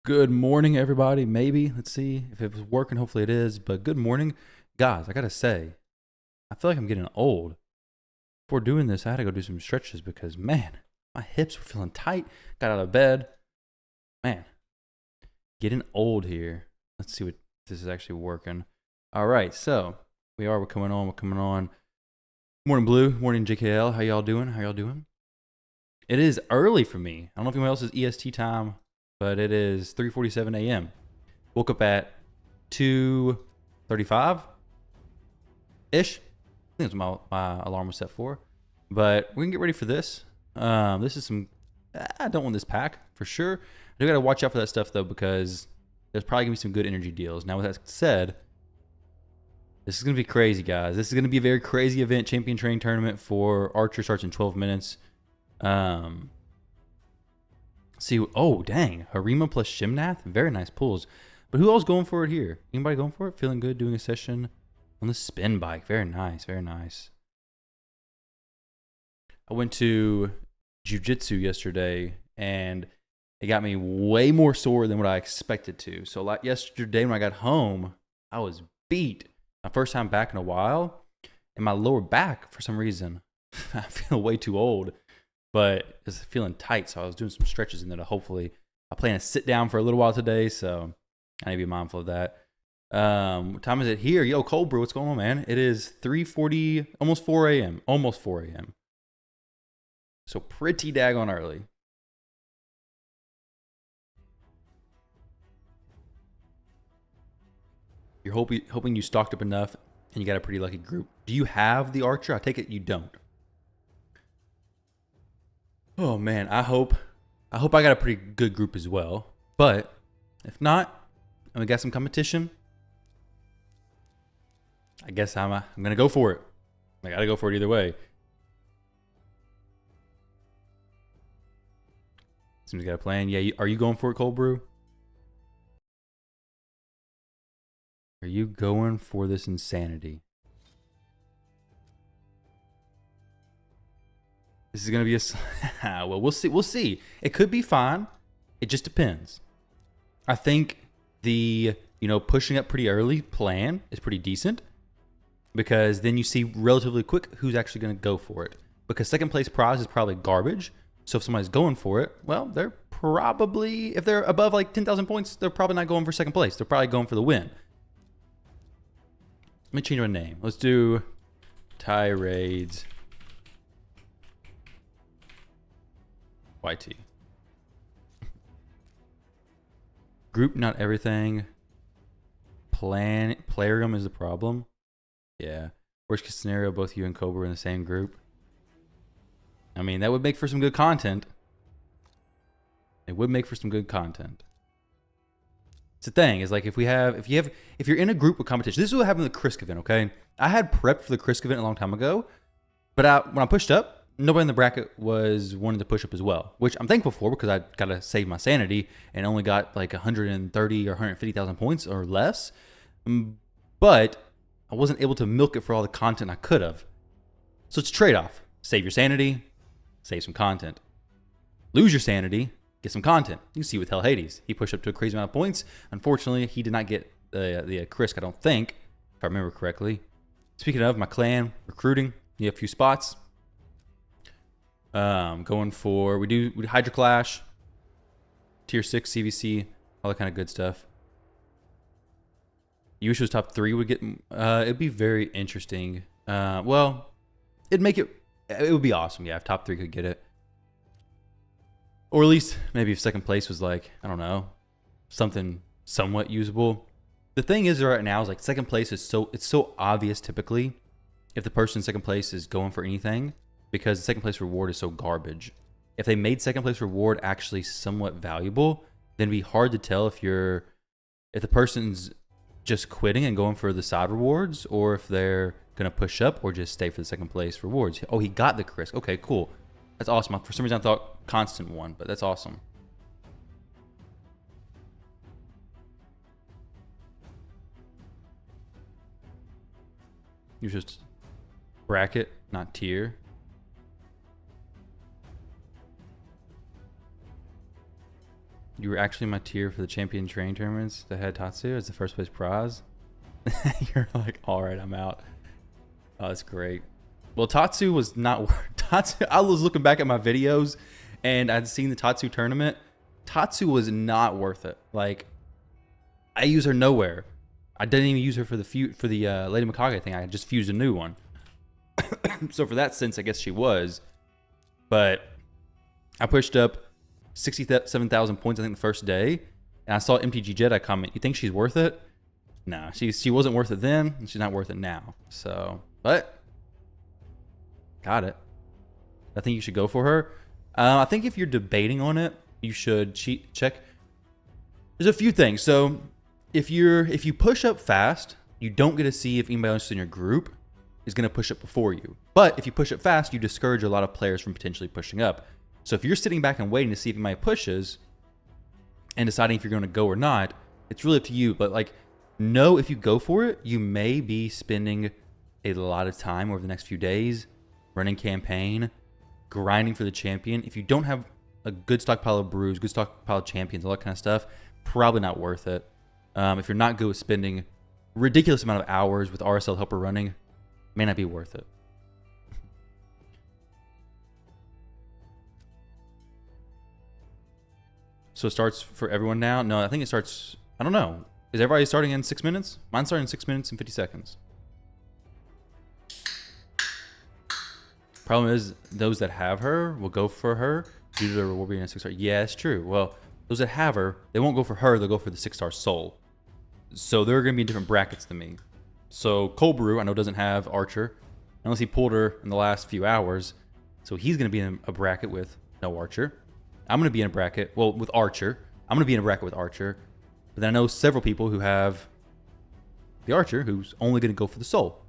Good morning, everybody. Maybe. Let's see if it was working. Hopefully it is. But good morning. Guys, I got to say, I feel like I'm getting old. Before doing this, I had to go do some stretches because, man, my hips were feeling tight. Got out of bed. Man, getting old here. Let's see if this is actually working. All right, so we're coming on. We're coming on. Morning, Blue. Morning, JKL. How y'all doing? It is early for me. I don't know if anyone else is EST time, but it is 3:47 a.m. Woke up at 2:35 ish. I think that's what my alarm was set for. But we can get ready for this. This is some. I don't want this pack for sure. I do got to watch out for that stuff though because there's probably gonna be some good energy deals. Now with that said, this is gonna be crazy, guys. This is gonna be a very crazy event. Champion Train Tournament for Archer starts in 12 minutes. See, oh dang, Harima plus Shimnath, very nice pulls. But who else going for it here? Anybody going for it? Feeling good doing a session on the spin bike. Very nice, very nice. I went to jiu-jitsu yesterday and it got me way more sore than what I expected to. So like yesterday when I got home, I was beat. My first time back in a while. And my lower back, for some reason, I feel way too old. But it's feeling tight, so I was doing some stretches in there to hopefully. I plan to sit down for a little while today, so I need to be mindful of that. What time is it here? Yo, Cold Brew, what's going on, man? It is 3:40, almost 4 a.m. Almost 4 a.m. So pretty daggone early. You're hoping you stocked up enough and you got a pretty lucky group. Do you have the Archer? I take it you don't. Oh man, I hope I got a pretty good group as well. But if not, and we got some competition, I guess I'm gonna go for it. I gotta go for it either way. Seems we got a plan. Yeah, are you going for it, Cold Brew? Are you going for this insanity? This is gonna be a well. We'll see. We'll see. It could be fine. It just depends. I think the pushing up pretty early plan is pretty decent because then you see relatively quick who's actually gonna go for it. Because second place prize is probably garbage. So if somebody's going for it, well, they're probably if they're above like 10,000 points, they're probably not going for second place. They're probably going for the win. Let me change my name. Let's do Tirades. YT. Group, not everything. Playergum is the problem. Yeah. Worst case scenario, both you and Cobra are in the same group. I mean, that would make for some good content. It would make for some good content. It's the thing, is like if you're in a group with competition, this is what happened in the Krisk event, okay? I had prepped for the Krisk event a long time ago, but when I pushed up, nobody in the bracket was wanting to push up as well, which I'm thankful for because I got to save my sanity and only got like 130 or 150,000 points or less. But I wasn't able to milk it for all the content I could have. So it's a trade-off. Save your sanity, save some content. Lose your sanity, get some content. You see with Hell Hades. He pushed up to a crazy amount of points. Unfortunately, he did not get the Krisk, I don't think, if I remember correctly. Speaking of my clan, recruiting, you have a few spots. Going for we do Hydra Clash, tier 6 CVC, all that kind of good stuff. Yusha's top 3 would get it'd be very it would be awesome, yeah, if top 3 could get it. Or at least maybe if second place was like, I don't know, something somewhat usable. The thing is right now is like second place is it's so obvious typically if the person in second place is going for anything. Because the second place reward is so garbage. If they made second place reward actually somewhat valuable, then it'd be hard to tell if the person's just quitting and going for the side rewards, or if they're gonna push up or just stay for the second place rewards. Oh, he got the Krisk. Okay, cool. That's awesome. For some reason I thought constant won, but that's awesome. You just bracket, not tier. You were actually my tier for the champion training tournaments that had Tatsu as the first place prize. You're like, all right, I'm out. Oh, that's great. Well, Tatsu was not Tatsu. I was looking back at my videos and I'd seen the Tatsu tournament. Tatsu was not worth it. Like, I use her nowhere. I didn't even use her for the Lady Mikage thing. I just fused a new one. So for that sense, I guess she was. But I pushed up 67,000 points, I think, the first day. And I saw MTG Jedi comment, you think she's worth it? Nah, she wasn't worth it then, and she's not worth it now. So, but got it. I think you should go for her. I think if you're debating on it, you should check. There's a few things. So if you push up fast, you don't get to see if anybody else in your group is going to push up before you. But if you push up fast, you discourage a lot of players from potentially pushing up. So if you're sitting back and waiting to see if anybody pushes and deciding if you're going to go or not, it's really up to you. But like, know if you go for it, you may be spending a lot of time over the next few days running campaign, grinding for the champion. If you don't have a good stockpile of brews, good stockpile of champions, all that kind of stuff, probably not worth it. If you're not good with spending ridiculous amount of hours with RSL helper running, may not be worth it. So it starts for everyone now? No, I think it starts, I don't know. Is everybody starting in 6 minutes? Mine's starting in 6 minutes and 50 seconds. Problem is, those that have her will go for her due to the reward being a 6-star. Yeah, it's true. Well, those that have her, they won't go for her, they'll go for the 6-star soul. So they're going to be in different brackets than me. So Cold Brew, I know, doesn't have Archer, unless he pulled her in the last few hours. So he's going to be in a bracket with no Archer. I'm going to be in a bracket, well, with Archer. I'm going to be in a bracket with Archer. But then I know several people who have the Archer who's only going to go for the soul.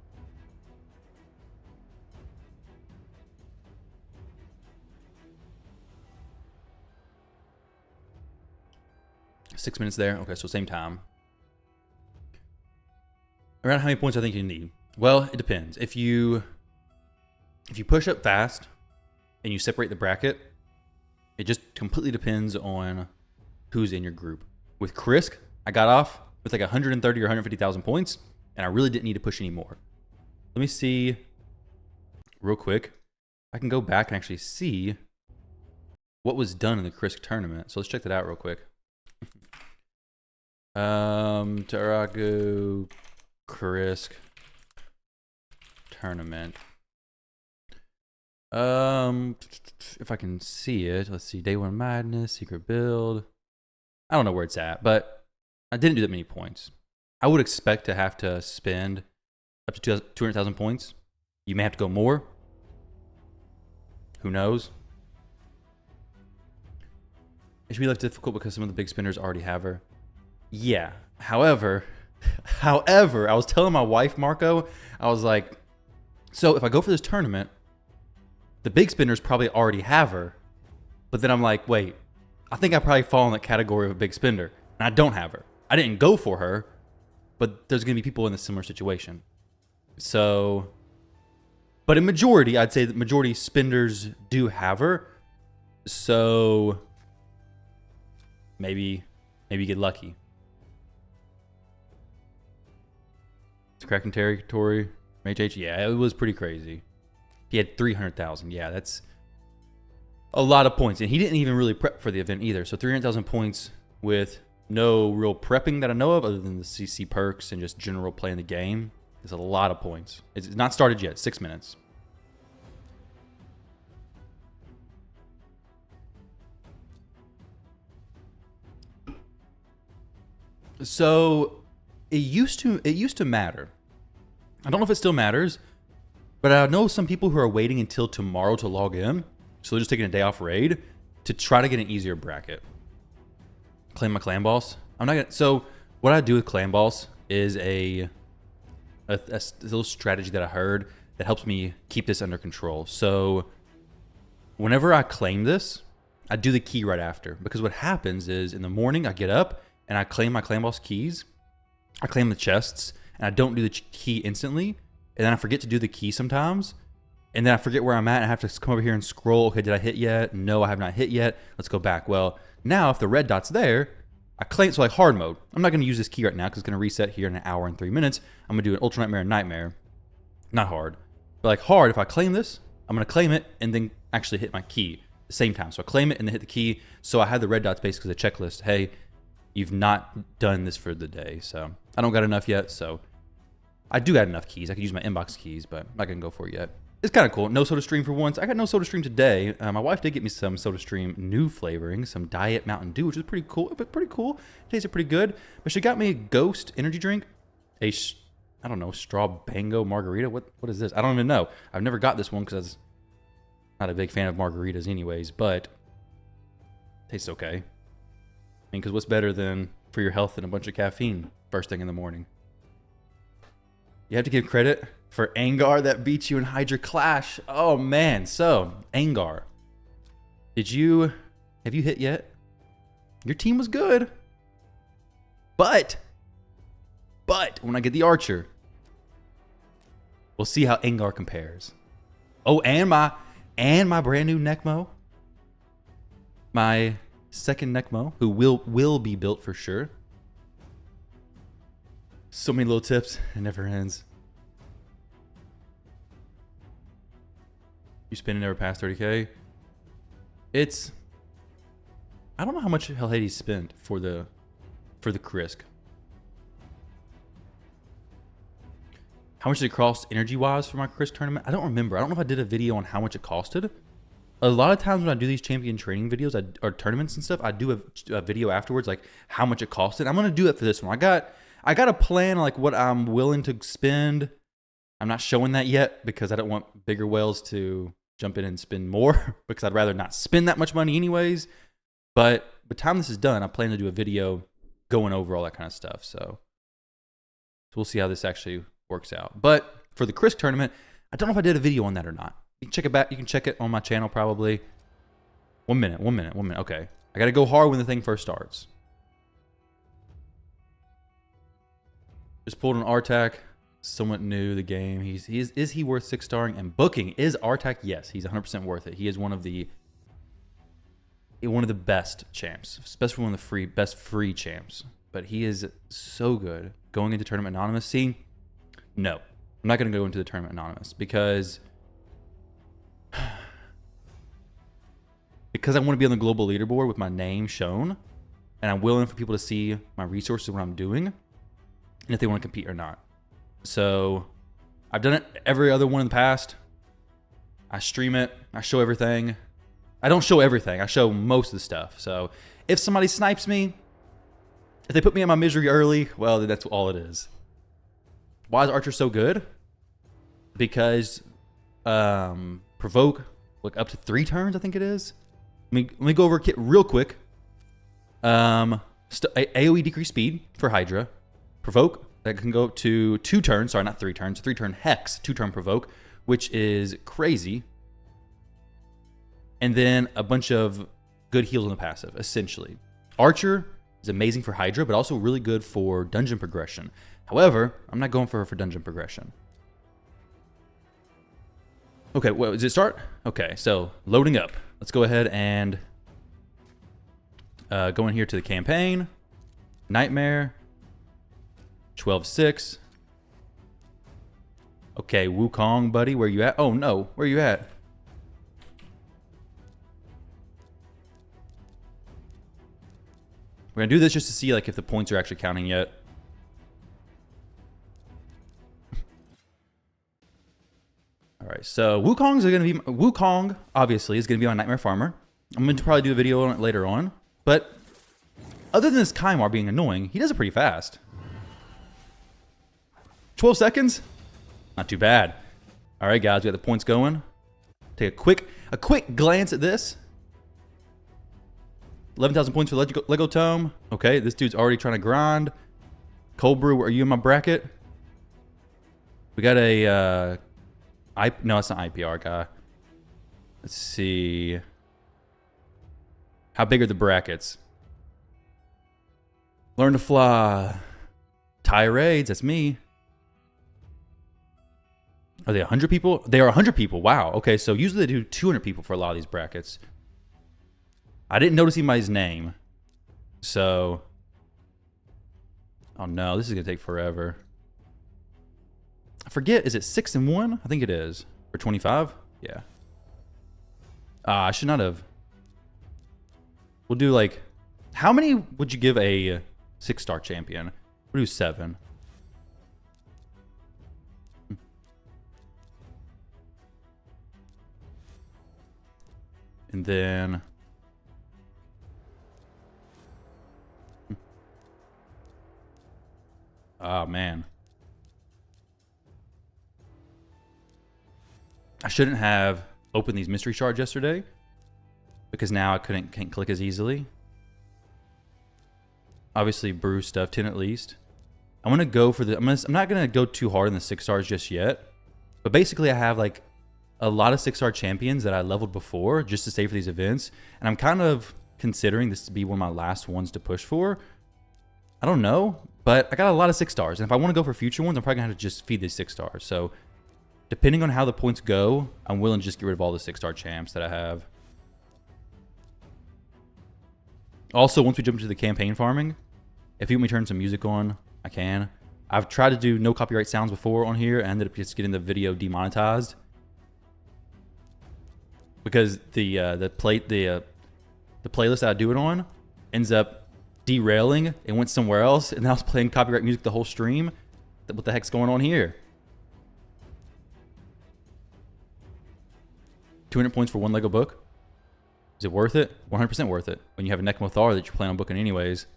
Six minutes there. Okay, so same time. Around how many points I think you need? Well, it depends. If you push up fast and you separate the bracket, it just completely depends on who's in your group. With Krisk, I got off with like 130 or 150,000 points, and I really didn't need to push any more. Let me see real quick. I can go back and actually see what was done in the Krisk tournament. So let's check that out real quick. Tarago Krisk tournament. If I can see it, let's see. Day 1 Madness, Secret Build. I don't know where it's at, but I didn't do that many points. I would expect to have to spend up to 200,000 points. You may have to go more. Who knows? It should be less difficult because some of the big spinners already have her. Yeah. However, I was telling my wife, Marco, I was like, so if I go for this tournament, the big spinners probably already have her. But then I'm like, wait, I think I probably fall in that category of a big spender. And I don't have her. I didn't go for her, but there's going to be people in a similar situation. So, but in majority, I'd say that majority spenders do have her. So maybe get lucky. It's cracking territory. Mage H, yeah, it was pretty crazy. He had 300,000. Yeah, that's a lot of points. And he didn't even really prep for the event either. So 300,000 points with no real prepping that I know of other than the CC perks and just general playing the game is a lot of points. It's not started yet. 6 minutes. So it used to matter. I don't know if it still matters, but I know some people who are waiting until tomorrow to log in. So they're just taking a day off raid to try to get an easier bracket. Claim my clan boss. I'm not gonna. So what I do with clan boss is a little strategy that I heard that helps me keep this under control. So whenever I claim this, I do the key right after, because what happens is in the morning I get up and I claim my clan boss keys. I claim the chests and I don't do the key instantly, and then I forget to do the key sometimes. And then I forget where I'm at. I have to come over here and scroll. Okay, did I hit yet? No, I have not hit yet. Let's go back. Well, now if the red dot's there, I claim, so like hard mode. I'm not going to use this key right now because it's going to reset here in an hour and 3 minutes. I'm going to do an Ultra Nightmare and Nightmare. Not hard. But like hard, if I claim this, I'm going to claim it and then actually hit my key at the same time. So I claim it and then hit the key. So I have the red dots basically the checklist. Hey, you've not done this for the day. So I don't got enough yet. So I do got enough keys. I could use my inbox keys, but I'm not going to go for it yet. It's kind of cool. No Soda Stream for once. I got no Soda Stream today. My wife did get me some Soda Stream new flavoring, some Diet Mountain Dew, which is pretty cool. But pretty cool. Tasted pretty good. But she got me a Ghost energy drink. I don't know, straw bango margarita. What is this? I don't even know. I've never got this one because I'm not a big fan of margaritas anyways. But it tastes okay. I mean, because what's better than for your health than a bunch of caffeine first thing in the morning? You have to give credit for Angar that beat you in Hydra Clash. Oh man, so Angar, have you hit yet? Your team was good, but when I get the Archer, we'll see how Angar compares. Oh, and my brand new Necmo, my second Necmo, who will be built for sure. So many little tips, it never ends. You spinning never past 30K. I don't know how much Hell Hades spent for the Krisk. How much did it cost energy wise for my Krisk tournament? I don't remember. I don't know if I did a video on how much it costed. A lot of times when I do these champion training videos or tournaments and stuff, I do a video afterwards, like how much it costed. I'm gonna do it for this one. I got a plan like what I'm willing to spend. I'm not showing that yet because I don't want bigger whales to jump in and spend more because I'd rather not spend that much money anyways. But by the time this is done, I plan to do a video going over all that kind of stuff. So we'll see how this actually works out. But for the Krisk tournament, I don't know if I did a video on that or not. You can check it back. You can check it on my channel probably. 1 minute. Okay. I got to go hard when the thing first starts. Just pulled an Artak. Somewhat new to the game. Is he worth 6-starring and booking? Is Artak? Yes, he's 100% worth it. He is one of the best champs, especially one of the best free champs. But he is so good. Going into Tournament Anonymous. See, no, I'm not going to go into the Tournament Anonymous because I want to be on the global leaderboard with my name shown, and I'm willing for people to see my resources, what I'm doing, and if they want to compete or not. So I've done it every other one in the past. I stream it. I show everything. I don't show everything. I show most of the stuff. So if somebody snipes me, if they put me in my misery early, well, then that's all it is. Why is Archer so good? Because provoke like up to 3 turns, I think it is. Let me go over kit real quick. AoE decrease speed for Hydra. Provoke. That can go up to 2 turns. Sorry, not 3 turns. 3-turn Hex, 2-turn Provoke, which is crazy. And then a bunch of good heals on the passive, essentially. Archer is amazing for Hydra, but also really good for dungeon progression. However, I'm not going for her for dungeon progression. Okay, well, does it start? Okay, so loading up. Let's go ahead and go in here to the campaign. Nightmare. 12-6. Okay, Wukong, buddy, where you at? Oh no, where you at? We're gonna do this just to see like if the points are actually counting yet. All right, so Wukong obviously is gonna be on Nightmare Farmer. I'm going to probably do a video on it later on, but other than this Kymar being annoying, he does it pretty fast. 12 seconds? Not too bad. All right, guys, we got the points going. Take a quick glance at this. 11,000 points for Lego Tome. Okay, this dude's already trying to grind. Cold Brew, are you in my bracket? We got a... no, it's not IPR guy. Let's see. How big are the brackets? Learn to fly. Tirades, that's me. Are they 100 people? They are 100 people. Wow. Okay, so usually they do 200 people for a lot of these brackets. I didn't notice anybody's name. So... Oh no, this is going to take forever. I forget, is it 6 and 1? I think it is. For 25? Yeah. I should not have. We'll do like... How many would you give a 6-star champion? We'll do 7. And then... Oh, man. I shouldn't have opened these mystery shards yesterday because now I can't click as easily. Obviously, brew stuff, 10 at least. I'm going to go for the... I'm not going to go too hard in the 6 stars just yet. But basically, I have like a lot of 6-star champions that I leveled before just to save for these events. And I'm kind of considering this to be one of my last ones to push for. I don't know, but I got a lot of 6 stars. And if I want to go for future ones, I'm probably going to have to just feed these 6 stars. So depending on how the points go, I'm willing to just get rid of all the 6-star champs that I have. Also, once we jump into the campaign farming, if you want me to turn some music on, I can. I've tried to do no copyright sounds before on here. I ended up just getting the video demonetized because the playlist that I do it on ends up derailing and went somewhere else, and I was playing copyright music the whole stream. What the heck's going on here? 200 points for one Lego book. Is it worth it? 100% worth it. When you have a Necmothar that you plan on booking anyways.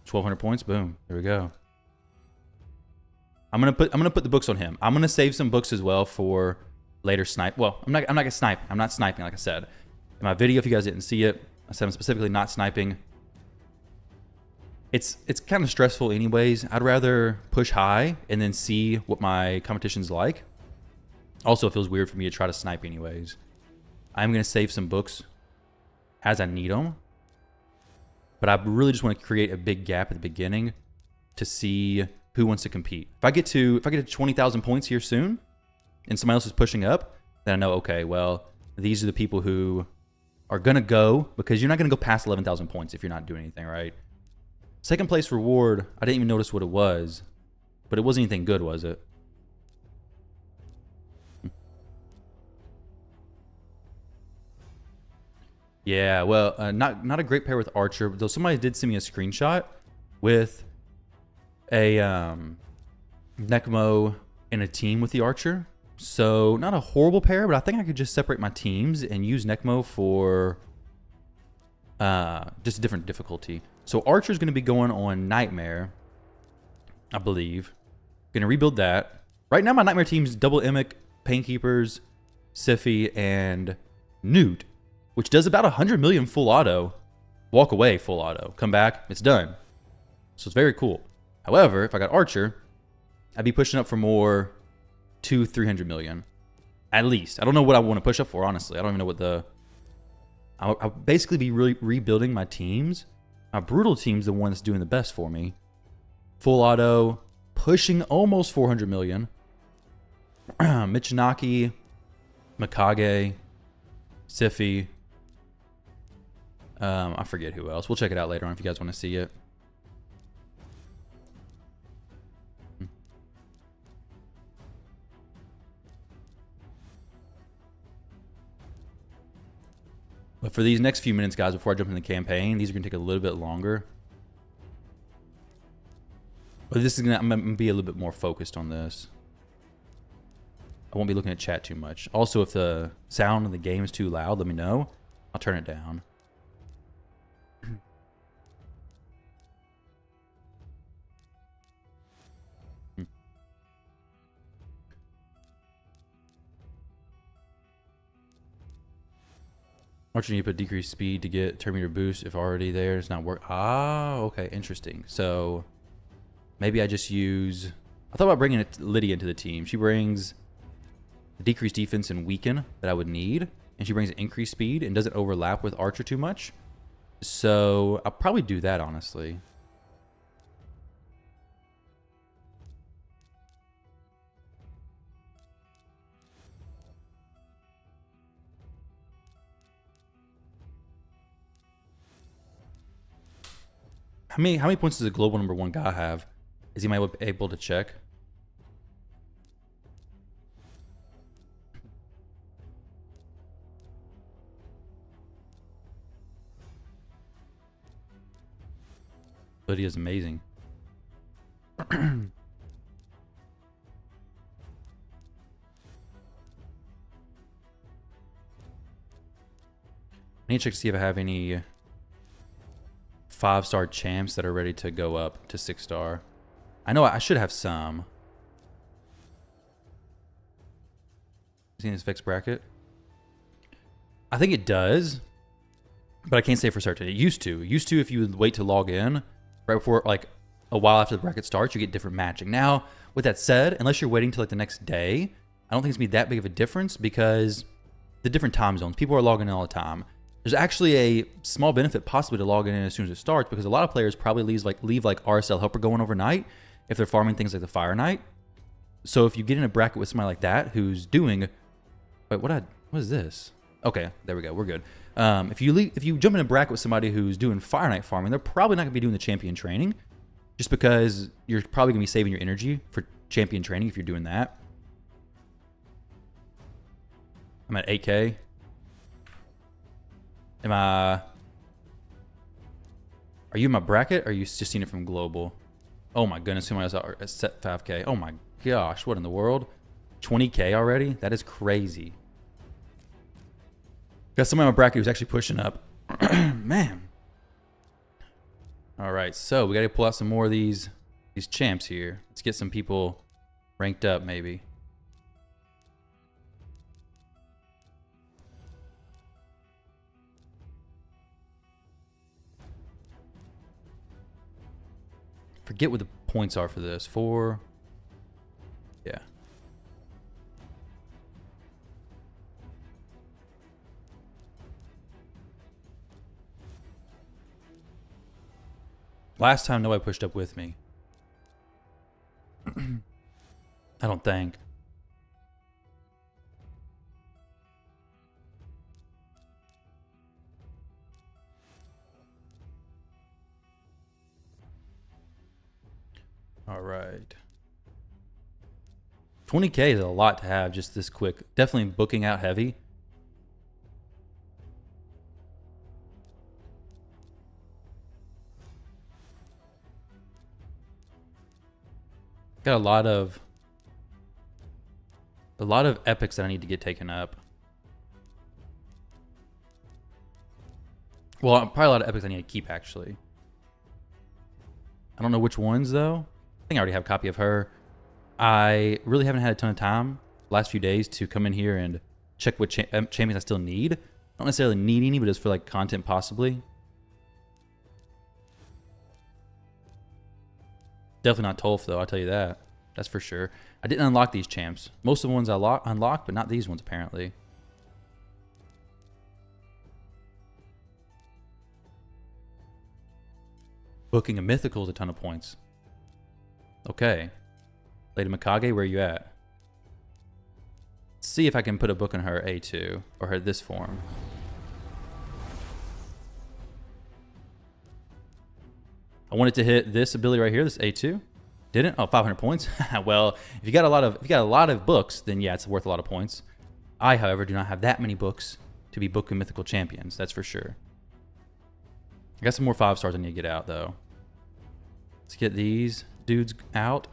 1,200 points. Boom. There we go. I'm gonna put the books on him. I'm gonna save some books as well for later snipe. Well, I'm not gonna snipe. I'm not sniping, like I said. In my video, if you guys didn't see it, I said I'm specifically not sniping. It's kind of stressful anyways. I'd rather push high and then see what my competition's like. Also, it feels weird for me to try to snipe anyways. I'm going to save some books as I need them. But I really just want to create a big gap at the beginning to see who wants to compete. If I get to 20,000 points here soon and somebody else is pushing up, then I know, okay, well, these are the people who are going to go, because you're not going to go past 11,000 points if you're not doing anything, right? Second place reward, I didn't even notice what it was, but it wasn't anything good, was it? Yeah, well, not a great pair with Archer, though somebody did send me a screenshot with a Necmo in a team with the Archer. So, not a horrible pair, but I think I could just separate my teams and use Necmo for just a different difficulty. So, Archer's going to be going on Nightmare, I believe. Going to rebuild that. Right now, my Nightmare team's double Emic, Painkeepers, Siffy, and Newt, which does about 100 million full auto. Walk away full auto. Come back, it's done. So it's very cool. However, if I got Archer, I'd be pushing up for more 200-300 million. At least. I don't know what I want to push up for, honestly. I don't even know what the... I'll basically be really rebuilding my teams. My Brutal team's the one that's doing the best for me. Full auto, pushing almost 400 million. Michinaki, Mikage, Siffy. I forget who else. We'll check it out later on if you guys want to see it. But for these next few minutes, guys, before I jump in the campaign, these are going to take a little bit longer. But this is I'm going to be a little bit more focused on this. I won't be looking at chat too much. Also, if the sound of the game is too loud, let me know. I'll turn it down. Archer, you put decreased speed to get turn meter boost if already there. It's not work. Ah, okay, interesting. So maybe I just use... I thought about bringing Lydia into the team. She brings the decreased defense and weaken that I would need, and she brings increased speed and doesn't overlap with Archer too much. So I'll probably do that, honestly. How many points does a global #1 guy have? Is he able to check? But he is amazing. I need to check to see if I have any 5-star champs that are ready to go up to 6-star. I know I should have some. Seen this fixed bracket? I think it does, but I can't say for certain. It used to. It used to, if you would wait to log in right before, like a while after the bracket starts, you get different matching. Now, with that said, unless you're waiting till like the next day, I don't think it's gonna be that big of a difference because the different time zones, people are logging in all the time. There's actually a small benefit possibly to logging in as soon as it starts because a lot of players probably leave like RSL Helper going overnight if they're farming things like the Fire Knight. So if you get in a bracket with somebody like that who's doing, wait, what is this? Okay, there we go. We're good. If you jump in a bracket with somebody who's doing Fire Knight farming, they're probably not gonna be doing the champion training, just because you're probably gonna be saving your energy for champion training if you're doing that. I'm at 8K. Are you in my bracket or are you just seeing it from global? Oh my goodness, somebody else at set 5K. Oh my gosh, what in the world? 20K already? That is crazy. Got somebody in my bracket who's actually pushing up. Man. All right, so we got to pull out some more of these champs here. Let's get some people ranked up maybe. Forget what the points are for this. 4. Yeah. Last time nobody pushed up with me. I don't think. All right. 20K is a lot to have just this quick. Definitely booking out heavy. Got a lot of epics that I need to get taken up. Well, probably a lot of epics I need to keep actually. I don't know which ones though. I think I already have a copy of her. I really haven't had a ton of time the last few days to come in here and check what champions I still need. I don't necessarily need any, but it's for like content possibly. Definitely not Tolf though, I'll tell you that. That's for sure. I didn't unlock these champs. Most of the ones I unlocked, but not these ones apparently. Booking a mythical is a ton of points. Okay. Lady Mikage, where are you at? Let's see if I can put a book in her A2 or her this form. I wanted to hit this ability right here, this A2. Didn't? Oh, 500 points. Well, if you got a lot of books, then yeah, it's worth a lot of points. I, however, do not have that many books to be booking mythical champions. That's for sure. I got some more 5-stars I need to get out though. Let's get these dudes out.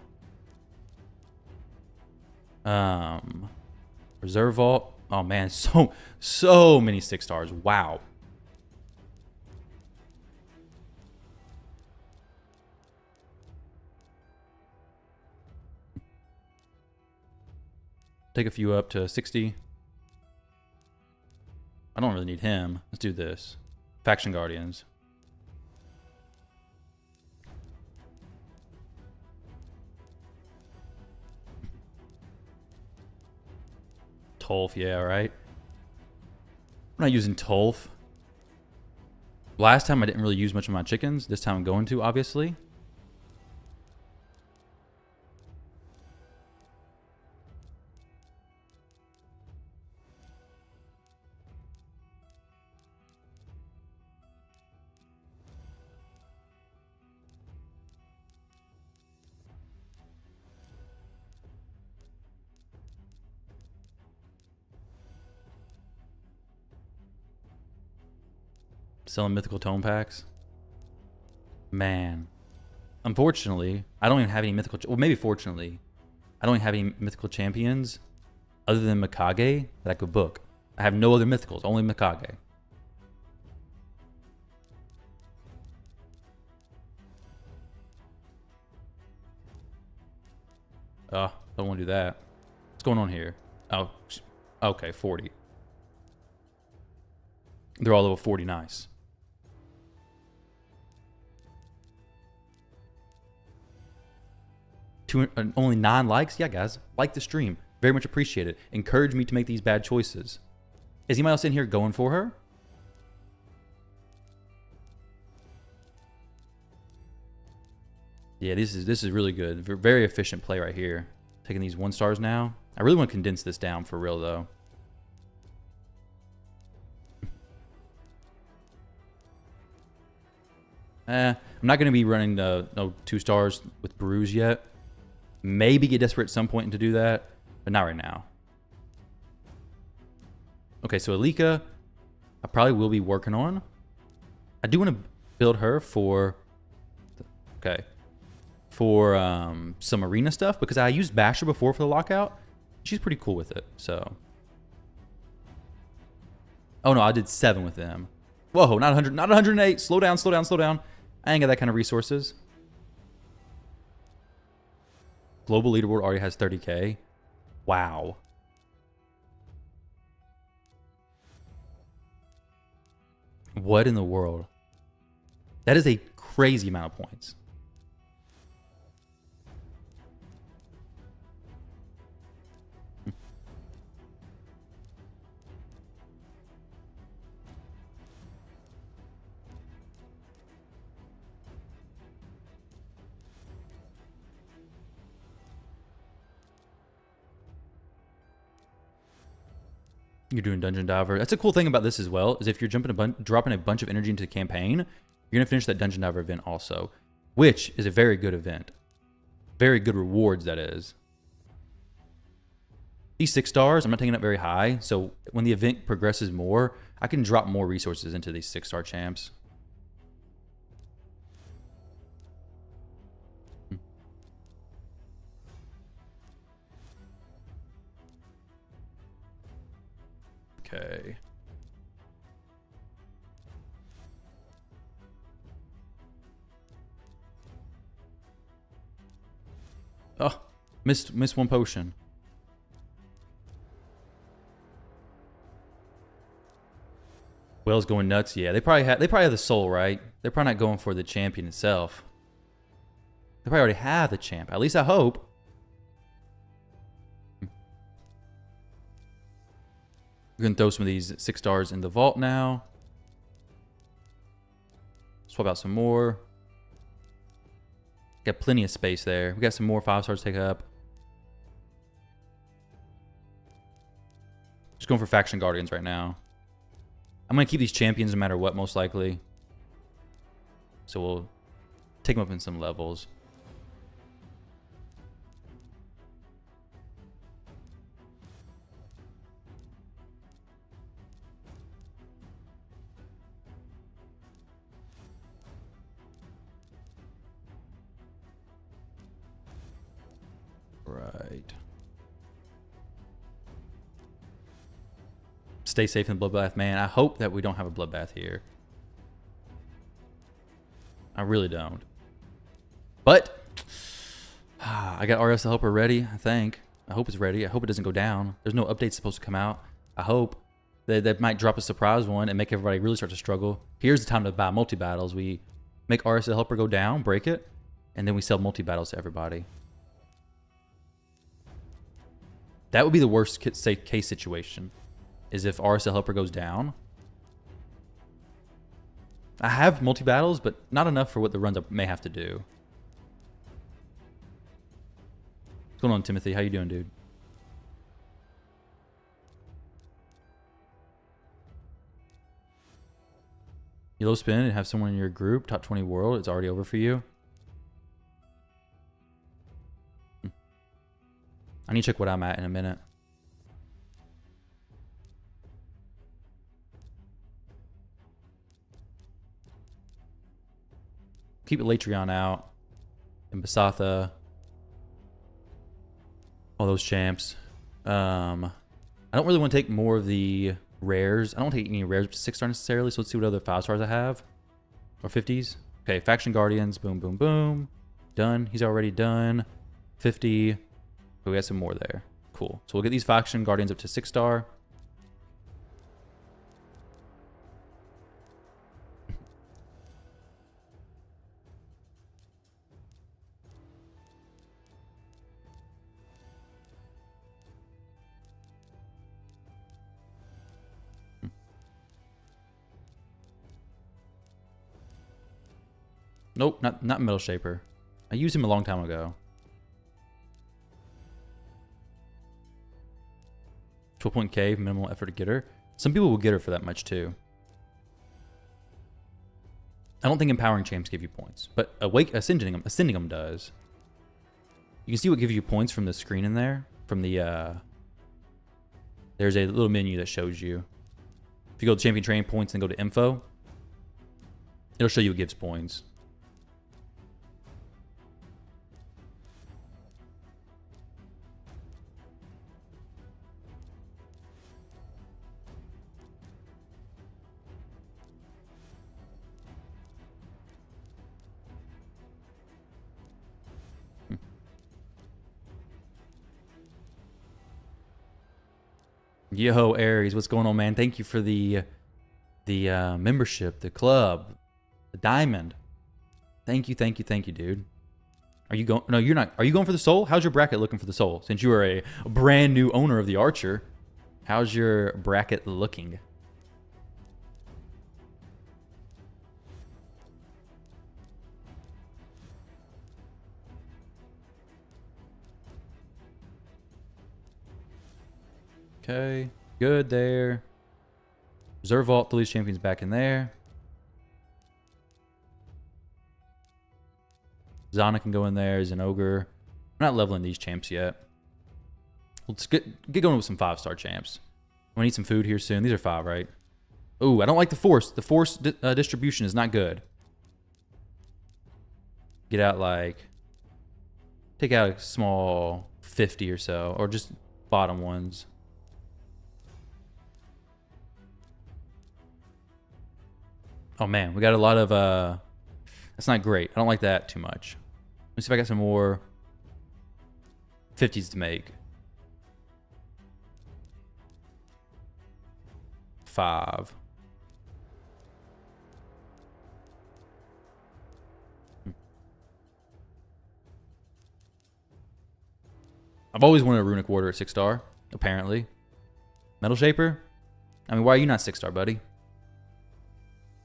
Reserve vault. Oh man, so many 6-stars. Wow. Take a few up to 60. I don't really need him. Let's do this. Faction Guardians. Tolf, yeah, right. I'm not using Tolf. Last time I didn't really use much of my chickens. This time I'm going to, obviously. Selling mythical tome packs. Man. Unfortunately, I don't even have any mythical... Well, maybe fortunately. I don't even have any mythical champions other than Mikage that I could book. I have no other mythicals, only Mikage. Don't want to do that. What's going on here? Oh, okay, 40. They're all level 40, nice. Only 9 likes? Yeah, guys, like the stream. Very much appreciate it. Encourage me to make these bad choices. Is anybody else in here going for her? Yeah, this is really good. Very efficient play right here. Taking these 1 stars now. I really want to condense this down for real though. I'm not going to be running no 2 stars with Bruise yet. Maybe get desperate at some point to do that, but not right now. Okay, so Alika, I probably will be working on. I do want to build her for... Okay. For some arena stuff, because I used Basher before for the lockout. She's pretty cool with it, so... Oh no, I did 7 with them. Whoa, not 100, not 108. Slow down, slow down, slow down. I ain't got that kind of resources. Global leaderboard already has 30k. Wow. What in the world? That is a crazy amount of points. You're doing Dungeon Diver. That's a cool thing about this as well, is if you're dropping a bunch of energy into the campaign, you're going to finish that Dungeon Diver event also, which is a very good event. Very good rewards, that is. These 6 stars, I'm not taking up very high, so when the event progresses more, I can drop more resources into these 6-star champs. Okay. Oh, missed 1 potion. Whale's going nuts. Yeah, they probably have the soul, right? They're probably not going for the champion itself. They probably already have the champ. At least I hope. We're going to throw some of these 6 stars in the vault now. Swap out some more. Got plenty of space there. We got some more 5 stars to take up. Just going for Faction Guardians right now. I'm going to keep these champions no matter what, most likely. So we'll take them up in some levels. Right. Stay safe in the bloodbath, man. I hope that we don't have a bloodbath here. I really don't. But I got RS the Helper ready, I think. I hope it's ready. I hope it doesn't go down. There's no updates supposed to come out. I hope that might drop a surprise one and make everybody really start to struggle. Here's the time to buy multi-battles. We make RS the Helper go down, break it, and then we sell multi-battles to everybody. That would be the worst case situation, is if RSL Helper goes down. I have multi-battles, but not enough for what the runs I may have to do. What's going on, Timothy? How you doing, dude? Yellow spin and have someone in your group, top 20 world, it's already over for you. I need to check what I'm at in a minute. Keep Latreon out. And Basatha. All those champs. I don't really want to take more of the rares. I don't take any rares up to 6-star necessarily, so let's see what other 5-stars I have. Or 50s. Okay, Faction Guardians. Boom, boom, boom. Done. He's already done. 50. We got some more there. Cool. So we'll get these Faction Guardians up to 6-star. Nope, not Metal Shaper. I used him a long time ago. 12-point cave, minimal effort to get her. Some people will get her for that much too. I don't think empowering champs give you points, but ascending them does. You can see what gives you points from the screen in there. From the there's a little menu that shows you. If you go to champion training points and go to info, it'll show you what gives points. Yo, Aries, what's going on, man? Thank you for the membership, the club, the diamond. Thank you, dude. Are you going? No, you're not. Are you going for the soul? How's your bracket looking for the soul? Since you are a brand new owner of the Archer, how's your bracket looking? Okay, good there. Reserve Vault, throw these champions back in there. Zana can go in there as an ogre. I'm not leveling these champs yet. Let's get going with some 5-star champs. I need some food here soon. These are 5, right? Ooh, I don't like the force. The force distribution is not good. Get out like... Take out a small 50 or so. Or just bottom ones. Oh man, we got a lot of, that's not great. I don't like that too much. Let me see if I got some more 50s to make. 5. I've always wanted a Runic Warder at 6-star, apparently. Metal Shaper? I mean, why are you not 6-star, buddy?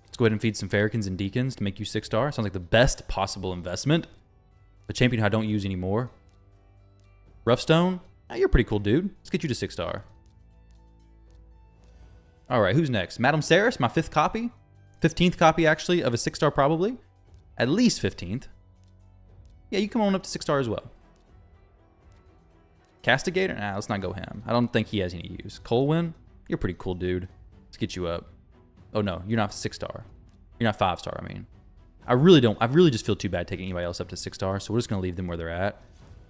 Let's go ahead and feed some Farrakins and Deacons to make you 6-star. Sounds like the best possible investment. A champion who I don't use anymore. Roughstone? Oh, you're a pretty cool dude. Let's get you to 6-star. All right, who's next? Madame Saris, my 5th copy. 15th copy, actually, of a 6-star probably. At least 15th. Yeah, you come on up to 6-star as well. Castigator? Nah, let's not go him. I don't think he has any use. Colwyn? You're a pretty cool dude. Let's get you up. Oh no, you're not 6-star. You're not 5-star, I mean. I really just feel too bad taking anybody else up to 6-star, so we're just going to leave them where they're at.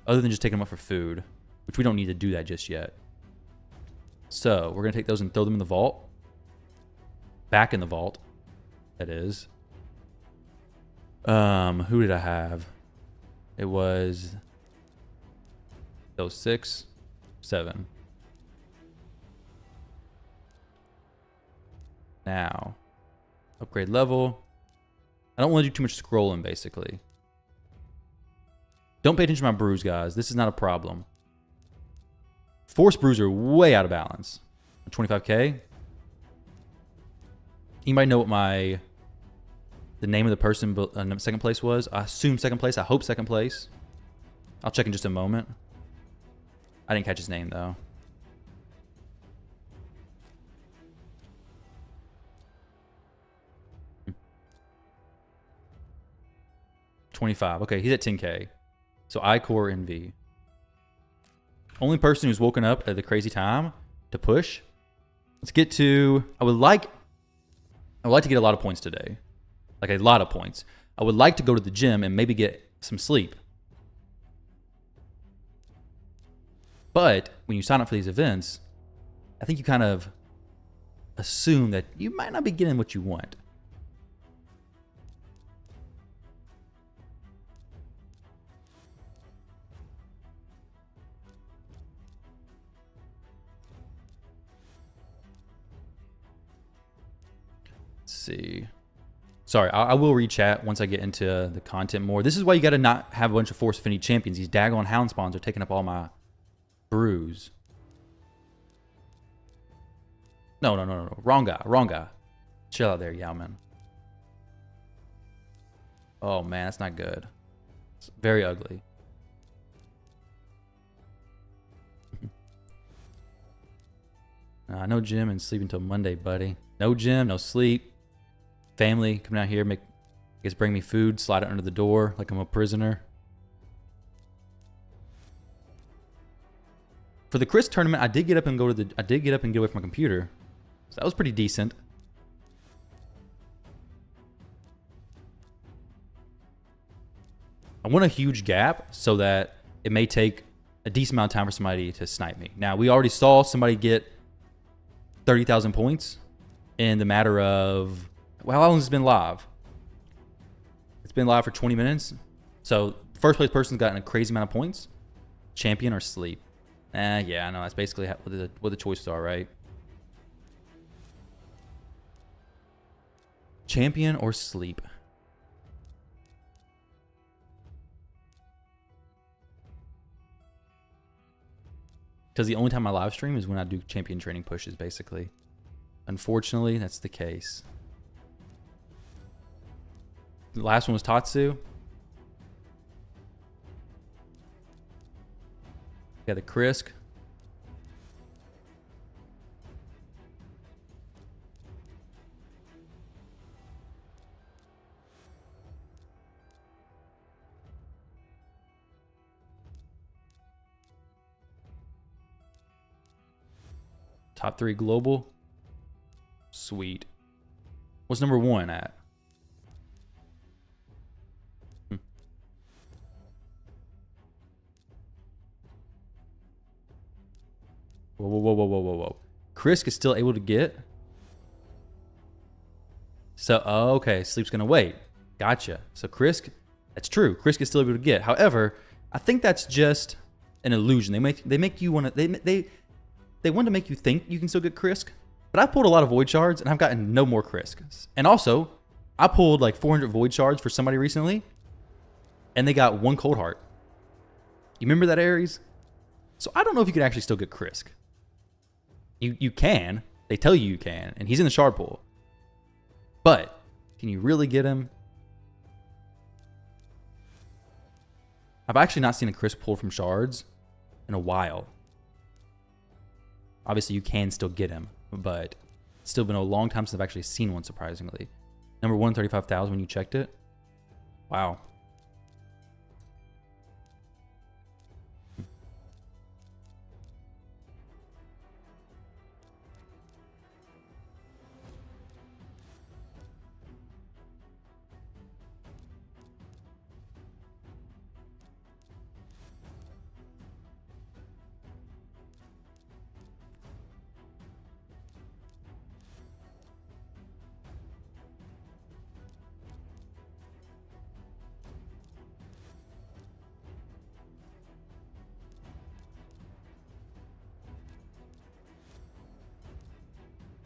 Other than just taking them up for food, which we don't need to do that just yet. So, we're going to take those and throw them in the vault. Back in the vault, that is. Who did I have? It was... those 6, 7. Now, upgrade level. I don't want to do too much scrolling, basically. Don't pay attention to my brews, guys. This is not a problem. Force brews are way out of balance. 25k. Anybody know what the name of the person second place was? I assume second place. I hope second place. I'll check in just a moment. I didn't catch his name, though. $25. Okay, he's at 10k. So I-Core NV. Only person who's woken up at the crazy time to push. Let's get to... I would like to get a lot of points today. Like a lot of points. I would like to go to the gym and maybe get some sleep. But when you sign up for these events, I think you kind of assume that you might not be getting what you want. Let's see. Sorry, I will read chat once I get into the content more. This is why you got to not have a bunch of Force Affinity champions. These daggone hound spawns are taking up all my brews. No. Wrong guy. Chill out there, Yowman. Oh, man, that's not good. It's very ugly. No gym and sleep until Monday, buddy. No gym, no sleep. Family coming out here, bring me food, slide it under the door like I'm a prisoner. For the Chris tournament, I did get up and get away from my computer. So that was pretty decent. I want a huge gap so that it may take a decent amount of time for somebody to snipe me. Now, we already saw somebody get 30,000 points in the matter of, well, how long has it been live? It's been live for 20 minutes. So first place person's gotten a crazy amount of points. Champion or sleep? Yeah, I know. That's basically what the choices are, right? Champion or sleep? Because the only time I live stream is when I do champion training pushes, basically. Unfortunately, that's the case. The last one was Tatsu. Got the Krisk. Top 3 global. Sweet. What's number 1 at? Whoa. Krisk is still able to get. So, okay, Sleep's gonna wait. Gotcha. So Krisk, that's true. Krisk is still able to get. However, I think that's just an illusion. They make you want to. They want to make you think you can still get Krisk. But I pulled a lot of Void Shards and I've gotten no more Krisks. And also, I pulled like 400 Void Shards for somebody recently, and they got 1 Cold Heart. You remember that, Ares? So I don't know if you can actually still get Krisk. You can. They tell you can, and he's in the shard pool. But can you really get him? I've actually not seen a Krisk pulled from shards in a while. Obviously, you can still get him, but it's still been a long time since I've actually seen one, surprisingly. Number 135,000 when you checked it. Wow.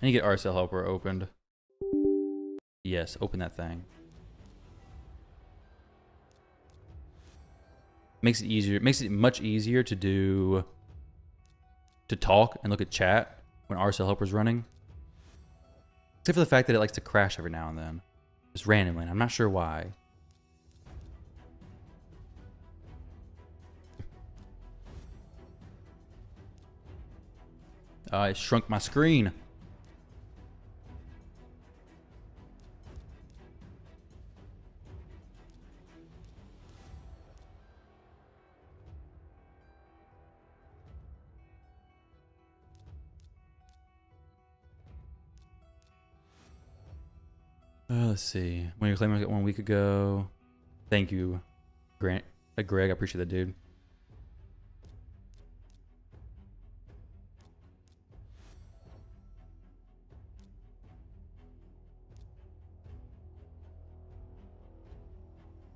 I need to get RSL Helper opened. Yes, open that thing. Makes it easier. It makes it much easier to talk and look at chat when RSL Helper's running. Except for the fact that it likes to crash every now and then. Just randomly. I'm not sure why. I shrunk my screen. Let's see. When you claiming I got 1 week ago. Thank you, Greg. I appreciate that, dude.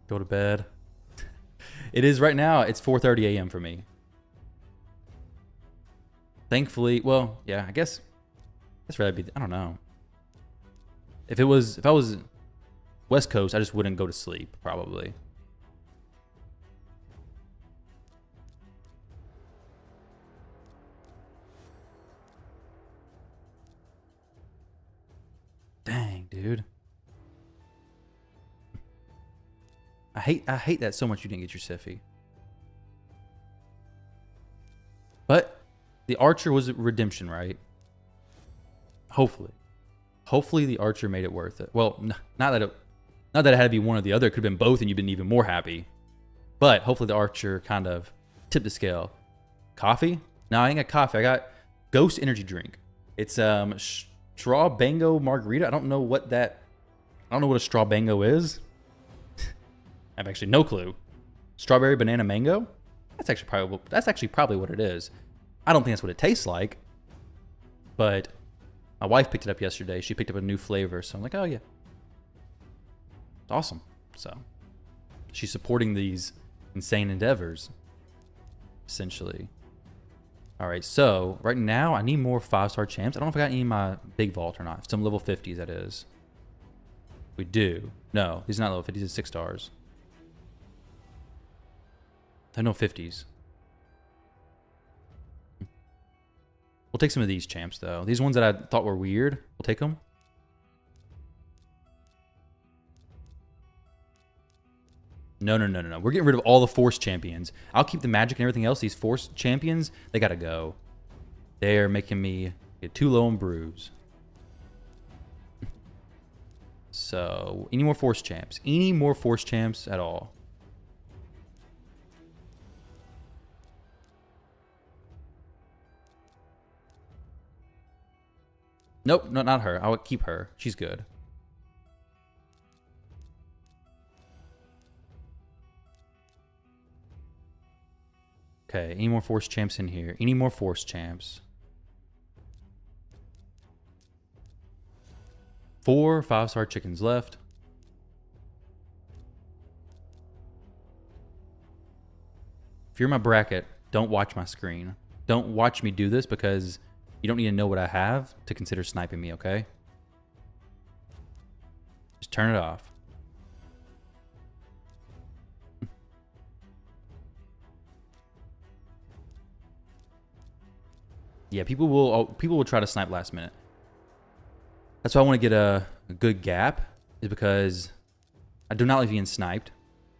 Go to bed. It is right now. It's 4:30 a.m. for me. Thankfully, well, yeah, I guess rather be. I don't know. If I was West Coast, I just wouldn't go to sleep probably. Dang, dude. I hate that so much you didn't get your Siffy. But the Archer was a redemption, right? Hopefully. Hopefully the Archer made it worth it. Well, not that it had to be one or the other. It could have been both and you've been even more happy. But hopefully the Archer kind of tipped the scale. Coffee? No, I ain't got coffee. I got Ghost Energy Drink. It's straw bango margarita. I don't know what a straw bango is. I have actually no clue. Strawberry banana mango? That's actually probably what it is. I don't think that's what it tastes like. But my wife picked it up yesterday. She picked up a new flavor, so I'm like, oh yeah. It's awesome. So she's supporting these insane endeavors, essentially. All right, so right now I need more 5-star champs. I don't know if I got any in my big vault or not. Some level 50s, that is. We do. No, these are not level 50s. It's 6 stars. I know 50s. We'll take some of these champs, though. These ones that I thought were weird, we'll take them. No. We're getting rid of all the Force champions. I'll keep the magic and everything else. These Force champions, they got to go. They're making me get too low on brews. So, any more Force champs? Any more Force champs at all? Nope, no, not her. I'll keep her. She's good. Okay, any more Force champs in here? Any more Force champs? 4 5-star chickens left. If you're in my bracket, don't watch my screen. Don't watch me do this because you don't need to know what I have to consider sniping me, okay? Just turn it off. Yeah, people will try to snipe last minute. That's why I want to get a good gap, is because I do not like being sniped.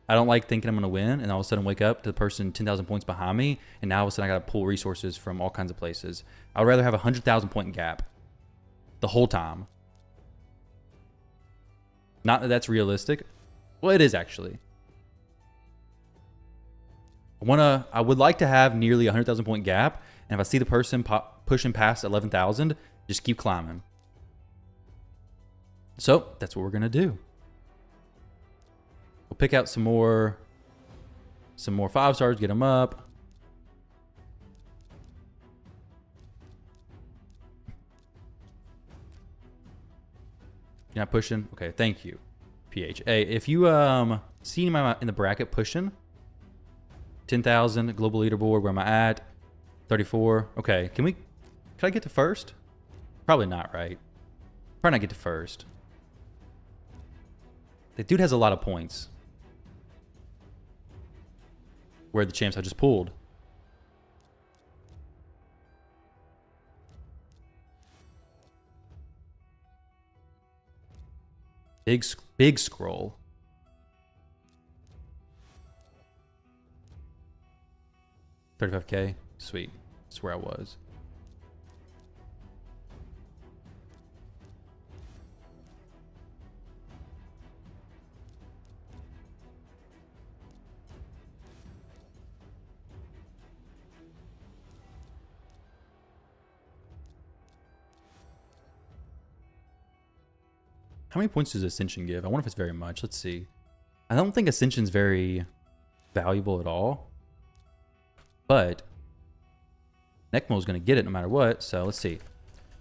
I don't like thinking I'm going to win and all of a sudden wake up to the person 10,000 points behind me, and now all of a sudden I got to pull resources from all kinds of places. I would rather have a 100,000 point gap the whole time. Not that that's realistic. Well, it is actually. I would like to have nearly a 100,000 point gap, and if I see the person pushing past 11,000, just keep climbing. So that's what we're gonna do. We'll pick out some more 5 stars, get them up. You're not pushing? Okay, thank you, PH. Hey, if you see me in the bracket pushing, 10,000 global leaderboard. Where am I at? 34. Okay, can I get to first? Probably not, right? Probably not get to first. The dude has a lot of points. Where are the champs I just pulled? Big scroll. $35K. Sweet. That's where I was. How many points does Ascension give? I wonder if it's very much. Let's see. I don't think Ascension's very valuable at all. But Necmo's going to get it no matter what. So let's see.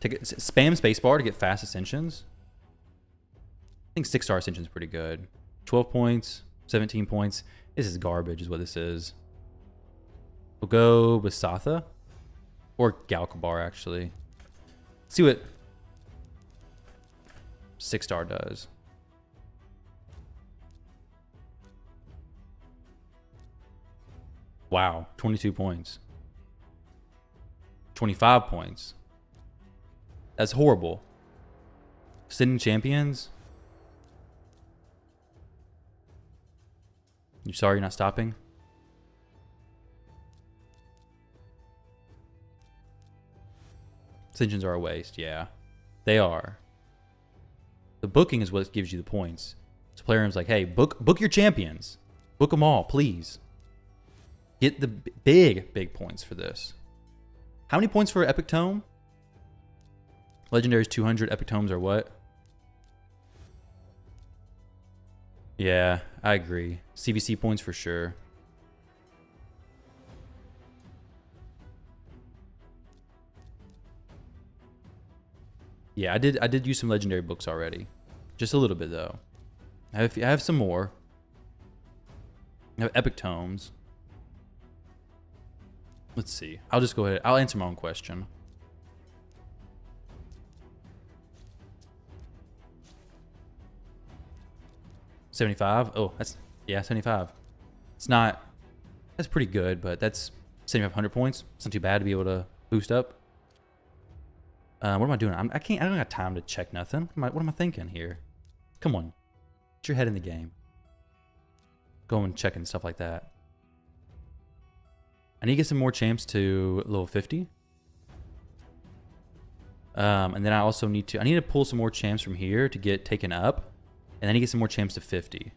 Spam spacebar to get fast Ascensions. I think 6-star Ascension's pretty good. 12 points, 17 points. This is garbage is what this is. We'll go with Satha. Or Galkabar, actually. Let's see what 6-star does. Wow, 22 points. 25 points. That's horrible. Sitting champions. You sorry you're not stopping? Ascensions are a waste, yeah. They are. The booking is what gives you the points. So player is like, hey, book your champions. Book them all, please. Get the big points for this. How many points for Epic Tome? Legendary's 200. Epic Tomes are what? Yeah, I agree. CVC points for sure. Yeah, I did use some legendary books already. Just a little bit though. I have some more. I have Epic Tomes. Let's see. I'll just go ahead. I'll answer my own question. $75. Oh, that's 75. It's not. That's pretty good, but that's 7,500 points. It's not too bad to be able to boost up. What am I doing? I don't have time to check nothing. What am I thinking here? Come on, get your head in the game. Go and checking stuff like that. I need to get some more champs to level 50. And then I also need to pull some more champs from here to get taken up. And then I need to get some more champs to 50.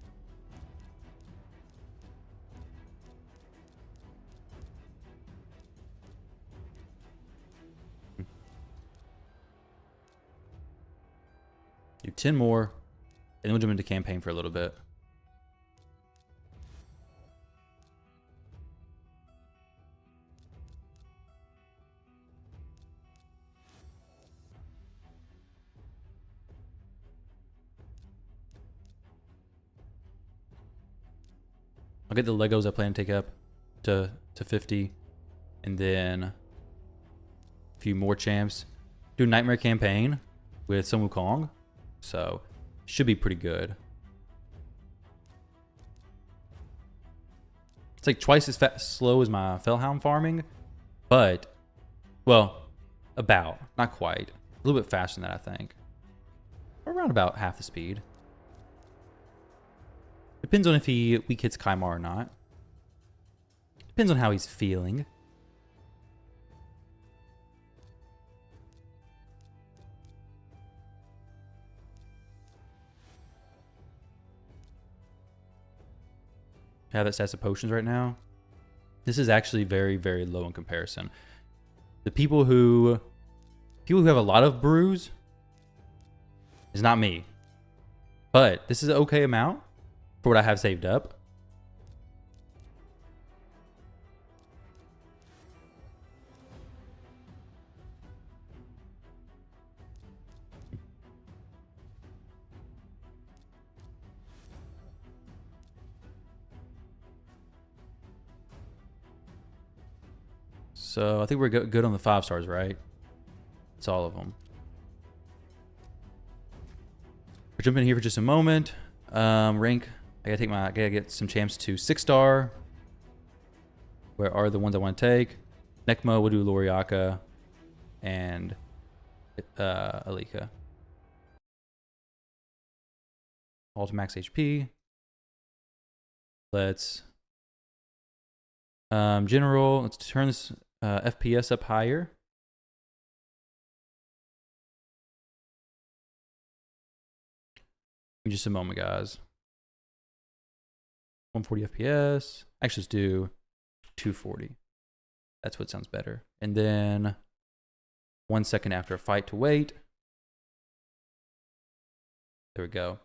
Do 10 more, and then we'll jump into campaign for a little bit. I'll get the Legos I plan to take up to 50, and then a few more champs. Do Nightmare campaign with Sun Wukong, so should be pretty good. It's like twice as slow as my Fellhound farming, but well, about not quite, a little bit faster than that, I think. Around about half the speed. Depends on if he weak hits Kaimar or not. Depends on how he's feeling. I have that stats of potions right now. This is actually very, very low in comparison. The people who have a lot of brews is not me. But this is an okay amount for what I have saved up. So I think we're good on the 5 stars, right? It's all of them. We're jumping in here for just a moment. Rank. I gotta get some champs to 6-star. Where are the ones I want to take? Necmo, we'll do Loriaka, and Alika. All to max HP. Let's general. Let's turn this FPS up higher. In just a moment, guys. 140 FPS. Actually, let's do 240. That's what sounds better. And then 1 second after a fight to wait. There we go.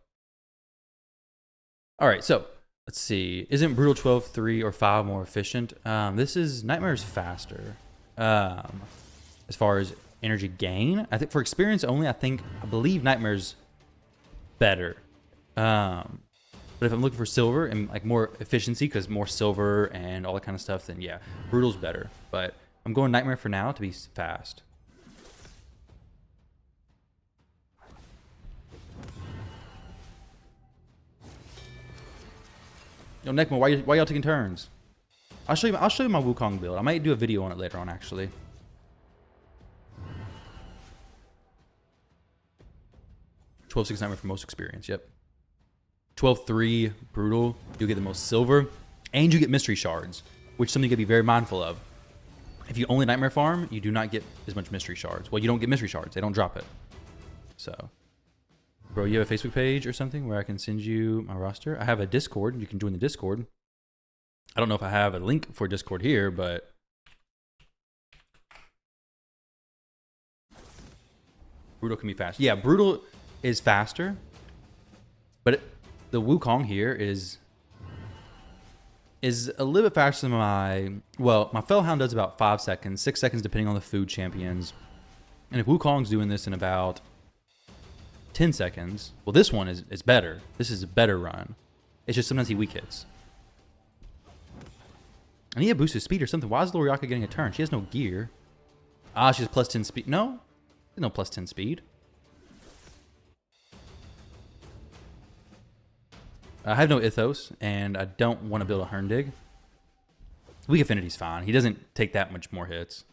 All right, so let's see. Isn't Brutal 12, 3, or 5 more efficient? This is Nightmare's faster. As far as energy gain, I think for experience only, I believe Nightmare's better. But if I'm looking for silver and like more efficiency, because more silver and all that kind of stuff, then yeah, Brutal's better. But I'm going Nightmare for now to be fast. Yo, Nekma, why y'all taking turns? I'll show you my Wukong build. I might do a video on it later on, actually. $12.6 Nightmare for most experience. Yep. 12.3 Brutal. You'll get the most silver, and you get mystery shards, which is something you gotta be very mindful of. If you only Nightmare farm, you do not get as much mystery shards. Well, you don't get mystery shards. They don't drop it. So. Bro, you have a Facebook page or something where I can send you my roster? I have a Discord. You can join the Discord. I don't know if I have a link for Discord here, but... Brutal can be fast. Yeah, Brutal is faster. But the Wukong here is a little bit faster than my... Well, my Fellhound does about 5 seconds, 6 seconds depending on the food champions. And if Wukong's doing this in about 10 seconds. Well, this one is better. This is a better run. It's just sometimes he weak hits. I need to boost his speed or something. Why is Loriaka getting a turn? She has no gear. Ah, she has plus 10 speed. No. There's no plus 10 speed. I have no Ithos, and I don't want to build a Hermdig. Weak Affinity's fine. He doesn't take that much more hits.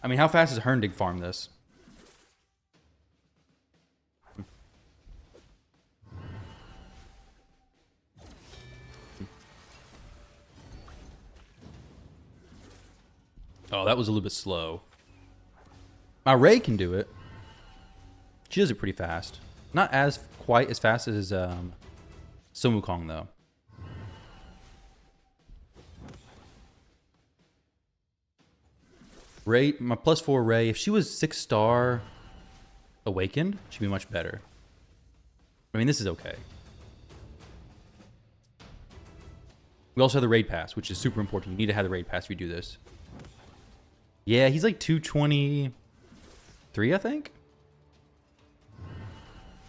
I mean, how fast does Hermdig farm this? Oh, that was a little bit slow. My Ray can do it. She does it pretty fast. Not as quite as fast as Sun Wukong, though. Ray, my +4 Ray, if she was 6-star awakened, she'd be much better. I mean, this is okay. We also have the raid pass, which is super important. You need to have the raid pass if you do this. Yeah, he's like 223, I think.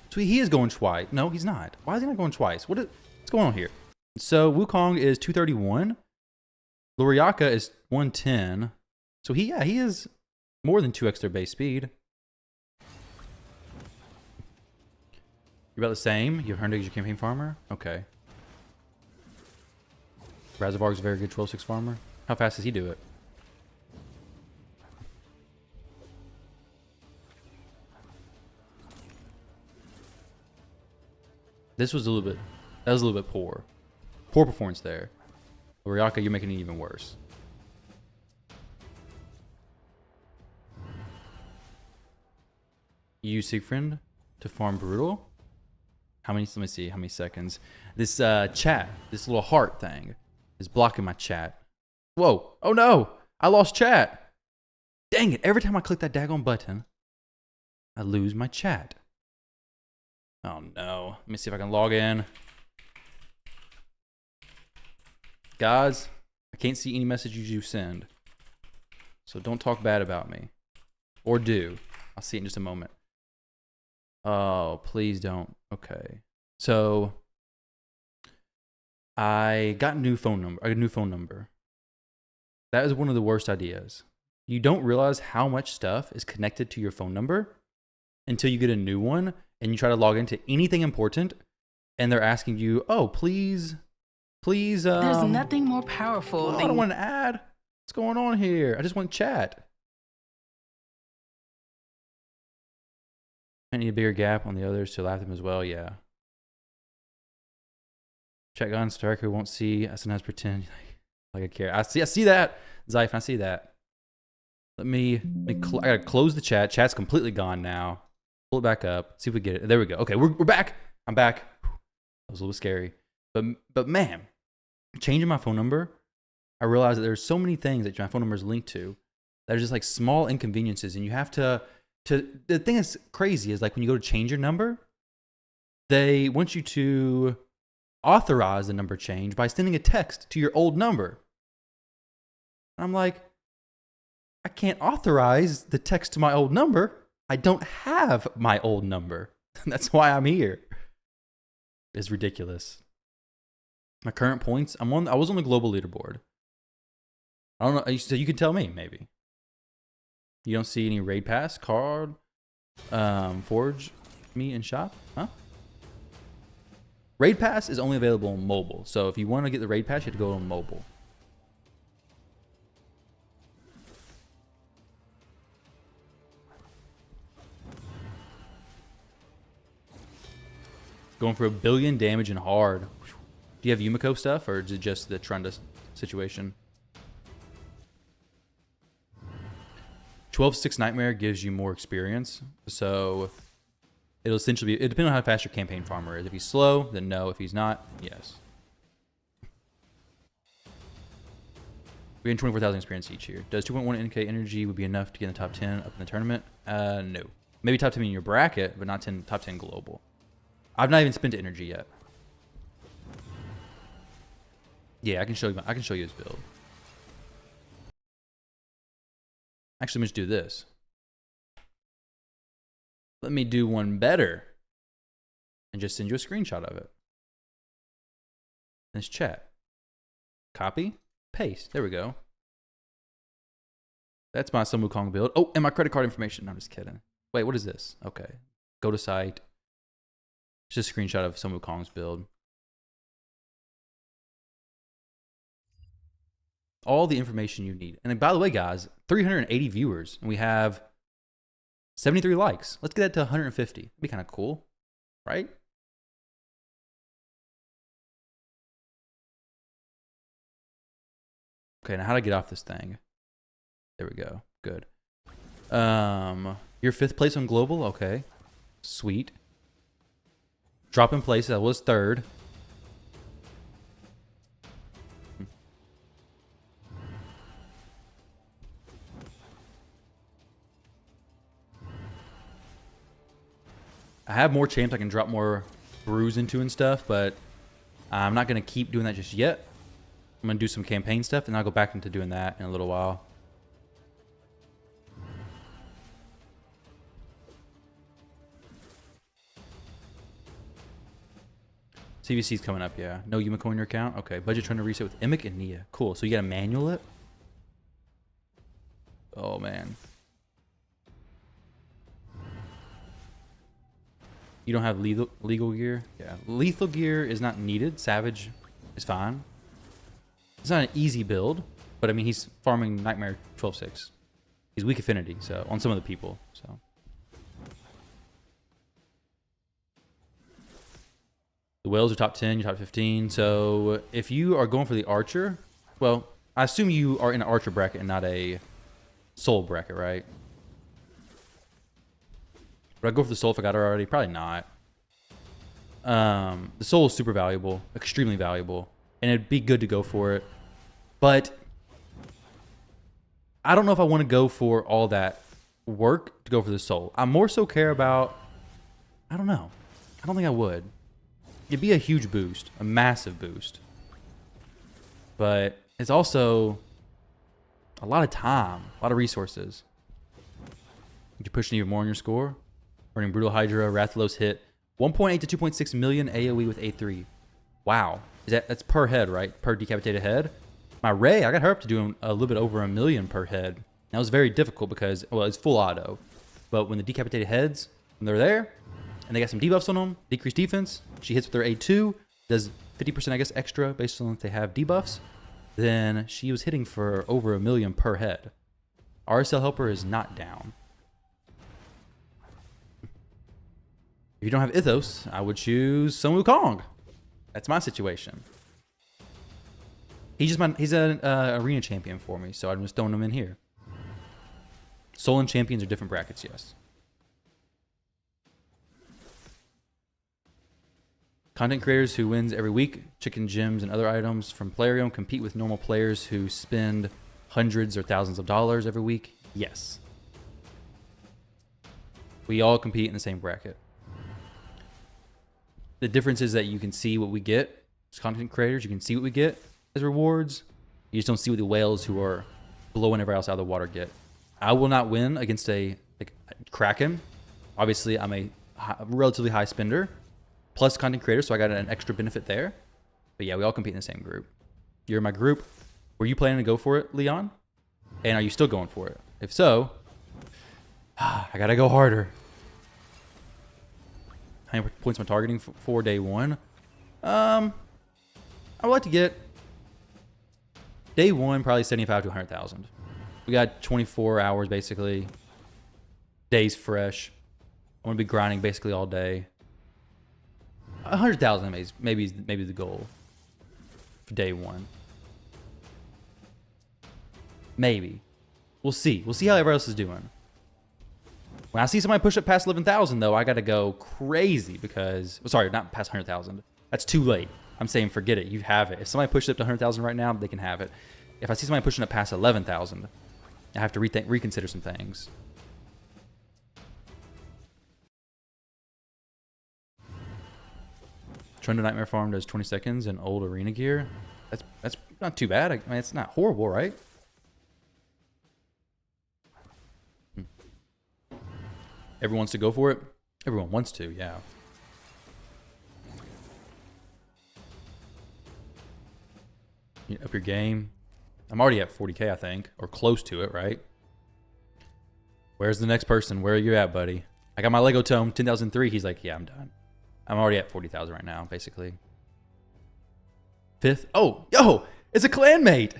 So he is going twice. No, he's not. Why is he not going twice? What's going on here? So Wukong is 231. Loriaka is 110. So he is more than 2x their base speed. You're about the same. You have Hermdig as your campaign farmer? Okay. Razavarg's a very good 12-6 farmer. How fast does he do it? That was a little bit poor. Poor performance there. Loriaka, you're making it even worse. You use Siegfried to farm Brutal? Let me see how many seconds. This chat, this little heart thing is blocking my chat. Whoa, oh no, I lost chat. Dang it, every time I click that daggone button, I lose my chat. Oh no, let me see if I can log in. Guys, I can't see any messages you send. So don't talk bad about me. Or do. I'll see it in just a moment. Oh, please don't. Okay. So I got a new phone number. That is one of the worst ideas. You don't realize how much stuff is connected to your phone number until you get a new one and you try to log into anything important and they're asking you, "Oh, please there's nothing more powerful than... I don't want an ad. What's going on here? I just want chat." I need a bigger gap on the others to allow them as well. Yeah. Chat gun striker won't see. I sometimes pretend like I care. I see that. Zyph, I see that. I gotta close the chat. Chat's completely gone now. Pull it back up. See if we get it. There we go. Okay, we're back. I'm back. That was a little scary. But man, changing my phone number, I realized that there's so many things that my phone number is linked to that are just like small inconveniences, and you have to the thing that's crazy is like when you go to change your number, they want you to authorize the number change by sending a text to your old number. And I'm like, I can't authorize the text to my old number. I don't have my old number. That's why I'm here. It's ridiculous. My current points, I was on the global leaderboard. I don't know, so you can tell me maybe. You don't see any raid pass, card, forge, me, and shop? Huh? Raid pass is only available on mobile. So if you want to get the raid pass, you have to go on mobile. Going for 1 billion damage and hard. Do you have Yumiko stuff, or is it just the Trunda situation? 12-6 Nightmare gives you more experience, so it'll essentially be, it depends on how fast your campaign farmer is. If he's slow, then no. If he's not, yes. We gain 24,000 experience each year. Does 2.1 NK energy would be enough to get in the top 10 up in the tournament? No. Maybe top 10 in your bracket, but not top 10 global. I've not even spent energy yet. Yeah, I can show you his build. Actually, let's do this. Let me do one better and just send you a screenshot of it. This chat. Copy, paste. There we go. That's my Sun Wukong build. Oh, and my credit card information. No, I'm just kidding. Wait, what is this? Okay. Go to site. It's just a screenshot of Sun Wukong's build. All the information you need. And then, by the way, guys, 380 viewers, and we have 73 likes. Let's get that to 150. That'd be kind of cool, right? Okay, now how to get off this thing? There we go. Good. You're 5th place on global. Okay, sweet. Drop in place. That was 3rd. I have more champs I can drop more brews into and stuff, but I'm not going to keep doing that just yet. I'm going to do some campaign stuff, and I'll go back into doing that in a little while. CVC's coming up, yeah. No Yumiko in your account? Okay, budget trying to reset with Emic and Nia. Cool, so you got to manual it? Oh, man. You don't have legal gear? Yeah. Lethal gear is not needed. Savage is fine. It's not an easy build, but I mean, he's farming Nightmare 12-6. He's weak affinity, so on some of the people, so. The whales are top 10, you're top 15. So if you are going for the archer, well, I assume you are in an archer bracket and not a soul bracket, right? Would I go for the soul if I got her already? Probably not. The soul is super valuable, extremely valuable, and it'd be good to go for it. But I don't know if I want to go for all that work to go for the soul. I more so care about, I don't know. I don't think I would. It'd be a huge boost, a massive boost. But it's also a lot of time, a lot of resources. You're pushing even more on your score. Running Brutal Hydra, Rathalos hit 1.8 to 2.6 million AoE with A3. Wow. That's per head, right? Per decapitated head. My Ray, I got her up to doing a little bit over 1 million per head. That was very difficult because, well, it's full auto. But when the decapitated heads, when they're there, and they got some debuffs on them, decreased defense, she hits with her A2, does 50%, I guess, extra based on if they have debuffs, then she was hitting for over 1 million per head. RSL Helper is not down. If you don't have Ithos, I would choose Sun Wukong. That's my situation. He's an arena champion for me, so I'm just throwing him in here. Soul and champions are different brackets, yes. Content creators who wins every week, chicken gems and other items from Plarium compete with normal players who spend hundreds or thousands of dollars every week. Yes. We all compete in the same bracket. The difference is that you can see what we get as content creators. You can see what we get as rewards. You just don't see what the whales who are blowing everybody else out of the water get. I will not win against a Kraken. Obviously, I'm a relatively high spender, plus content creator, so I got an extra benefit there. But yeah, we all compete in the same group. You're in my group. Were you planning to go for it, Leon? And are you still going for it? If so, I gotta go harder. How many points am I targeting for day one? I would like to get day one, probably 75 to 100,000. We got 24 hours basically. Days fresh. I'm gonna be grinding basically all day. 100,000 maybe the goal for day one. Maybe. We'll see. We'll see how everyone else is doing. When I see somebody push up past 11,000, though, I got to go crazy because... Sorry, not past 100,000. That's too late. I'm saying forget it. You have it. If somebody pushes up to 100,000 right now, they can have it. If I see somebody pushing up past 11,000, I have to reconsider some things. Trend of Nightmare Farm does 20 seconds in old arena gear. That's not too bad. I mean, it's not horrible, right? Everyone wants to go for it? Everyone wants to, yeah. You up your game. I'm already at 40K, I think. Or close to it, right? Where's the next person? Where are you at, buddy? I got my Lego Tome, 10,003. He's like, yeah, I'm done. I'm already at 40,000 right now, basically. Fifth. Oh, yo, it's a clanmate.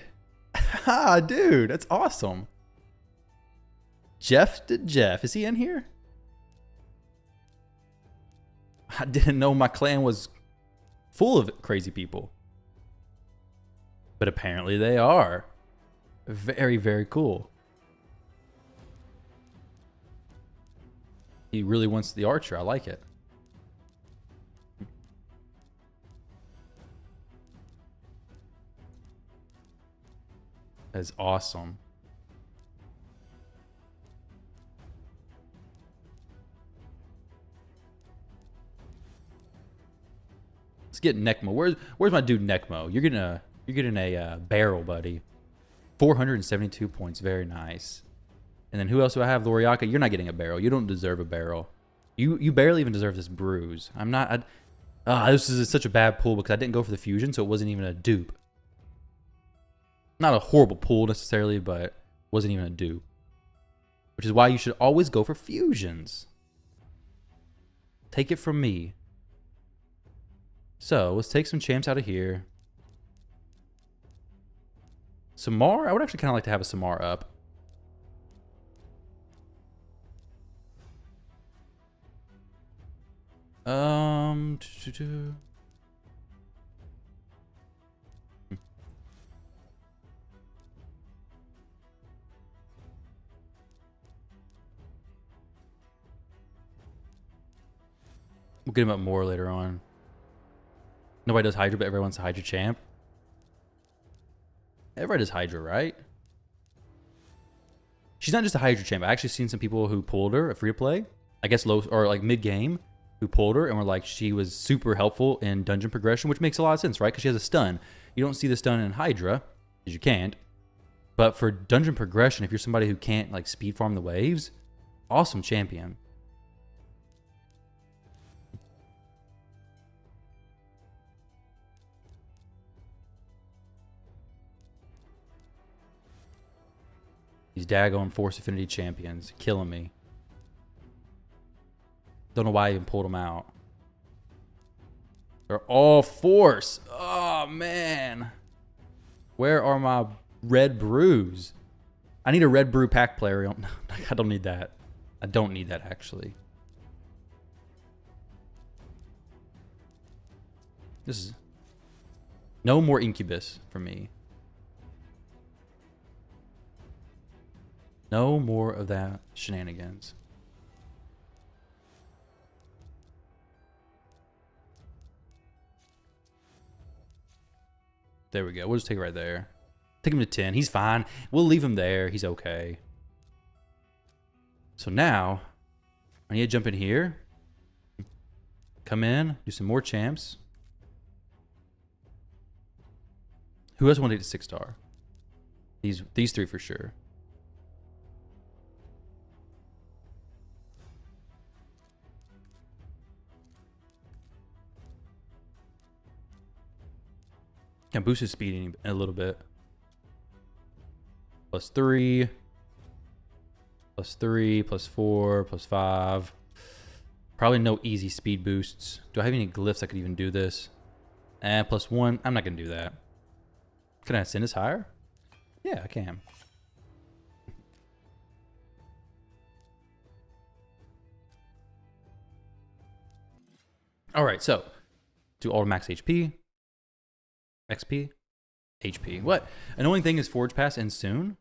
Ha, dude, that's awesome. Jeff to Jeff. Is he in here? I didn't know my clan was full of crazy people. But apparently they are. Very, very cool. He really wants the archer. I like it. That's awesome. Let's get Necmo. Where's my dude Necmo? You're getting a barrel, buddy. 472 points. Very nice. And then who else do I have? Loriaka. You're not getting a barrel. You don't deserve a barrel. You barely even deserve this bruise. I'm not. This is such a bad pull because I didn't go for the fusion, so it wasn't even a dupe. Not a horrible pull necessarily, but wasn't even a dupe. Which is why you should always go for fusions. Take it from me. So let's take some champs out of here. Samar? I would actually kind of like to have a Samar up. We'll get him up more later on. Nobody does Hydra, but everyone's a Hydra champ. Everybody does Hydra, right? She's not just a Hydra champ. I actually seen some people who pulled her at free to play. I guess low or like mid game, who pulled her and were like she was super helpful in dungeon progression, which makes a lot of sense, right? Because she has a stun. You don't see the stun in Hydra, because you can't. But for dungeon progression, if you're somebody who can't like speed farm the waves, awesome champion. These daggone Force Affinity champions killing me. Don't know why I even pulled them out. They're all Force. Oh, man. Where are my red brews? I need a red brew pack player. I don't need that. I don't need that, actually. This is... No more Incubus for me. No more of that shenanigans. There we go. We'll just take it right there. Take him to 10. He's fine. We'll leave him there. He's okay. So now, I need to jump in here. come in, do some more champs. Who else want to take the 6-star? These three for sure. Can boost his speed a little bit. +3, +3, +4, +5. Probably no easy speed boosts. Do I have any glyphs I could even do this? +1. I'm not gonna do that. Can I send this higher? Yeah, I can. All right, so do all max HP, XP, HP. What? Annoying thing is Forge Pass ends soon.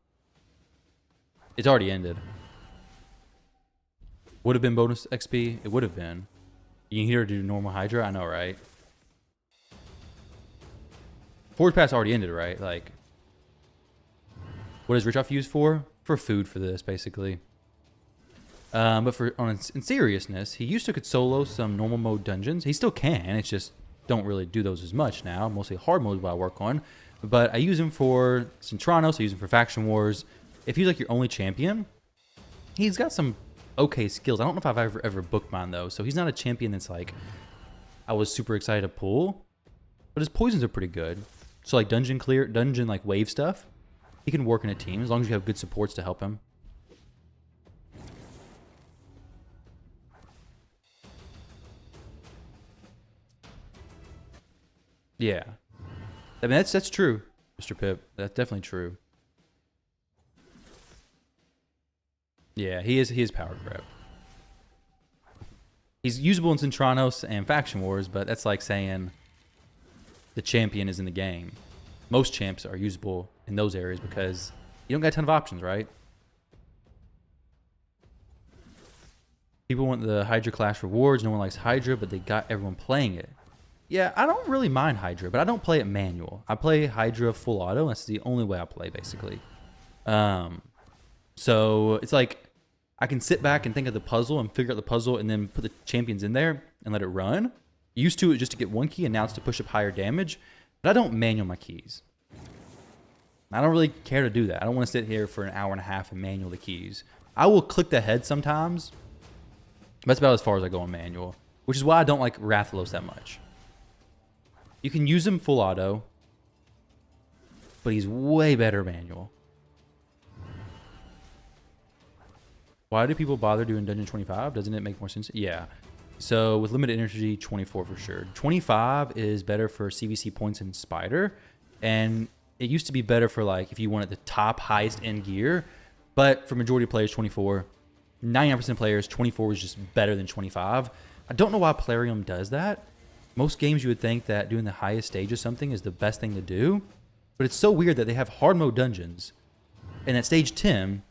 It's already ended. Would have been bonus XP. It would have been. You can hear her do normal Hydra. I know, right? Forge Pass already ended, right? Like, what is Rich Off used for? For food for this, basically. But in seriousness, he used to could solo some normal mode dungeons. He still can. It's just don't really do those as much now. Mostly hard mode is what I work on. But I use him for Centranos. I use him for Faction Wars. If he's like your only champion, he's got some okay skills. I don't know if I've ever booked mine though. So he's not a champion that's like I was super excited to pull. But his poisons are pretty good. So like dungeon like wave stuff, he can work in a team as long as you have good supports to help him. Yeah. I mean, that's true, Mr. Pip. That's definitely true. Yeah, he is power grab. He's usable in Centranos and Faction Wars, but that's like saying the champion is in the game. Most champs are usable in those areas because you don't got a ton of options, right? People want the Hydra Clash rewards. No one likes Hydra, but they got everyone playing it. Yeah, I don't really mind Hydra, but I don't play it manual. I play Hydra full auto. That's the only way I play, basically. So it's like I can sit back and think of the puzzle and figure out the puzzle and then put the champions in there and let it run. Used to it just to get one key, and now it's to push up higher damage. But I don't manual my keys. I don't really care to do that. I don't want to sit here for an hour and a half and manual the keys. I will click the head sometimes. But that's about as far as I go on manual, which is why I don't like Rathalos that much. You can use him full auto, but he's way better manual. Why do people bother doing Dungeon 25? Doesn't it make more sense? Yeah. So with limited energy, 24 for sure. 25 is better for CVC points in Spider, and it used to be better for like if you wanted the top highest end gear, but for majority of players, 24. 99% of players, 24 is just better than 25. I don't know why Plarium does that. Most games you would think that doing the highest stage of something is the best thing to do, but it's so weird that they have hard mode dungeons, and at stage 10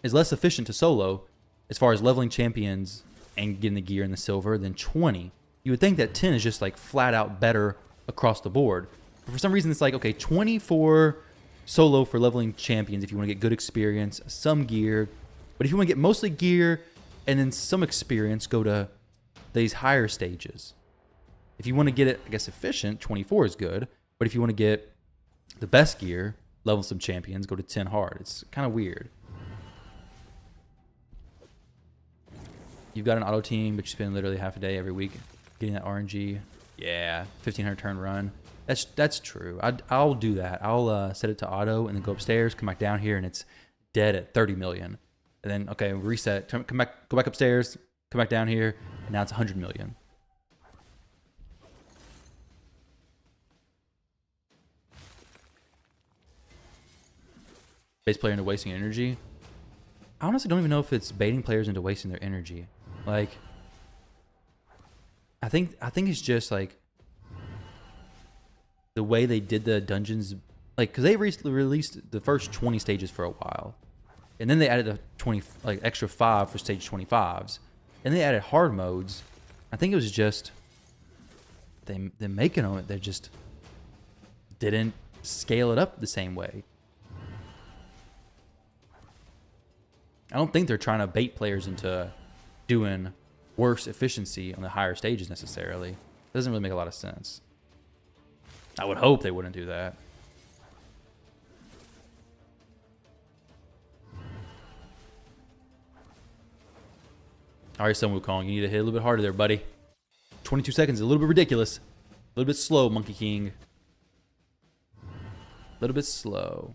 is less efficient to solo as far as leveling champions and getting the gear and the silver than 20. You would think that 10 is just like flat out better across the board. But for some reason, it's like, okay, 20 for solo for leveling champions if you want to get good experience, some gear. But if you want to get mostly gear and then some experience, go to these higher stages. If you want to get it, I guess, efficient, 24 is good. But if you want to get the best gear, level some champions, go to 10 hard. It's kind of weird. You've got an auto team, but you spend literally half a day every week getting that RNG. Yeah, 1,500 turn run. That's true. I'll do that. I'll set it to auto and then go upstairs, come back down here, and it's dead at 30 million. And then, okay, reset, go back upstairs, come back down here, and now it's 100 million. Base player into wasting energy. I honestly don't even know if it's baiting players into wasting their energy. Like, I think it's just like the way they did the dungeons, like, because they recently released the first 20 stages for a while, and then they added the 20 like extra 5 for stage 25s, and they added hard modes. I think it was just them making them, they just didn't scale it up the same way. I don't think they're trying to bait players into doing worse efficiency on the higher stages necessarily. It doesn't really make a lot of sense. I would hope they wouldn't do that. All right, Sun Wukong, you need to hit a little bit harder there, buddy. 22 seconds is a little bit ridiculous. A little bit slow, Monkey King. A little bit slow.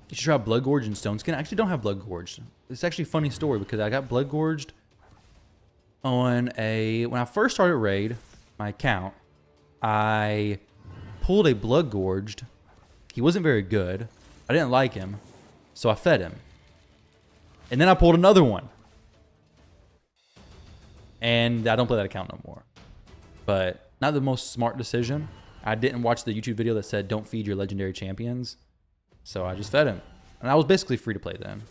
You should try Blood Gorge and Stone Skin. I actually don't have Blood Gorge. It's actually a funny story because I got Blood Gorged on when I first started Raid, my account, I pulled a Blood Gorged. He wasn't very good. I didn't like him, so I fed him. And then I pulled another one. And I don't play that account no more. But not the most smart decision. I didn't watch the YouTube video that said don't feed your legendary champions. So I just fed him. And I was basically free to play then.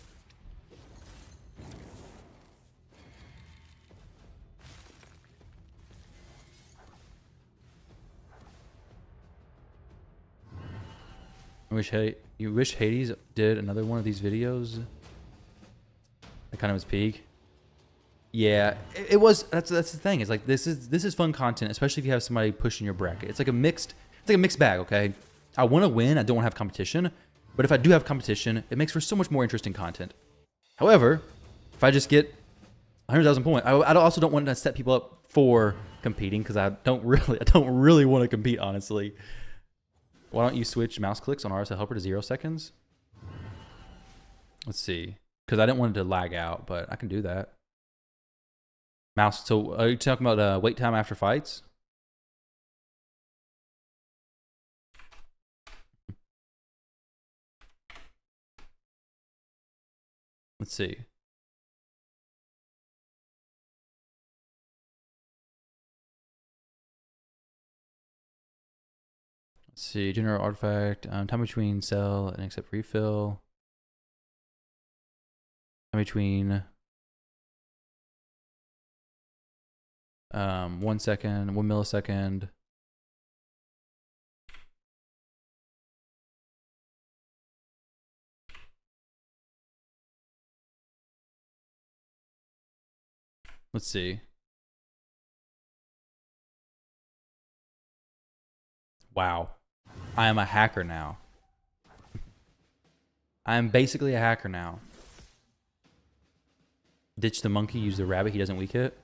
You wish Hades did another one of these videos at kind of his peak. Yeah, it was. That's the thing. It's like this is fun content, especially if you have somebody pushing your bracket. It's like a mixed bag. Okay, I want to win. I don't want to have competition, but if I do have competition, it makes for so much more interesting content. However, if I just get 100,000 points, I also don't want to set people up for competing because I don't really want to compete, honestly. Why don't you switch mouse clicks on RSL Helper to 0 seconds? Let's see. Because I didn't want it to lag out, but I can do that. Mouse. So are you talking about wait time after fights? Let's see. Let's see, general artifact, time between sell and accept refill. Time between 1 second, 1 millisecond. Let's see. Wow. I am a hacker now. I am basically a hacker now. Ditch the monkey, use the rabbit, he doesn't weak hit.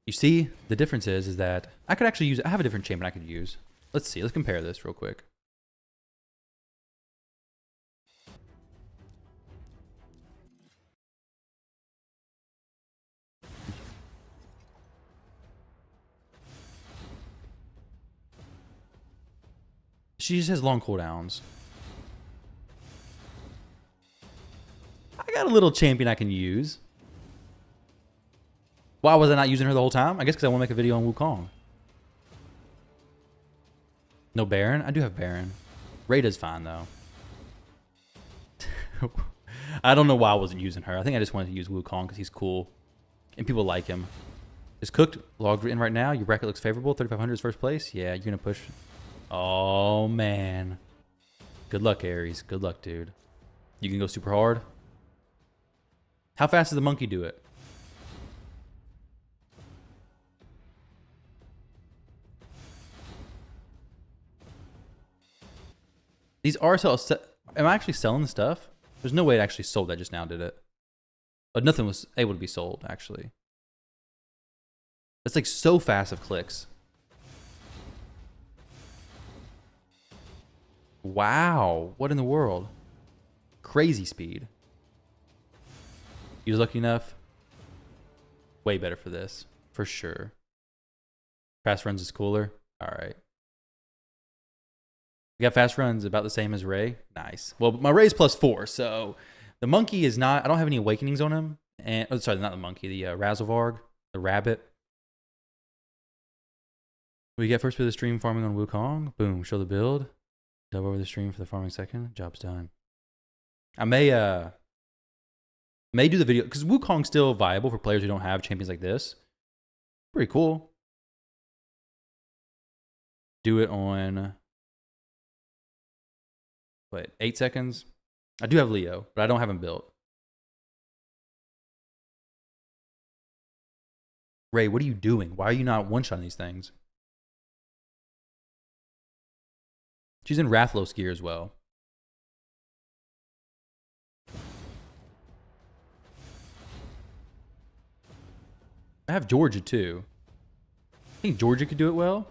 You see, the difference is that I could actually use, I have a different champion I could use. Let's see, let's compare this real quick. She just has long cooldowns. I got a little champion I can use. Why was I not using her the whole time? I guess because I want to make a video on Wukong. No Baron? I do have Baron. Rada's fine, though. I don't know why I wasn't using her. I think I just wanted to use Wukong because he's cool. And people like him. Is cooked logged in right now. Your bracket looks favorable. 3,500 is first place. Yeah, you're going to push. Oh, man. Good luck, Ares. Good luck, dude. You can go super hard. How fast does the monkey do it? These RSL... Am I actually selling the stuff? There's no way it actually sold that just now, did it? But nothing was able to be sold, actually. It's like so fast of clicks. Wow. What in the world? Crazy speed. You was lucky enough? Way better for this. For sure. Fast runs is cooler. Alright. We got fast runs about the same as Ray. Nice. Well, my Ray's +4, so the monkey is not... I don't have any awakenings on him. And oh, sorry, not the monkey. The Razzlevarg. The rabbit. We get first bit of the stream farming on Wukong. Boom. Show the build. Dub over the stream for the farming second. Job's done. I may do the video because Wukong's still viable for players who don't have champions like this. Pretty cool. do it on, what, 8 seconds? I do have Leo, but I don't have him built. Ray, what are you doing? Why are you not one-shotting these things? She's in Rathlow's gear as well. I have Georgia too. I think Georgia could do it well.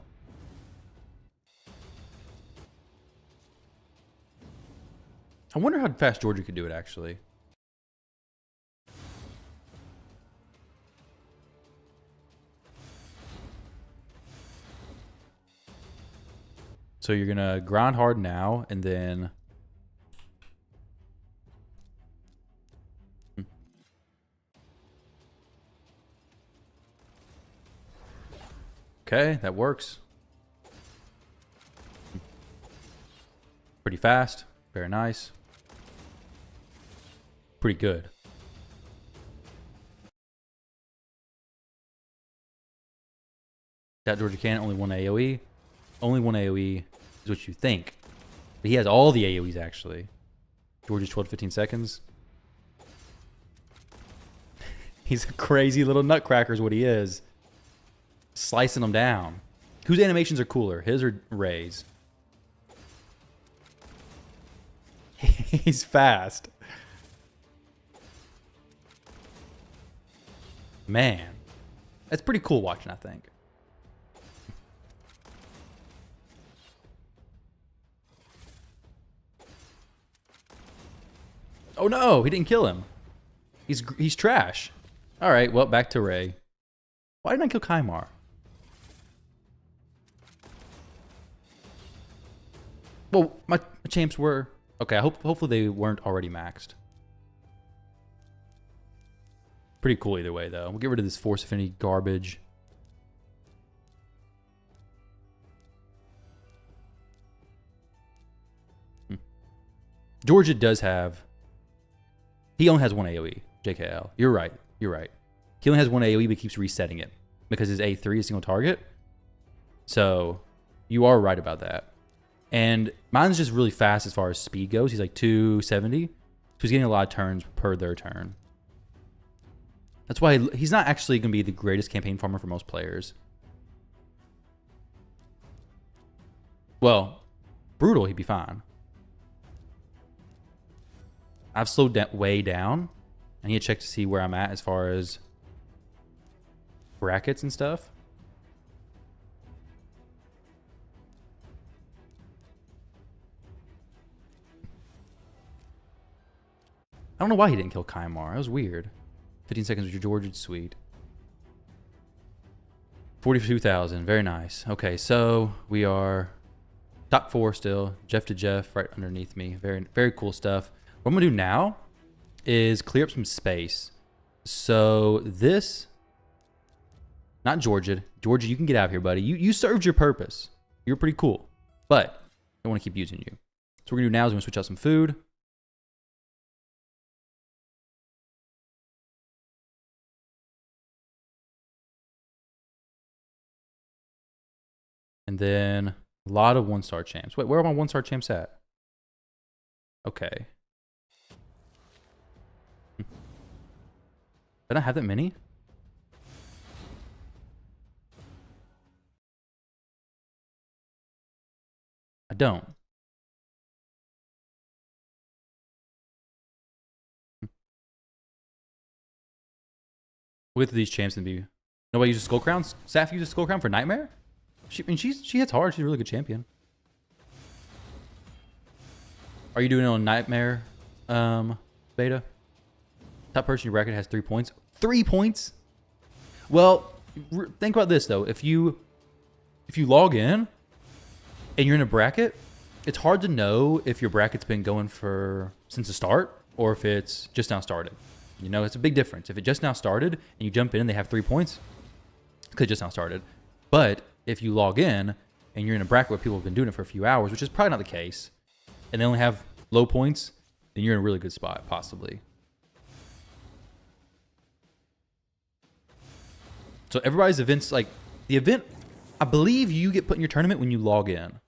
I wonder how fast Georgia could do it actually. So you're gonna grind hard now and then okay, that works. Pretty fast. Very nice. Pretty good. That Georgia can only one AoE. Only one AoE is what you think. But he has all the AoEs actually. Georgia's 12 to 15 seconds. He's a crazy little nutcracker is what he is. Slicing them down. Whose animations are cooler? His or Ray's? He's fast. Man. That's pretty cool watching, I think. Oh no, he didn't kill him. He's trash. All right, well, back to Ray. Why didn't I kill Kymar? Well, my champs were... Okay, hopefully they weren't already maxed. Pretty cool either way, though. We'll get rid of this Force Affinity garbage. Georgia does have... He only has one AoE, JKL. You're right. You're right. He only has one AoE, but keeps resetting it because his A3 is single target. So you are right about that. And mine's just really fast as far as speed goes. He's like 270. So he's getting a lot of turns per their turn. That's why he's not actually going to be the greatest campaign farmer for most players. Well, brutal, he'd be fine. I've slowed way down. I need to check to see where I'm at as far as brackets and stuff. I don't know why he didn't kill Kymar. That was weird. 15 seconds with your George. It's sweet. 42,000. Very nice. Okay, so we are top 4 still. Jeff to Jeff right underneath me. Very, very cool stuff. What I'm going to do now is clear up some space. So this... Not Georgia. Georgia, you can get out of here, buddy. You served your purpose. You're pretty cool. But I want to keep using you. So what we're going to do now is we're going to switch out some food. And then a lot of 1-star champs. Wait, where are my 1-star champs at? Okay. Did I have that many? I don't. With these champs and be nobody uses skull crowns. Saf uses skull crown for Nightmare. She hits hard. She's a really good champion. Are you doing it on Nightmare beta? Top person in your bracket has 3 points. 3 points? Well, think about this though. If you log in and you're in a bracket, it's hard to know if your bracket's been going for since the start or if it's just now started. You know, it's a big difference. If it just now started and you jump in and they have 3 points, because it just now started. But if you log in and you're in a bracket where people have been doing it for a few hours, which is probably not the case, and they only have low points, then you're in a really good spot, possibly. So everybody's events, like the event I believe you get put in your tournament when you log in.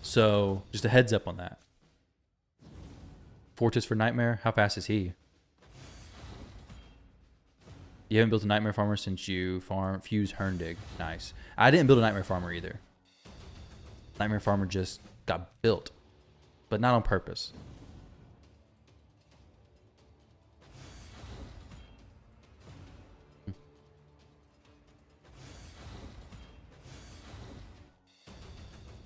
So just a heads up on that. Fortis for Nightmare. How fast is he? You haven't built a Nightmare Farmer since you fused Herndig. Nice. I didn't build a Nightmare Farmer either. Nightmare Farmer just got built, but not on purpose.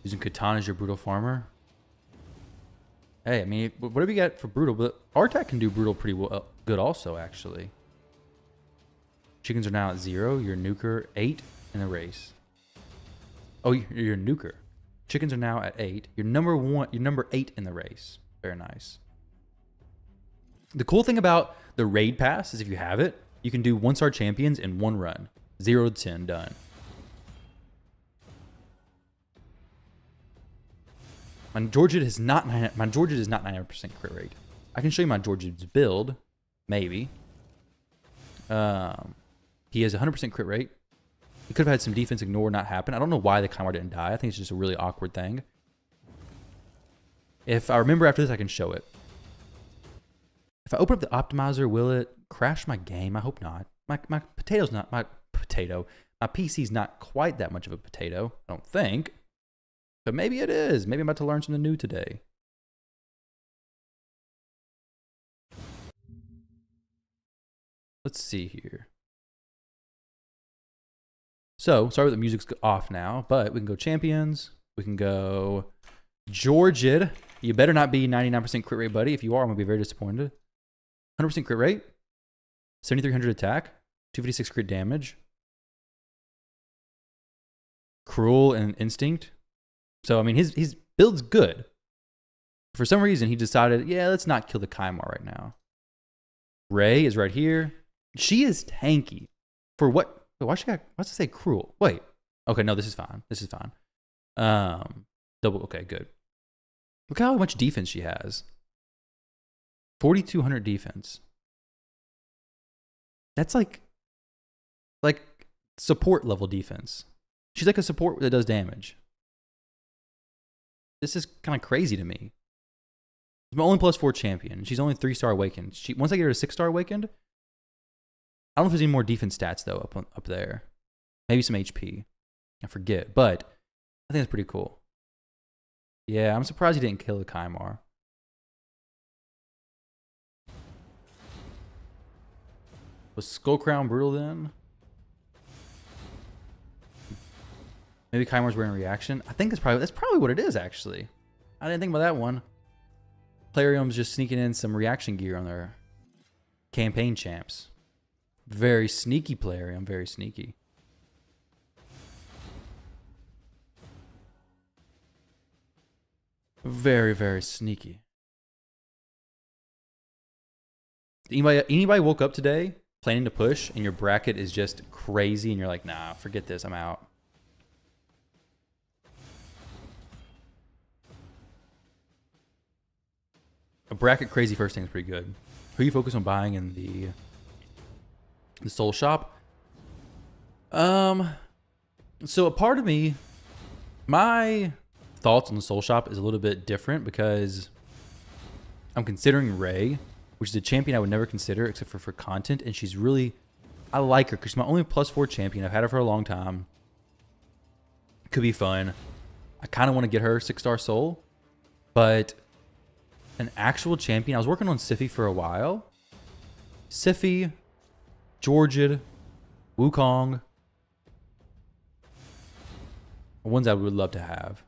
Using Catan as your Brutal Farmer. Hey, I mean, whatever you got for Brutal, but Artak can do Brutal pretty well, good also, actually. Chickens are now at 0. Your nuker 8 in the race. Oh, you're nuker. Chickens are now at 8. You're number 8 in the race. Very nice. The cool thing about the raid pass is if you have it, you can do 1-star champions in one run. 0 to 10 done. My Georgia is not 99% crit rate. I can show you my Georgia's build, maybe. He has 100% crit rate. He could have had some defense ignore not happen. I don't know why the Kymar didn't die. I think it's just a really awkward thing. If I remember after this, I can show it. If I open up the optimizer, will it crash my game? I hope not. My potato's not my potato. My PC's not quite that much of a potato, I don't think. But maybe it is. Maybe I'm about to learn something new today. Let's see here. So, sorry the music's off now, but we can go champions. We can go Georgid. You better not be 99% crit rate, buddy. If you are, I'm going to be very disappointed. 100% crit rate. 7,300 attack. 256 crit damage. Cruel and Instinct. So, I mean, his build's good. For some reason, he decided, yeah, let's not kill the Kymar right now. Ray is right here. She is tanky. For what? Why's it say cruel? Wait. Okay, no, this is fine. This is fine. Okay, good. Look how much defense she has. 4,200 defense. That's like support level defense. She's like a support that does damage. This is kind of crazy to me. She's my only +4 champion. She's only 3-star awakened. Once I get her to 6-star awakened, I don't know if there's any more defense stats though up there. Maybe some HP. I forget, but I think that's pretty cool. Yeah, I'm surprised he didn't kill the Kymar. Was Skullcrown brutal then? Maybe Kymar's wearing reaction. I think that's probably what it is actually. I didn't think about that one. Plarium's just sneaking in some reaction gear on their campaign champs. Very sneaky Plarium, very sneaky. Very, very sneaky. Anybody woke up today planning to push and your bracket is just crazy and you're like, nah, forget this, I'm out. A bracket crazy first thing is pretty good. Who you focus on buying in the Soul Shop? So a part of me, my thoughts on the Soul Shop is a little bit different because I'm considering Ray, which is a champion I would never consider except for content, and she's really, I like her because she's my only +4 champion. I've had her for a long time. Could be fun. I kind of want to get her 6-star soul, but an actual champion, I was working on Siphi for a while. Siphi, Georgid, Wukong, ones I would love to have.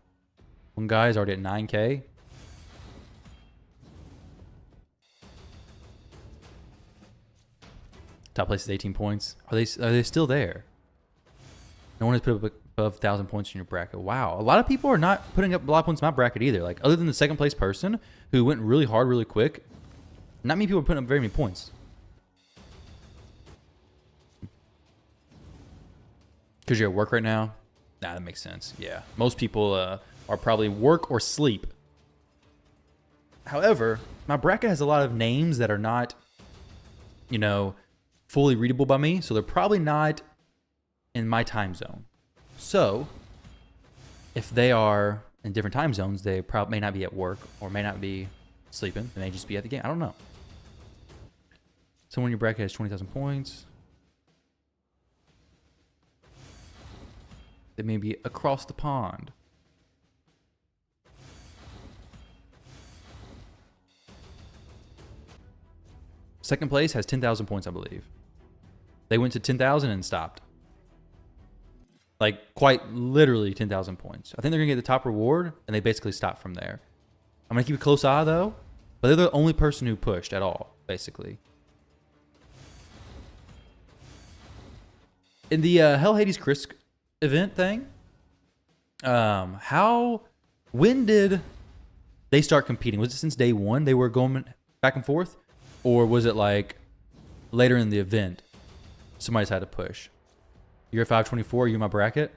One guy is already at 9K. Top place is 18 points. Are they still there? No one has put up above 1,000 points in your bracket. Wow. A lot of people are not putting up a lot of points in my bracket either. Like, other than the second place person who went really hard really quick, not many people are putting up very many points. Because you're at work right now? Nah, that makes sense. Yeah. Most people are probably work or sleep. However, my bracket has a lot of names that are not, you know, fully readable by me, so they're probably not in my time zone. So if they are in different time zones, they probably may not be at work or may not be sleeping. They may just be at the game. I don't know. Someone in your bracket has 20,000 points. They may be across the pond. Second place has 10,000 points, I believe. They went to 10,000 and stopped. Like, quite literally 10,000 points. I think they're going to get the top reward, and they basically stopped from there. I'm going to keep a close eye, though. But they're the only person who pushed at all, basically. In the Hell Hades Chris event thing, when did they start competing? Was it since day one they were going back and forth? Or was it like later in the event, somebody decided to push? You're at 524, you're in my bracket?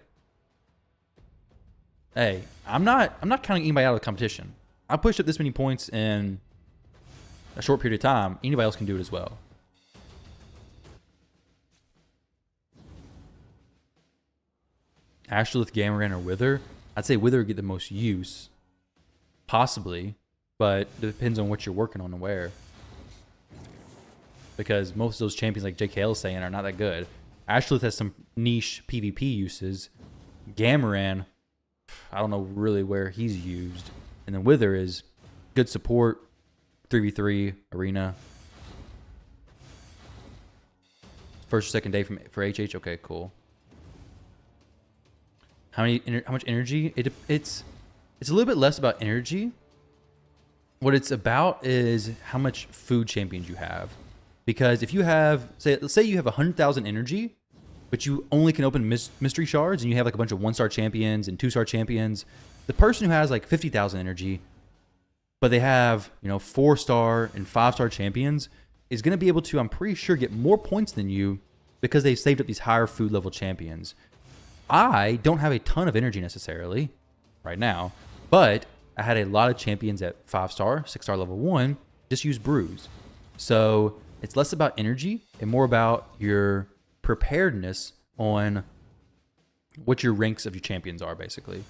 Hey, I'm not counting anybody out of the competition. I pushed up this many points in a short period of time. Anybody else can do it as well. Astrolith, Gamaran, or Wither. I'd say Wither would get the most use. Possibly. But it depends on what you're working on and where. Because most of those champions, like JKL is saying, are not that good. Astrolith has some niche PvP uses. Gamaran, I don't know really where he's used. And then Wither is good support, 3v3, arena. First or second day for HH? Okay, cool. How much energy? It's a little bit less about energy. What it's about is how much food champions you have. Because if you have, let's say you have 100,000 energy, but you only can open mystery shards, and you have like a bunch of 1-star champions and 2-star champions, the person who has like 50,000 energy, but they have 4-star and 5-star champions, is going to be able to, I'm pretty sure, get more points than you because they've saved up these higher food level champions. I don't have a ton of energy necessarily right now, but I had a lot of champions at 5-star, 6-star level 1, just use brews. So it's less about energy and more about your preparedness on what your ranks of your champions are, basically.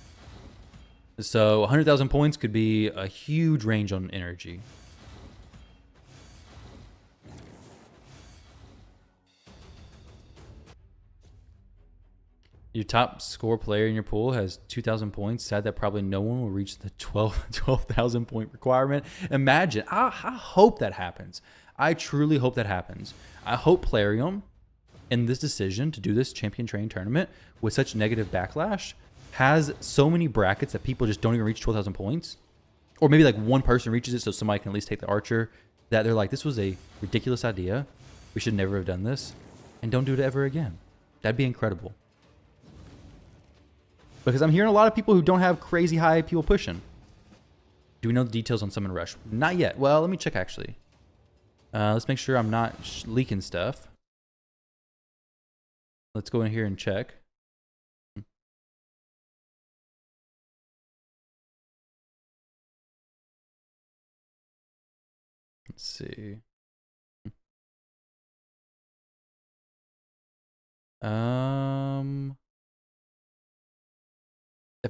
So 100,000 points could be a huge range on energy. Your top score player in your pool has 2,000 points. Sad that probably no one will reach the 12,000 point requirement. Imagine. I hope that happens. I truly hope that happens. I hope Plarium, in this decision to do this champion training tournament with such negative backlash, has so many brackets that people just don't even reach 12,000 points. Or maybe like one person reaches it so somebody can at least take the archer. That they're like, this was a ridiculous idea. We should never have done this. And don't do it ever again. That'd be incredible. Because I'm hearing a lot of people who don't have crazy high people pushing. Do we know the details on Summon Rush? Not yet. Well, let me check actually. Let's make sure I'm not leaking stuff. Let's go in here and check. Let's see.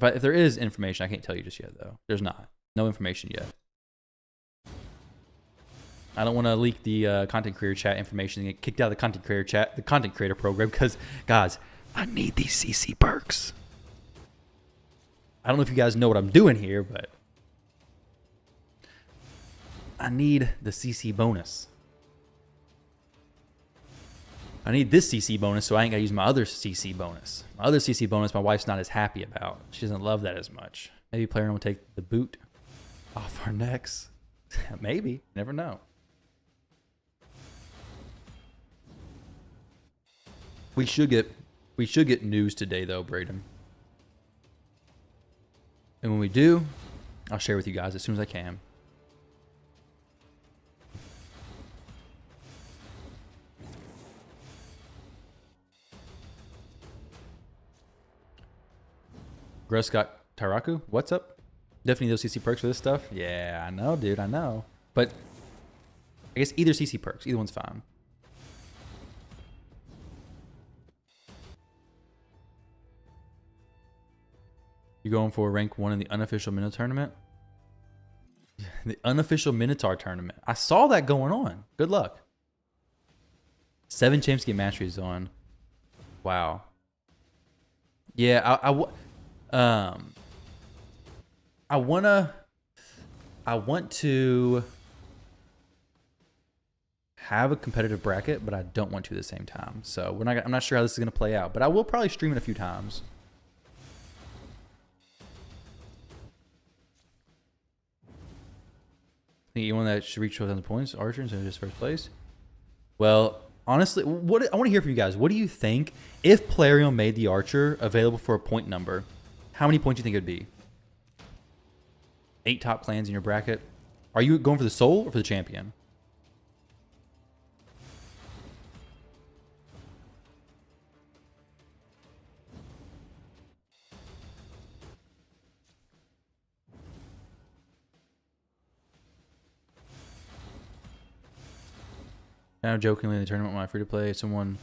If there is information, I can't tell you just yet though. There's not. No information yet. I don't want to leak the content creator chat information and get kicked out of the content creator program because, guys, I need these CC perks. I don't know if you guys know what I'm doing here, but I need the CC bonus. I need this CC bonus so I ain't got to use my other CC bonus. My other CC bonus my wife's not as happy about. She doesn't love that as much. Maybe Player will take the boot off our necks. Maybe. Never know. We should get news today though, Braden. And when we do, I'll share with you guys as soon as I can. Gross got Taraku. What's up? Definitely those CC perks for this stuff. Yeah, I know, dude. I know. But I guess either CC perks. Either one's fine. You going for rank 1 in the unofficial Minotaur tournament? The unofficial Minotaur tournament. I saw that going on. Good luck. 7 champs get masteries on. Wow. Yeah, I want to have a competitive bracket, but I don't want to at the same time. So I'm not sure how this is going to play out, but I will probably stream it a few times. I think anyone that should reach 12,000 points, Archer, instead of just first place. Well, honestly, I want to hear from you guys. What do you think if Plarium made the Archer available for a point number? How many points do you think it would be? 8 top clans in your bracket. Are you going for the soul or for the champion? Now jokingly in the tournament when I free to play, someone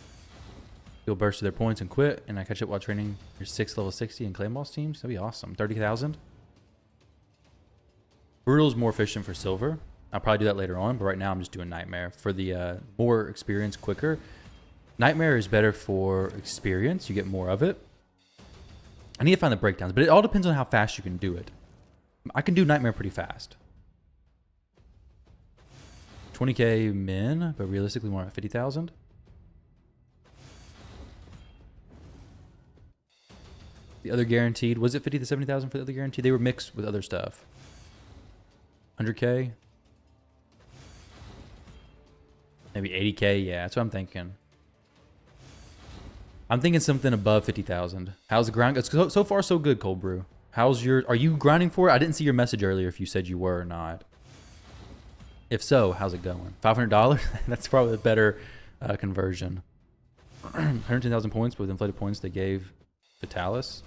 will burst their points and quit, and I catch up while training your 6 level 60 and clan boss teams. That'd be awesome. 30,000. Brutal's more efficient for silver. I'll probably do that later on, but right now I'm just doing Nightmare for the more experience quicker. Nightmare is better for experience. You get more of it. I need to find the breakdowns, but it all depends on how fast you can do it. I can do Nightmare pretty fast. 20k min, but realistically more at 50,000. The other guaranteed, was it 50 to 70,000 for the other guaranteed? They were mixed with other stuff. 100k. Maybe 80k, yeah, that's what I'm thinking. I'm thinking something above 50,000. How's the grind? So far so good, Cold Brew. Are you grinding for it? I didn't see your message earlier if you said you were or not. If so, how's it going? $500? That's probably a better conversion. 110,000 points, but with inflated points they gave Fatalis.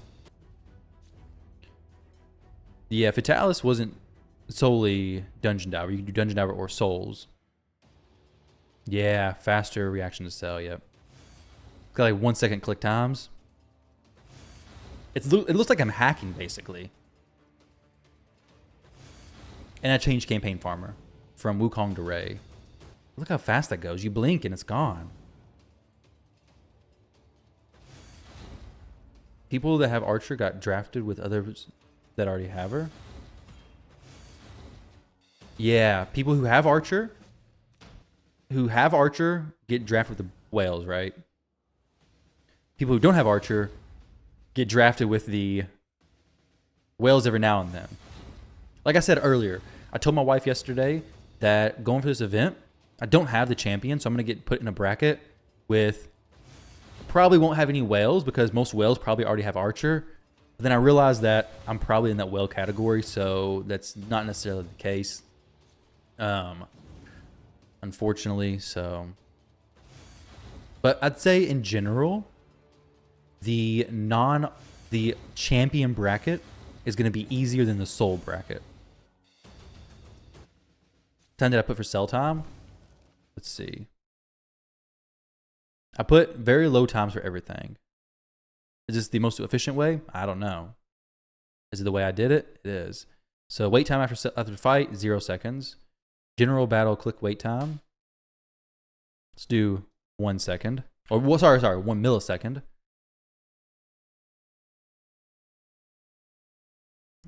Yeah, Fatalis wasn't solely Dungeon Diver. You can do Dungeon Diver or Souls. Yeah, faster reaction to sell, yep. It's got like 1 second click times. It looks like I'm hacking, basically. And I changed Campaign Farmer from Wukong to Ray. Look how fast that goes. You blink and it's gone. People that have Archer got drafted with others that already have her. Yeah, people who have Archer get drafted with the whales, right? People who don't have Archer get drafted with the whales every now and then. Like I said earlier, I told my wife yesterday that going for this event, I don't have the champion, so I'm going to get put in a bracket with, probably won't have any whales because most whales probably already have Archer. But then I realized that I'm probably in that whale category, so that's not necessarily the case. Unfortunately, so. But I'd say in general, the champion bracket is going to be easier than the soul bracket. Time did I put for sell time? Let's see. I put very low times for everything. Is this the most efficient way? I don't know. Is it the way I did it? It is. So wait time after the fight, 0 seconds. General battle click wait time. Let's do 1 second. Or sorry, 1 millisecond.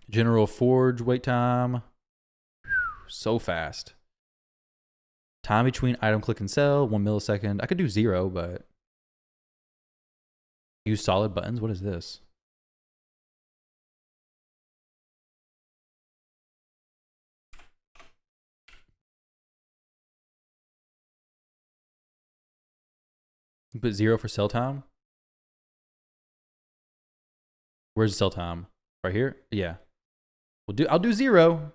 General forge wait time. So fast. Time between item click and sell, 1 millisecond. I could do 0, but use solid buttons. What is this? Put 0 for sell time. Where's the sell time? Right here? Yeah. I'll do 0.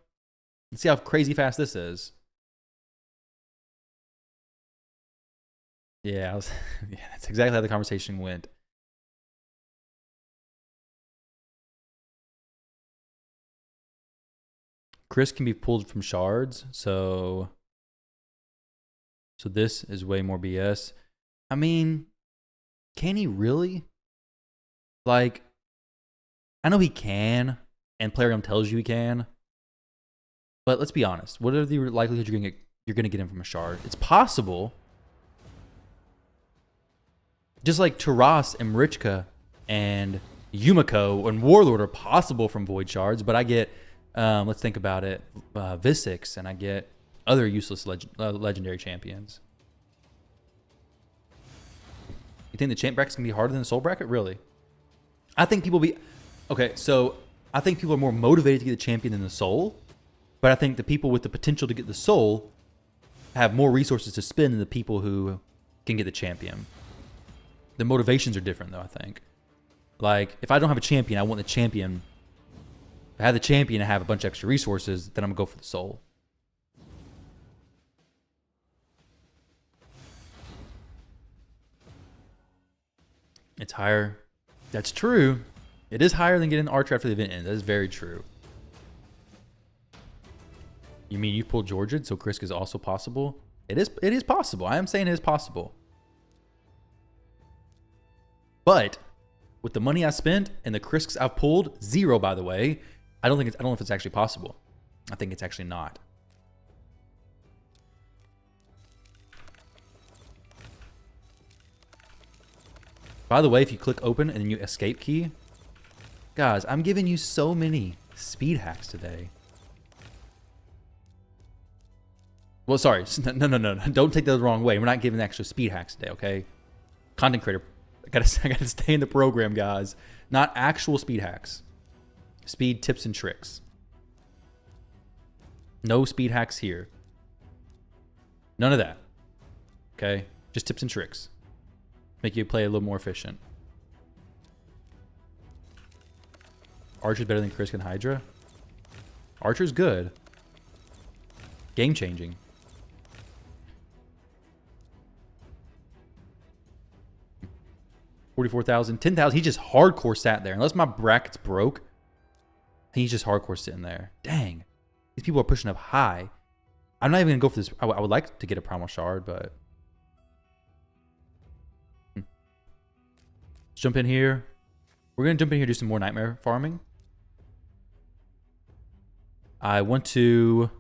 Let's see how crazy fast this is. Yeah, yeah, that's exactly how the conversation went. Chris can be pulled from shards, so this is way more BS. I mean, can he really? Like, I know he can, and Plarium tells you he can. But let's be honest. What are the likelihoods you're gonna get him from a shard? It's possible. Just like Taras and Marichka and Yumiko and Warlord are possible from Void Shards, but I get, let's think about it, Visix, and I get other useless legendary champions. You think the champ bracket's gonna be harder than the soul bracket? Really? I think people I think people are more motivated to get the champion than the soul, but I think the people with the potential to get the soul have more resources to spend than the people who can get the champion. The motivations are different, though, I think. Like, if I don't have a champion, I want the champion. If I have the champion and have a bunch of extra resources, then I'm going to go for the soul. It's higher. That's true. It is higher than getting the Archer after the event ends. That is very true. You mean you pulled Georgian, so Krisk is also possible? It is possible. I am saying it is possible. But with the money I spent and the Krisks I've pulled, 0 by the way, I don't know if it's actually possible. I think it's actually not. By the way, if you click open and then you escape key, guys, I'm giving you so many speed hacks today. Well, sorry. No. Don't take that the wrong way. We're not giving extra speed hacks today, okay? Content creator. I gotta stay in the program, guys. Not actual speed hacks. Speed tips and tricks. No speed hacks here. None of that. Okay? Just tips and tricks. Make you play a little more efficient. Archer's better than Krisk and Hydra? Archer's good. Game changing. $44,000, $10,000. He just hardcore sat there. Unless my bracket's broke, he's just hardcore sitting there. Dang. These people are pushing up high. I'm not even going to go for this. I would like to get a Primal Shard, but... Let's jump in here. We're going to jump in here and do some more Nightmare farming. I want to...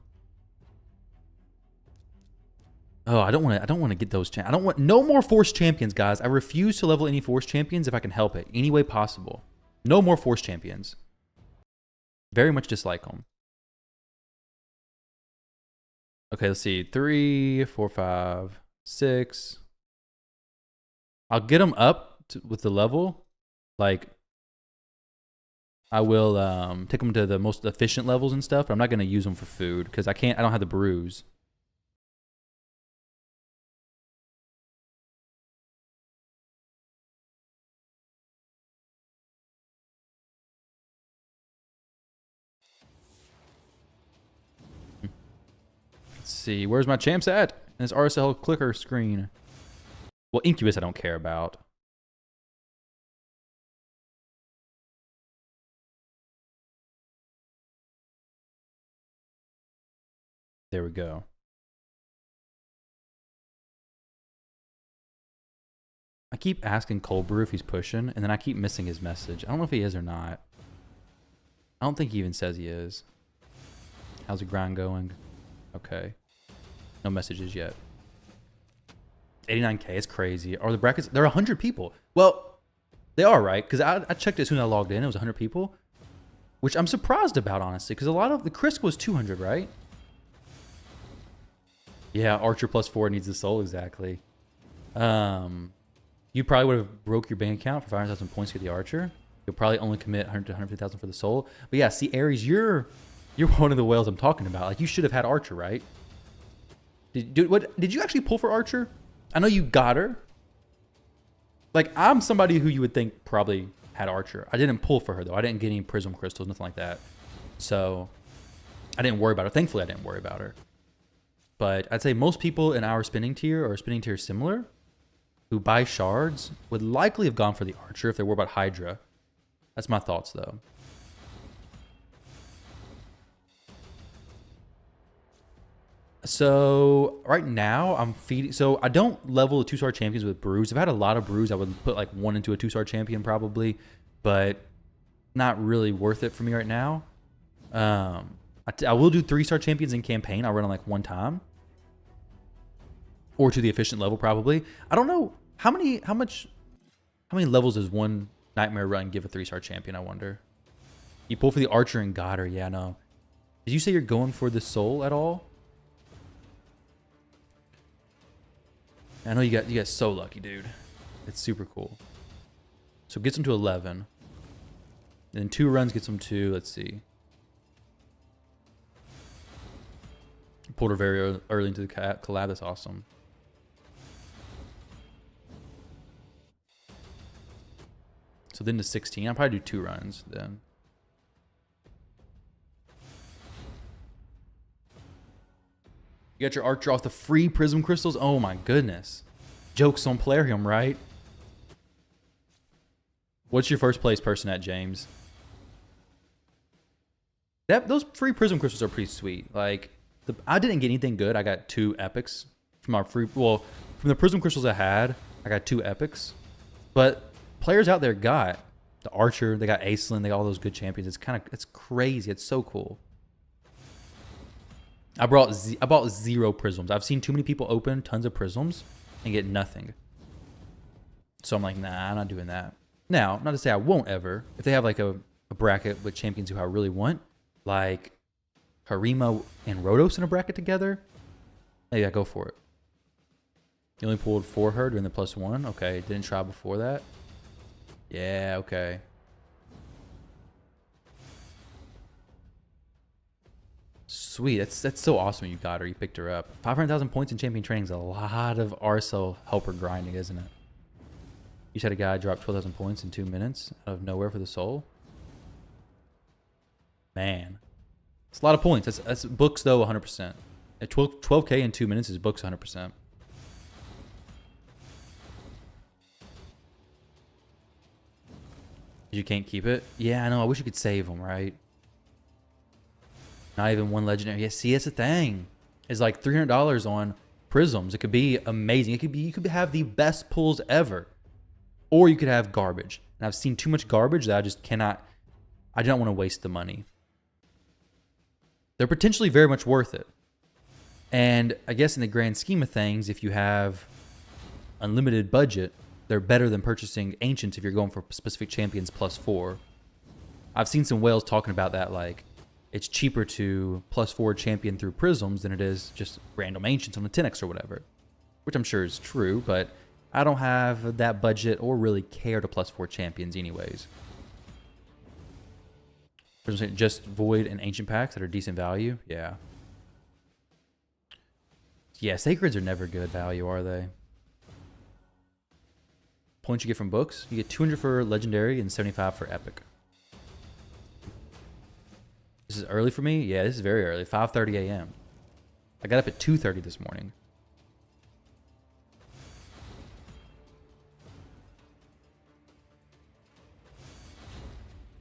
Oh, I don't want to get those. I don't want no more Force Champions, guys. I refuse to level any Force Champions if I can help it, any way possible. No more Force Champions. Very much dislike them. Okay, let's see. 3, 4, 5, 6. I'll get them up with the level. Like, I will take them to the most efficient levels and stuff. But I'm not going to use them for food because I don't have the brews. Let's see, where's my champs at? And this RSL clicker screen. Well, Incubus I don't care about. There we go. I keep asking Cold Brew if he's pushing, and then I keep missing his message. I don't know if he is or not. I don't think he even says he is. How's the grind going? Okay. No messages yet. 89K is crazy. Are the brackets? There are 100 people. Well, they are, right? Because I checked it as soon as I logged in. It was 100 people. Which I'm surprised about, honestly. Because a lot of the Krisk was 200, right? Yeah, Archer +4 needs the soul, exactly. You probably would have broke your bank account for 500,000 points to get the Archer. You'll probably only commit 100 to 150,000 for the soul. But yeah, see, Ares, you're one of the whales I'm talking about. Like, you should have had Archer, right? Did you actually pull for Archer? I know you got her. Like, I'm somebody who you would think probably had Archer. I didn't pull for her, though. I didn't get any Prism Crystals, nothing like that. So, I didn't worry about her. Thankfully, I didn't worry about her. But I'd say most people in our spinning tier or spinning tier similar who buy shards would likely have gone for the Archer if they were about Hydra. That's my thoughts, though. So right now I'm feeding. So I don't level the 2-star champions with brews. If I had a lot of brews, I would put like one into a 2-star champion probably. But not really worth it for me right now. I will do 3-star champions in campaign. I'll run them like one time. Or to the efficient level, probably. I don't know how many levels does one nightmare run give a 3-star champion, I wonder. You pull for the archer and Godder. Yeah, no. Did you say you're going for the soul at all? I know you got so lucky, dude. It's super cool. So gets them to 11. Then 2 runs gets them to, let's see. Pulled her very early into the collab. That's awesome. So then to 16. I'll probably do 2 runs then. You got your archer off the free prism crystals. Oh my goodness. Jokes on Plarium, right? What's your first place person at, James? Those free prism crystals are pretty sweet. Like, I didn't get anything good. I got 2 epics from our free. Well, from the prism crystals I had, I got 2 epics. But players out there got the archer. They got Aislinn. They got all those good champions. It's crazy. It's so cool. I bought 0 prisms. I've seen too many people open tons of prisms and get nothing. So I'm like, nah, I'm not doing that. Now, not to say I won't ever. If they have like a bracket with champions who I really want, like Harima and Rotos in a bracket together, maybe I go for it. You only pulled 4 her during the +1. Okay, didn't try before that. Yeah, okay. Sweet, that's so awesome you got her. You picked her up. 500,000 points in champion training is a lot of RSL helper grinding, isn't it? You just had a guy drop 12,000 points in 2 minutes out of nowhere for the soul. Man, it's a lot of points. That's books though 100%. At 12K in 2 minutes is books 100%. You can't keep it? Yeah, I know. I wish you could save them, right? Not even 1 legendary. Yeah, see, that's the thing. It's like $300 on prisms. It could be amazing. You could have the best pulls ever. Or you could have garbage. And I've seen too much garbage that I just cannot. I don't want to waste the money. They're potentially very much worth it. And I guess in the grand scheme of things, if you have unlimited budget, they're better than purchasing ancients if you're going for specific champions +4. I've seen some whales talking about that, like it's cheaper to +4 champion through prisms than it is just random ancients on the 10x or whatever, which I'm sure is true, but I don't have that budget or really care to +4 champions anyways. Just void and ancient packs that are decent value. Yeah. Yeah, sacreds are never good value, are they? Points you get from books. You get 200 for legendary and 75 for epic. This is early for me? Yeah, this is very early. 5:30 a.m. I got up at 2:30 this morning.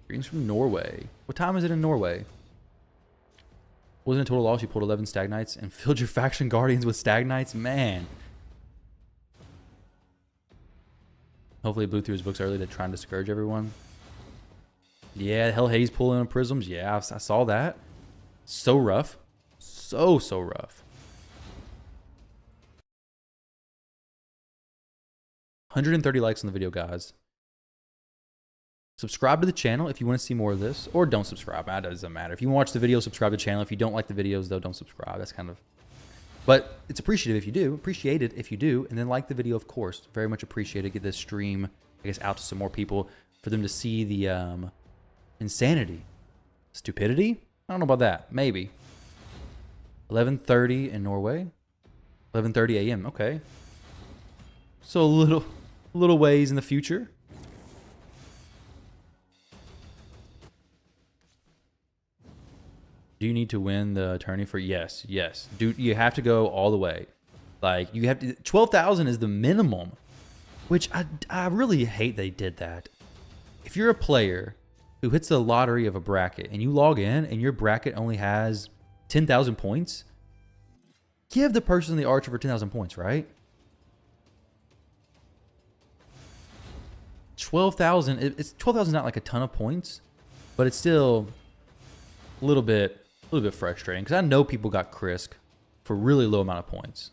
Greetings from Norway. What time is it in Norway? Wasn't a total loss. You pulled 11 Stag Knights and filled your faction guardians with Stag Knights? Man. Hopefully he blew through his books early to try and discourage everyone. Yeah, Hell Hades pulling on prisms. Yeah, I saw that. So rough. So rough. 130 likes on the video, guys. Subscribe to the channel if you want to see more of this, or don't subscribe. That doesn't matter. If you watch the video, subscribe to the channel. If you don't like the videos, though, don't subscribe. That's kind of... But it's appreciative if you do. Appreciated if you do. And then like the video, of course. Very much appreciated. Get this stream, I guess, out to some more people for them to see the insanity. Stupidity? I don't know about that. Maybe. 11:30 in Norway. 11:30 a.m. Okay. So a little ways in the future. Do you need to win the attorney for? Yes. Dude, you have to go all the way. Like, you have to... 12,000 is the minimum, which I really hate they did that. If you're a player who hits the lottery of a bracket and you log in and your bracket only has 10,000 points, give the person the archer for 10,000 points, right? 12,000... It's 12,000 is not like a ton of points, but it's still a little bit frustrating because I know people got Krisk for a really low amount of points.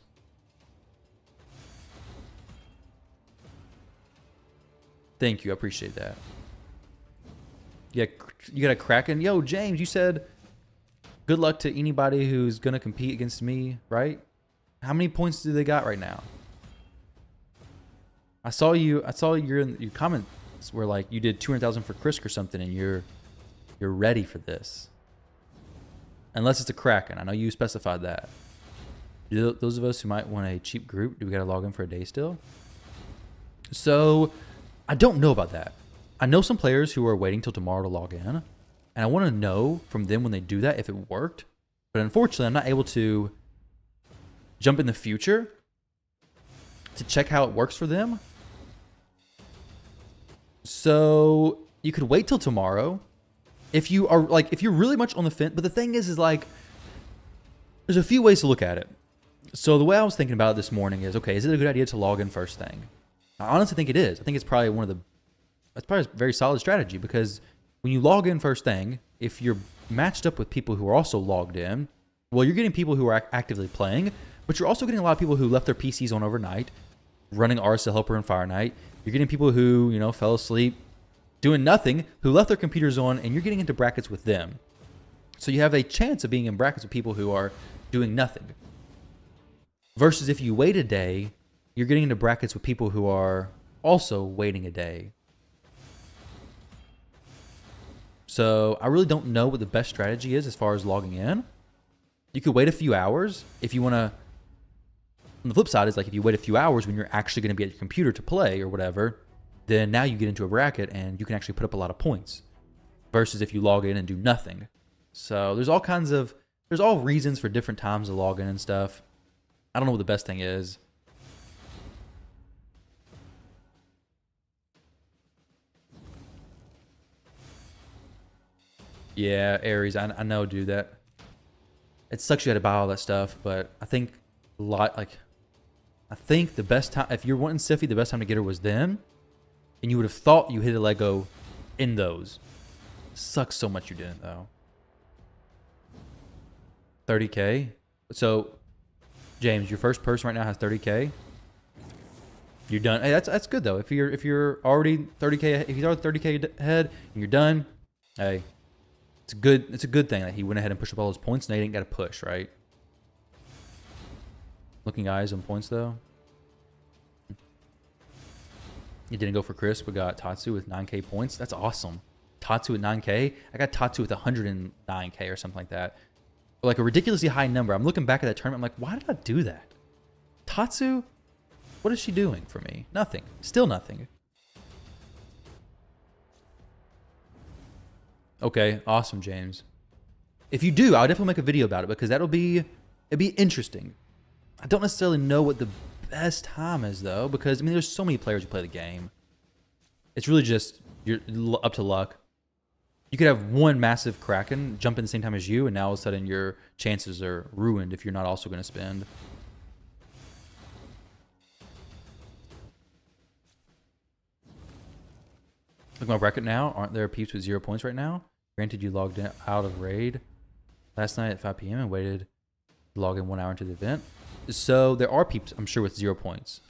Thank you, I appreciate that. Yeah, you got a Kraken. Yo, James, you said good luck to anybody who's gonna compete against me, right? How many points do they got right now? I saw your comments were like you did 200,000 for Krisk or something, and you're ready for this. Unless it's a Kraken. I know you specified that. Those of us who might want a cheap group, do we gotta log in for a day still? So I don't know about that. I know some players who are waiting till tomorrow to log in, and I want to know from them when they do that if it worked. But unfortunately, I'm not able to jump in the future to check how it works for them. So you could wait till tomorrow if you are like, if you're really much on the fence. But the thing is like, there's a few ways to look at it. So the way I was thinking about it this morning is, okay, is it a good idea to log in first thing? I honestly think it is. I think it's probably that's probably a very solid strategy, because when you log in first thing, if you're matched up with people who are also logged in, well, you're getting people who are actively playing, but you're also getting a lot of people who left their PCs on overnight, running RSL Helper and Fire Knight. You're getting people who, you know, fell asleep doing nothing, who left their computers on, and you're getting into brackets with them. So you have a chance of being in brackets with people who are doing nothing. Versus if you wait a day, you're getting into brackets with people who are also waiting a day. So I really don't know what the best strategy is as far as logging in. You could wait a few hours if you want to. On the flip side is like, if you wait a few hours when you're actually going to be at your computer to play or whatever, then now you get into a bracket and you can actually put up a lot of points. Versus if you log in and do nothing. So there's all reasons for different times to log in and stuff. I don't know what the best thing is. Yeah, Aries, I know, dude, that it sucks you had to buy all that stuff, but I think I think the best time, if you're wanting Siffy, the best time to get her was then, and you would have thought you hit a Lego in those. Sucks so much you didn't though. 30K. So, James, your first person right now has 30K. You're done. Hey, that's good though. If you're already 30K, if he's already 30K ahead and you're done, hey. It's a good thing that he went ahead and pushed up all those points. Now he didn't got to push, right? Looking eyes on points though. He didn't go for Chris, but got Tatsu with 9K points. That's awesome. Tatsu at 9K. I got Tatsu with 109K or something like that. But like a ridiculously high number. I'm looking back at that tournament. I'm like, why did I do that? Tatsu, what is she doing for me? Nothing. Still nothing. Okay, awesome, James. If you do, I'll definitely make a video about it, because it'd be interesting. I don't necessarily know what the best time is though, because I mean, there's so many players who play the game. It's really just you're up to luck. You could have one massive Kraken jump in the same time as you, and now all of a sudden your chances are ruined if you're not also going to spend. Look at my bracket now. Aren't there peeps with 0 points right now? Granted, you logged out of raid last night at 5 p.m. and waited to log in 1 hour into the event. So there are peeps, I'm sure, with 0 points.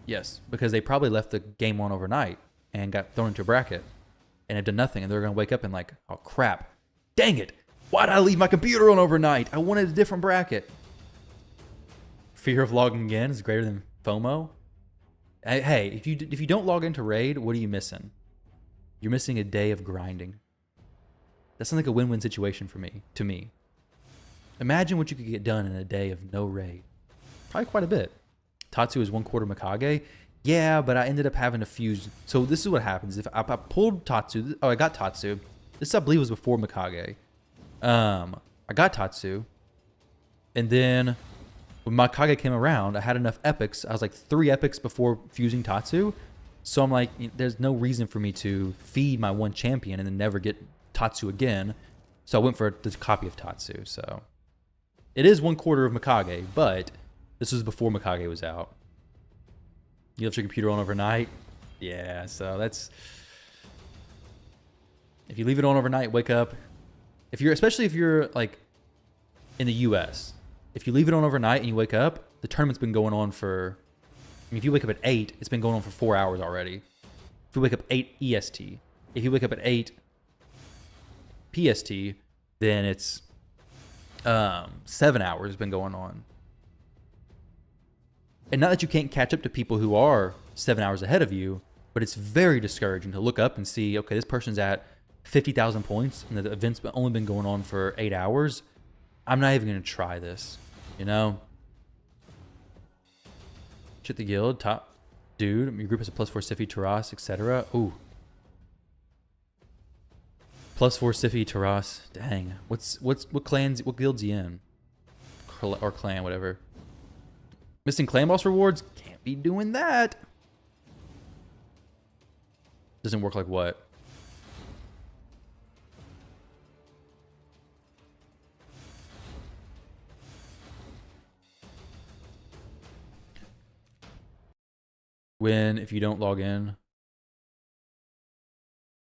Yes, because they probably left the game on overnight and got thrown into a bracket and have done nothing. And they're going to wake up and like, oh crap, dang it. Why did I leave my computer on overnight? I wanted a different bracket. Fear of logging again is greater than FOMO. Hey, if you don't log into raid, what are you missing? You're missing a day of grinding. That sounds like a win-win situation to me. Imagine what you could get done in a day of no raid. Probably quite a bit. Tatsu is 1/4 Mikage. Yeah, but I ended up having to fuse. So this is what happens. If I pulled Tatsu, I got Tatsu. This I believe was before Mikage. I got Tatsu, and then when Mikage came around, I had enough epics. I was like 3 epics before fusing Tatsu. So I'm like, there's no reason for me to feed my one champion and then never get Tatsu again. So I went for the copy of Tatsu. So it is 1/4 of Mikage, but this was before Mikage was out. You left your computer on overnight? Yeah, so that's If you leave it on overnight, wake up. Especially if you're like in the US, if you leave it on overnight and you wake up, the tournament's been going on for, I mean, if you wake up at 8, it's been going on for 4 hours already. If you wake up 8 EST, if you wake up at 8 PST, then it's 7 hours has been going on. And not that you can't catch up to people who are 7 hours ahead of you, but it's very discouraging to look up and see, okay, this person's at 50,000 points and the event's only been going on for 8 hours. I'm not even going to try this, you know? Shit the guild, top dude. Your group has a +4 Siffy, Taras, etc. Ooh. +4 Siffy, Taras. Dang. What guild's he in? Or clan, whatever. Missing clan boss rewards? Can't be doing that. Doesn't work like what? If you don't log in,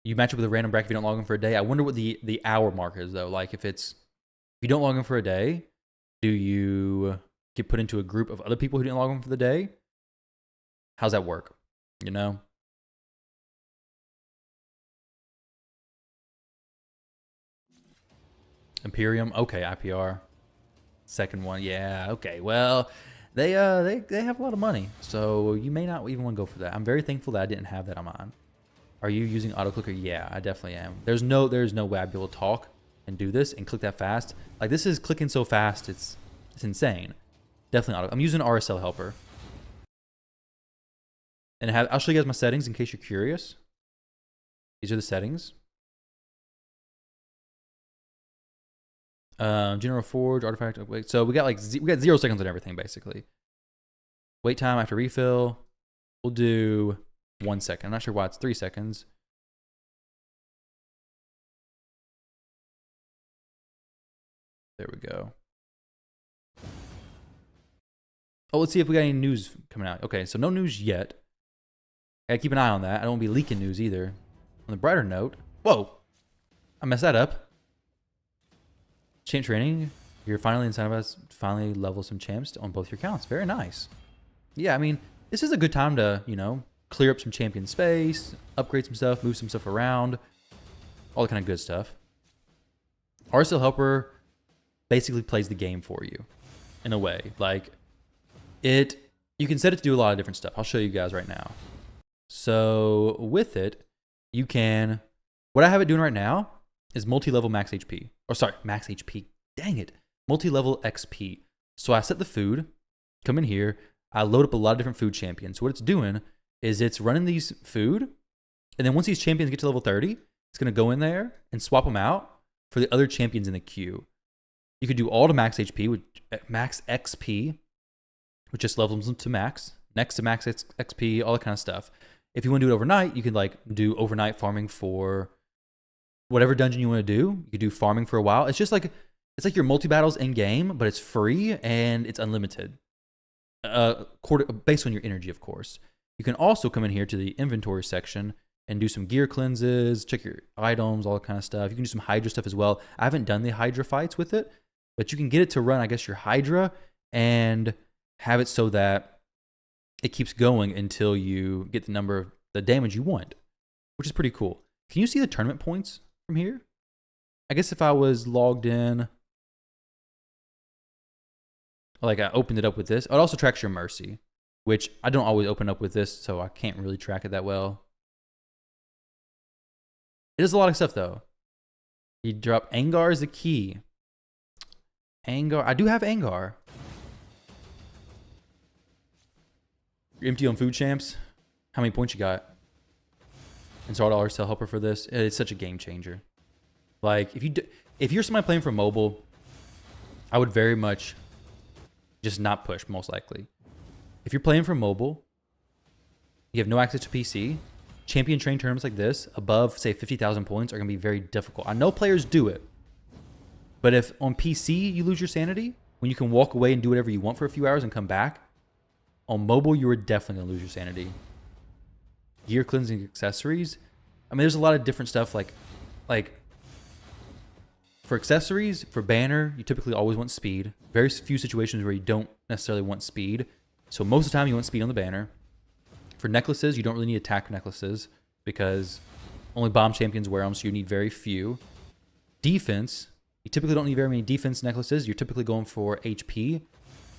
you match up with a random bracket if you don't log in for a day. I wonder what the hour mark is though. Like if you don't log in for a day, do you get put into a group of other people who didn't log in for the day? How's that work? You know? Imperium, okay, IPR. Second one, yeah, okay. Well, they have a lot of money, so you may not even want to go for that. I'm very thankful that I didn't have that on mine. Are you using autoclicker? Yeah, I definitely am. There's no way I'd be able to talk and do this and click that fast. Like this is clicking so fast, it's insane. Definitely auto. I'm using RSL helper. And I'll show you guys my settings in case you're curious. These are the settings. General Forge, artifact. Wait, so we got 0 seconds on everything basically. Wait time after refill. We'll do 1 second. I'm not sure why it's 3 seconds. There we go. Oh, let's see if we got any news coming out. Okay, so no news yet. Gotta keep an eye on that. I don't want to be leaking news either. On the brighter note, whoa, I messed that up. Champ training. You're finally incentivized to finally level some champs on both your accounts. Very nice. Yeah, I mean, this is a good time to, you know, clear up some champion space, upgrade some stuff, move some stuff around, all that kind of good stuff. RSL Helper basically plays the game for you in a way. Like, you can set it to do a lot of different stuff. I'll show you guys right now. So with it, you can, what I have it doing right now is multi-level max HP. Or sorry, max HP. Dang it. Multi-level XP. So I set the food, come in here, I load up a lot of different food champions. So what it's doing is it's running these food, and then once these champions get to level 30, it's going to go in there and swap them out for the other champions in the queue. You could do all to max HP with max XP, which just levels them to max, next to max XP, all that kind of stuff. If you want to do it overnight, you can like do overnight farming for whatever dungeon you want to do. You could do farming for a while. It's just like, it's like your multi-battles in game, but it's free and it's unlimited. Based on your energy, of course. You can also come in here to the inventory section and do some gear cleanses, check your items, all that kind of stuff. You can do some Hydra stuff as well. I haven't done the Hydra fights with it, but you can get it to run, I guess, your Hydra and have it so that it keeps going until you get the damage you want, which is pretty cool. Can you see the tournament points from here? I guess if I was logged in, like I opened it up with this, it also tracks your mercy, which I don't always open up with this, so I can't really track it that well. It is a lot of stuff though. You drop Angar is the key. Angar, I do have Angar. You're empty on food champs. How many points you got? And so I'll sell helper for this. It's such a game changer. Like if you're somebody playing for mobile, I would very much just not push, most likely. If you're playing for mobile, you have no access to PC, champion train tournaments like this, above, say, 50,000 points are going to be very difficult. I know players do it, but if on PC you lose your sanity, when you can walk away and do whatever you want for a few hours and come back, on mobile, you are definitely going to lose your sanity. Gear cleansing accessories. I mean, there's a lot of different stuff like like for accessories, for banner, you typically always want speed. Very few situations where you don't necessarily want speed. So most of the time you want speed on the banner. For necklaces, you don't really need attack necklaces because only bomb champions wear them, so you need very few. Defense, you typically don't need very many defense necklaces. You're typically going for HP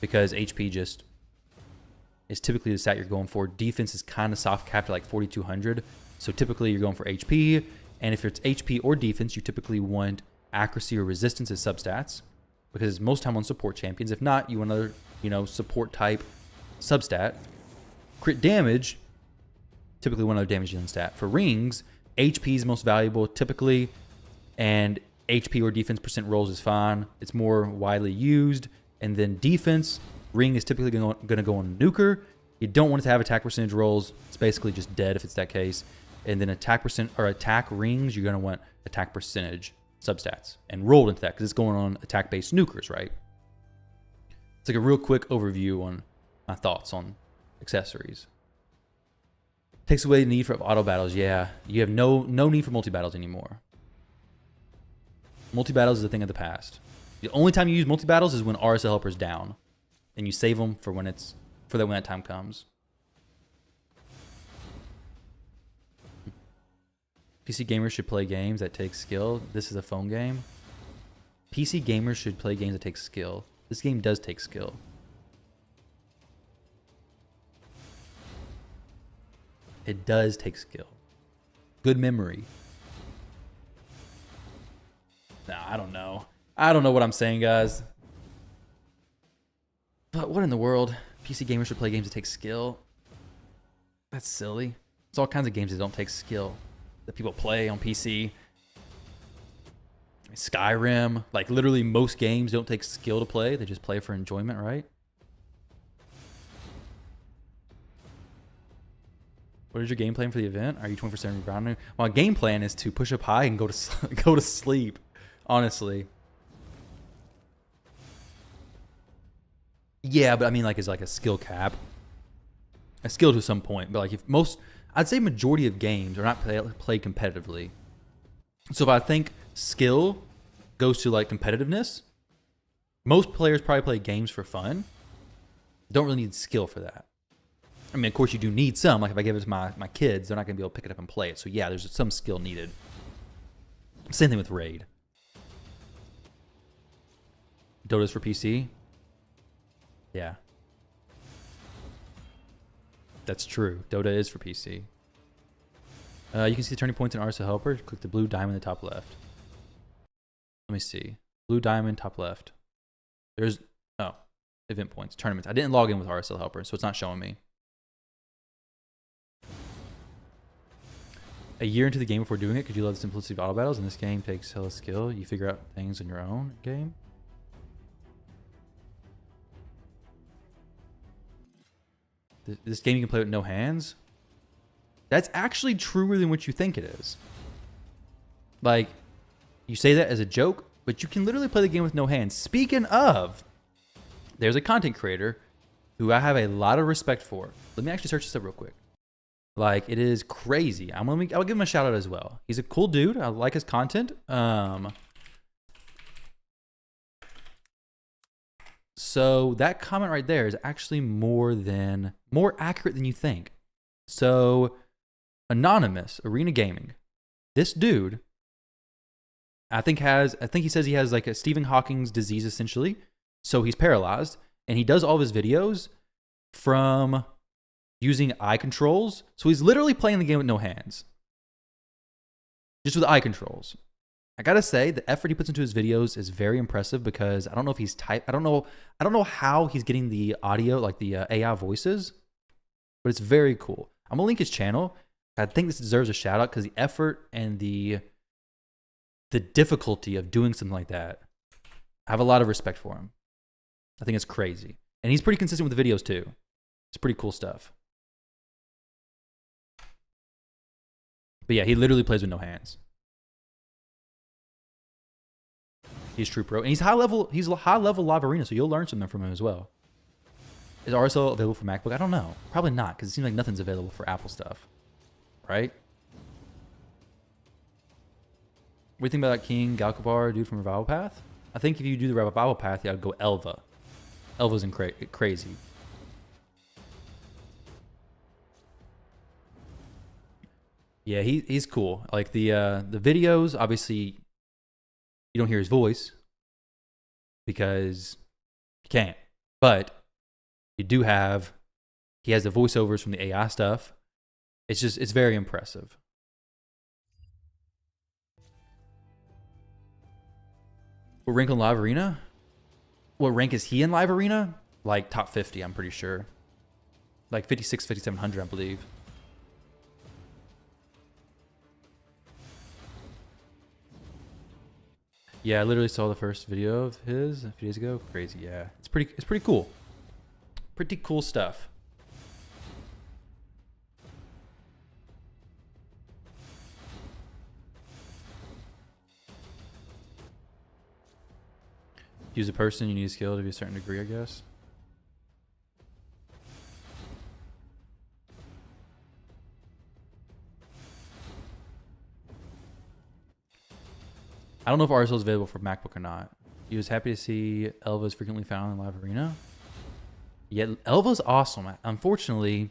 because HP just is typically the stat you're going for. Defense is kind of soft capped at like 4,200. So typically you're going for HP. And if it's HP or defense, you typically want accuracy or resistance as substats because most time on support champions. If not, you want another, support type substat. Crit damage, typically one other damage dealing stat. For rings, HP is most valuable typically, and HP or defense percent rolls is fine. It's more widely used. And then defense, ring is typically going to go on nuker. You don't want it to have attack percentage rolls. It's basically just dead if it's that case. And then attack rings, you're going to want attack percentage substats and rolled into that because it's going on attack based nukers, right? It's like a real quick overview on my thoughts on accessories. Takes away the need for auto battles. Yeah, you have no need for multi battles anymore. Multi battles is a thing of the past. The only time you use multi battles is when RSL helper's down, and you save them for when that time comes. PC gamers should play games that take skill. This is a phone game. PC gamers should play games that take skill. This game does take skill. It does take skill. Good memory. Nah, I don't know. I don't know what I'm saying, guys. But what in the world? PC gamers should play games that take skill. That's silly. There's all kinds of games that don't take skill that people play on PC. Skyrim, like literally most games don't take skill to play. They just play for enjoyment, right? What is your game plan for the event? Are you 24/7 rebounding? My game plan is to push up high and go to sleep. Honestly. Yeah, but I mean, like, it's like a skill cap. A skill to some point, but like I'd say majority of games are not played competitively. So if I think skill goes to like competitiveness, most players probably play games for fun. Don't really need skill for that. I mean, of course you do need some. Like if I give it to my kids, they're not going to be able to pick it up and play it. So yeah, there's some skill needed. Same thing with Raid. Dota's for PC? Yeah. That's true. Dota is for PC. You can see the turning points in RSL Helper. Click the blue diamond in the top left. Let me see. Blue diamond, top left. There's, event points, tournaments. I didn't log in with RSL Helper, so it's not showing me. A year into the game before doing it, could you love the simplicity of auto battles? And this game takes hella skill. You figure out things on your own game. This game you can play with no hands? That's actually truer than what you think it is. Like, you say that as a joke, but you can literally play the game with no hands. Speaking of, there's a content creator who I have a lot of respect for. Let me actually search this up real quick. Like, it is crazy. I'll give him a shout out as well. He's a cool dude. I like his content. So that comment right there is actually more accurate than you think. So Anonymous Arena Gaming, this dude, I think he says he has like a Stephen Hawking's disease essentially. So he's paralyzed, and he does all of his videos from using eye controls. So he's literally playing the game with no hands, just with eye controls. I gotta say, the effort he puts into his videos is very impressive because I don't know if he's I don't know how he's getting the audio, like the AI voices, but it's very cool. I'm gonna link his channel. I think this deserves a shout out because the effort and the difficulty of doing something like that, I have a lot of respect for him. I think it's crazy, and he's pretty consistent with the videos too. It's pretty cool stuff. But yeah, he literally plays with no hands. He's true pro, and he's high level. He's high level live arena, so you'll learn something from him as well. Is RSL available for MacBook? I don't know. Probably not, because it seems like nothing's available for Apple stuff, right? What do you think about that King Galkabar dude from Revival Path? I think if you do the Revival Path, you gotta go Elva. Elva's crazy. Yeah, he's cool. Like the videos, obviously, you don't hear his voice because you can't. But you do have, he has the voiceovers from the AI stuff. It's very impressive. What rank on Live Arena? What rank is he in Live Arena? Like top 50, I'm pretty sure. Like 56, 5700, I believe. Yeah, I literally saw the first video of his a few days ago. Crazy, yeah. It's pretty cool. Pretty cool stuff. Use a person, you need a skill to be a certain degree, I guess. I don't know if RSL is available for MacBook or not. He was happy to see Elva is frequently found in Live Arena. Yeah, Elva's awesome. Unfortunately,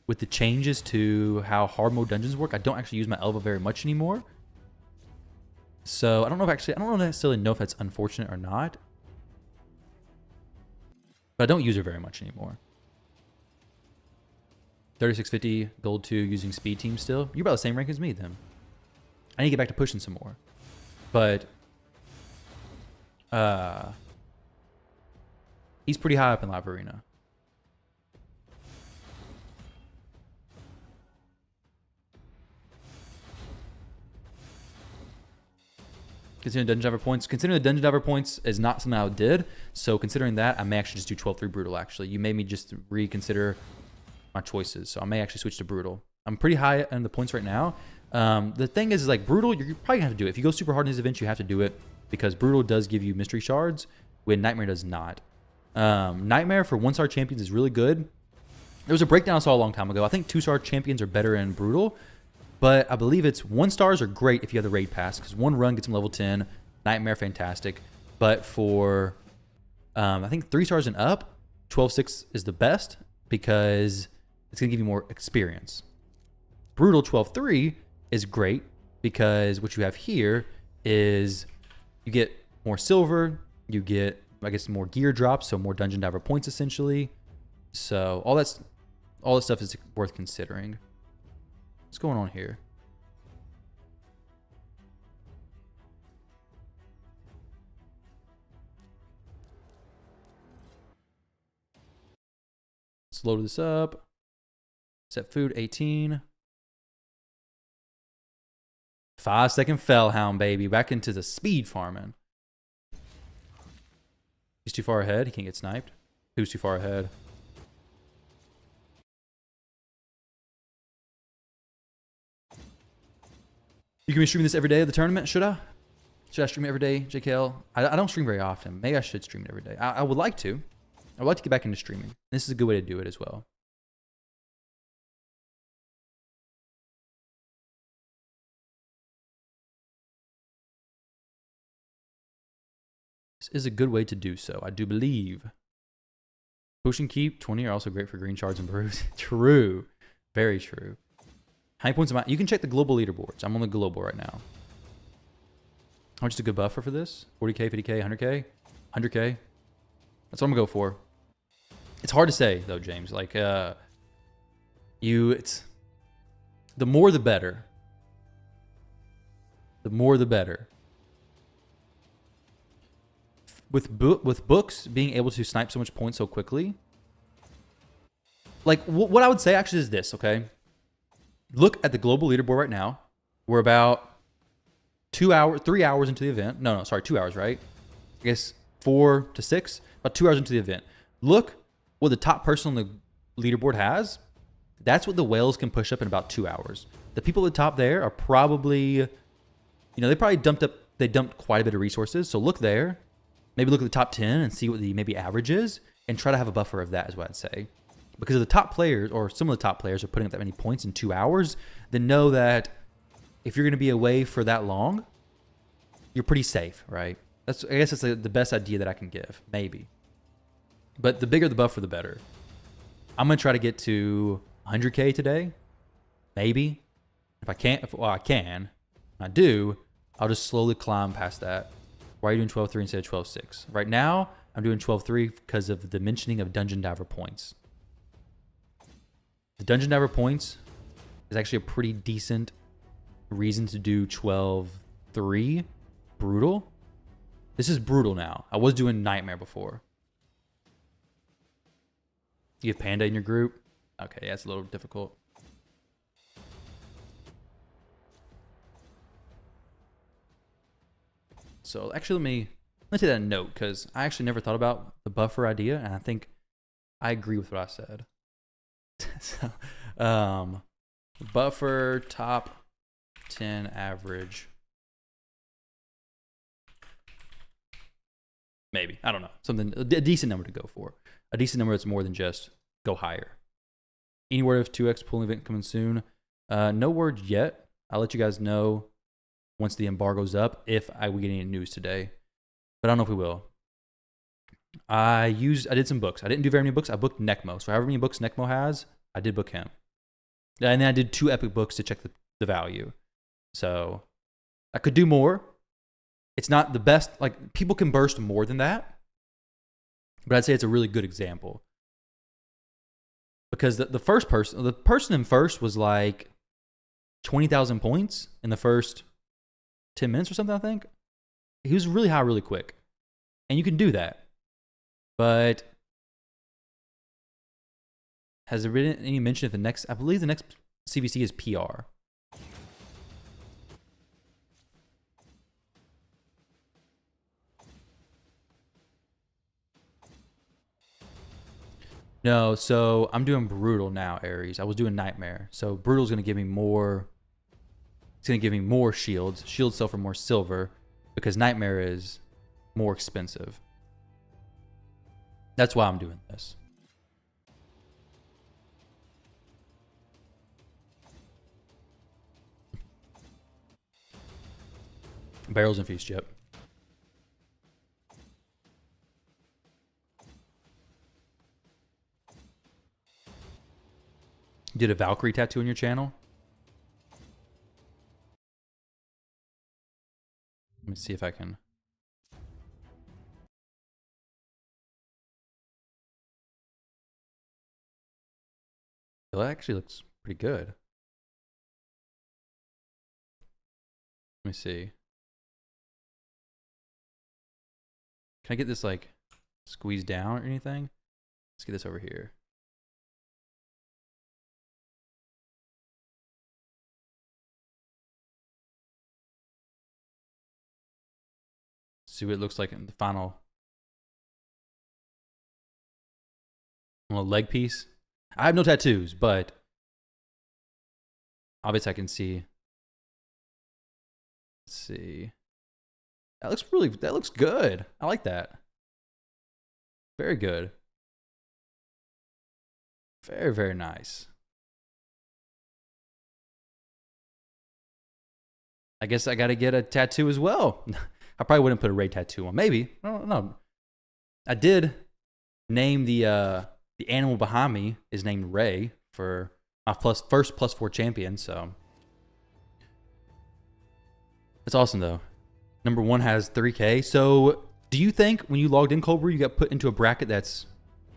with the changes to how hard mode dungeons work, I don't actually use my Elva very much anymore. So I don't necessarily know if that's unfortunate or not. But I don't use her very much anymore. 3650 gold 2 using speed team still. You're about the same rank as me then. I need to get back to pushing some more. But he's pretty high up in Live Arena. Considering Dungeon Diver points. Considering the Dungeon Diver points is not something I did. So considering that, I may actually just do 12-3 Brutal, actually. You made me just reconsider my choices. So I may actually switch to Brutal. I'm pretty high on the points right now. The thing is like Brutal, you're probably going to have to do it. If you go super hard in these events, you have to do it. Because Brutal does give you mystery shards, when Nightmare does not. Nightmare for 1-star champions is really good. There was a breakdown I saw a long time ago. I think 2-star champions are better in Brutal. But I believe it's 1-stars are great if you have the raid pass, because 1 run gets them level 10. Nightmare, fantastic. But for, I think 3 stars and up, 12-6 is the best because it's going to give you more experience. Brutal 12-3 is great because what you have here is you get more silver, you get, I guess, more gear drops, so more Dungeon Diver points essentially. So all that stuff is worth considering. What's going on here? Let's load this up. Set food 18. 5-second Fellhound, baby. Back into the speed farming. He's too far ahead. He can't get sniped. Who's too far ahead? You can be streaming this every day of the tournament, should I? Should I stream it every day, JKL? I don't stream very often. Maybe I should stream it every day. I would like to. I would like to get back into streaming. This is a good way to do it as well. This is a good way to do so, I do believe. Push and keep, 20 are also great for green shards and brews. True. Very true. How many points am I? You can check the global leaderboards. I'm on the global right now. How much is a good buffer for this? 40k, 50k, 100k? 100k? That's what I'm gonna go for. It's hard to say though, James. Like, it's the more the better. The more the better. With books being able to snipe so much points so quickly, like what I would say actually is this, okay? Look at the global leaderboard right now. We're about 3 hours into the event. No, sorry, 2 hours, right? I guess 4 to 6, about 2 hours into the event. Look what the top person on the leaderboard has. That's what the whales can push up in about 2 hours. The people at the top there are probably, they probably dumped quite a bit of resources. So look there. Maybe look at the top 10 and see what the maybe average is and try to have a buffer of that is what I'd say. Because if the top players or some of the top players are putting up that many points in 2 hours, then know that if you're going to be away for that long, you're pretty safe, right? I guess that's the best idea that I can give, maybe. But the bigger the buffer, the better. I'm going to try to get to 100K today, maybe. If I can't, I can. When I do, I'll just slowly climb past that. Why are you doing 12.3 instead of 12.6? Right now, I'm doing 12.3 because of the mentioning of Dungeon Diver points. The Dungeon Diver points is actually a pretty decent reason to do 12.3 brutal. This is brutal now. I was doing Nightmare before. You have Panda in your group? Okay, yeah, it's a little difficult. So actually, let me take that note because I actually never thought about the buffer idea, and I think I agree with what I said. So, buffer top 10 average. Maybe. I don't know. Something, a decent number to go for. A decent number that's more than just go higher. Any word of 2x pooling event coming soon? No word yet. I'll let you guys know once the embargo's up if we get any news today. But I don't know if we will. I did some books. I didn't do very many books. I booked Necmo. So however many books Necmo has, I did book him. And then I did 2 epic books to check the value. So I could do more. It's not the best. Like, people can burst more than that. But I'd say it's a really good example. Because the person in first was like 20,000 points in the first 10 minutes or something, I think. He was really high really quick. And you can do that. But has there been any mention of I believe the next CVC is PR. No, so I'm doing Brutal now, Aries. I was doing Nightmare. So Brutal's going to give me more. It's going to give me more shields. Shields sell for more silver because Nightmare is more expensive. That's why I'm doing this. Barrels and Feast, yep. You did a Valkyrie tattoo on your channel? Let me see if I can. It actually looks pretty good. Let me see. Can I get this like squeezed down or anything? Let's get this over here. See what it looks like in the final little leg piece. I have no tattoos, but obviously I can see. Let's see. That looks good. I like that. Very good. Very, very nice. I guess I got to get a tattoo as well. I probably wouldn't put a Ray tattoo on. Maybe. I don't know. I did name the animal behind me is named Ray for my first +4 champion, so that's awesome though. Number 1 has 3K. So do you think when you logged in, Cobra, you got put into a bracket that's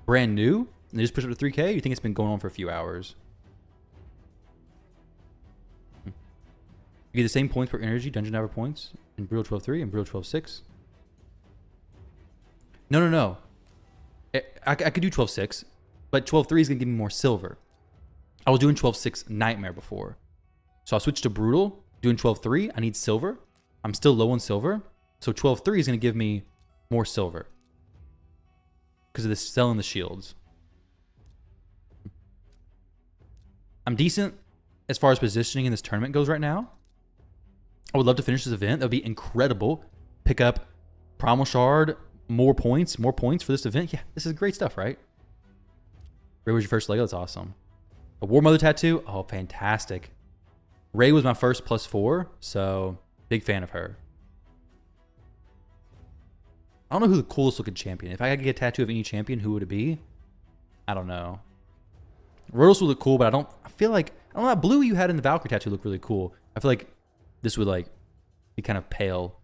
brand new and they just pushed up to 3K? Or you think it's been going on for a few hours? You get the same points per energy, Dungeon Diver points, in Brutal 12.3 and Brutal 12.6. No. I could do 12.6, but 12.3 is going to give me more silver. I was doing 12.6 Nightmare before. So I'll switch to Brutal, doing 12.3. I need silver. I'm still low on silver. So 12.3 is going to give me more silver because of this selling the shields. I'm decent as far as positioning in this tournament goes right now. I would love to finish this event. That would be incredible. Pick up Primal Shard, more points for this event. Yeah, this is great stuff, right? Ray was your first Lego. That's awesome. A War Mother tattoo. Oh, fantastic. Ray was my first +4, so big fan of her. I don't know who the coolest looking champion. If I could get a tattoo of any champion, who would it be? I don't know. Rotos would look cool, but I feel like, I don't know, that blue you had in the Valkyrie tattoo looked really cool. I feel like this would like be kind of pale.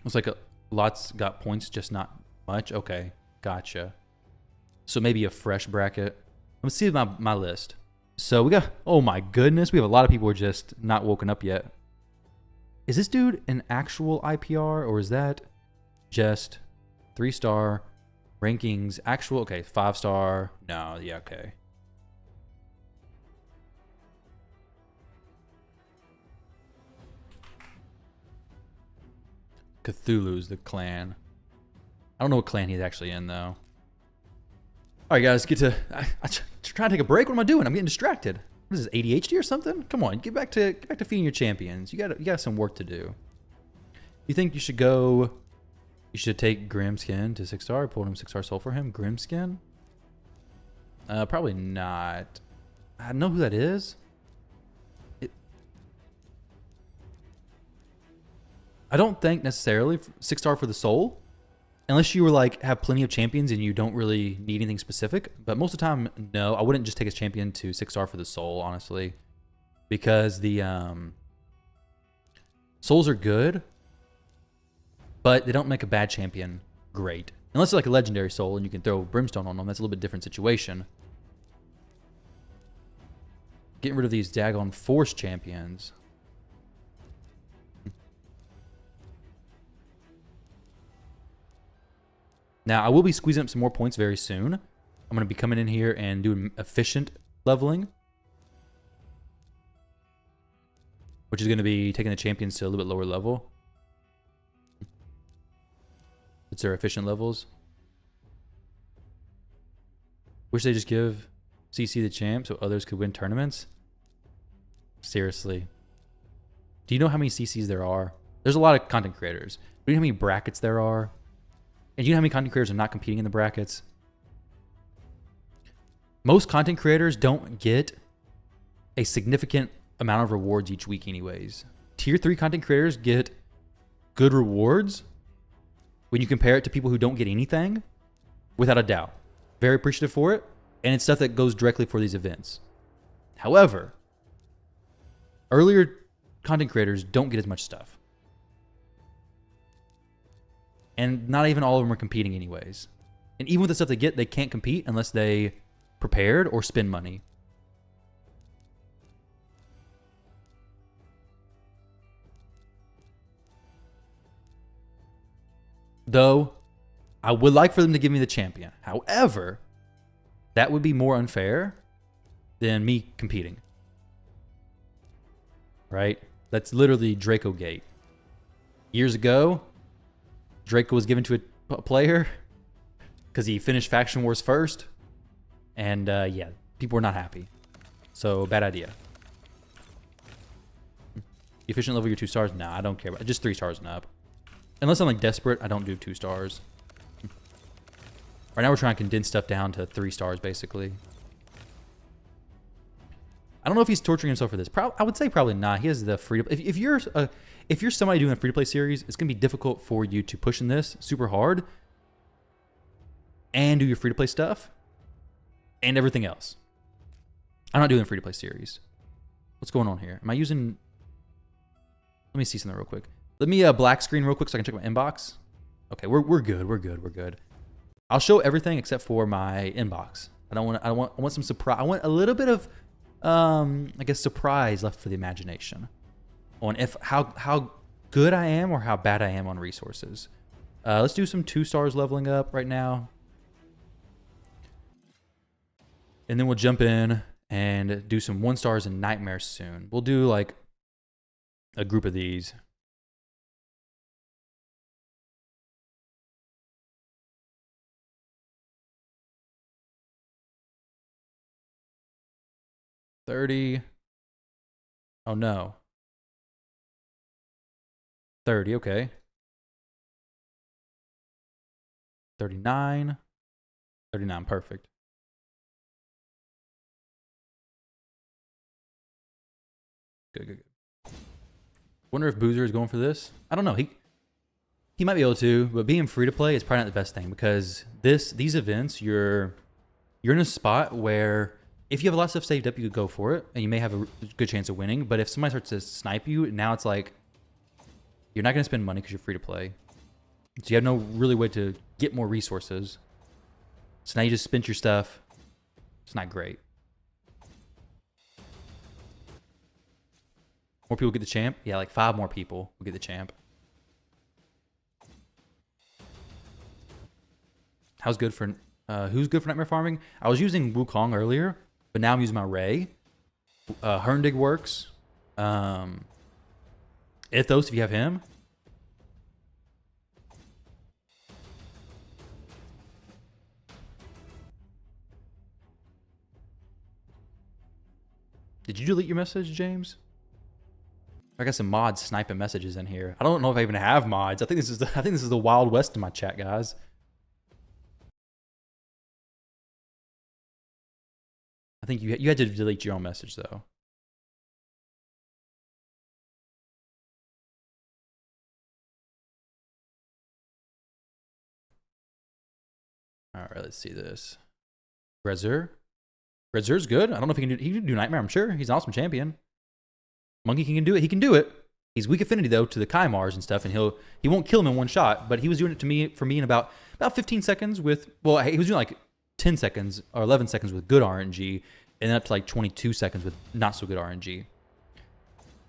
Looks like lots got points, just not much. Okay, gotcha. So maybe a fresh bracket. Let me see my list. So we got, oh my goodness, we have a lot of people who are just not woken up yet. Is this dude an actual IPR or is that just 3-star rankings? Actual, okay, 5-star. No, yeah, okay. Cthulhu's the clan. I don't know what clan he's actually in though. All right, guys, get to. I try to take a break. What am I doing? I'm getting distracted. What is this, ADHD or something? Come on, get back to feeding your champions. You got some work to do. You think you should go? You should take Grimskin to 6-star. Pulled him 6-star soul for him. Grimskin? Probably not. I don't know who that is. I don't think necessarily 6-star for the soul. Unless you were like have plenty of champions and you don't really need anything specific. But most of the time, no. I wouldn't just take his champion to 6-star for the soul, honestly. Because the souls are good, but they don't make a bad champion great. Unless it's like a legendary soul and you can throw brimstone on them. That's a little bit different situation. Getting rid of these daggone force champions. Now, I will be squeezing up some more points very soon. I'm going to be coming in here and doing efficient leveling. Which is going to be taking the champions to a little bit lower level. It's their efficient levels. Wish they just give CC the champ so others could win tournaments. Seriously. Do you know how many CCs there are? There's a lot of content creators. Do you know how many brackets there are? And you know how many content creators are not competing in the brackets? Most content creators don't get a significant amount of rewards each week anyways. Tier 3 content creators get good rewards when you compare it to people who don't get anything, without a doubt. Very appreciative for it, and it's stuff that goes directly for these events. However, earlier content creators don't get as much stuff. And not even all of them are competing anyways. And even with the stuff they get, they can't compete unless they prepared or spend money. Though, I would like for them to give me the champion. However, that would be more unfair than me competing. Right? That's literally Draco Gate. Years ago, Draco was given to a player because he finished Faction Wars first. And yeah, people were not happy. So, bad idea. Efficient level, your 2 stars? Nah, I don't care. Just 3 stars and up. Unless I'm like desperate, I don't do 2 stars. Right now we're trying to condense stuff down to 3 stars basically. I don't know if he's torturing himself for this. I would say probably not. He has the free to play. If you're somebody doing a free to play series, it's gonna be difficult for you to push in this super hard and do your free to play stuff and everything else. I'm not doing a free to play series. What's going on here? Am I using? Let me see something real quick. Let me black screen real quick so I can check my inbox. Okay, we're good. We're good. We're good. I'll show everything except for my inbox. I want some surprise. I want a little bit of I guess surprise left for the imagination on how good I am or how bad I am on resources. Let's do some 2 stars leveling up right now. And then we'll jump in and do some 1 stars and nightmares soon. We'll do like a group of these. $30. Oh no. 30, okay. 39. 39, perfect. Good. Wonder if Boozer is going for this. I don't know. He might be able to, but being free to play is probably not the best thing because these events you're in a spot where if you have a lot of stuff saved up, you could go for it and you may have a good chance of winning. But if somebody starts to snipe you, now it's like you're not going to spend money because you're free to play. So you have no really way to get more resources. So now you just spent your stuff. It's not great. More people get the champ? Yeah, like 5 more people will get the champ. Who's good for nightmare farming? I was using Wukong earlier, but now I'm using my Ray. Herndog works. Ithos, if you have him. Did you delete your message, James? I got some mods sniping messages in here. I don't know if I even have mods. I think this is the Wild West in my chat, guys. I think you had to delete your own message though. All right, let's see this. Rezer's good. I don't know if he can do Nightmare. I'm sure he's an awesome champion. Monkey can do it. He can do it. He's weak affinity though to the Kaimars and stuff, and he won't kill him in one shot. But he was doing it for me in about 15 seconds with he was doing like 10 seconds or 11 seconds with good RNG, and then up to like 22 seconds with not so good RNG.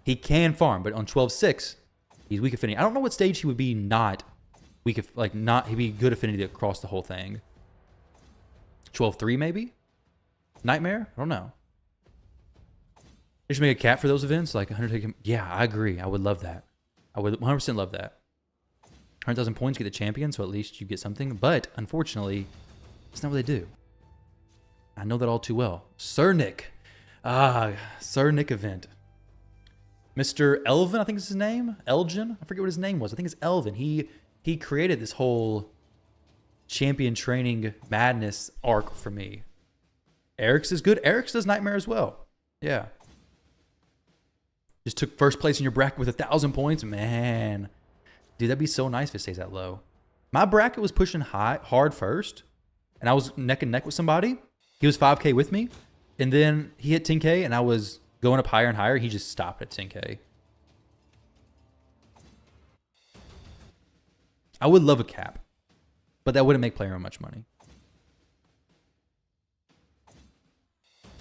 He can farm, but on 12-6, he's weak affinity. I don't know what stage he would be not weak, he'd be good affinity across the whole thing. 12-3 maybe? Nightmare? I don't know. They should make a cap for those events, like 100. Yeah, I agree. I would love that. I would 100% love that. 100,000 points get the champion, so at least you get something. But unfortunately, it's not what they do. I know that all too well. Sir Nick. Sir Nick event. Mr. Elvin, I think is his name. Elgin. I forget what his name was. I think it's Elvin. He created this whole champion training madness arc for me. Eric's is good. Eric's does Nightmare as well. Yeah. Just took first place in your bracket with 1,000 points. Man. Dude, that'd be so nice if it stays that low. My bracket was pushing hard first, and I was neck and neck with somebody. He was 5K with me, and then he hit 10K, and I was going up higher and higher. He just stopped at 10K. I would love a cap, but that wouldn't make player much money.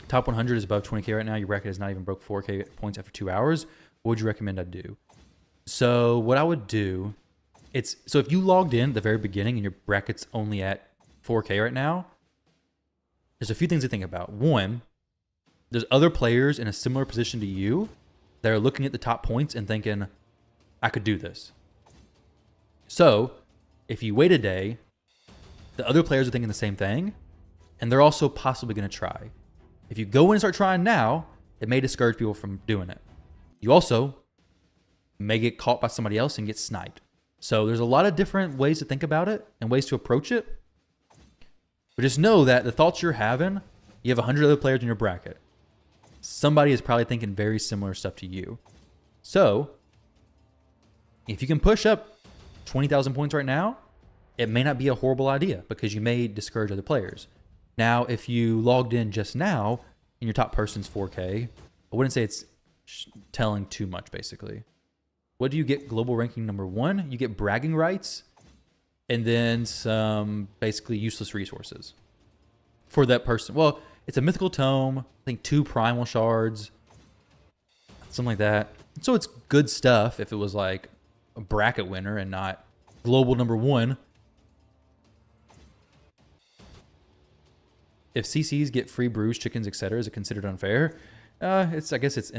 Top 100 is above 20K right now. Your bracket has not even broke 4K points after 2 hours. What would you recommend I do? So what I would do, so if you logged in at the very beginning and your bracket's only at 4K right now, there's a few things to think about. One, there's other players in a similar position to you that are looking at the top points and thinking, I could do this. So if you wait a day, the other players are thinking the same thing, and they're also possibly going to try. If you go in and start trying now, it may discourage people from doing it. You also may get caught by somebody else and get sniped. So there's a lot of different ways to think about it and ways to approach it. But just know that the thoughts you're having, you have 100 other players in your bracket. Somebody is probably thinking very similar stuff to you. So if you can push up 20,000 points right now, it may not be a horrible idea because you may discourage other players. Now, if you logged in just now and your top person's 4K, I wouldn't say it's telling too much, basically. What do you get global ranking number 1? You get bragging rights and then some basically useless resources for that person. Well, it's a mythical tome, I think 2 primal shards, something like that. So it's good stuff if it was like a bracket winner and not global number 1. If CCs get free brews, chickens, etc., is it considered unfair? I guess it's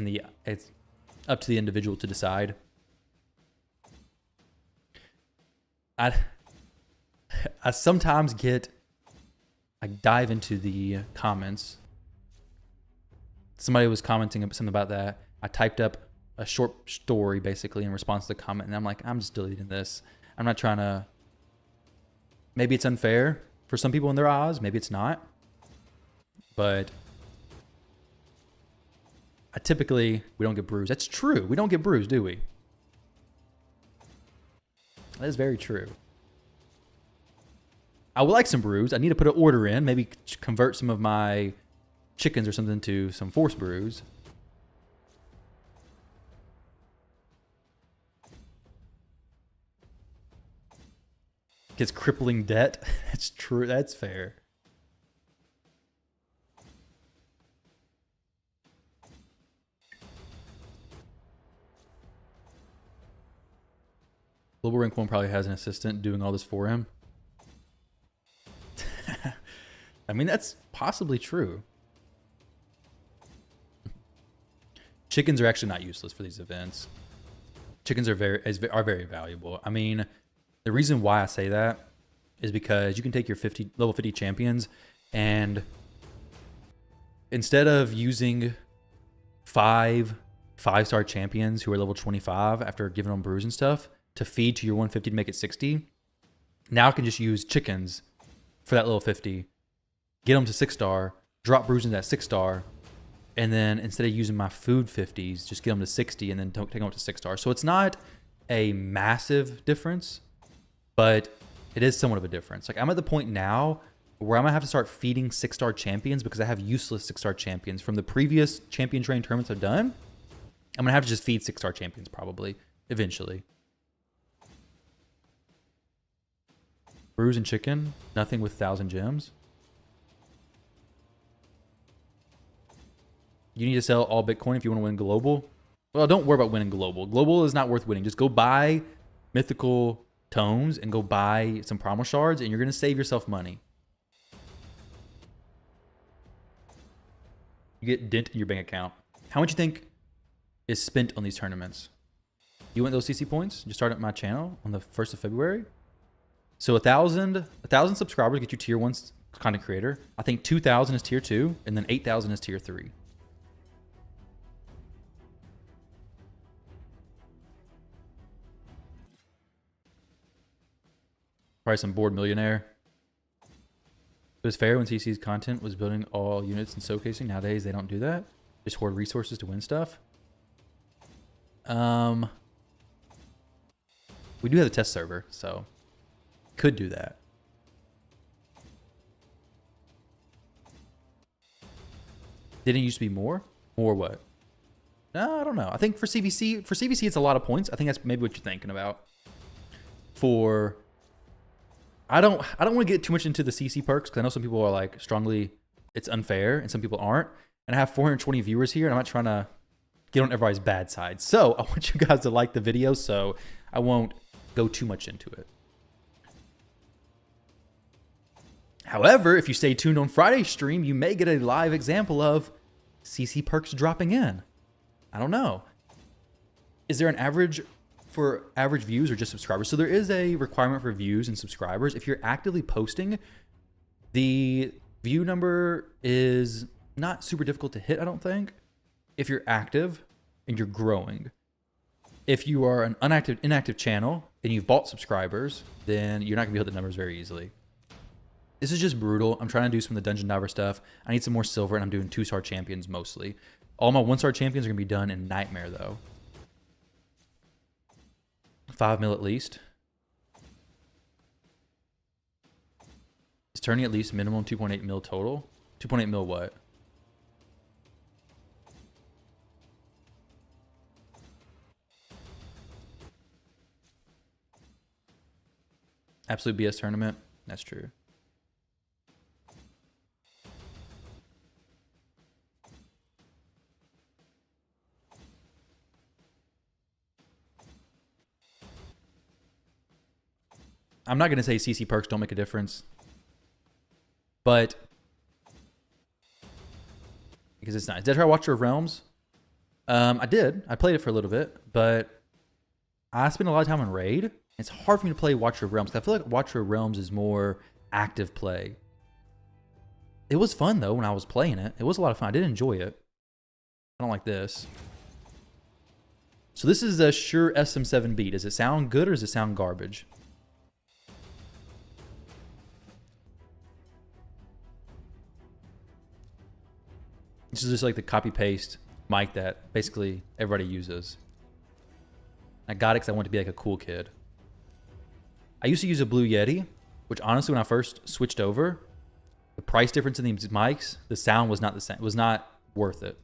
up to the individual to decide. I sometimes dive into the comments. Somebody was commenting something about that. I typed up a short story basically in response to the comment, and I'm like, I'm just deleting this. I'm not trying to. Maybe it's unfair for some people in their eyes. Maybe it's not. But we don't get bruised. That's true. We don't get bruised, do we? That is very true. I would like some brews. I need to put an order in. Maybe convert some of my chickens or something to some force brews. Gets crippling debt. That's true. That's fair. Global Rank 1 probably has an assistant doing all this for him. I mean, that's possibly true. Chickens are actually not useless for these events. Chickens are very valuable. I mean, the reason why I say that is because you can take your level 50 champions, and instead of using 5-star champions who are level 25 after giving them brews and stuff to feed to your 150 to make it 60, now I can just use chickens for that level 50, get them to 6-star, drop brews into that 6-star, and then instead of using my food 50s, just get them to 60 and then take them up to 6-star. So it's not a massive difference, but it is somewhat of a difference. Like, I'm at the point now where I'm gonna have to start feeding 6-star champions because I have useless 6-star champions from the previous champion train tournaments I've done. I'm gonna have to just feed 6-star champions probably eventually. Brews and chicken, nothing with 1,000 gems. You need to sell all Bitcoin if you want to win global. Well, don't worry about winning global. Global is not worth winning. Just go buy mythical tomes and go buy some primal shards, and you're going to save yourself money. You get dent in your bank account. How much you think is spent on these tournaments? You want those CC points? Just start at my channel on the 1st of February. So 1,000 subscribers get you tier 1 content creator. I think 2,000 is tier 2, and then 8,000 is tier 3. Probably some bored millionaire. It was fair when CC's content was building all units and showcasing. Nowadays, they don't do that. Just hoard resources to win stuff. We do have a test server, so could do that. Didn't it used to be more? More what? No, I don't know. I think for CVC, it's a lot of points. I think that's maybe what you're thinking about. I don't want to get too much into the CC perks because I know some people are like strongly it's unfair and some people aren't. And I have 420 viewers here and I'm not trying to get on everybody's bad side. So I want you guys to like the video so I won't go too much into it. However, if you stay tuned on Friday's stream, you may get a live example of CC perks dropping in. I don't know. Is there an average for average views or just subscribers? So there is a requirement for views and subscribers. If you're actively posting, the view number is not super difficult to hit, I don't think, if you're active and you're growing. If you are an inactive channel and you've bought subscribers, then you're not gonna be able to hit the numbers very easily. This is just brutal. I'm trying to do some of the Dungeon Diver stuff. I need some more silver and I'm doing 2-star champions mostly. All my 1-star champions are gonna be done in Nightmare though. 5 mil at least. Is turning at least minimum 2.8 mil total? 2.8 mil what? Absolute BS tournament. That's true. I'm not going to say CC perks don't make a difference, but because it's nice. Did I try Watcher of Realms? I did. I played it for a little bit, but I spent a lot of time on Raid. It's hard for me to play Watcher of Realms. I feel like Watcher of Realms is more active play. It was fun though when I was playing it. It was a lot of fun. I did enjoy it. I don't like this. So this is a Shure SM7B. Does it sound good or does it sound garbage? This is just like the copy paste mic that basically everybody uses. I got it because I want to be like a cool kid. I used to use a Blue Yeti, which honestly, when I first switched over, the price difference in these mics, the sound was not the same. It was not worth it.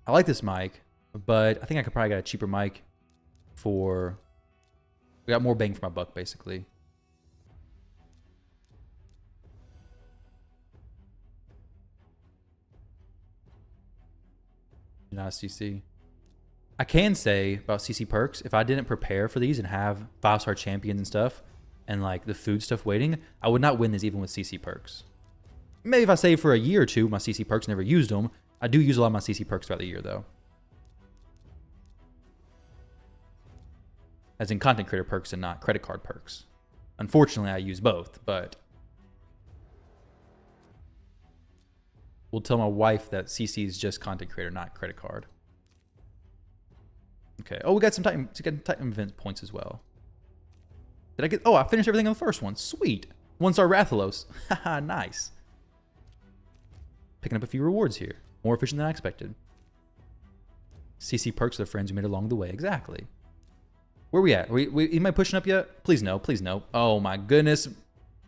I like this mic, but I think I could probably get a cheaper mic for... We got more bang for my buck, basically. Not a CC. I can say about CC perks, if I didn't prepare for these and have 5-star champions and stuff, and like the food stuff waiting, I would not win this even with CC perks. Maybe if I save for a year or two, my CC perks, never used them. I do use a lot of my CC perks throughout the year though. As in content creator perks and not credit card perks. Unfortunately, I use both, but we'll tell my wife that CC is just content creator, not credit card. Okay. Oh, we got some Titan event points as well. Did I get... Oh, I finished everything on the first one. Sweet. 1-star Rathalos. Haha, nice. Picking up a few rewards here. More efficient than I expected. CC perks are the friends we made along the way. Exactly. Where we at? Am I pushing up yet? Please no. Please no. Oh my goodness.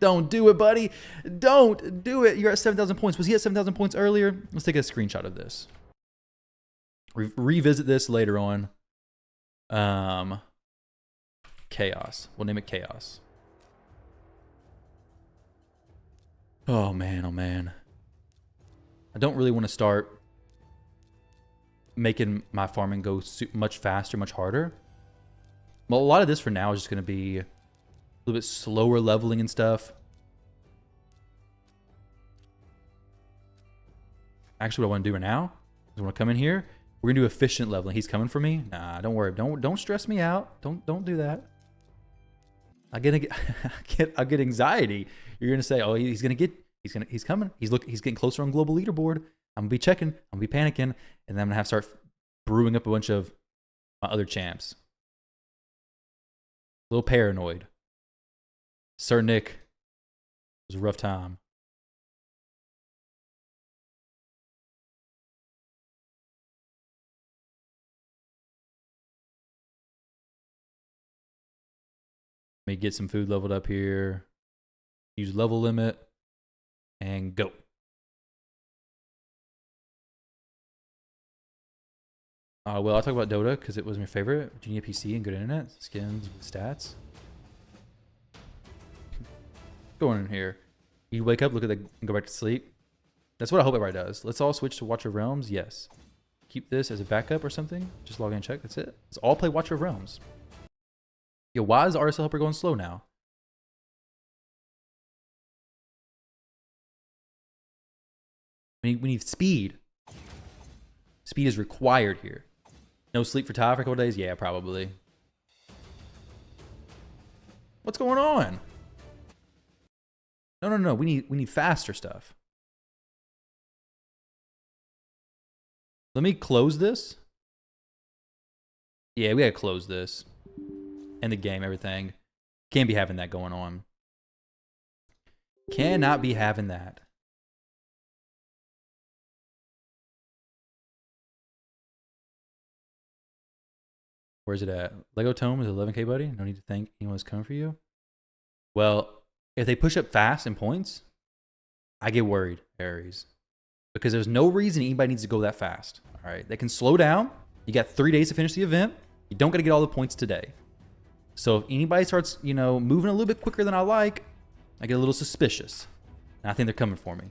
Don't do it, buddy. Don't do it. You're at 7,000 points. Was he at 7,000 points earlier? Let's take a screenshot of this. Revisit this later on. Chaos. We'll name it Chaos. Oh man, oh man. I don't really want to start making my farming go much faster, much harder. Well, a lot of this for now is just going to be a little bit slower leveling and stuff. Actually, what I want to do right now is I want to come in here. We're gonna do efficient leveling. He's coming for me. Nah, don't worry. Don't stress me out. Don't do that. I get anxiety. You're gonna say, oh, he's coming. He's getting closer on global leaderboard. I'm gonna be checking. I'm gonna be panicking, and then I'm gonna have to start brewing up a bunch of my other champs. A little paranoid. Sir Nick, it was a rough time. Let me get some food leveled up here. Use level limit. And go. Well, I'll talk about Dota because it was my favorite. Do you need a PC and good internet? Skins, stats. Going in here. You wake up, look at the, and go back to sleep. That's what I hope everybody does. Let's all switch to Watcher of Realms. Yes. Keep this as a backup or something. Just log in and check. That's it. Let's all play Watcher of Realms. Yo, why is RSL Helper going slow now? We need speed. Speed is required here. No sleep for Ty for a couple days? Yeah, probably. What's going on? No. We need faster stuff. Let me close this. Yeah, we gotta close this. End the game, everything. Can't be having that going on. Cannot be having that. Where's it at? Lego Tome is 11K, buddy. No need to thank anyone who's coming for you. Well, if they push up fast in points, I get worried, Aries. Because there's no reason anybody needs to go that fast. All right, they can slow down. You got 3 days to finish the event. You don't got to get all the points today. So if anybody starts, moving a little bit quicker than I like, I get a little suspicious. And I think they're coming for me.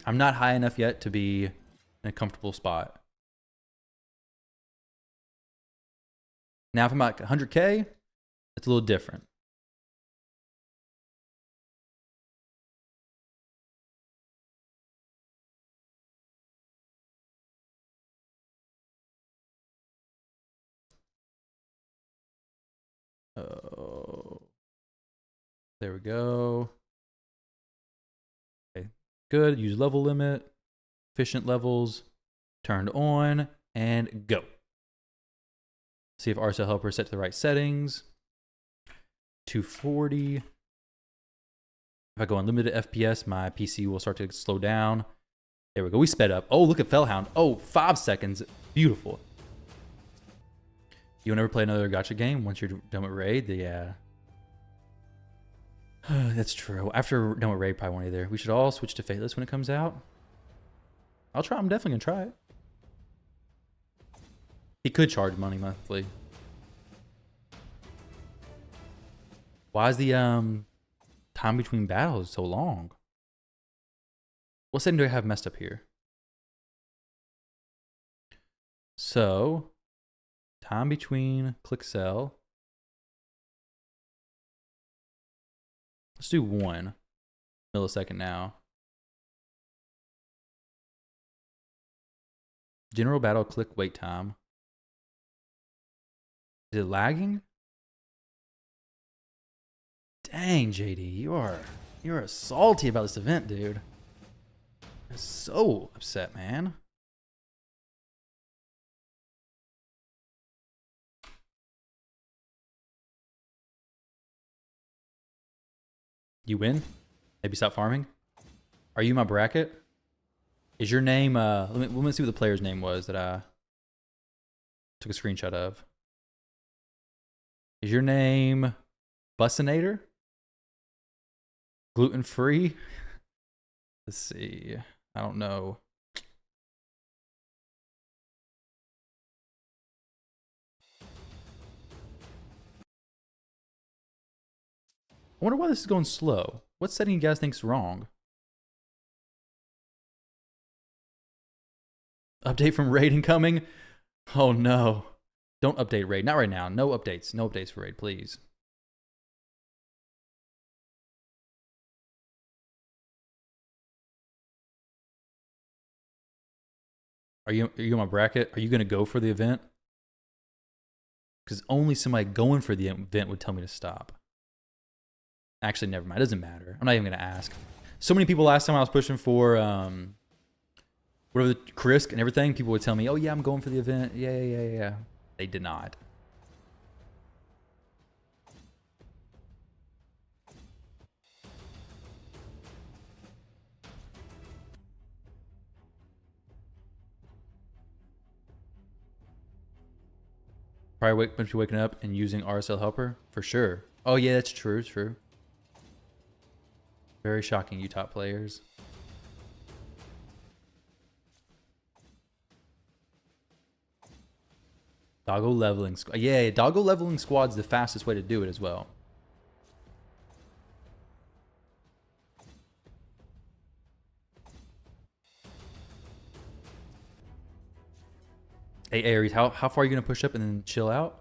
I'm not high enough yet to be in a comfortable spot. Now, if I'm at 100K, it's a little different. Oh, there we go. Okay, good. Use level limit, efficient levels, turned on, and go. See if RSL Helper is set to the right settings. 240. If I go unlimited FPS, my PC will start to slow down. There we go. We sped up. Oh, look at Fellhound. Oh, 5 seconds. Beautiful. You will never play another gacha game once you're done with Raid? Yeah. That's true. After done with Raid, probably won't either. We should all switch to Fateless when it comes out. I'll try. I'm definitely going to try it. He could charge money monthly. Why is the time between battles so long? What setting do I have messed up here? So, time between click sell. Let's do 1 millisecond now. General battle click wait time. Is it lagging? Dang, JD, you're salty about this event, dude. I'm so upset, man. You win? Maybe stop farming? Are you my bracket? Is your name, let me see what the player's name was that I took a screenshot of. Is your name Bussinator? Gluten-free? Let's see. I don't know. I wonder why this is going slow. What setting you guys think's wrong? Update from Raid incoming? Oh no. Don't update Raid. Not right now. No updates. No updates for Raid, please. Are you in my bracket? Are you going to go for the event? Because only somebody going for the event would tell me to stop. Actually, never mind. It doesn't matter. I'm not even going to ask. So many people last time I was pushing for whatever the Krisk and everything, people would tell me, oh yeah, I'm going for the event. Yeah. They did not. Probably bunch of waking up and using RSL helper for sure. Oh yeah, that's true. True. Very shocking, you top players. Doggo leveling squad. Yeah, doggo leveling squad's the fastest way to do it as well. Hey Aries, how far are you gonna push up and then chill out?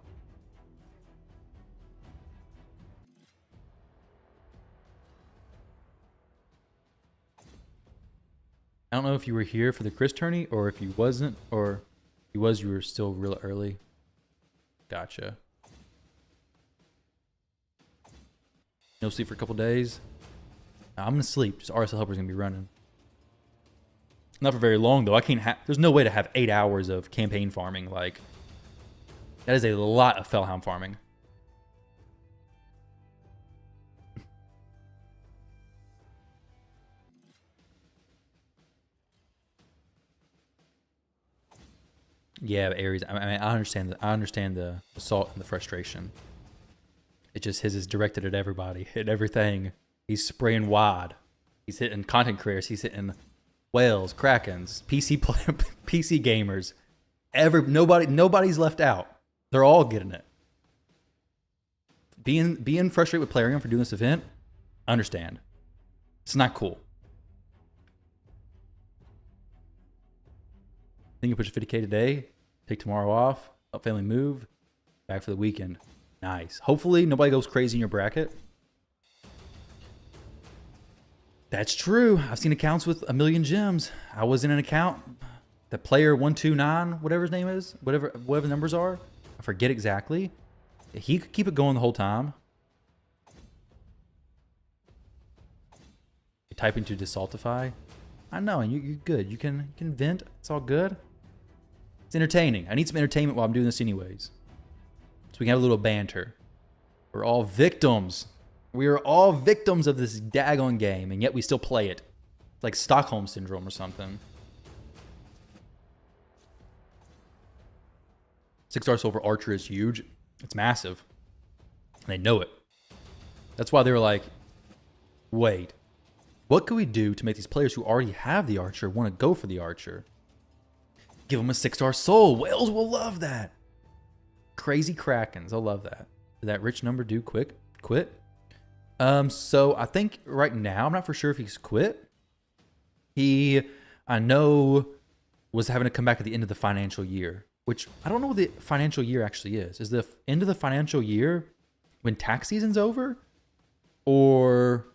I don't know if you were here for the Chris tourney or if you wasn't, or if you was, you were still real early. Gotcha. No sleep for a couple days. I'm gonna sleep. Just RSL helper's gonna be running. Not for very long though. I can't have. There's no way to have 8 hours of campaign farming. Like that is a lot of Fellhound farming. Yeah, Aries. I mean, I understand. I understand the assault and the frustration. It just his is directed at everybody, at everything. He's spraying wide. He's hitting content creators. He's hitting whales, krakens, PC gamers. Nobody's left out. They're all getting it. Being frustrated with Plarium for doing this event, I understand. It's not cool. I think you push 50K today, take tomorrow off, up family move, back for the weekend. Nice. Hopefully nobody goes crazy in your bracket. That's true. I've seen accounts with 1 million gems. I was in an account, the player 129, whatever his name is, whatever the numbers are. I forget exactly. He could keep it going the whole time. You type into desaltify. I know, and you're good. You can vent. It's all good. It's entertaining. I need some entertainment while I'm doing this anyways. So we can have a little banter. We're all victims. We are all victims of this daggone game, and yet we still play it. It's like Stockholm Syndrome or something. 6-star silver archer is huge. It's massive. And they know it. That's why they were like, wait, what can we do to make these players who already have the archer want to go for the archer? Give them a 6-star soul. Whales will love that. Crazy Krakens. I'll love that. Did that rich number do quit? So I think right now, I'm not for sure if he's quit. I know, was having to come back at the end of the financial year, which I don't know what the financial year actually is. Is the end of the financial year when tax season's over? Or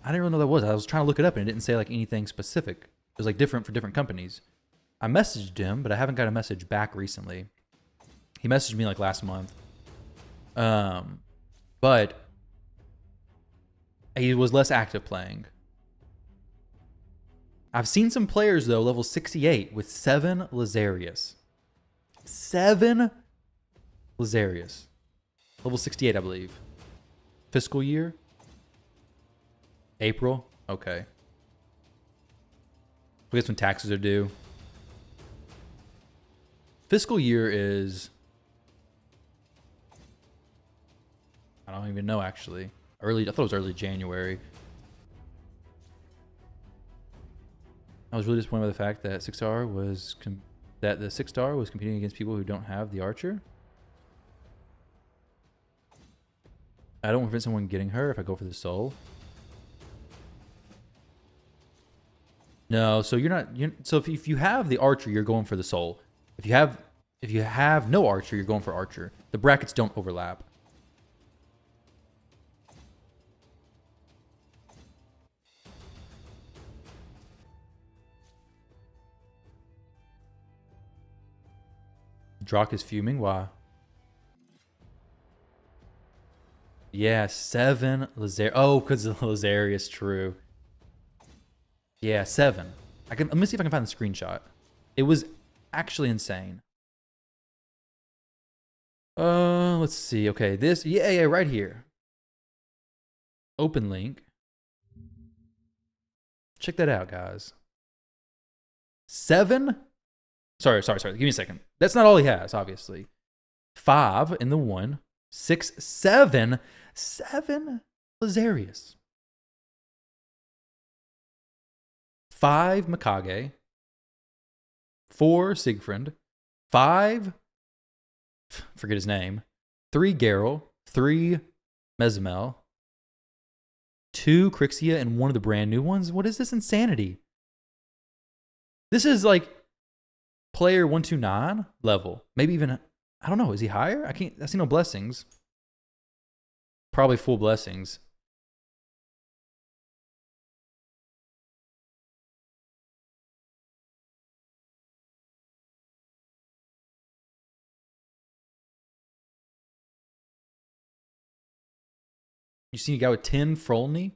I didn't really know what that was. I was trying to look it up and it didn't say like anything specific. It was like different for different companies. I messaged him, but I haven't got a message back recently. He messaged me like last month. But he was less active playing. I've seen some players though, level 68 with 7 Lazarius. 7 Lazarius. Level 68, I believe. Fiscal year? April? Okay. I guess when taxes are due. Fiscal year is... I don't even know actually. I thought it was early January. I was really disappointed by the fact that 6-star was the 6-star was competing against people who don't have the archer. I don't prevent someone getting her if I go for the soul. No, so so if you have the archer, you're going for the soul. If you have no archer, you're going for archer. The brackets don't overlap. Drock is fuming. Why? Yeah, 7 Lazarius. Oh, because of Lazarius. True. Yeah, 7. Let me see if I can find the screenshot. It was actually insane. Let's see. Okay, this. Yeah, right here. Open link. Check that out, guys. 7. Sorry. Give me a second. That's not all he has, obviously. 5 in the 1. 6, 7. 7 Lazarius. 5 Mikage. 4 Siegfried. 5, forget his name. 3 Geralt. 3 Mezmel. 2 Crixia and 1 of the brand new ones. What is this insanity? This is like player 129 level. Maybe even, I don't know. Is he higher? I see no blessings. Probably full blessings. You see a guy with 10 Frolny?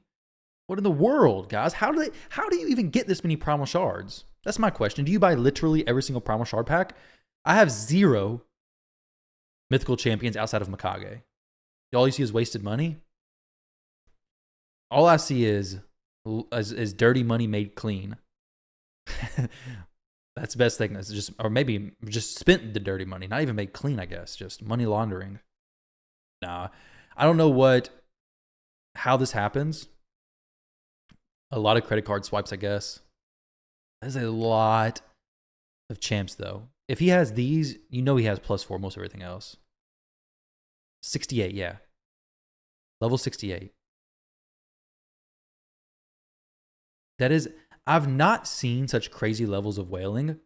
What in the world, guys? How do you even get this many primal shards? That's my question. Do you buy literally every single primal shard pack? I have 0 mythical champions outside of Mikage. All you see is wasted money. All I see is dirty money made clean. That's the best thing. That's just, or maybe just spent the dirty money, not even made clean. I guess just money laundering. Nah, I don't know how this happens. A lot of credit card swipes, I guess. There's a lot of champs, though. If he has these, you know he has +4 most everything else. 68, yeah. Level 68. That is, I've not seen such crazy levels of whaling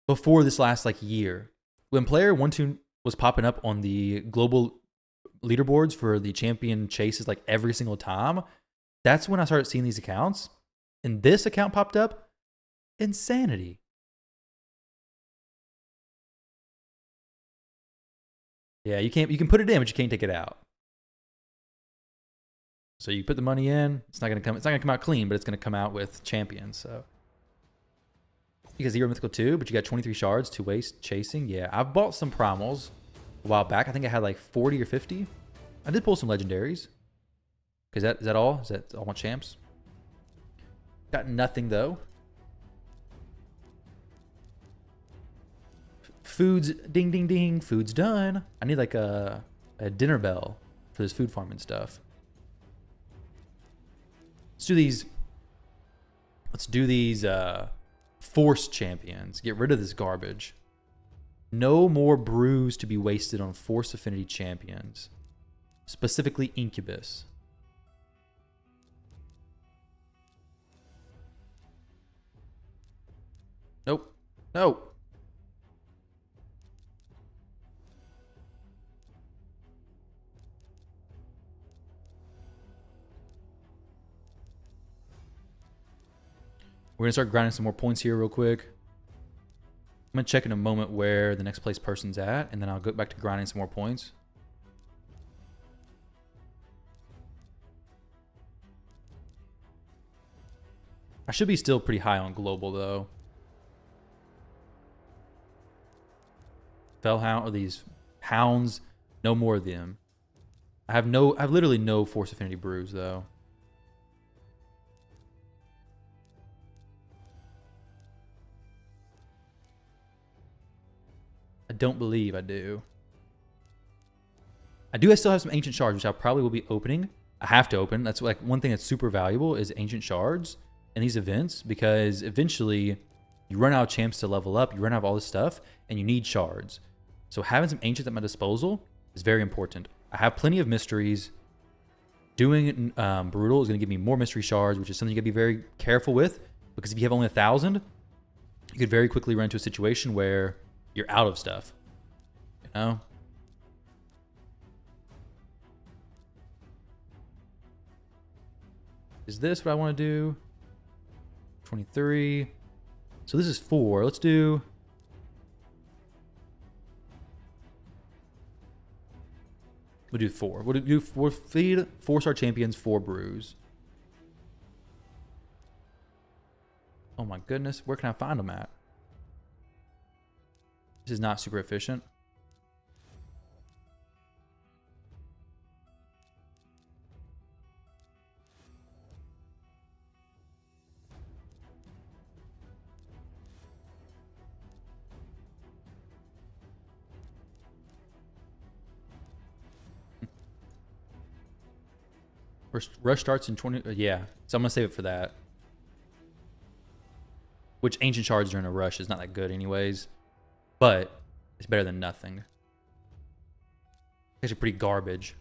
before this last year. When player 1-2 was popping up on the global leaderboards for the champion chases every single time, that's when I started seeing these accounts. And this account popped up. Insanity. Yeah, you can put it in, but you can't take it out. So you put the money in, it's not gonna come out clean, but it's gonna come out with champions. So you got 0 mythical 2, but you got 23 shards, 2 waste chasing. Yeah, I've bought some primals a while back. I think I had 40 or 50. I did pull some legendaries. Is that all? Is that all my champs? Got nothing though. Food's ding ding ding. Food's done. I need like a dinner bell for this food farming stuff. Let's do these. Let's do these force champions. Get rid of this garbage. No more brews to be wasted on force affinity champions. Specifically Incubus. Nope. No. We're going to start grinding some more points here real quick. I'm going to check in a moment where the next place person's at, and then I'll go back to grinding some more points. I should be still pretty high on global, though. Fellhound, or these hounds, no more of them. I have literally no force affinity brews, though. I don't believe I do. I still have some ancient shards, which I probably will be opening. I have to open. That's like one thing that's super valuable is ancient shards in these events, because eventually you run out of champs to level up, you run out of all this stuff, and you need shards. So having some ancients at my disposal is very important. I have plenty of mysteries. Doing brutal is going to give me more mystery shards, which is something you got to be very careful with, because if you have only 1,000, you could very quickly run into a situation where you're out of stuff. You know? Is this what I want to do? 23. So this is 4. Let's do... We'll do 4. We'll feed 4-star champions 4 brews. Oh my goodness. Where can I find them at? This is not super efficient. Rush starts in 20. Yeah, so I'm gonna save it for that. Which ancient shards during a rush is not that good, anyways. But it's better than nothing. It's actually pretty garbage.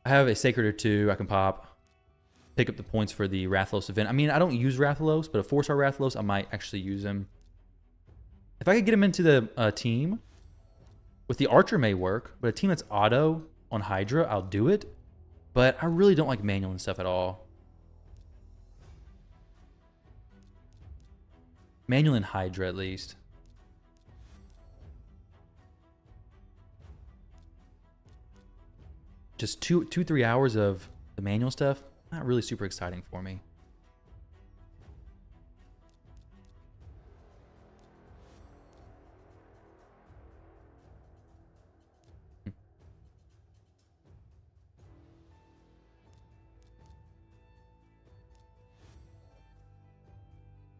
I have a sacred or 2 I can pop. Pick up the points for the Rathalos event. I mean, I don't use Rathalos, but a 4-star Rathalos, I might actually use him. If I could get him into the team, with the Archer may work, but a team that's auto on Hydra, I'll do it. But I really don't like manual and stuff at all. Manual and Hydra, at least. Just 3 hours of the manual stuff, not really super exciting for me.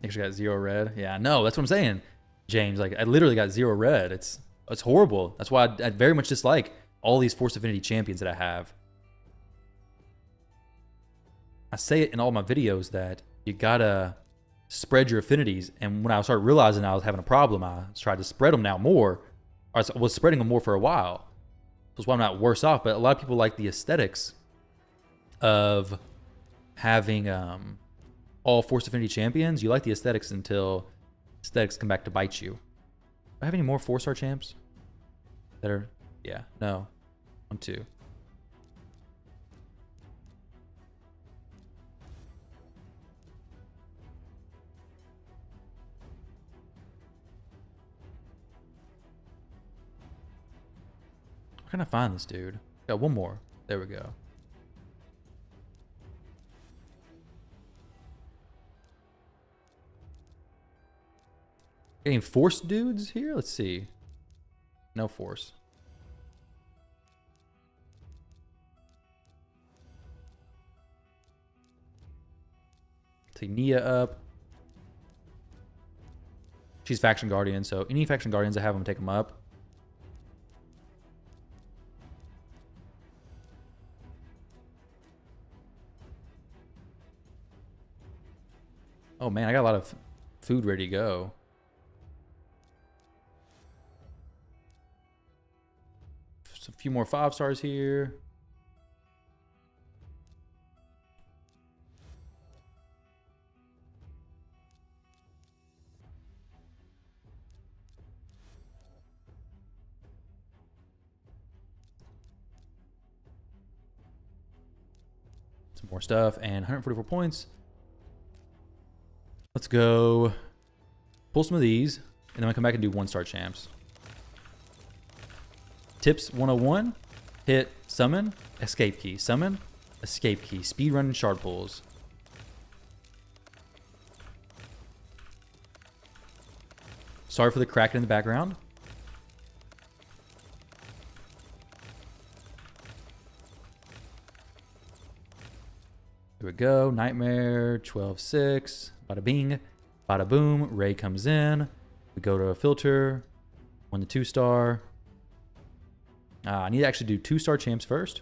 Actually got 0 red. Yeah, no, that's what I'm saying, James. Like, I literally got 0 red. It's horrible. That's why I very much dislike all these Force Affinity champions that I have. I say it in all my videos that you gotta spread your affinities. And when I started realizing I was having a problem, I tried to spread them now more. I was spreading them more for a while. That's why I'm not worse off. But a lot of people like the aesthetics of having all Force Affinity champions. You like the aesthetics until aesthetics come back to bite you. Do I have any more 4-star champs that are... Yeah, no. 1, 2. Where can I find this dude? Got 1 more. There we go. Getting force dudes here? Let's see. No force. Take Nia up. She's faction guardian, so any faction guardians I have, I'm gonna take them up. Oh man, I got a lot of food ready to go. Just a few more 5 stars here. Some more stuff and 144 points. Let's go pull some of these, and then I come back and do 1-star champs. Tips 101, hit summon, escape key. Summon, escape key. Speed run and shard pulls. Sorry for the crack in the background. Here we go. Nightmare, 12-6. Bada bing. Bada boom. Ray comes in. We go to a filter. 1 to 2-star. I need to actually do 2-star champs first,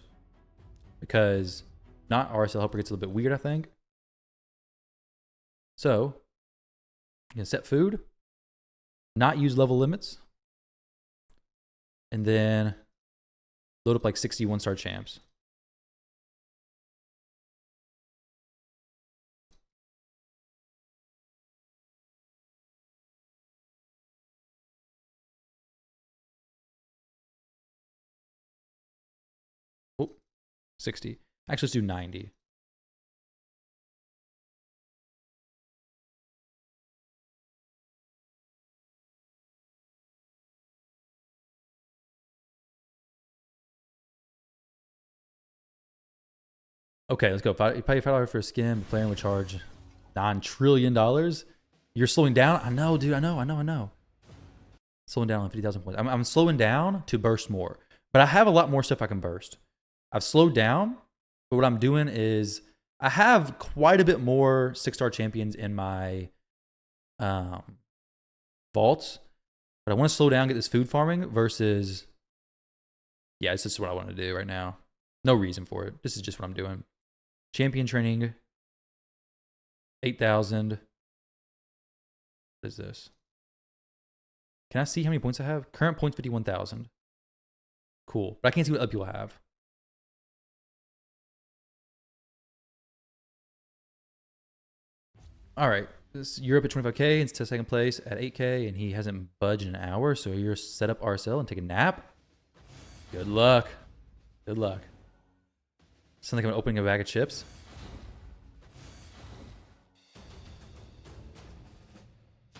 because not RSL helper gets a little bit weird, I think. So, you can set food, not use level limits, and then load up like 61-star champs. Oh, 60. Actually, let's do 90. Okay, let's go. You pay $5 for a skin, the player would charge $9 trillion. You're slowing down? I know, dude. I know. Slowing down on 50,000 points. I'm slowing down to burst more. But I have a lot more stuff I can burst. I've slowed down, but what I'm doing is I have quite a bit more 6-star champions in my vaults. But I want to slow down, get this food farming versus... Yeah, this is what I want to do right now. No reason for it. This is just what I'm doing. Champion training. 8,000. What is this? Can I see how many points I have? Current points 51,000. Cool. But I can't see what other people have. All right. You're up at 25K. It's to second place at 8K, and he hasn't budged in an hour. So you're set up RSL and take a nap. Good luck. Good luck. Sounds like I'm opening a bag of chips.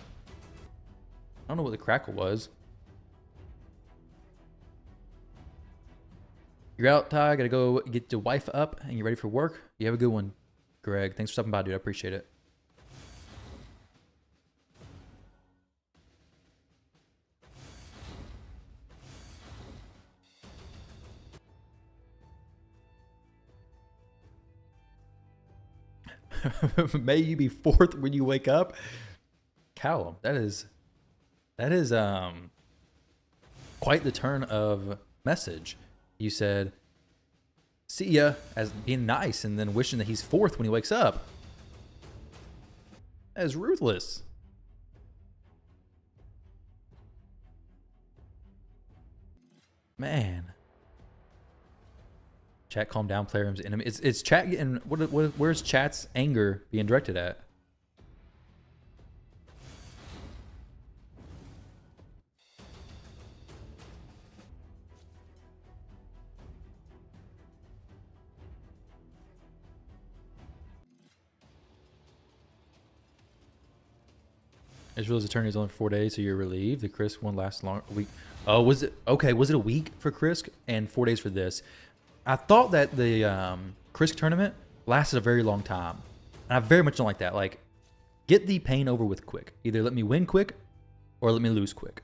I don't know what the crackle was. You're out, Ty. Gotta go get your wife up and you're ready for work. You have a good one, Greg. Thanks for stopping by, dude. I appreciate it. May you be 4th when you wake up. Callum, that is quite the turn of message. You said, see ya, as being nice, and then wishing that he's 4th when he wakes up. That is ruthless. Man. Chat, calm down, player room's enemy. It's chat getting, where's chat's anger being directed at? Israel's attorney is only for 4 days, so you're relieved. The Krisk one lasts long a week. Oh, was it okay? Was it a week for Krisk and 4 days for this? I thought that the Krisk tournament lasted a very long time, and I very much don't like that. Like, get the pain over with quick. Either let me win quick, or let me lose quick.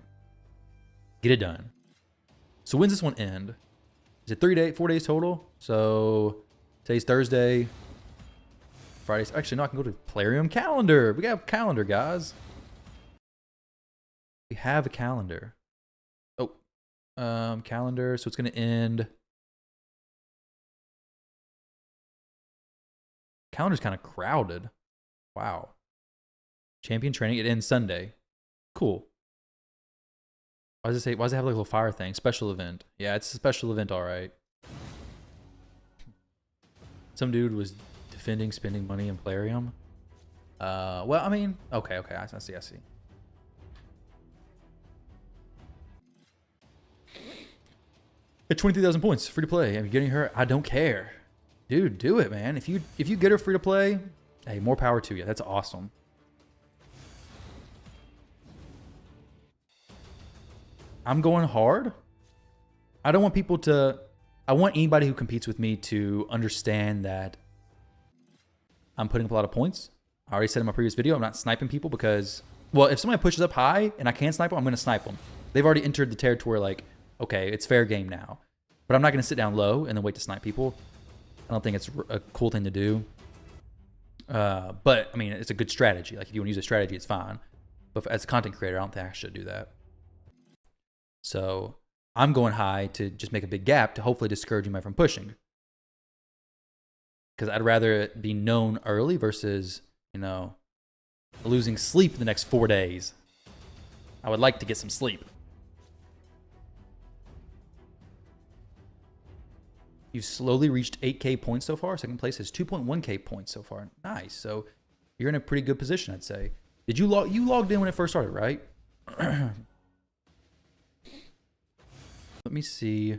Get it done. So when's this one end? Is it 4 days total? So today's Thursday. Friday's actually no. I can go to Plarium calendar. We got a calendar, guys. We have a calendar. Oh, calendar. So it's going to end. Calendar's kind of crowded. Wow. Champion training. It ends Sunday. Cool. Why does it say? Why does it have like a little fire thing? Special event. Yeah, it's a special event. All right. Some dude was defending spending money in Plarium. Well, I mean, okay. I see. At 23,000 points, free to play. Am you getting her? I don't care, dude. Do it, man. If you get her free to play, hey, more power to you. That's awesome. I'm going hard. I don't want people to. I want anybody who competes with me to understand that I'm putting up a lot of points. I already said in my previous video, I'm not sniping people because, well, if somebody pushes up high and I can't snipe them, I'm going to snipe them. They've already entered the territory like, okay, it's fair game now. But I'm not going to sit down low and then wait to snipe people. I don't think it's a cool thing to do. But, I mean, it's a good strategy. Like, if you want to use a strategy, it's fine. But as a content creator, I don't think I should do that. So I'm going high to just make a big gap to hopefully discourage you from pushing. Because I'd rather it be known early versus, losing sleep the next 4 days. I would like to get some sleep. You've slowly reached 8K points so far. Second place is 2.1K points so far. Nice. So you're in a pretty good position, I'd say. Did you logged in when it first started, right? Let me see.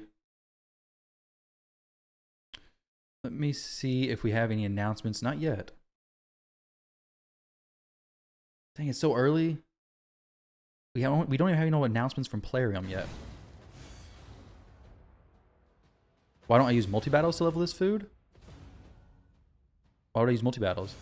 Let me see if we have any announcements. Not yet. Dang, it's so early. We don't even have any announcements from Plarium yet. Why don't I use multi-battles to level this food? Why would I use multi-battles?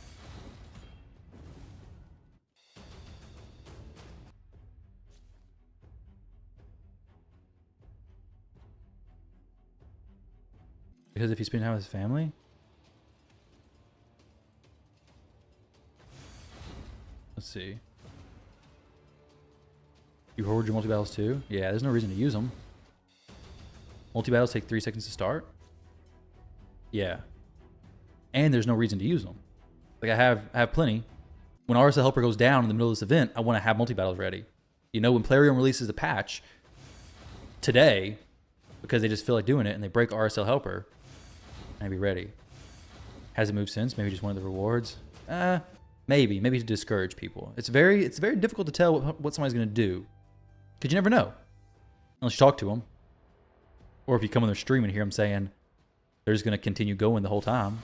Because if you spend time with his family? Let's see. You hoard your multi-battles too? Yeah, there's no reason to use them. Multi-battles take 3 seconds to start? Yeah. And there's no reason to use them. Like I have plenty. When RSL Helper goes down in the middle of this event, I want to have multi-battles ready. When Plarium releases a patch today, because they just feel like doing it and they break RSL Helper, I'd be ready. Has it moved since? Maybe just one of the rewards? Maybe to discourage people. It's very difficult to tell what somebody's going to do. Because you never know. Unless you talk to them. Or if you come on their stream and hear them saying they're just going to continue going the whole time.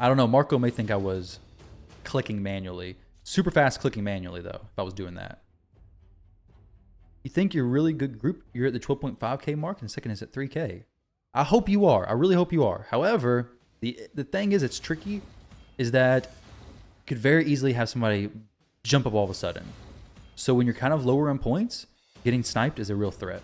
I don't know. Marco may think I was clicking manually. Super fast clicking manually, though, if I was doing that. You think you're a really good group? You're at the 12.5K mark and the second is at 3K. I hope you are. I really hope you are. However, the thing is, it's tricky, is that you could very easily have somebody jump up all of a sudden. So when you're kind of lower on points, getting sniped is a real threat.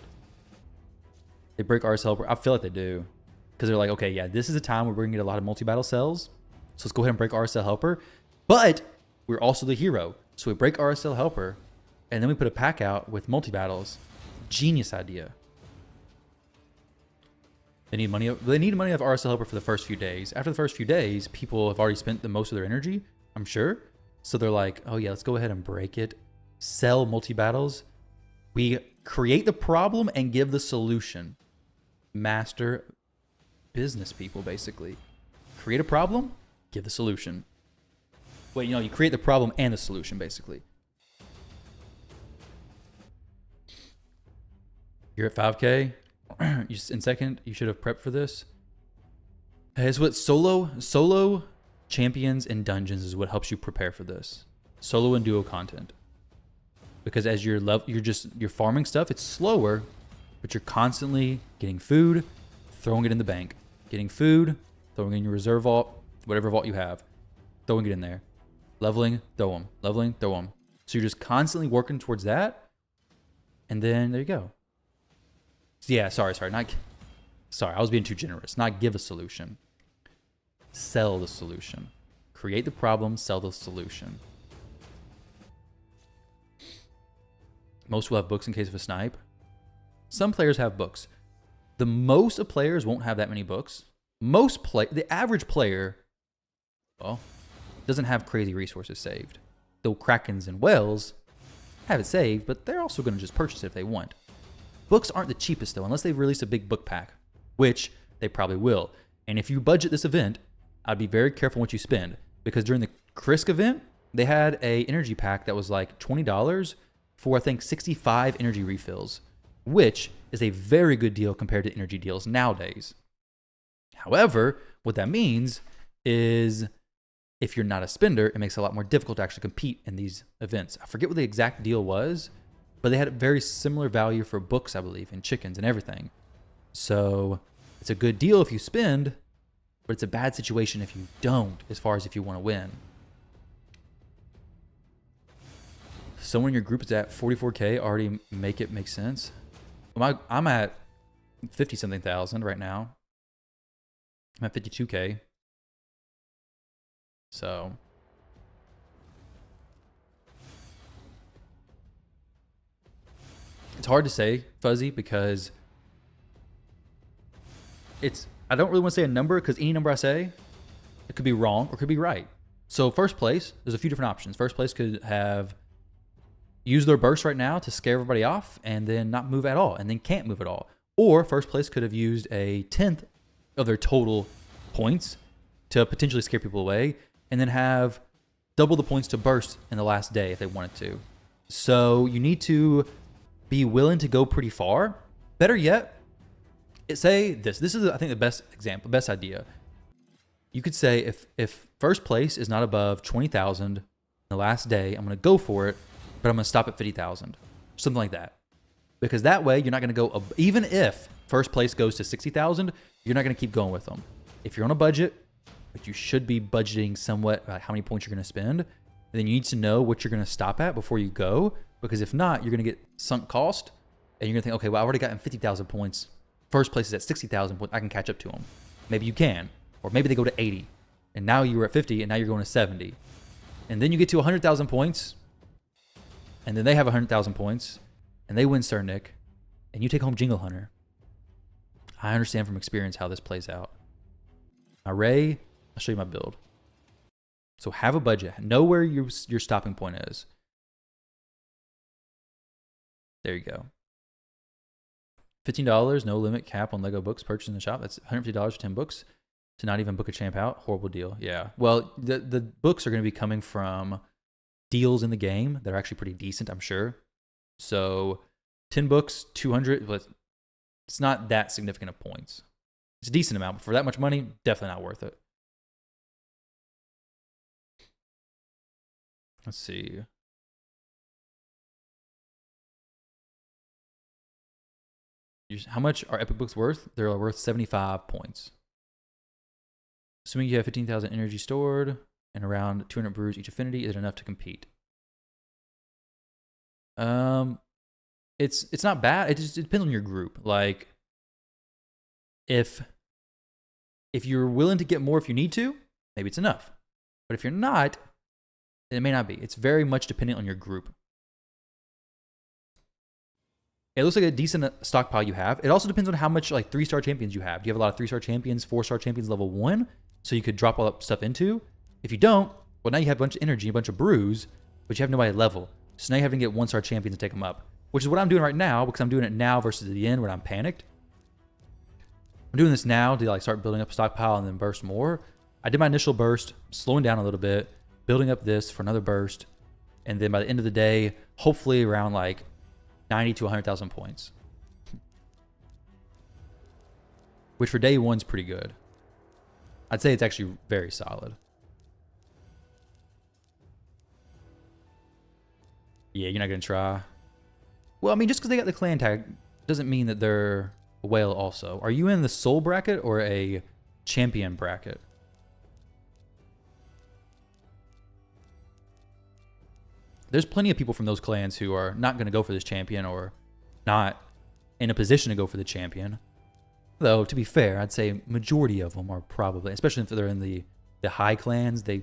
They break RSL Helper. I feel like they do. Because they're like, okay, yeah, this is a time where we're going to get a lot of multi-battle cells. So let's go ahead and break RSL Helper. But we're also the hero. So we break RSL Helper, and then we put a pack out with multi-battles. Genius idea. They need money. They need money of RSL Helper for the first few days. After the first few days, people have already spent the most of their energy, I'm sure. So they're like, oh yeah, let's go ahead and break it. Sell multi-battles. We create the problem and give the solution. Master business people, basically. Create a problem, give the solution. Wait, you create the problem and the solution, basically. You're at 5K. In second, you should have prepped for this. It's what solo champions and dungeons is what helps you prepare for this. Solo and duo content. Because as you're farming stuff, it's slower, but you're constantly getting food, throwing it in the bank. Getting food, throwing it in your reserve vault, whatever vault you have, throwing it in there. Leveling, throw them. Leveling, throw them. So you're just constantly working towards that. And then there you go. Yeah, sorry. I was being too generous. Not give a solution. Sell the solution. Create the problem, sell the solution. Most will have books in case of a snipe. Some players have books. The most of players won't have that many books. The average player, well, doesn't have crazy resources saved. Though Krakens and whales have it saved, but they're also going to just purchase it if they want. Books aren't the cheapest though, unless they've released a big book pack, which they probably will. And if you budget this event, I'd be very careful what you spend, because during the Krisk event, they had a energy pack that was like $20 for I think 65 energy refills, which is a very good deal compared to energy deals nowadays. However, what that means is if you're not a spender, it makes it a lot more difficult to actually compete in these events. I forget what the exact deal was, but they had a very similar value for books, I believe, and chickens and everything. So it's a good deal if you spend, but it's a bad situation if you don't, as far as if you want to win. Someone in your group is at 44K, already make it make sense. I'm at 50-something thousand right now. I'm at 52K. So it's hard to say, Fuzzy, because I don't really want to say a number, because any number I say, it could be wrong or could be right. So first place, there's a few different options. First place could have used their burst right now to scare everybody off and then not move at all and then can't move at all. Or first place could have used a 10th of their total points to potentially scare people away and then have double the points to burst in the last day if they wanted to. So you need to be willing to go pretty far. Better yet, say this. This is, I think, the best example, best idea. You could say if first place is not above 20,000 in the last day, I'm going to go for it, but I'm going to stop at 50,000. Something like that. Because that way, you're not going to go, even if first place goes to 60,000, you're not going to keep going with them. If you're on a budget, but you should be budgeting somewhat about how many points you're going to spend, and then you need to know what you're going to stop at before you go, because if not, you're going to get sunk cost, and you're going to think, okay, well, I've already gotten 50,000 points. First place is at 60,000 points. I can catch up to them. Maybe you can. Or maybe they go to 80, and now you were at 50, and now you're going to 70. And then you get to 100,000 points, and then they have 100,000 points, and they win Sir Nick, and you take home Jingle Hunter. I understand from experience how this plays out. My Ray, I'll show you my build. So have a budget. Know where your stopping point is. There you go. $15, no limit cap on Lego books purchased in the shop. That's $150 for 10 books to not even book a champ out. Horrible deal. Yeah. Well, the books are going to be coming from deals in the game that are actually pretty decent, I'm sure. So 10 books, 200, but it's not that significant of points. It's a decent amount, but for that much money, definitely not worth it. Let's see. How much are epic books worth? They're worth 75 points. Assuming you have 15,000 energy stored and around 200 brews each affinity, is it enough to compete? It's not bad. It depends on your group. Like, if you're willing to get more if you need to, maybe it's enough. But if you're not, then it may not be. It's very much dependent on your group. It looks like a decent stockpile you have. It also depends on how much like 3-star champions you have. Do you have a lot of 3-star champions, 4-star champions level 1? So you could drop all that stuff into? If you don't, well, now you have a bunch of energy, a bunch of brews, but you have nobody level. So now you have to get 1-star champions and take them up, which is what I'm doing right now, because I'm doing it now versus at the end when I'm panicked. I'm doing this now to like start building up a stockpile and then burst more. I did my initial burst, slowing down a little bit, building up this for another burst, and then by the end of the day, hopefully around like 90 to 100,000 points, which for day one's pretty good. I'd say it's actually very solid. Yeah, you're not gonna try. Well, I mean, just because they got the clan tag doesn't mean that they're a whale also. Are you in the soul bracket or a champion bracket? There's plenty of people from those clans who are not going to go for this champion or not in a position to go for the champion. Though, to be fair, I'd say majority of them are probably, especially if they're in the high clans, they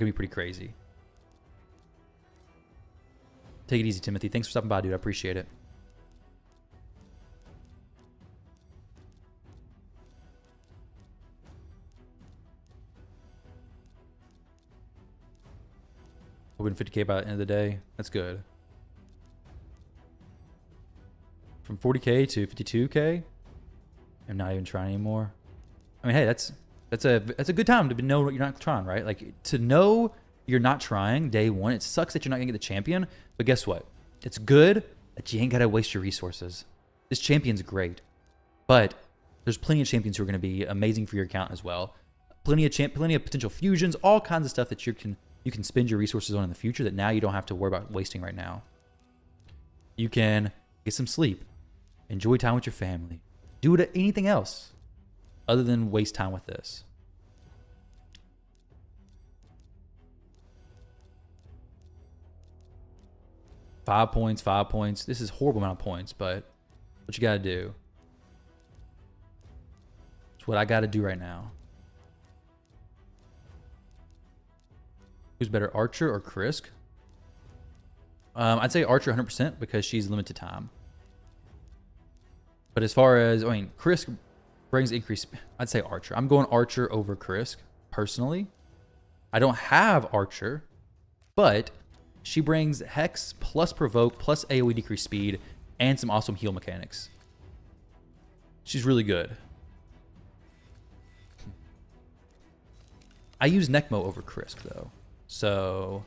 Gonna be pretty crazy. Take it easy, Timothy. Thanks for stopping by, dude. I appreciate it. We'll win 50K by the end of the day. That's good. From 40K to 52K. I'm not even trying anymore. I mean, hey, that's a good time to know you're not trying, right? Like, to know you're not trying day one. It sucks that you're not gonna get the champion, but guess what? It's good that you ain't gotta waste your resources. This champion's great, but there's plenty of champions who are gonna be amazing for your account as well. Plenty of potential fusions, all kinds of stuff that you can spend your resources on in the future that now you don't have to worry about wasting right now. You can get some sleep, enjoy time with your family, do anything else other than waste time with this. Five points. This is a horrible amount of points, but what you got to do? It's what I got to do right now. Who's better, Archer or Krisk? I'd say Archer 100% because she's limited time. But as far as, I mean, Krisk brings increased, I'd say Archer. I'm going Archer over Krisk, personally. I don't have Archer, but she brings Hex plus Provoke plus AoE decrease speed and some awesome heal mechanics. She's really good. I use Necmo over Krisk, though. So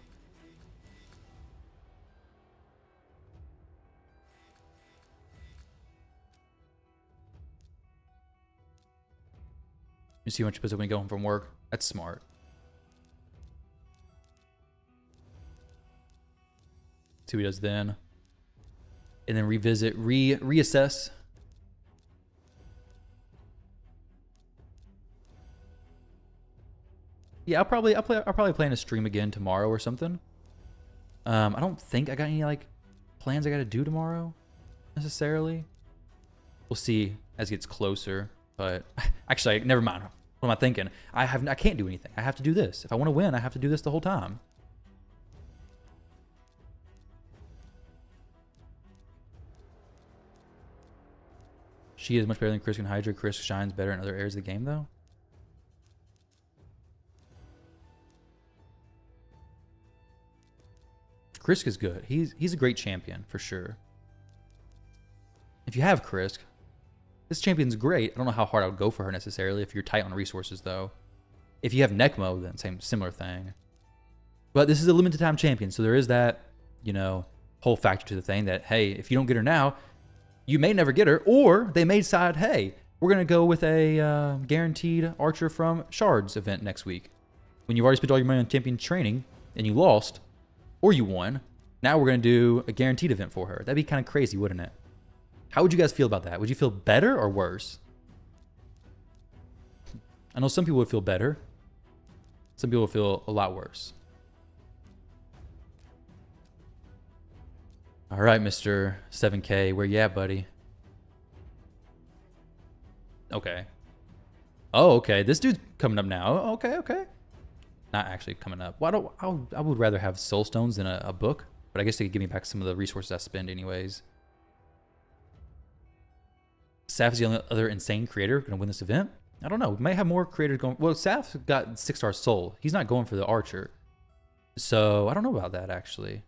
you see how much you put up when you go home from work? That's smart. See what he does then. And then revisit, reassess. Yeah, I'll probably plan a stream again tomorrow or something. I don't think I got any like plans I got to do tomorrow necessarily. We'll see as it gets closer. But actually, never mind. What am I thinking? I can't do anything. I have to do this. If I want to win, I have to do this the whole time. She is much better than Krisk and Hydra. Krisk shines better in other areas of the game, though. Krisk is good. He's a great champion for sure. If you have Krisk, this champion's great. I don't know how hard I would go for her necessarily if you're tight on resources though. If you have Necmo, then similar thing. But this is a limited time champion, so there is that, you know, whole factor to the thing that, hey, if you don't get her now, you may never get her, or they may decide, hey, we're gonna go with a guaranteed Archer from Shards event next week. When you've already spent all your money on champion training and you lost, or you won, now we're going to do a guaranteed event for her. That'd be kind of crazy, wouldn't it? How would you guys feel about that? Would you feel better or worse? I know some people would feel better. Some people would feel a lot worse. All right, Mr. 7K, where you at, buddy? Okay. Oh, okay. This dude's coming up now. Okay. Not actually coming up. Well, I would rather have soul stones than a book, but I guess they could give me back some of the resources I spend anyways. Saf is the only other insane creator going to win this event. I don't know. We might have more creators going. Well, Saf got 6-star soul. He's not going for the Archer. So I don't know about that actually.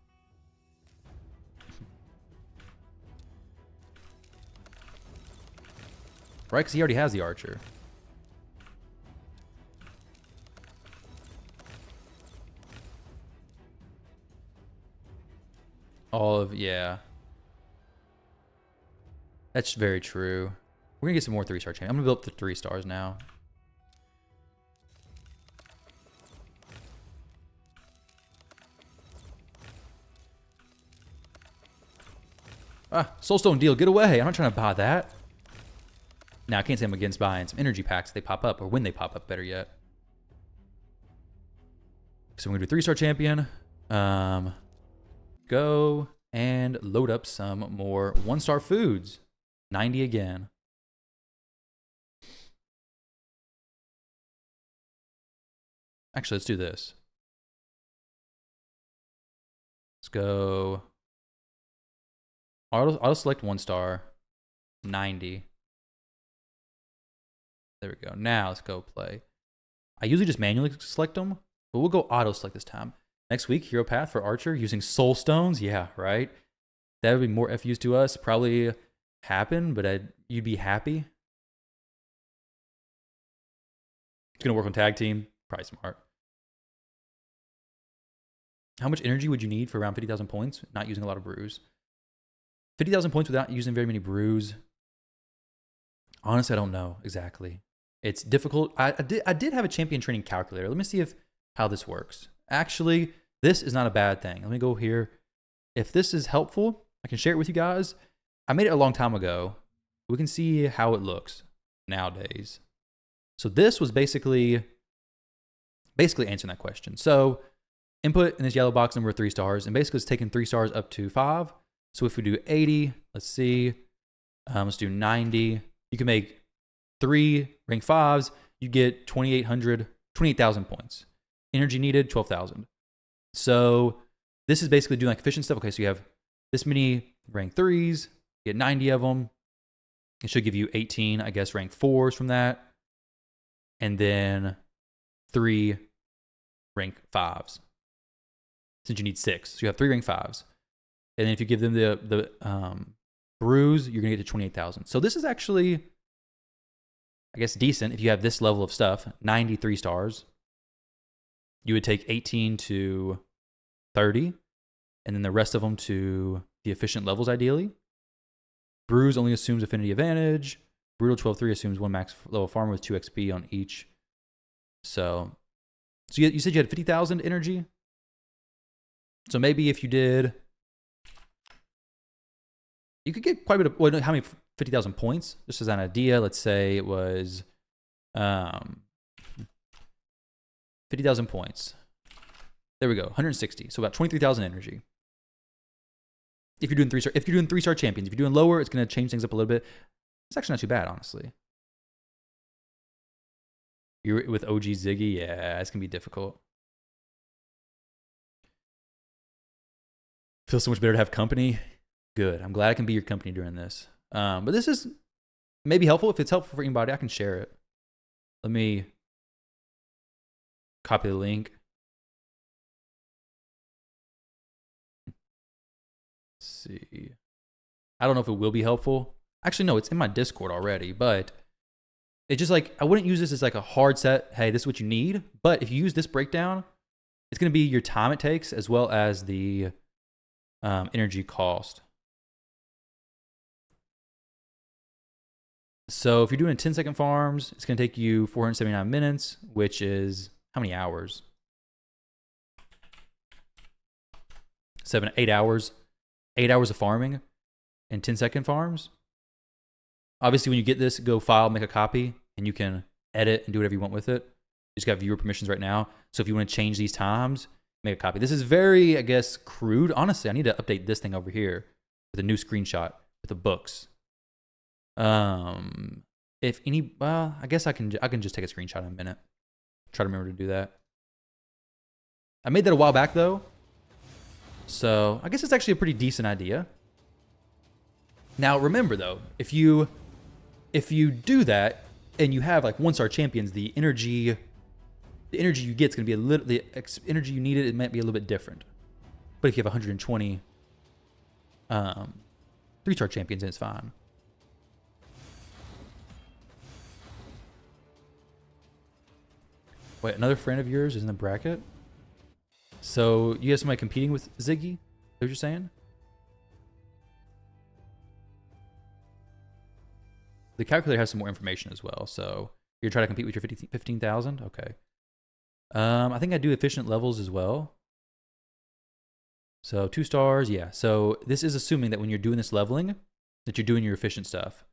Right? Because he already has the Archer. Yeah. That's very true. We're gonna get some more 3-star champions. I'm gonna build up to 3 stars now. Ah, Soulstone deal, get away. I'm not trying to buy that. Now, I can't say I'm against buying some energy packs if they pop up, or when they pop up, better yet. So we're gonna do 3-star champion. Go and load up some more 1-star foods. 90 again. Actually, let's do this. go. Auto select 1 star. 90. There we go. Now let's go play. I usually just manually select them, but we'll go auto select this time. Next week, hero path for Archer using soul stones. Yeah, right. That would be more FUs to us. Probably happen, but you'd be happy. It's gonna work on tag team. Probably smart. How much energy would you need for around 50,000 points? Not using a lot of brews. 50,000 points without using very many brews. Honestly, I don't know exactly. It's difficult. I did have a champion training calculator. Let me see how this works. Actually, this is not a bad thing. Let me go here. If this is helpful, I can share it with you guys. I made it a long time ago. We can see how it looks nowadays. So this was basically answering that question. So input in this yellow box number 3 stars, and basically it's taking 3 stars up to 5. So if we do 80, let's see, let's do 90. You can make 3 rank 5s. You get 28,000 points. Energy needed, 12,000. So this is basically doing like efficient stuff. Okay, so you have this many rank 3s, you get 90 of them. It should give you 18, I guess, rank 4s from that. And then 3 rank 5s. Since you need 6. So you have 3 rank 5s. And then if you give them the brews, you're going to get to 28,000. So this is actually, I guess, decent. If you have this level of stuff, 93 stars, you would take 18 to 30, and then the rest of them to the efficient levels, ideally. Brews only assumes affinity advantage. Brutal 12-3 assumes 1 max level farmer with 2 XP on each. So you said you had 50,000 energy? So maybe if you did, you could get quite a bit of, well, how many 50,000 points? Just as an idea, let's say it was 50,000 points. There we go, 160. So about 23,000 energy. If you're doing 3-star, if you're doing 3-star champions, if you're doing lower, it's going to change things up a little bit. It's actually not too bad, honestly. You're with OG Ziggy, yeah, it's going to be difficult. Feels so much better to have company. Good. I'm glad I can be your company during this. But this is maybe helpful. If it's helpful for anybody, I can share it. Let me copy the link. Let's see. I don't know if it will be helpful. Actually, no, it's in my Discord already, but it's just like, I wouldn't use this as like a hard set. Hey, this is what you need. But if you use this breakdown, it's going to be your time it takes as well as the energy cost. So if you're doing 10-second farms, it's going to take you 479 minutes, which is how many hours? 8 hours. 8 hours of farming and 10-second farms. Obviously, when you get this, go file, make a copy, and you can edit and do whatever you want with it. You just got viewer permissions right now. So if you want to change these times, make a copy. This is very, I guess, crude. Honestly, I need to update this thing over here with a new screenshot with the books. If any, well, I guess I can just take a screenshot in a minute. Try to remember to do that. I made that a while back though, so I guess it's actually a pretty decent idea. Now remember though, if you do that and you have like 1-star champions, the energy you get is going to be a little, the energy you needed, it might be a little bit different. But if you have 120 3-star champions, then it's fine. Wait, another friend of yours is in the bracket? So you have somebody competing with Ziggy? Is that what you're saying? The calculator has some more information as well. So you're trying to compete with your 15,000? Okay. I think I do efficient levels as well. So 2 stars, yeah. So this is assuming that when you're doing this leveling, that you're doing your efficient stuff.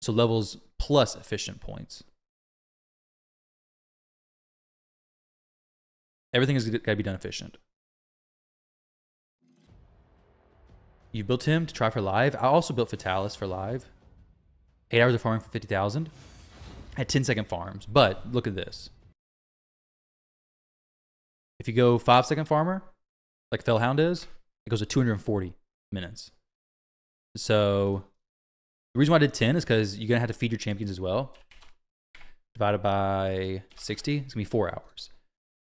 So levels plus efficient points. Everything has got to be done efficient. You built him to try for live. I also built Fatalis for live. 8 hours of farming for 50,000. I had 10-second farms, but look at this. If you go 5-second farmer, like Fellhound is, It goes to 240 minutes. So the reason why I did 10 is because you're gonna have to feed your champions as well. Divided by 60, it's gonna be 4 hours.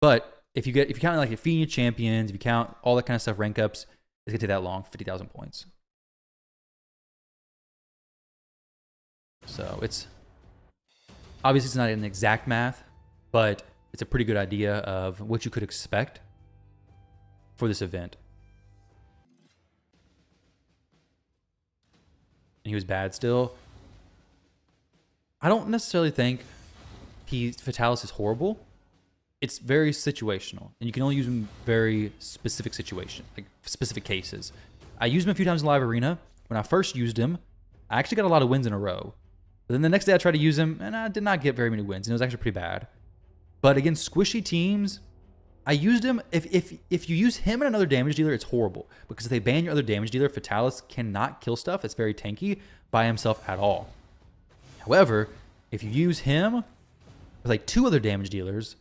But if you count like feeding your champions, if you count all that kind of stuff, rank ups, it's gonna take that long, 50,000 points. So it's obviously it's not an exact math, but it's a pretty good idea of what you could expect for this event. And he was bad still. I don't necessarily think Fatalis is horrible. It's very situational, and you can only use him in very specific situation, like specific cases. I used him a few times in live arena. When I first used him, I actually got a lot of wins in a row. But then the next day I tried to use him, and I did not get very many wins, and it was actually pretty bad. But against squishy teams, I used him. If you use him and another damage dealer, it's horrible. Because if they ban your other damage dealer, Fatalis cannot kill stuff that's very tanky by himself at all. However, if you use him with like 2 other damage dealers,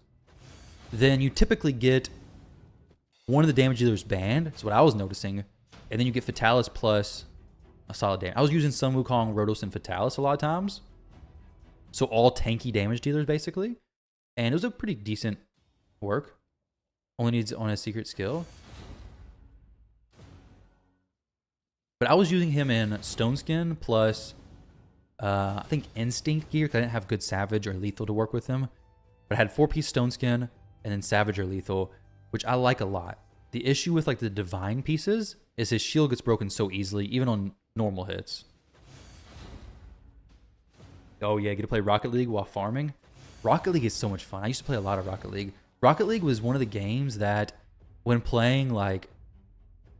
then you typically get one of the damage dealers banned. That's what I was noticing. And then you get Fatalis plus a solid damage. I was using Sun Wukong, Rotos, and Fatalis a lot of times. So all tanky damage dealers, basically. And it was a pretty decent work. Only needs on a secret skill. But I was using him in Stone Skin plus, I think, Instinct gear, because I didn't have good Savage or Lethal to work with him. But I had 4-piece Stone Skin and then Savage or Lethal, which I like a lot. The issue with like the Divine pieces is his shield gets broken so easily, even on normal hits. Oh yeah, you get to play Rocket League while farming. Rocket League is so much fun. I used to play a lot of Rocket League. Rocket League was one of the games that, when playing like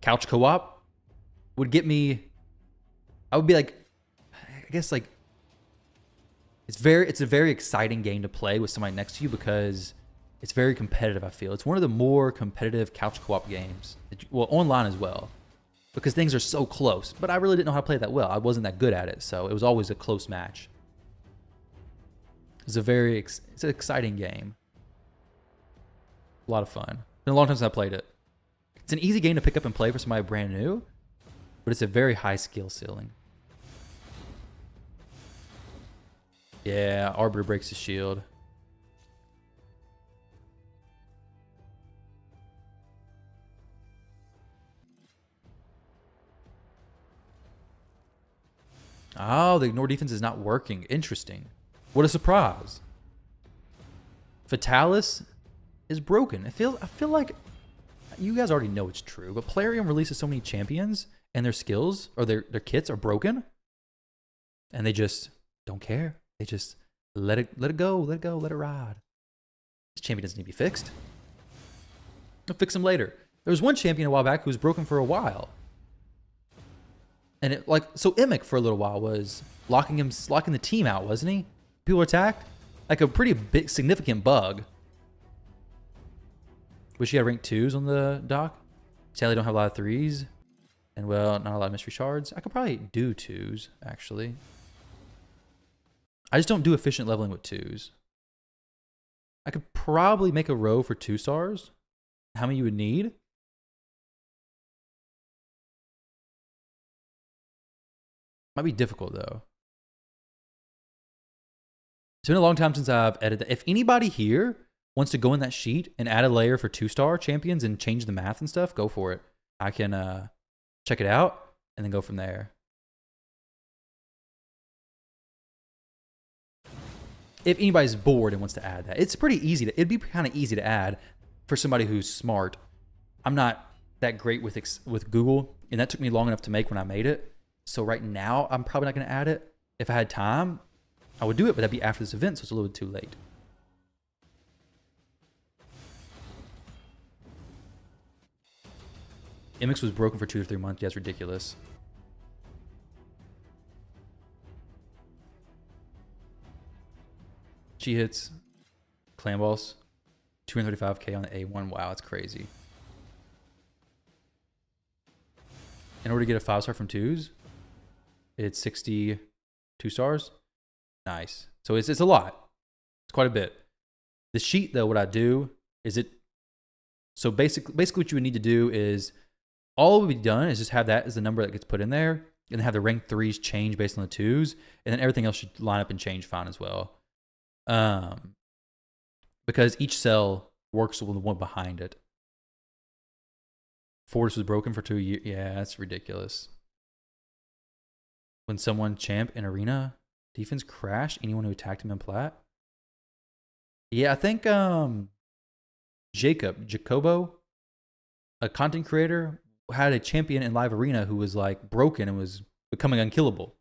couch co-op, would get me. I would be like, I guess like, it's a very exciting game to play with somebody next to you because it's very competitive. I feel it's one of the more competitive couch co-op games. Well, online as well, because things are so close. But I really didn't know how to play it that well. I wasn't that good at it, so it was always a close match. It's an exciting game. A lot of fun. It's been a long time since I played it. It's an easy game to pick up and play for somebody brand new, but it's a very high skill ceiling. Yeah, Arbiter breaks his shield. Oh, the ignore defense is not working. Interesting. What a surprise. Fatalis is broken. I feel like you guys already know it's true, but Plarium releases so many champions and their skills or their kits are broken, and they just don't care. They just let it go, let it ride. This champion doesn't need to be fixed. I'll fix him later. There was one champion a while back who was broken for a while. And it so Emic for a little while was locking the team out, wasn't he? People attacked. Like a pretty big, significant bug. Wish he had rank 2s on the dock. Sadly, don't have a lot of 3s. And well, not a lot of mystery shards. I could probably do 2s, actually. I just don't do efficient leveling with 2s. I could probably make a row for 2 stars. How many you would need? Might be difficult though. It's been a long time since I've edited that. If anybody here wants to go in that sheet and add a layer for 2-star champions and change the math and stuff, go for it. I can check it out and then go from there. If anybody's bored and wants to add that, it's pretty easy. It'd be kind of easy to add for somebody who's smart. I'm not that great with Google, and that took me long enough to make when I made it. So right now, I'm probably not going to add it. If I had time, I would do it, but that'd be after this event, so it's a little bit too late. Imix was broken for 2 to 3 months. Yeah, that's ridiculous. She hits Clan Boss, 235k on the A1. Wow, that's crazy. In order to get a 5-star from 2s, it's 62 stars. Nice. So it's a lot. It's quite a bit. The sheet, though, what I do is so basically what you would need to do is all would be done is just have that as the number that gets put in there, and have the rank 3s change based on the 2s, and then everything else should line up and change fine as well. Because each cell works with the one behind it. Fortis was broken for 2 years. Yeah, that's ridiculous. When someone champ in arena, defense crashed anyone who attacked him in plat. Yeah, I think Jacobo, a content creator, had a champion in live arena who was like broken and was becoming unkillable.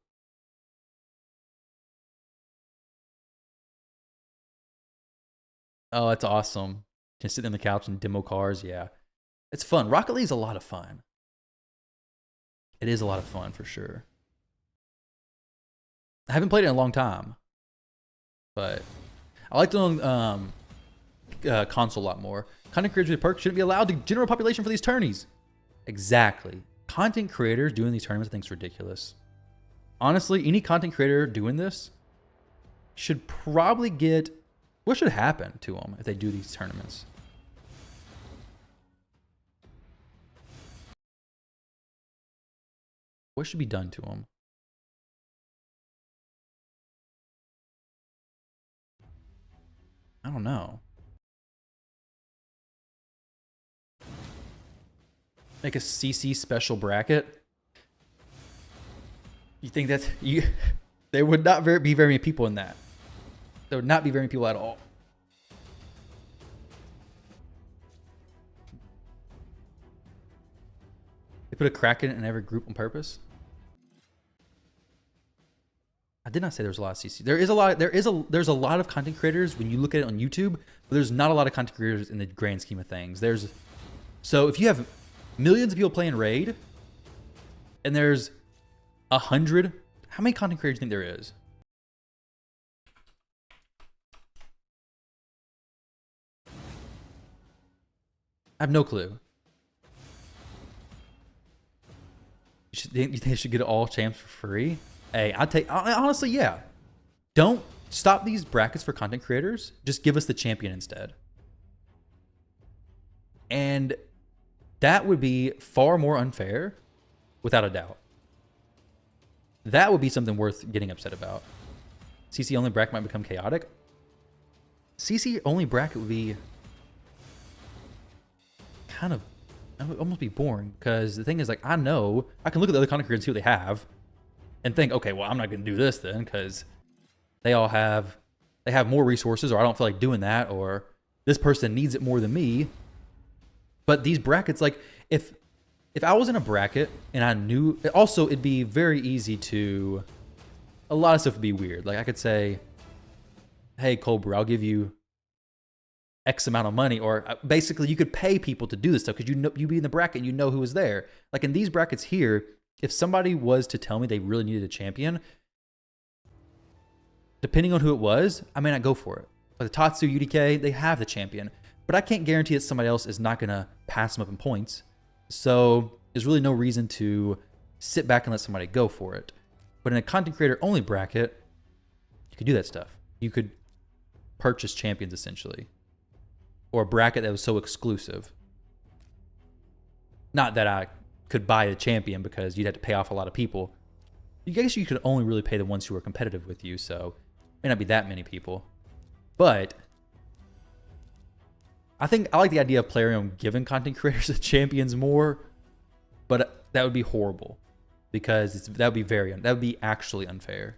Oh, that's awesome. Just sitting on the couch and demo cars. Yeah, it's fun. Rocket League is a lot of fun. It is a lot of fun for sure. I haven't played it in a long time, but I like it on console a lot more. Content creators with perks shouldn't be allowed to general population for these tourneys. Exactly. Content creators doing these tournaments I think is ridiculous. Honestly, any content creator doing this should probably get... What should happen to them if they do these tournaments? What should be done to them? I don't know. Make a CC special bracket. You think that's you? There would not be very many people in that. There would not be very many people at all. They put a Kraken in every group on purpose. I did not say there was a lot of CC. There's a lot of content creators when you look at it on YouTube, but there's not a lot of content creators in the grand scheme of things. So if you have millions of people playing Raid, and there's 100, how many content creators do you think there is? I have no clue. You think they should get all champs for free? Hey, honestly, yeah. Don't stop these brackets for content creators. Just give us the champion instead. And that would be far more unfair, without a doubt. That would be something worth getting upset about. CC only bracket might become chaotic. CC only bracket would be kind of, it would almost be boring, because the thing is, like, I know I can look at the other content creators and see what they have and think, okay, well, I'm not going to do this then, because they have more resources, or I don't feel like doing that, or this person needs it more than me. But these brackets, like, if I was in a bracket and I knew, also it'd be very easy to, a lot of stuff would be weird. Like, I could say, hey, Cobra, I'll give you X amount of money, or basically you could pay people to do this stuff because you be in the bracket and you know who was there. Like in these brackets here, if somebody was to tell me they really needed a champion, depending on who it was, I may not go for it. Like the Tatsu UDK, they have the champion, but I can't guarantee that somebody else is not going to pass them up in points. So there's really no reason to sit back and let somebody go for it. But in a content creator only bracket, you could do that stuff. You could purchase champions essentially, or a bracket that was so exclusive. Not that I could buy a champion because you'd have to pay off a lot of people. I guess you could only really pay the ones who are competitive with you, so it may not be that many people. But I think I like the idea of Plarium giving content creators the champions more, but that would be horrible because that would be actually unfair.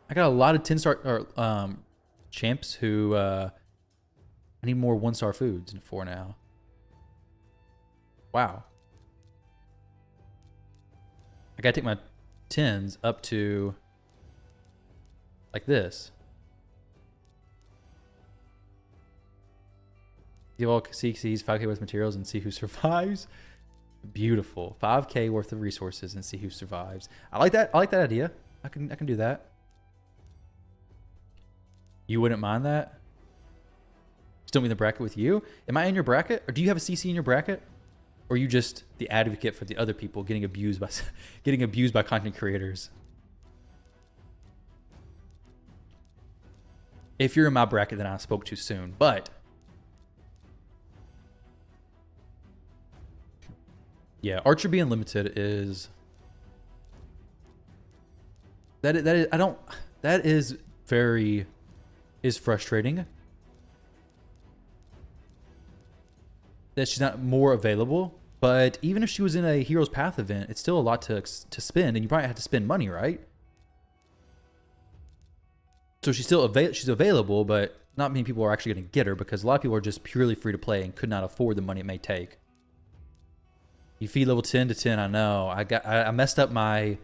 I got a lot of 10-star champs who I need more 1-star foods for now. Wow. I gotta take my 10s up to like this. Give all CCs 5K worth of materials and see who survives. Beautiful. 5K worth of resources and see who survives. I like that. I like that idea. I can do that. You wouldn't mind that? Still be in the bracket with you? Am I in your bracket? Or do you have a CC in your bracket? Or are you just the advocate for the other people getting abused by content creators? If you're in my bracket, then I spoke too soon. But Yeah, Archer being limited is that is very frustrating. That she's not more available, but even if she was in a Heroes Path event, it's still a lot to spend, and you probably have to spend money, right? So she's still she's available, but not many people are actually going to get her because a lot of people are just purely free to play and could not afford the money it may take. You feed level 10 to 10. I know. I messed up my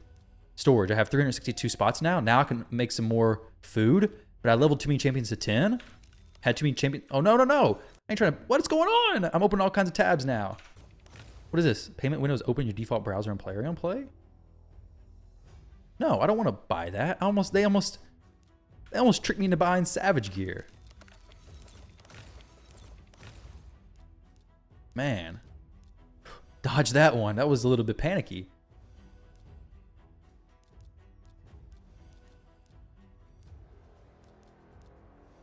storage. I have 362 spots now. Now I can make some more food, but I leveled too many champions to 10. Had too many champions. Oh no, no, no! I ain't trying to. What is going on? I'm opening all kinds of tabs now. What is this? Payment windows open your default browser and player on play. No, I don't want to buy that. They almost tricked me into buying Savage gear. Man. Dodge that one. That was a little bit panicky.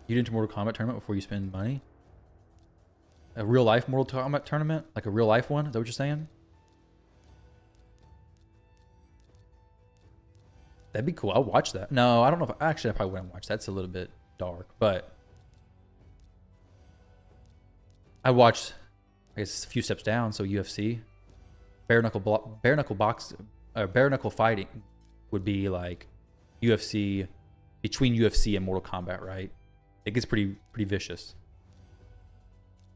You get into Mortal Kombat tournament before you spend money? A real life Mortal Kombat tournament? Like a real life one? Is that what you're saying? That'd be cool. I'll watch that. No, I don't know if actually I probably wouldn't watch that. It's a little bit dark, but I watched, I guess, a few steps down. So UFC, bare knuckle fighting would be like UFC, between UFC and Mortal Kombat, right? It gets pretty vicious.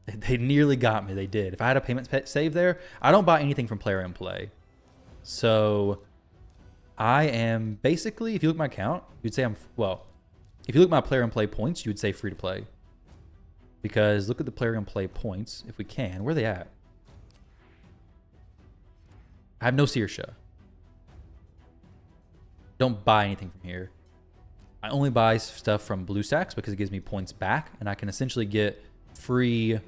They nearly got me. They did. If I had a payment save there, I don't buy anything from Player and Play. So I am basically, if you look at my account, you'd say well, if you look at my Player and Play points, you would say free to play. Because look at the Player and Play points, if we can. Where are they at? I have no Saoirse. Don't buy anything from here. I only buy stuff from BlueStacks because it gives me points back, and I can essentially get free,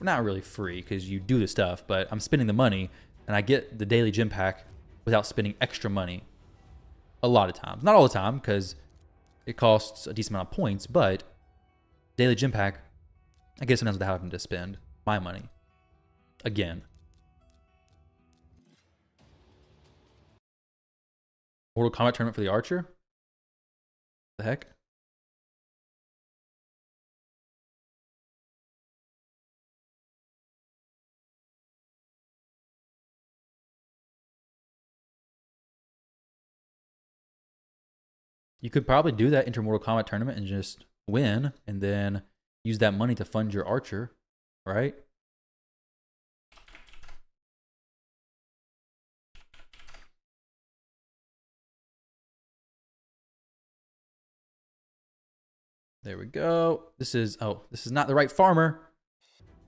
not really free because you do the stuff, but I'm spending the money, and I get the daily gym pack without spending extra money. A lot of times. Not all the time because it costs a decent amount of points, but daily gym pack, I guess sometimes without having to spend my money. Again. Mortal Kombat tournament for the Archer? The heck? You could probably do that Inter Mortal Kombat tournament and just win and then use that money to fund your Archer, right? There we go. This is not the right farmer.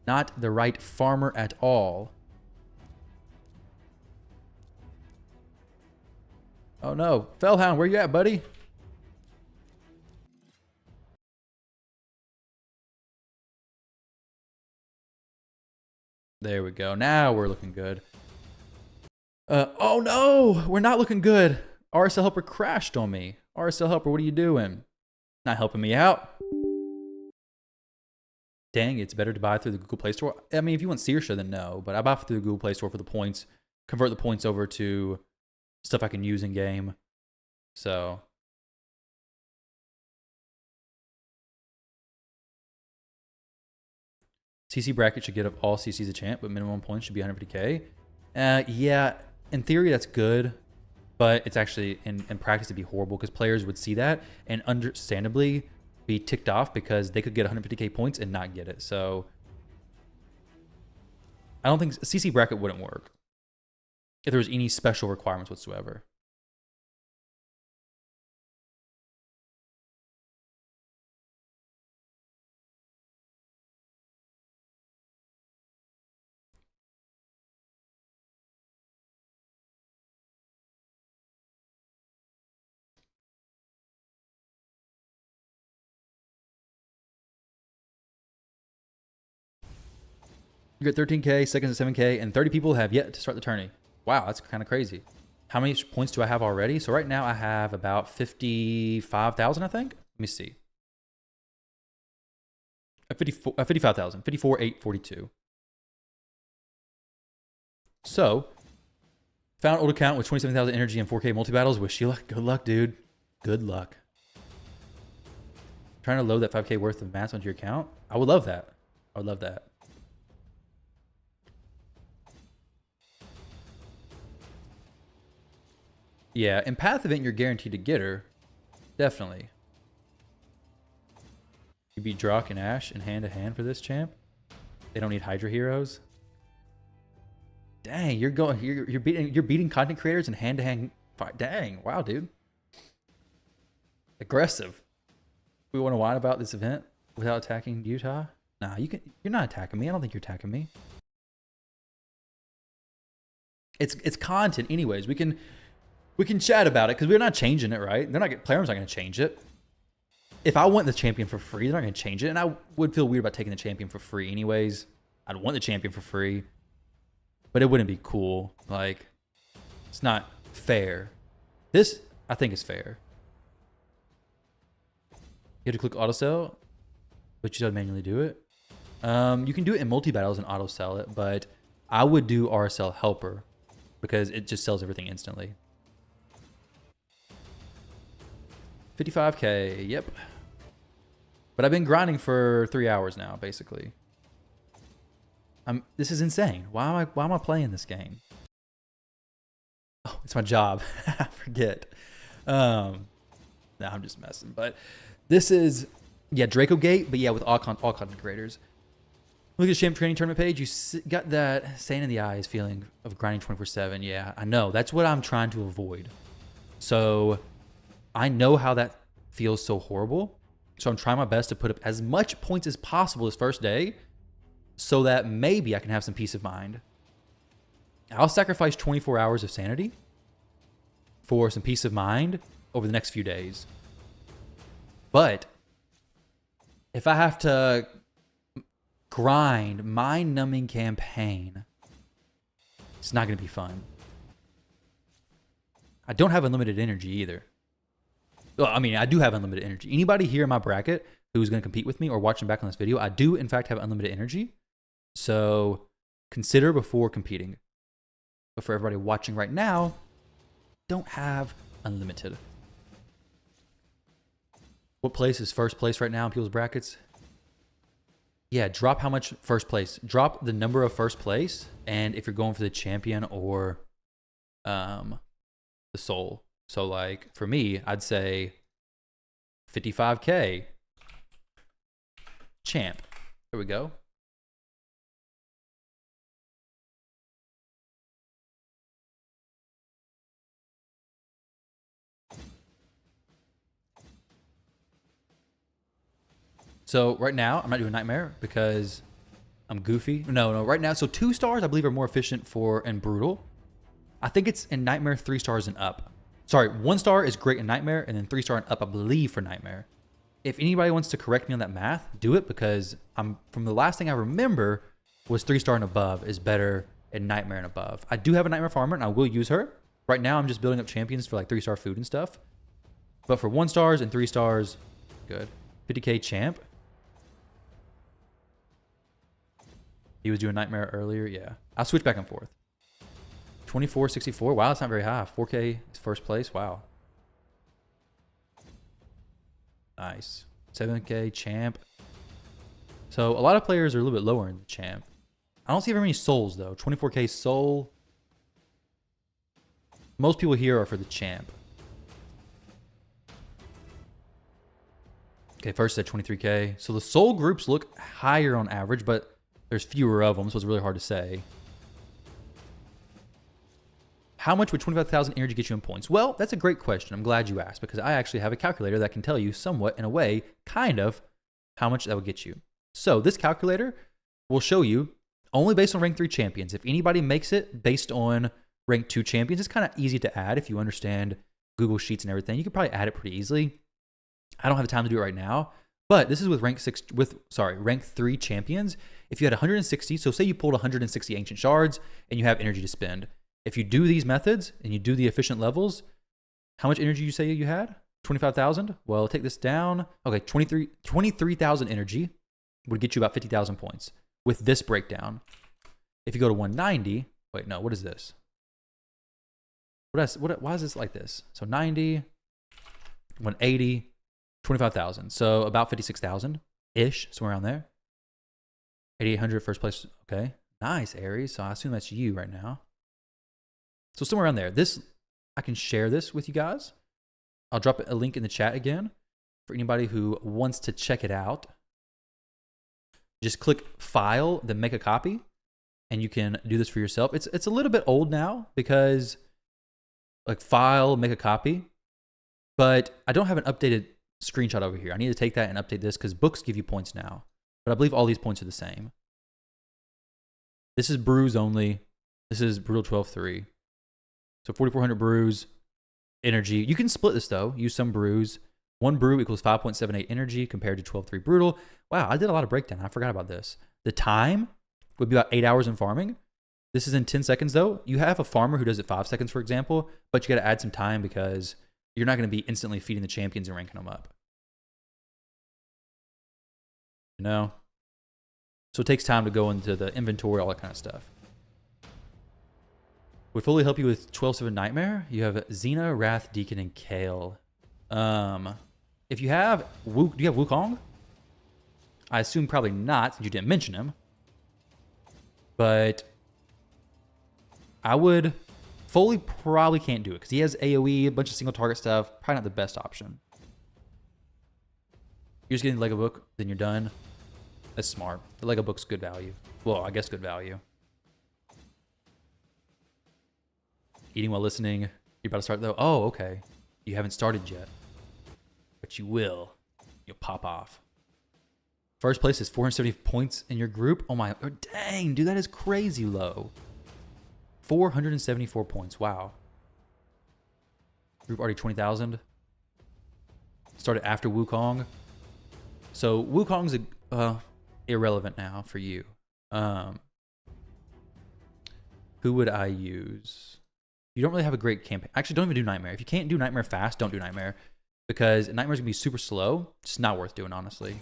Not the right farmer at all. Oh no. Fellhound, where you at, buddy? There we go. Now we're looking good. Oh no, we're not looking good. RSL Helper crashed on me. RSL Helper, what are you doing? Not helping me out. Dang, it's better to buy through the Google Play Store. I mean, if you want Saoirse, then no. But I buy through the Google Play Store for the points. Convert the points over to stuff I can use in game. So CC bracket should get up all CCs a champ, but minimum points should be 150k. Yeah, in theory that's good, but it's actually in practice it'd be horrible because players would see that and understandably be ticked off because they could get 150k points and not get it. So I don't think CC bracket wouldn't work if there was any special requirements whatsoever. You got 13k, seconds at 7k, and 30 people have yet to start the tourney. Wow, that's kind of crazy. How many points do I have already? So right now I have about 55,000, I think. Let me see. 55,000, 54,842. So Found old account with 27,000 energy and 4K multi-battles. Wish you luck. Good luck, dude. Good luck. Trying to load that 5K worth of mats onto your account? I would love that. I would love that. Yeah, in Path Event, you're guaranteed to get her. Definitely. You beat Drock and Ashe in hand-to-hand for this champ? They don't need Hydra heroes? Dang, you're beating content creators in hand-to-hand fight. Dang, wow, dude. Aggressive. We want to whine about this event without attacking Utah? Nah, you're not attacking me. I don't think you're attacking me. It's content anyways. We can chat about it because we're not changing it, right? Players not going to change it. If I want the champion for free, they're not going to change it. And I would feel weird about taking the champion for free anyways. I'd want the champion for free. But it wouldn't be cool. Like, it's not fair. This, I think, is fair. You have to click auto sell, but you don't manually do it. You can do it in multi-battles and auto sell it, but I would do RSL helper because it just sells everything instantly. 55K, yep. But I've been grinding for 3 hours now, basically. This is insane. Why am I playing this game? Oh, it's my job. I forget. No, I'm just messing. But this is, yeah, Draco Gate, but yeah, with all content creators. Look at the champ training tournament page. You got that sand in the eyes feeling of grinding 24/7. Yeah, I know. That's what I'm trying to avoid. So I know how that feels so horrible. So I'm trying my best to put up as much points as possible this first day so that maybe I can have some peace of mind. I'll sacrifice 24 hours of sanity for some peace of mind over the next few days. But if I have to grind mind-numbing campaign, it's not going to be fun. I don't have unlimited energy either. Well, I mean, I do have unlimited energy. Anybody here in my bracket who's going to compete with me or watching back on this video, I do, in fact, have unlimited energy. So consider before competing. But for everybody watching right now, don't have unlimited. What place is first place right now in people's brackets? Yeah, drop how much first place. Drop the number of first place, and if you're going for the champion or the soul. So like for me, I'd say 55K champ. There we go. So right now, I'm not doing Nightmare because I'm goofy. No, right now. So 2 stars, I believe, are more efficient for and brutal. I think it's in Nightmare 3 stars and up. Sorry, 1 star is great in Nightmare, and then 3 star and up, I believe, for Nightmare. If anybody wants to correct me on that math, do it because from the last thing I remember was 3 star and above is better in Nightmare and above. I do have a Nightmare farmer, and I will use her. Right now, I'm just building up champions for like 3 star food and stuff. But for 1 stars and 3 stars, good. 50K champ. He was doing Nightmare earlier. Yeah. I'll switch back and forth. 2464. Wow, that's not very high. 4K is first place. Wow. Nice. 7K champ. So a lot of players are a little bit lower in the champ. I don't see very many souls though. 24K soul. Most people here are for the champ. Okay, first at 23K. So the soul groups look higher on average, but there's fewer of them, so it's really hard to say. How much would 25,000 energy get you in points? Well, that's a great question. I'm glad you asked because I actually have a calculator that can tell you somewhat, in a way, kind of, how much that would get you. So this calculator will show you only based on rank 3 champions. If anybody makes it based on rank 2 champions, it's kind of easy to add if you understand Google Sheets and everything. You could probably add it pretty easily. I don't have the time to do it right now, but this is with rank 3 champions. If you had 160, so say you pulled 160 ancient shards and you have energy to spend. If you do these methods and you do the efficient levels, how much energy you say you had? 25,000? Well, take this down. Okay, 23,000 energy would get you about 50,000 points with this breakdown. If you go to 190, wait, no, what is this? Why is this like this? So 90, 180, 25,000. So about 56,000-ish, somewhere around there. 8,800 first place. Okay. Nice, Aries. So I assume that's you right now. So somewhere around there. I can share this with you guys. I'll drop a link in the chat again for anybody who wants to check it out. Just click File, then make a copy, and you can do this for yourself. It's a little bit old now because like File, make a copy, but I don't have an updated screenshot over here. I need to take that and update this because books give you points now, but I believe all these points are the same. This is brews only. This is brutal 12-3. So 4,400 brews, energy. You can split this though. Use some brews. 1 brew equals 5.78 energy compared to 12-3 brutal. Wow, I did a lot of breakdown. I forgot about this. The time would be about 8 hours in farming. This is in 10 seconds though. You have a farmer who does it 5 seconds, for example, but you got to add some time because you're not going to be instantly feeding the champions and ranking them up. You know? So it takes time to go into the inventory, all that kind of stuff. Would fully help you with 12-7 Nightmare. You have Xena, Wrath, Deacon, and Kale. If you have do you have Wukong? I assume probably not, since you didn't mention him. But I would Foley probably can't do it because he has AoE, a bunch of single target stuff. Probably not the best option. You're just getting the Lego book, then you're done. That's smart. The Lego book's good value. Well, I guess good value. Eating while listening. You're about to start though. Oh, okay. You haven't started yet. But you will. You'll pop off. First place is 470 points in your group. Oh my, oh dang, dude, that is crazy low. 474 points, wow. Group already 20,000. Started after Wukong. So Wukong's irrelevant now for you. Who would I use? You don't really have a great campaign. Actually, don't even do Nightmare. If you can't do Nightmare fast, don't do Nightmare. Because Nightmare's gonna be super slow. It's not worth doing, honestly.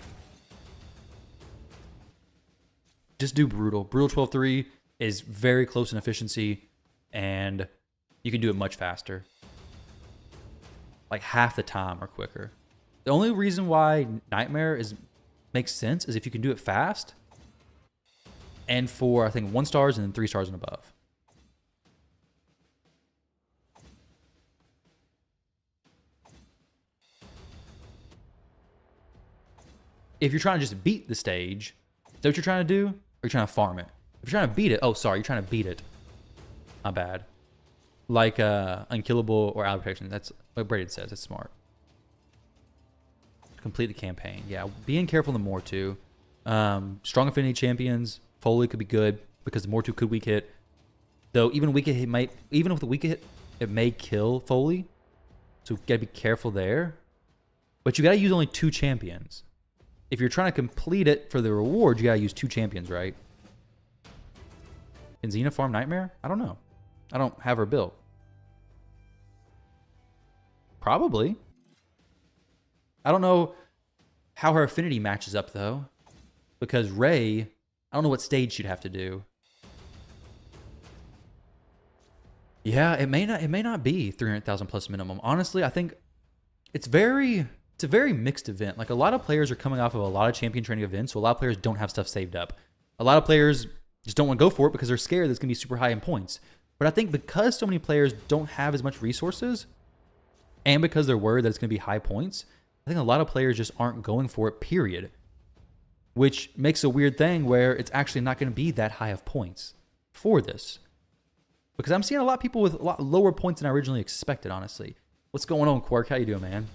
Just do Brutal. Brutal 12-3 is very close in efficiency, and you can do it much faster. Like half the time or quicker. The only reason why Nightmare makes sense is if you can do it fast, and for, I think, 1 stars and then 3 stars and above. If you're trying to just beat the stage, is that what you're trying to do? Or are you trying to farm it? If you're trying to beat it, oh, sorry, you're trying to beat it. Not bad. Like Unkillable or Out Protection. That's what Braden says. It's smart. Complete the campaign. Yeah, being careful in the more too. Strong affinity champions. Foley could be good because the more two could weak hit. Though even weak hit might, even with the weak hit, it may kill Foley. So you gotta be careful there. But you gotta use only 2 champions. If you're trying to complete it for the reward, you gotta use 2 champions, right? Can Xena farm Nightmare? I don't know. I don't have her built. Probably. I don't know how her affinity matches up though, because Ray, I don't know what stage she'd have to do. Yeah, it may not be 300,000 plus minimum. Honestly, I think it's a very mixed event. Like a lot of players are coming off of a lot of champion training events, so a lot of players don't have stuff saved up. A lot of players just don't want to go for it because they're scared that it's going to be super high in points. But I think because so many players don't have as much resources, and because they're worried that it's going to be high points, I think a lot of players just aren't going for it, period. Which makes a weird thing where it's actually not going to be that high of points for this. Because I'm seeing a lot of people with a lot lower points than I originally expected, honestly. What's going on, Quirk? How you doing, man?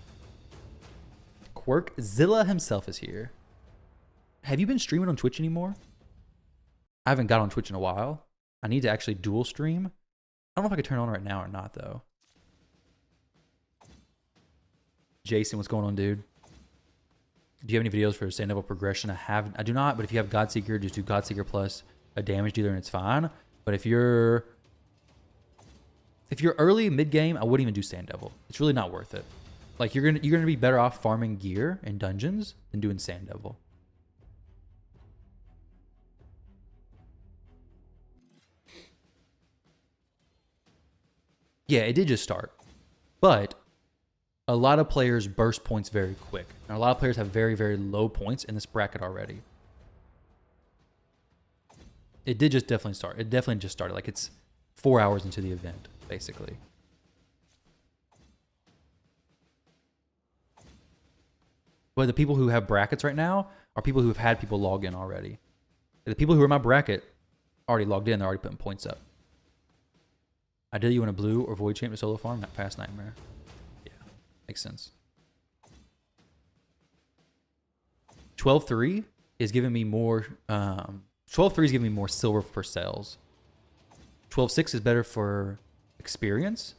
Quirk Zilla himself is here. Have you been streaming on Twitch anymore? I haven't got on Twitch in a while. I need to actually dual stream. I don't know if I can turn it on right now or not, though. Jason, what's going on, dude? Do you have any videos for stand level progression? I do not, but if you have Godseeker, just do Godseeker plus a damage dealer and it's fine. But if you're early mid game, I wouldn't even do Sand Devil. It's really not worth it. Like you're gonna be better off farming gear and dungeons than doing Sand Devil. Yeah, it did just start. But a lot of players burst points very quick. And a lot of players have very, very low points in this bracket already. It did just definitely start. It definitely just started. Like, it's 4 hours into the event, basically. But the people who have brackets right now are people who have had people log in already. The people who are in my bracket already logged in. They're already putting points up. Ideally, you want a blue or void champ to solo farm, not past nightmare. Yeah, makes sense. 12-3 is giving me more. 12-3 is giving me more silver for sales. 12-6 is better for experience,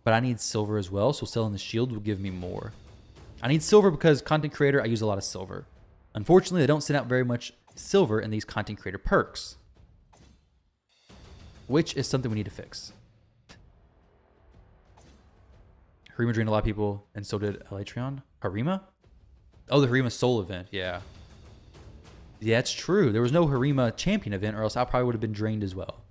but I need silver as well. So selling the shield will give me more. I need silver because content creator, I use a lot of silver. Unfortunately, they don't send out very much silver in these content creator perks, which is something we need to fix. Harima drained a lot of people, and so did Elytrion. Harima? Oh, the Harima Soul event, yeah. Yeah, it's true. There was no Harima champion event, or else I probably would have been drained as well.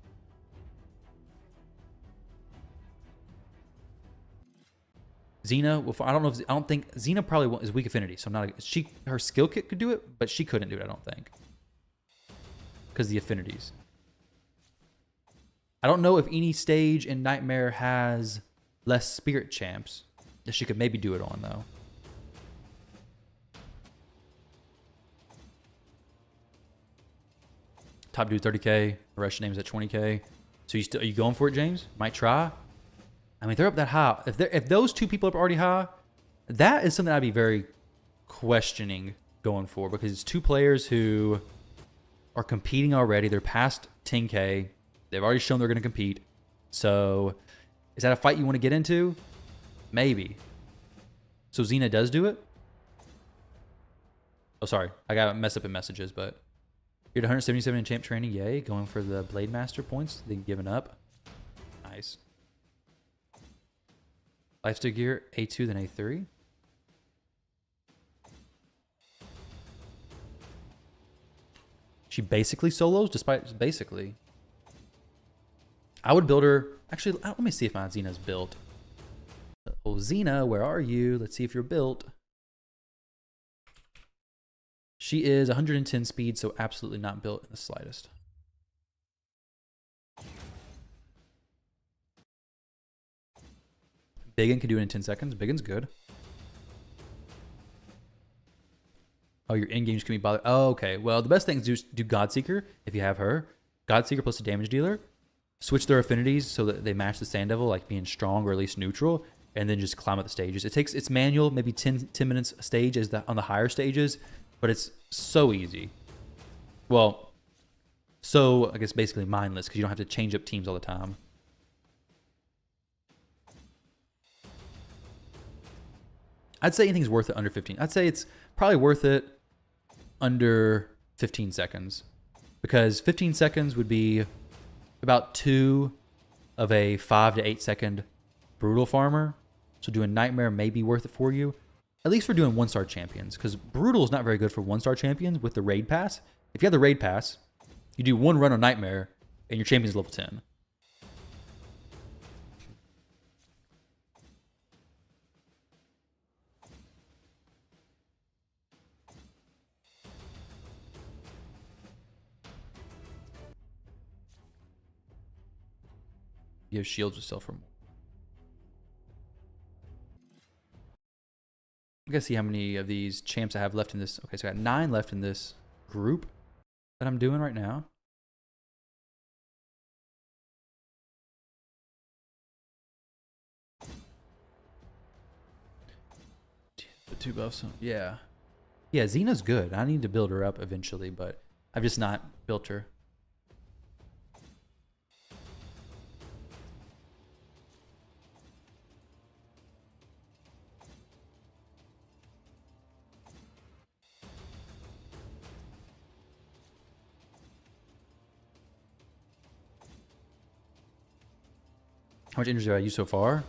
Xena, well, I don't think Xena probably is weak affinity, so I'm not. Her skill kit could do it, but she couldn't do it. I don't think because the affinities. I don't know if any stage in Nightmare has less spirit champs that she could maybe do it on though. Top dude 30k, Rush name's at 20k. So are you going for it, James? Might try. I mean, they're up that high. If those two people are already high, that is something I'd be very questioning going for because it's two players who are competing already. They're past 10k. They've already shown they're going to compete. So is that a fight you want to get into? Maybe. So Xena does do it? Oh, sorry. I got messed up in messages, but you're at 177 in champ training. Yay. Going for the Blade Master points. Then giving up. Nice. Lifesteal gear, A2 then A3. She basically solos, despite basically. I would build her. Actually, let me see if my Xena's built. Oh, Xena, where are you? Let's see if you're built. She is 110 speed, so absolutely not built in the slightest. Biggin can do it in 10 seconds. Biggin's good. Oh, your in-games can be bothered. Oh, okay. Well, the best thing is do Godseeker if you have her. Godseeker plus a damage dealer. Switch their affinities so that they match the Sand Devil, like being strong or at least neutral, and then just climb up the stages. It's manual, maybe 10 minutes a stage on the higher stages, but it's so easy. Well, so I guess basically mindless because you don't have to change up teams all the time. I'd say anything's worth it under 15. I'd say it's probably worth it under 15 seconds because 15 seconds would be about 2 of a 5 to 8 second brutal farmer. So doing Nightmare may be worth it for you, at least for doing 1-star champions because brutal is not very good for 1-star champions with the raid pass. If you have the raid pass, you do one run on Nightmare and your champion's level 10. You have shields yourself from. I gotta see how many of these champs I have left in this. Okay, so I got 9 left in this group that I'm doing right now. The 2 buffs. Yeah. Yeah, Xena's good. I need to build her up eventually, but I've just not built her. How much energy have I used so far?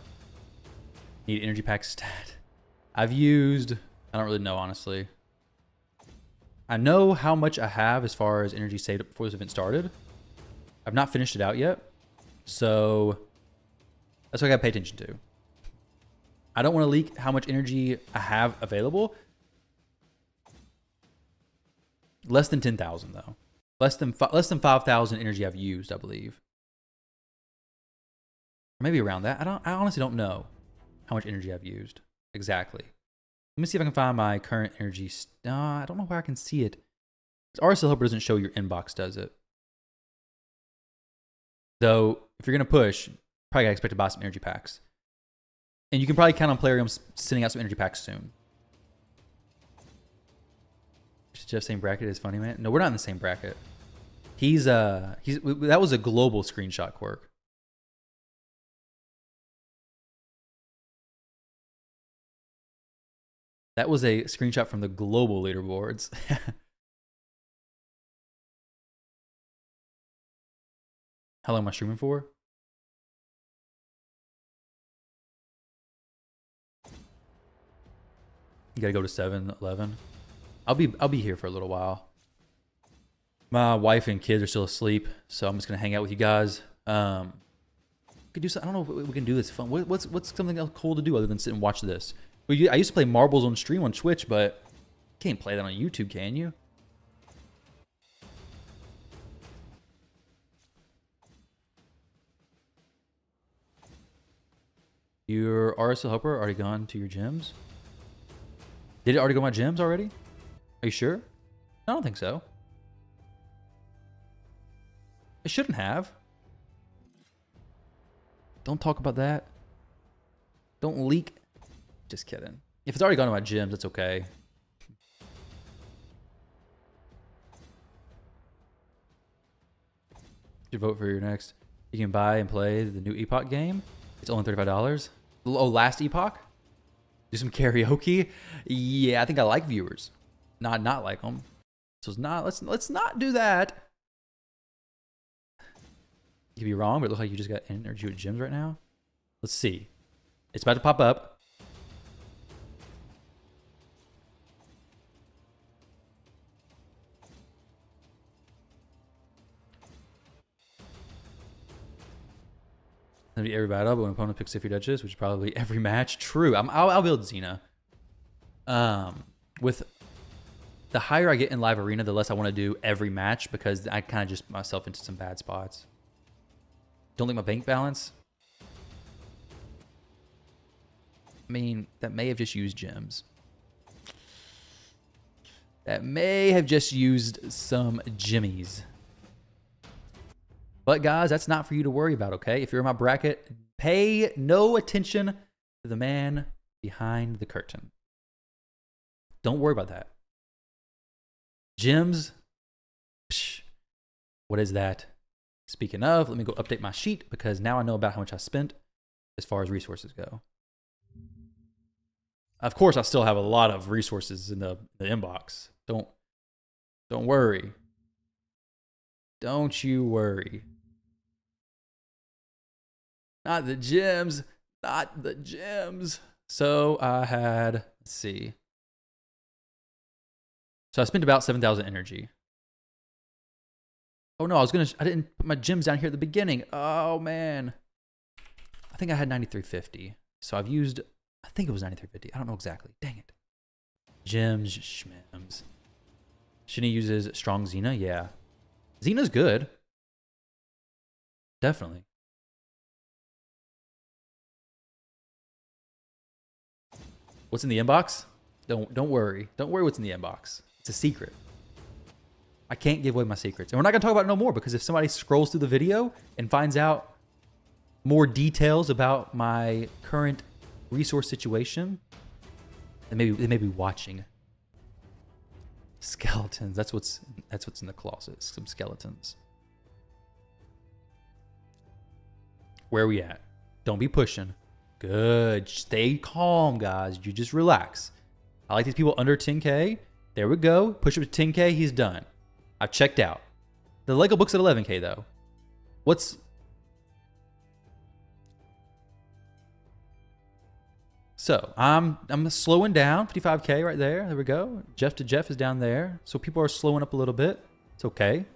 Need energy pack stat. I've used, I don't really know, honestly. I know how much I have as far as energy saved up before this event started. I've not finished it out yet. So That's what I gotta pay attention to. I don't want to leak how much energy I have available. Less than 10,000 though. Less than 5,000 energy I've used, I believe. Or maybe around that. I honestly don't know how much energy I've used exactly. Let me see if I can find my current energy. I don't know where I can see it. RSL Helper doesn't show your inbox, does it? Though, if you're gonna push, probably gotta expect to buy some energy packs. And you can probably count on Plarium sending out some energy packs soon. Jeff same bracket is funny, man. No, we're not in the same bracket. That was a global screenshot quirk. That was a screenshot from the global leaderboards. How long am I streaming for? You gotta go to 7-11. I'll be here for a little while. My wife and kids are still asleep, so I'm just gonna hang out with you guys. We could do something. I don't know if we can do this fun. What's something else cool to do other than sit and watch this? I used to play marbles on stream on Twitch, but you can't play that on YouTube, can you? Your RSL helper already gone to your gyms? Did it already go to my gyms already? Are you sure? I don't think so. It shouldn't have. Don't talk about that. Don't leak. Just kidding. If it's already gone to my gyms, it's okay. You vote for your next. You can buy and play the new Epoch game. It's only $35. Oh, last Epoch? Do some karaoke? Yeah, I think I like viewers. Not like them. So it's not. Let's not do that. You could be wrong, but it looks like you just got energy at gyms right now. Let's see. It's about to pop up. That'll be every battle, but when opponent picks Sifty Duchess, which is probably every match. True. I'll build Xena. With the higher I get in live arena, the less I want to do every match because I kind of just put myself into some bad spots. Don't leak my bank balance. I mean, that may have just used gems. That may have just used some jimmies. But guys, that's not for you to worry about, okay? If you're in my bracket, pay no attention to the man behind the curtain. Don't worry about that. Gyms, psh, what is that? Speaking of, let me go update my sheet because now I know about how much I spent as far as resources go. Of course, I still have a lot of resources in the inbox. Don't worry. Don't you worry. Not the gyms. Not the gyms. So I had, let's see. So I spent about 7,000 energy. Oh no, I didn't put my gyms down here at the beginning. Oh man. I think I had 9,350. So I've used, I think it was 9,350. I don't know exactly. Dang it. Gyms, schmims. Shinny uses strong Xena. Yeah. Xena's good. Definitely. What's in the inbox? Don't worry. Don't worry what's in the inbox. It's a secret. I can't give away my secrets. And we're not going to talk about it no more because if somebody scrolls through the video and finds out more details about my current resource situation, they may be watching. Skeletons. That's what's in the closet. Some skeletons. Where are we at? Don't be pushing. Good. Stay calm, guys. You just relax. I like these people under 10K. There we go. Push up to 10K. He's done. I've checked out. The Lego book's at 11K though. So I'm slowing down. 55K right there. There we go. Jeff to Jeff is down there. So people are slowing up a little bit. It's okay.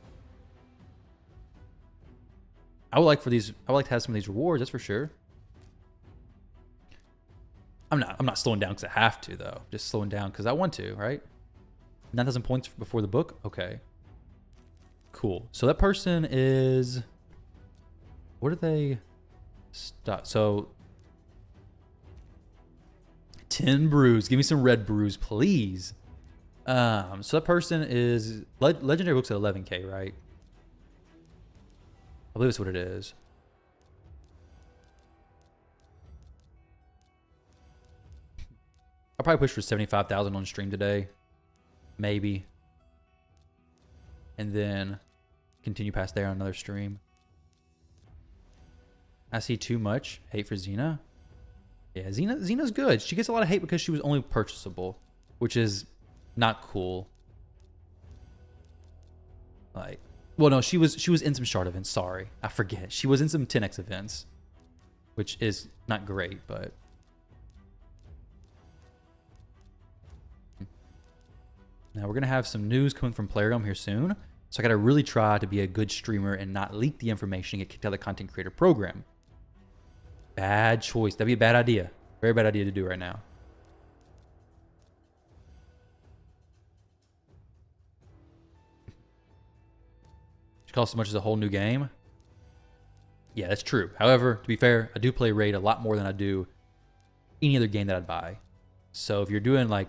I would like to have some of these rewards, that's for sure. I'm not slowing down because I have to though. Just slowing down because I want to, right? 9,000 points before the book. Okay. Cool. So that person is. What are they? Stop. So 10 brews. Give me some red brews, please. So that person is legendary books at 11K, right? I believe that's what it is. I'll probably push for 75,000 on stream today, maybe, and then continue past there on another stream. I see too much hate for Xena. Yeah, Xena's good. She gets a lot of hate because she was only purchasable, which is not cool. Like, well, no, she was in some shard events. Sorry, I forget. She was in some 10x events, which is not great, but. Now we're gonna have some news coming from Plarium here soon, so I gotta really try to be a good streamer and not leak the information and get kicked out of the content creator program. Bad choice. That'd be a bad idea. Very bad idea to do right now. It costs as much as a whole new game. Yeah, that's true. However, to be fair, I do play Raid a lot more than I do any other game that I'd buy. So if you're doing like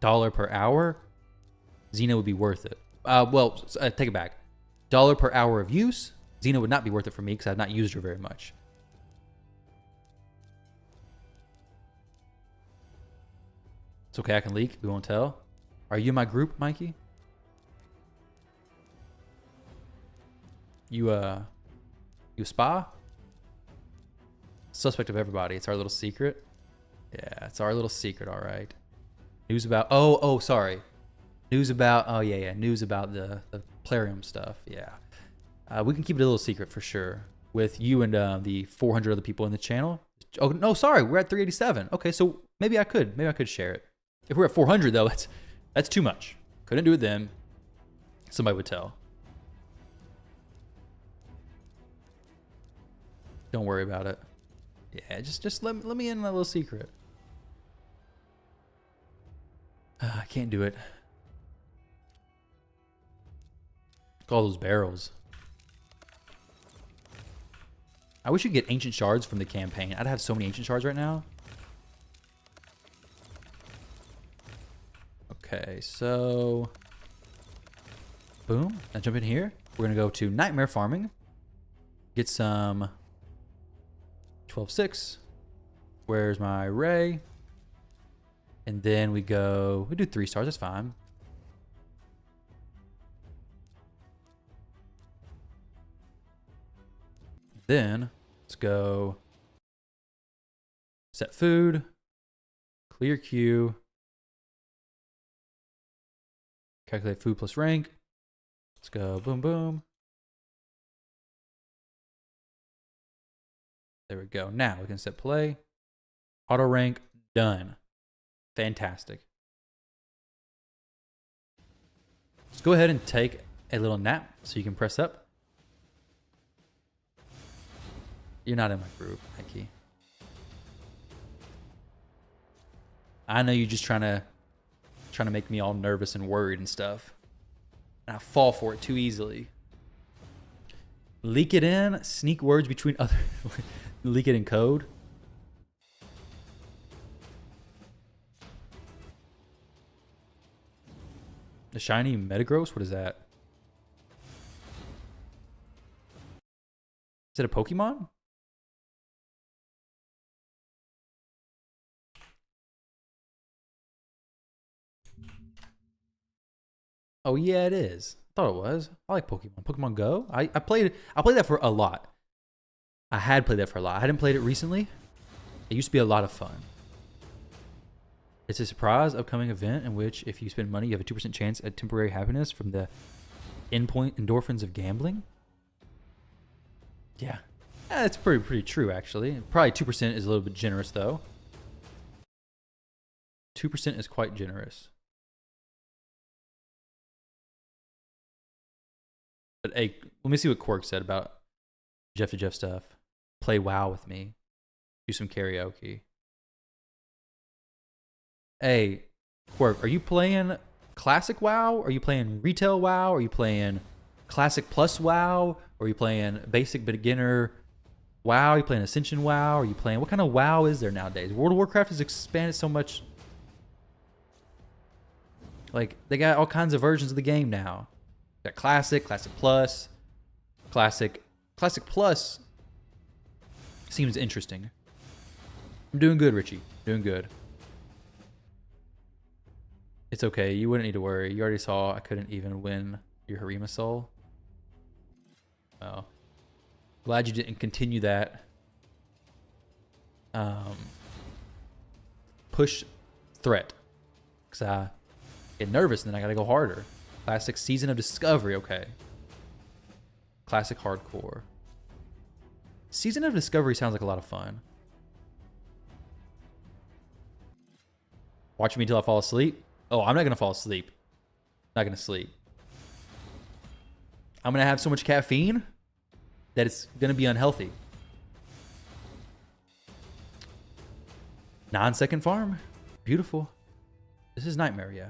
$1 per hour, Xena would be worth it. Take it back. $1 per hour of use, Xena would not be worth it for me because I've not used her very much. It's okay, I can leak. We won't tell. Are you in my group, Mikey? You a spy? Suspect of everybody. It's our little secret. Yeah, it's our little secret, all right. News about, sorry. News about, news about the Plarium stuff, yeah. We can keep it a little secret for sure with you and the 400 other people in the channel. Oh, no, sorry, we're at 387. Okay, so maybe I could share it. If we're at 400 though, that's too much. Couldn't do it then. Somebody would tell. Don't worry about it. Yeah, just let me in a little secret. I can't do it. Look at all those barrels. I wish you could get ancient shards from the campaign. I'd have so many ancient shards right now. Okay, so boom. Now jump in here. We're gonna go to nightmare farming. Get some 12-6. Where's my ray? And then we do 3 stars, that's fine. Then let's go set food, clear queue, calculate food plus rank. Let's go boom, boom. There we go. Now we can set play, auto rank, done. Fantastic. Let's go ahead and take a little nap so you can press up. You're not in my group, Mikey. I know you're just trying to make me all nervous and worried and stuff. And I fall for it too easily. Leak it in, sneak words between other leak it in code. The shiny Metagross? What is that? Is it a Pokemon? Oh yeah, it is. I thought it was. I like Pokemon. Pokemon Go. I played that for a lot. I had played that for a lot. I hadn't played it recently. It used to be a lot of fun. It's a surprise upcoming event in which if you spend money, you have a 2% chance at temporary happiness from the endpoint endorphins of gambling. Yeah. That's pretty true, actually. Probably 2% is a little bit generous, though. 2% is quite generous. But hey, let me see what Quark said about Jeff to Jeff stuff. Play WoW with me. Do some karaoke. Hey, Quirk, are you playing Classic WoW? Are you playing Retail WoW? Are you playing Classic Plus WoW? Or are you playing Basic Beginner WoW? Are you playing Ascension WoW? Are you playing... What kind of WoW is there nowadays? World of Warcraft has expanded so much. Like, they got all kinds of versions of the game now. Got Classic, Classic Plus, Classic Plus seems interesting. I'm doing good, Richie. Doing good. It's okay. You wouldn't need to worry. You already saw I couldn't even win your Harima Soul. Well, glad you didn't continue that. Push threat. Because I get nervous and then I gotta go harder. Classic Season of Discovery. Okay. Classic Hardcore. Season of Discovery sounds like a lot of fun. Watch me until I fall asleep. Oh, I'm not going to fall asleep. Not going to sleep. I'm going to have so much caffeine that it's going to be unhealthy. 9-second farm. Beautiful. This is Nightmare, yeah.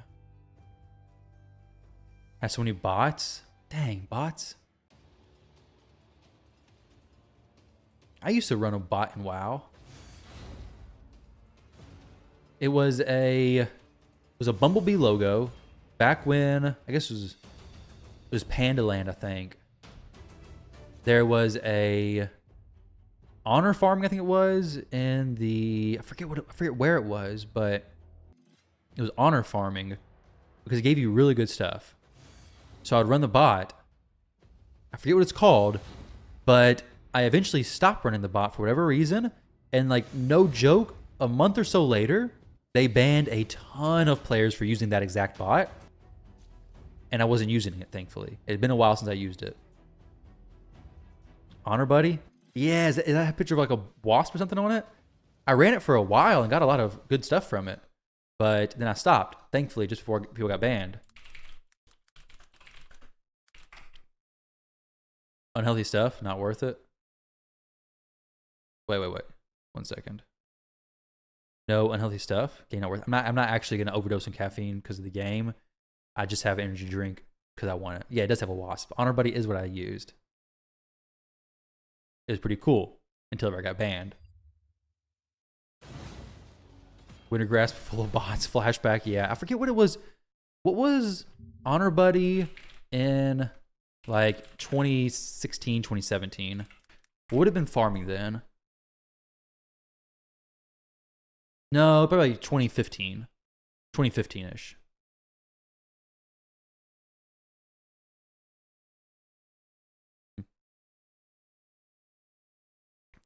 Has so many bots. Dang, bots. I used to run a bot in WoW. It was a Bumblebee logo back when I guess it was Pandaland, I think. There was a honor farming, I think it was, in the I forget where it was, but it was honor farming because it gave you really good stuff. So I'd run the bot. I forget what it's called, but I eventually stopped running the bot for whatever reason, and like no joke, a month or so later, they banned a ton of players for using that exact bot, and I wasn't using it, thankfully. It had been a while since I used it. Honor Buddy? Yeah, is that a picture of like a wasp or something on it? I ran it for a while and got a lot of good stuff from it, but then I stopped, thankfully, just before people got banned. Unhealthy stuff, not worth it. Wait. 1 second. No unhealthy stuff. Okay, not worth it. I'm not actually gonna overdose on caffeine because of the game. I just have an energy drink because I want it. Yeah, it does have a wasp. Honor Buddy is what I used. It was pretty cool until I got banned. Winter Grasp full of bots. Flashback. Yeah, I forget what it was. What was Honor Buddy in like 2016, 2017? What would have been farming then? No, probably like 2015. 2015-ish.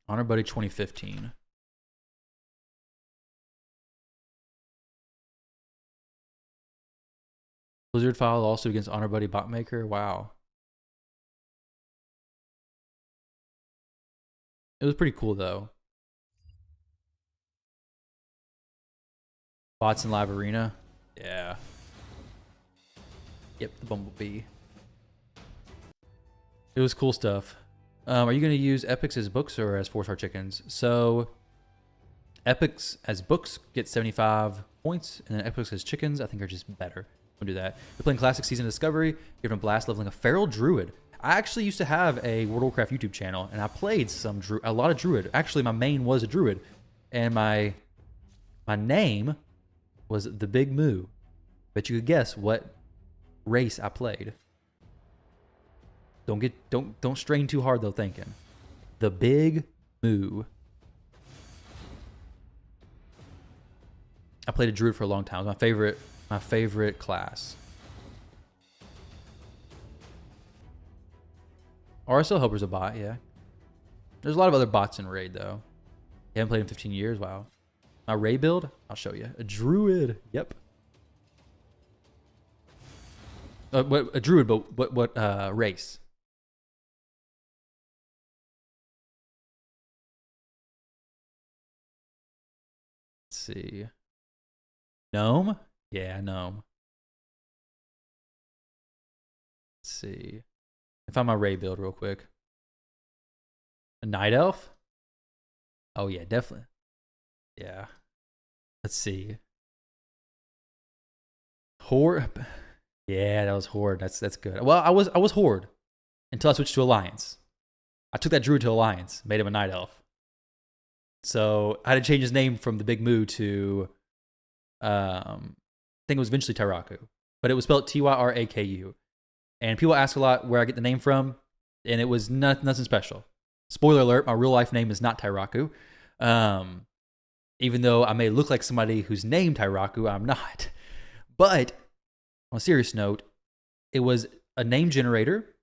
Honor Buddy 2015. Blizzard filed also against Honor Buddy Botmaker. Wow. It was pretty cool though. Bots in Live Arena. Yeah. Yep, the Bumblebee. It was cool stuff. Are you going to use epics as books or as 4-star chickens? So, epics as books get 75 points, and then epics as chickens, I think, are just better. We'll do that. We're playing Classic Season of Discovery. You're having a blast leveling a Feral Druid. I actually used to have a World of Warcraft YouTube channel, and I played a lot of Druid. Actually, my main was a Druid, and my name was the Big Moo. Bet you could guess what race I played. Don't strain too hard though thinking. The Big Moo. I played a Druid for a long time. It was my favorite class. RSL Helper's a bot, yeah. There's a lot of other bots in Raid though. You haven't played in 15 years, wow. My Raid build, I'll show you. A Druid, yep. A Druid, but what race? Let's see. Gnome? Yeah, gnome. Let's see. I'll find my Ray build real quick. A Night Elf? Oh yeah, definitely. Yeah. Let's see. Horde. Yeah, that was Horde. That's good. Well, I was Horde until I switched to Alliance. I took that Druid to Alliance, made him a Night Elf. So I had to change his name from the Big Moo to, I think it was eventually Tyraku, but it was spelled Tyraku. And people ask a lot where I get the name from, and it was nothing special. Spoiler alert: my real life name is not Tyraku. Even though I may look like somebody who's named Tyraku, I'm not. But on a serious note, it was a name generator.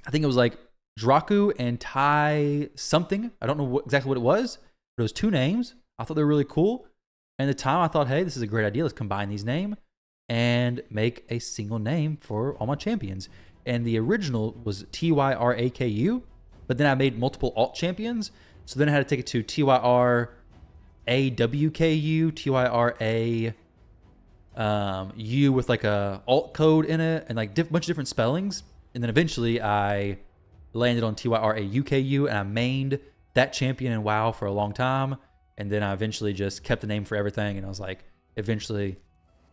I think it was like Draku and Tai something. I don't know exactly what it was, but it was 2 names. I thought they were really cool. And at the time, I thought, hey, this is a great idea. Let's combine these names and make a single name for all my champions. And the original was Tyraku, but then I made multiple alt champions. So then I had to take it to Tyrawku, U with like a alt code in it and like bunch of different spellings. And then eventually I landed on Tyraku, and I mained that champion in WoW for a long time. And then I eventually just kept the name for everything. And I was like, eventually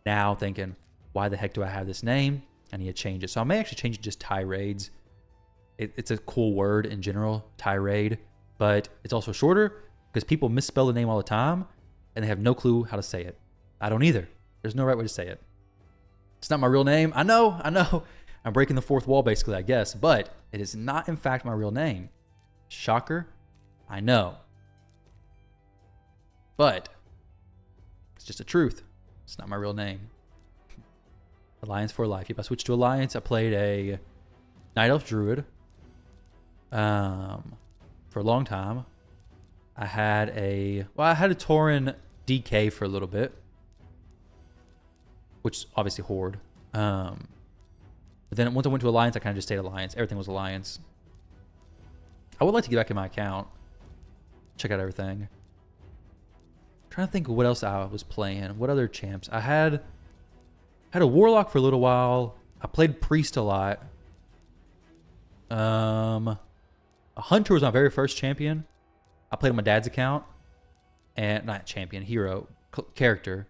now thinking, why the heck do I have this name? I need to change it. So I may actually change it to just tirades. It's a cool word in general, tirade, but it's also shorter because people misspell the name all the time and they have no clue how to say it. I don't either. There's no right way to say it. It's not my real name. I know. I'm breaking the fourth wall basically, I guess, but it is not in fact my real name. Shocker. I know. But it's just the truth. It's not my real name. Alliance for life. If I switched to Alliance, I played a Night Elf Druid for a long time. I had a Tauren DK for a little bit, which obviously Horde. But then once I went to Alliance, I kind of just stayed Alliance. Everything was Alliance. I would like to get back in my account, check out everything. Trying to think of what else I was playing. What other champs? I had a Warlock for a little while. I played Priest a lot. A Hunter was my very first champion. I played on my dad's account. And not champion, hero, character.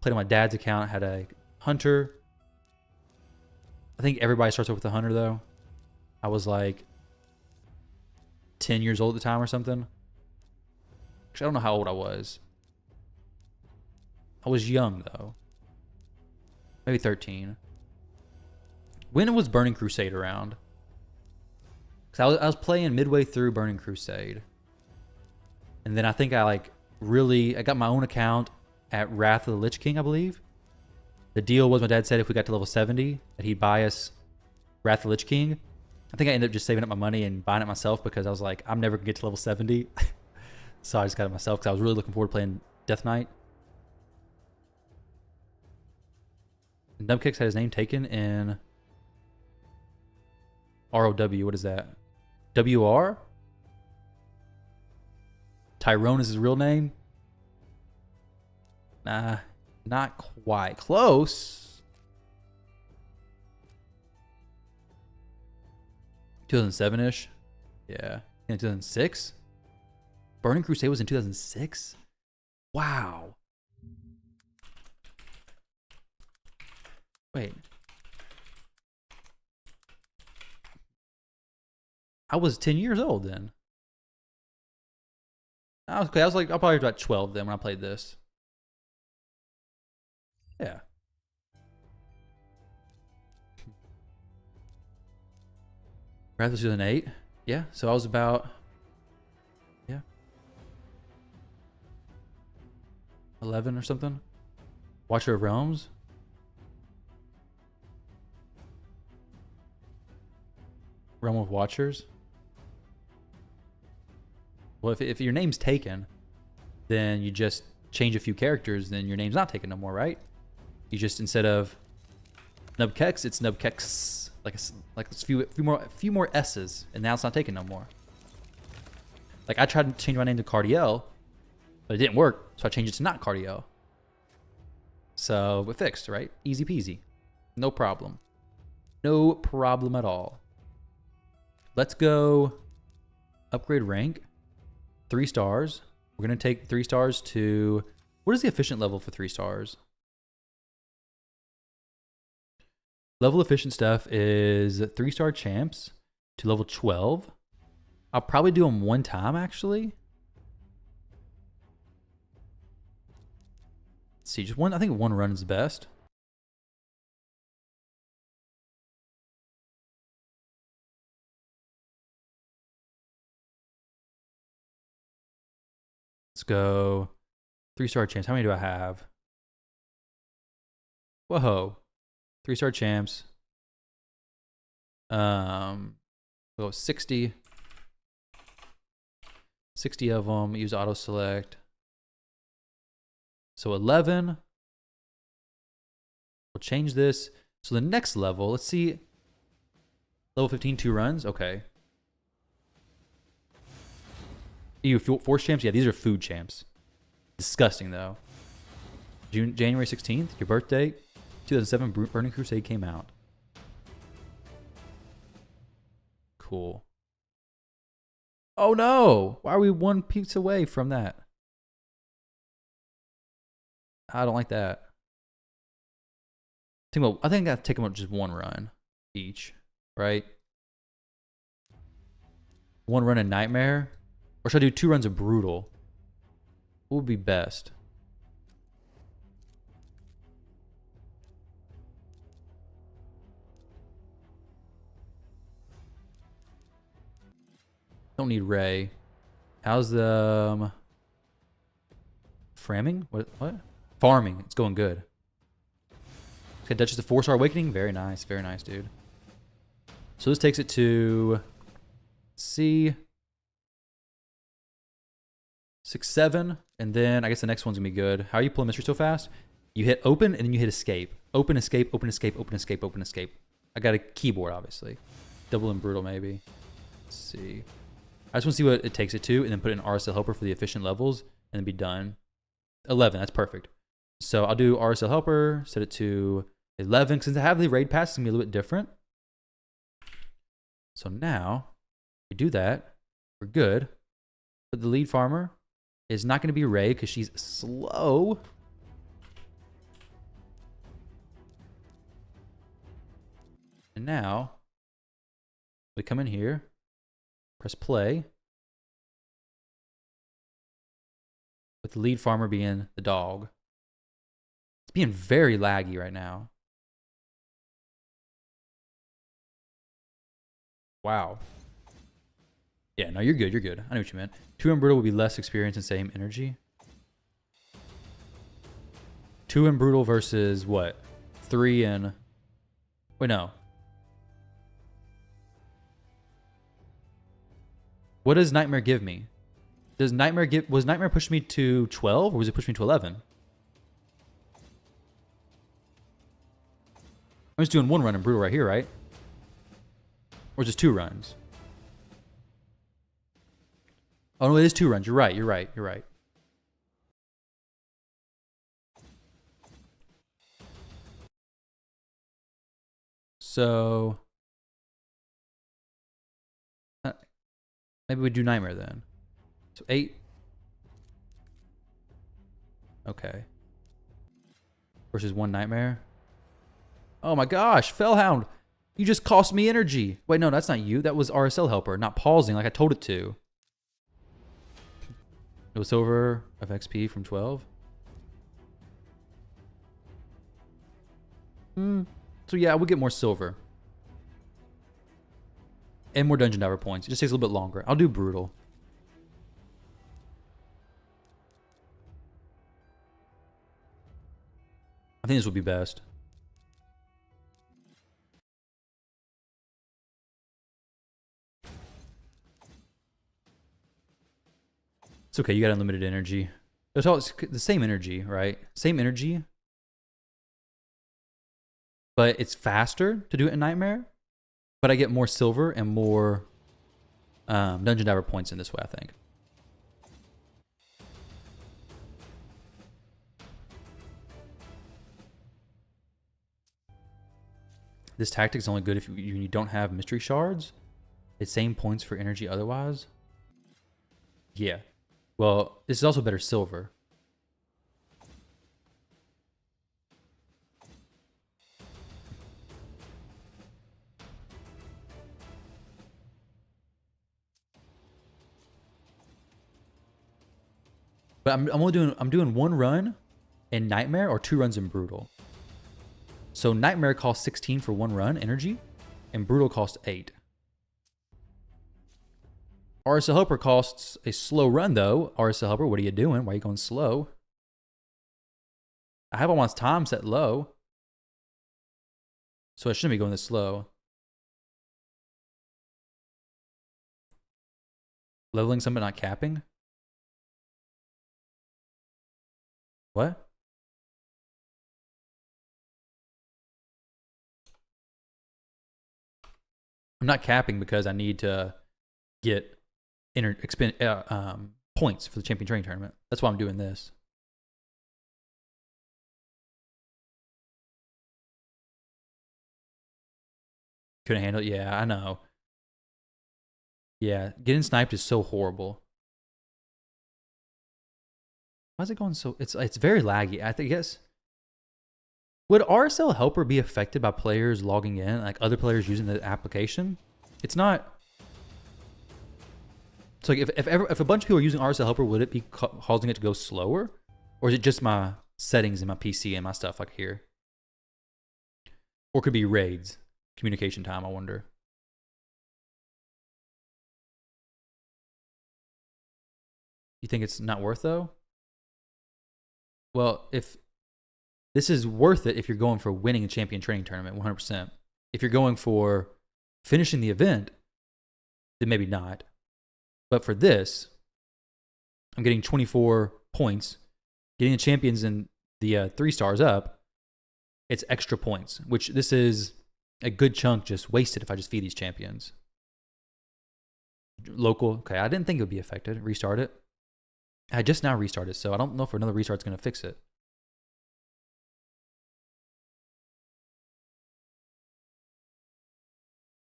Played on my dad's account. Had a Hunter. I think everybody starts off with a Hunter though. I was like 10 years old at the time or something. Actually, I don't know how old I was. I was young though. Maybe 13. When was Burning Crusade around? Because I was playing midway through Burning Crusade. And then I think I got my own account at Wrath of the Lich King, I believe. The deal was my dad said if we got to level 70, that he'd buy us Wrath of the Lich King. I think I ended up just saving up my money and buying it myself because I was like, I'm never going to get to level 70. So I just got it myself because I was really looking forward to playing Death Knight. Nubkicks had his name taken in ROW. What is that? WR? Tyrone is his real name? Nah, not quite. Close. 2007-ish. Yeah. In 2006? Burning Crusade was in 2006? Wow. Wait. I was 10 years old then. I was probably about 12 then when I played this. Yeah. Wrath was 2008. Yeah, so I was about 11 or something. Watcher of Realms. Realm of Watchers. Well, if your name's taken, then you just change a few characters, then your name's not taken no more, right? You just, instead of Nubkex, it's Nubkex. Like a few more S's, and now it's not taken no more. Like I tried to change my name to Cardiel, but it didn't work, so I changed it to not Cardiel. So it fixed, right? Easy peasy. No problem. No problem at all. Let's go upgrade rank. 3 stars. We're going to take 3 stars to... What is the efficient level for 3 stars? Level efficient stuff is 3-star champs to level 12. I'll probably do them one time, actually. Let's see, just one. I think one run is best. Let's go 3-star champs. How many do I have? Whoa. 3-star champs. Well, 60. 60 of them. Use auto select. So 11. We'll change this. So the next level, let's see. Level 15, 2 runs. Okay. Ew, force champs? Yeah, these are food champs. Disgusting, though. January 16th, your birthday. 2007 Burning Crusade came out. Cool. Oh no! Why are we one piece away from that? I don't like that. I think I have to take them up just one run each, right? One run in Nightmare? Or should I do 2 runs of Brutal? What would be best? Don't need Ray. How's the Framming? What? Farming. It's going good. Okay, Duchess of 4-star Awakening. Very nice, dude. So this takes it to C 6, 7, and then I guess the next one's gonna be good. How are you pulling mystery so fast? You hit open and then you hit escape. Open, escape, open, escape, open, escape, open, escape. I got a keyboard, obviously. Double and brutal, maybe. Let's see. I just want to see what it takes it to, and then put in RSL helper for the efficient levels, and then be done. 11, that's perfect. So I'll do RSL helper, set it to 11. Since I have the raid pass, it's gonna be a little bit different. So now we do that. We're good. But the lead farmer is not going to be Ray because she's slow. And now we come in here, press play, with the lead farmer being the dog. It's being very laggy right now. Wow. Yeah, no, you're good. You're good. I know what you meant. 2 and Brutal will be less experience and same energy. 2 and Brutal versus what? 3 and... Wait, no. What does Nightmare give me? Does Nightmare give... Was Nightmare pushing me to 12 or was it pushing me to 11? I'm just doing 1 run in Brutal right here, right? Or just 2 runs? Oh, no, it is 2 runs. You're right. You're right. You're right. So... maybe we do Nightmare then. So 8. Okay. Versus 1 Nightmare. Oh my gosh, Fellhound. You just cost me energy. Wait, no, that's not you. That was RSL helper, not pausing like I told it to. No silver of XP from 12. So yeah, we'll get more silver. And more dungeon diver points. It just takes a little bit longer. I'll do brutal. I think this will be best. It's okay, you got unlimited energy. It's the same energy, right? Same energy. But it's faster to do it in Nightmare. But I get more silver and more dungeon diver points in this way, I think. This tactic is only good if you don't have mystery shards. It's same points for energy otherwise. Yeah. Well, this is also better silver. But I'm doing 1 run in Nightmare or 2 runs in Brutal. So Nightmare costs 16 for 1 run energy, and Brutal costs 8. RSL Helper costs a slow run though. RSL Helper, what are you doing? Why are you going slow? I have all my time set low, so I shouldn't be going this slow. Leveling some but not capping? What? I'm not capping because I need to get points for the champion training tournament. That's why I'm doing this. Couldn't handle it. Yeah, I know. Yeah, getting sniped is so horrible. Why is it going so? It's very laggy. I guess. Would RSL Helper be affected by players logging in, like other players using the application? It's not. So like if a bunch of people are using RSL Helper, would it be causing it to go slower, or is it just my settings in my PC and my stuff like here? Or could it be raids, communication time? I wonder. You think it's not worth though? Well, if this is worth it, if you're going for winning a champion training tournament, 100%. If you're going for finishing the event, then maybe not. But for this, I'm getting 24 points, getting the champions and the 3 stars up. It's extra points, which this is a good chunk just wasted if I just feed these champions. Local, okay, I didn't think it would be affected. Restart it. I just now restarted, so I don't know if another restart's going to fix it.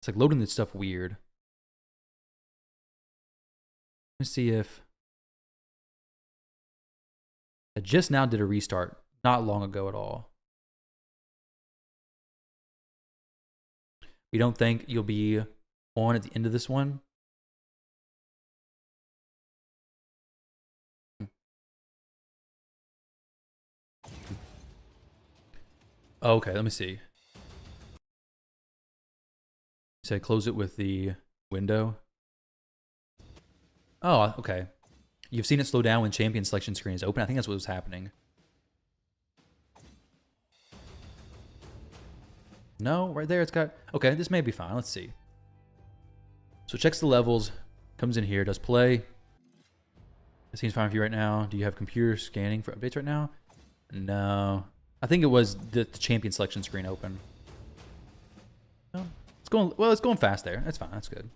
It's like loading this stuff weird. Let's see if I just now did a restart not long ago at all. You don't think you'll be on at the end of this one? Okay, let me see. So I close it with the window. Oh, okay. You've seen it slow down when champion selection screen is open. I think that's what was happening. No, right there it's got... Okay, this may be fine. Let's see. So it checks the levels, comes in here, does play. It seems fine for you right now. Do you have computer scanning for updates right now? No. I think it was the champion selection screen open. No. It's going... Well, it's going fast there. That's fine. That's good.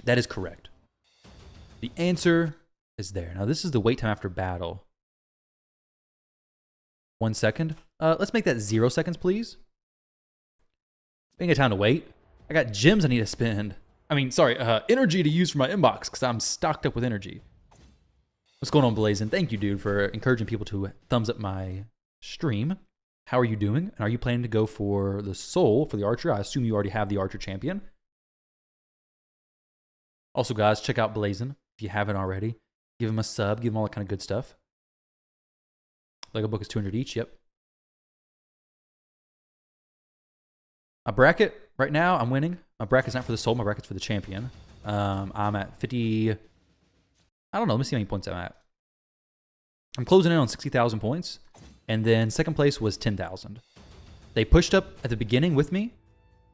That is correct. The answer is there. Now, this is the wait time after battle. 1 second. Let's make that 0 seconds, please. I ain't got time to wait. I got gems I need to spend. I mean, sorry, energy to use for my inbox because I'm stocked up with energy. What's going on, Blazin? Thank you, dude, for encouraging people to thumbs up my stream. How are you doing? And are you planning to go for the soul for the archer? I assume you already have the archer champion. Also, guys, check out Blazin if you haven't already. Give him a sub. Give him all that kind of good stuff. Lego book is 200 each. Yep. My bracket right now, I'm winning. My bracket's not for the soul. My bracket's for the champion. I'm at 50. I don't know. Let me see how many points I'm at. I'm closing in on 60,000 points. And then second place was 10,000. They pushed up at the beginning with me.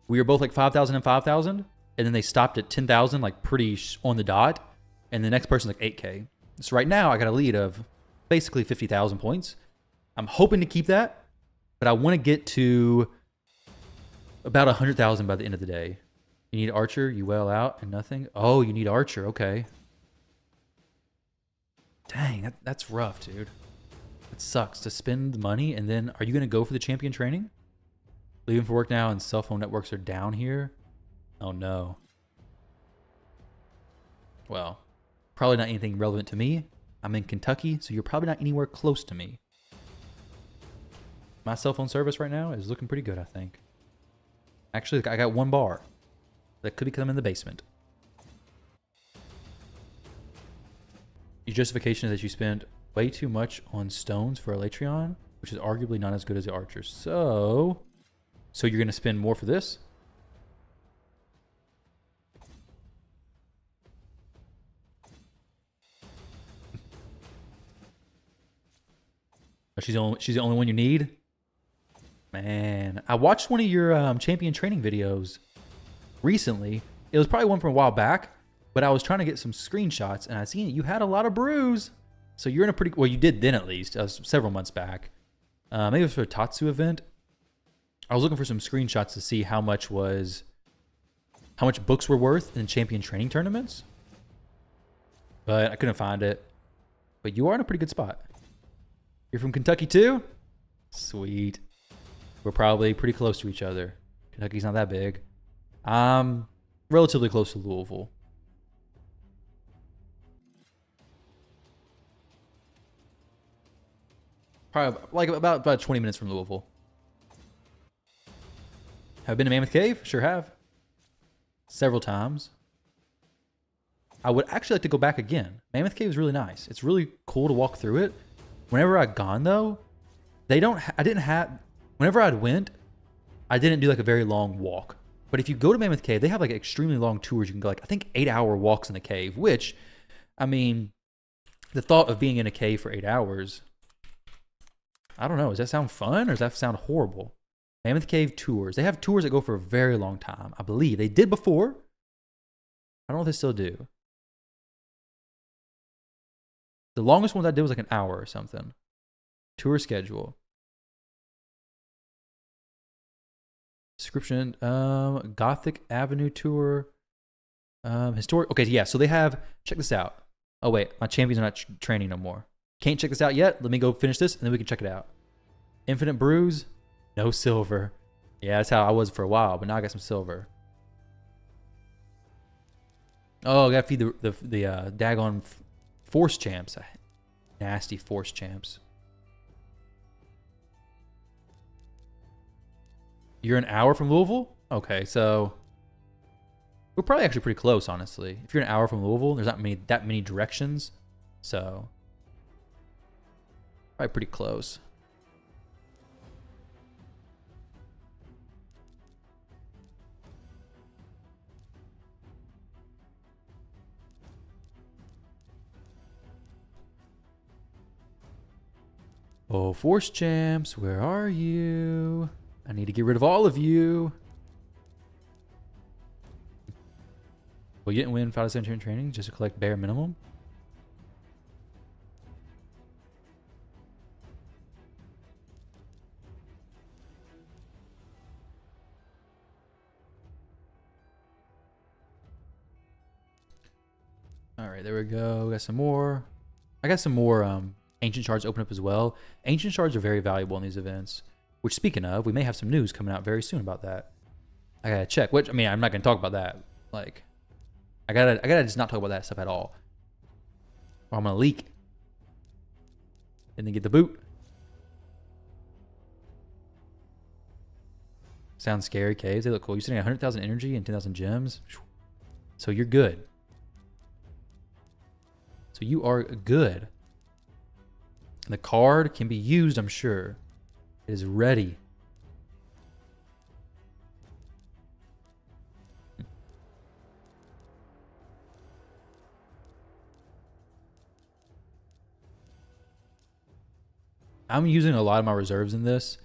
We were both like 5,000 and 5,000. And then they stopped at 10,000, like pretty on the dot. And the next person's like 8K. So right now I got a lead of basically 50,000 points. I'm hoping to keep that, but I want to get to about 100,000 by the end of the day. You need Archer, you wail out and nothing. Oh, you need Archer, okay. Dang, that's rough, dude. It sucks to spend the money and then are you going to go for the champion training? Leaving for work now and cell phone networks are down here. Oh no. Well, probably not anything relevant to me. I'm in Kentucky, so you're probably not anywhere close to me. My cell phone service right now is looking pretty good, I think. Actually, I got 1 bar. That could be because I'm in the basement. Your justification is that you spent way too much on stones for Elytrion, which is arguably not as good as the archers. So you're going to spend more for this? She's the only one you need? Man, I watched one of your champion training videos recently. It was probably one from a while back, but I was trying to get some screenshots, and I seen it. You had a lot of brews. So you're in a pretty... Well, you did then, at least. That was several months back. Maybe it was for a Tatsu event. I was looking for some screenshots to see how much books were worth in champion training tournaments. But I couldn't find it. But you are in a pretty good spot. You're from Kentucky too? Sweet. We're probably pretty close to each other. Kentucky's not that big. I'm relatively close to Louisville. Probably like about 20 minutes from Louisville. Have I been to Mammoth Cave? Sure have. Several times. I would actually like to go back again. Mammoth Cave is really nice. It's really cool to walk through it. Whenever I'd gone though, whenever I'd went, I didn't do like a very long walk. But if you go to Mammoth Cave, they have like extremely long tours. You can go like, I think 8-hour walks in the cave, which, I mean, the thought of being in a cave for 8 hours, I don't know. Does that sound fun or does that sound horrible? Mammoth Cave tours. They have tours that go for a very long time. I believe they did before. I don't know if they still do. The longest one I did was like an hour or something. Tour schedule. Description. Gothic Avenue tour. Historic. Okay, yeah. So they have. Check this out. Oh wait, my champions are not training no more. Can't check this out yet. Let me go finish this and then we can check it out. Infinite brews. No silver. Yeah, that's how I was for a while, but now I got some silver. Oh, I gotta feed the daggone force champs. Nasty force champs. You're an hour from Louisville? Okay, so we're probably actually pretty close, honestly. If you're an hour from Louisville, there's not that many directions. So probably pretty close. Oh, force champs, where are you? I need to get rid of all of you. Well, you didn't win 5 to 7 training just to collect bare minimum? All right, there we go. We got some more. I got some more ancient shards open up as well. Ancient shards are very valuable in these events. Which, speaking of, we may have some news coming out very soon about that. I gotta check. Which, I mean, I'm not gonna talk about that. Like, I gotta just not talk about that stuff at all, or I'm gonna leak. And then get the boot. Sounds scary. Caves. They look cool. You're sitting at 100,000 energy and 10,000 gems. So you're good. So you are good. The card can be used, I'm sure. It is ready. I'm using a lot of my reserves in this.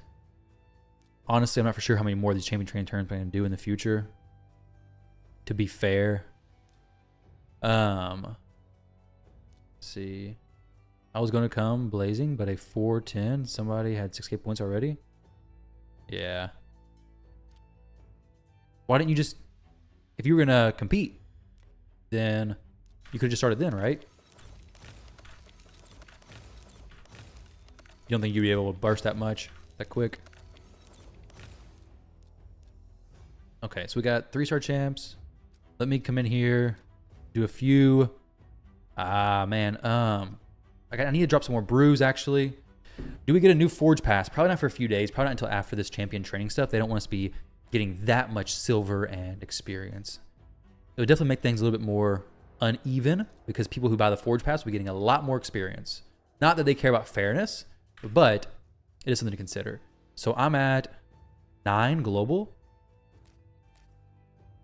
Honestly, I'm not for sure how many more of these champion training turns I'm going to do in the future. To be fair. Let's see. I was going to come blazing, but a 410. Somebody had 6k points already. Yeah. Why didn't you just... If you were going to compete, then you could have just started then, right? You don't think you'd be able to burst that much, that quick? Okay, so we got 3-star champs. Let me come in here, do a few. Man. I need to drop some more brews, actually. Do we get a new Forge Pass? Probably not for a few days. Probably not until after this champion training stuff. They don't want us to be getting that much silver and experience. It would definitely make things a little bit more uneven because people who buy the Forge Pass will be getting a lot more experience. Not that they care about fairness, but it is something to consider. So I'm at 9 global.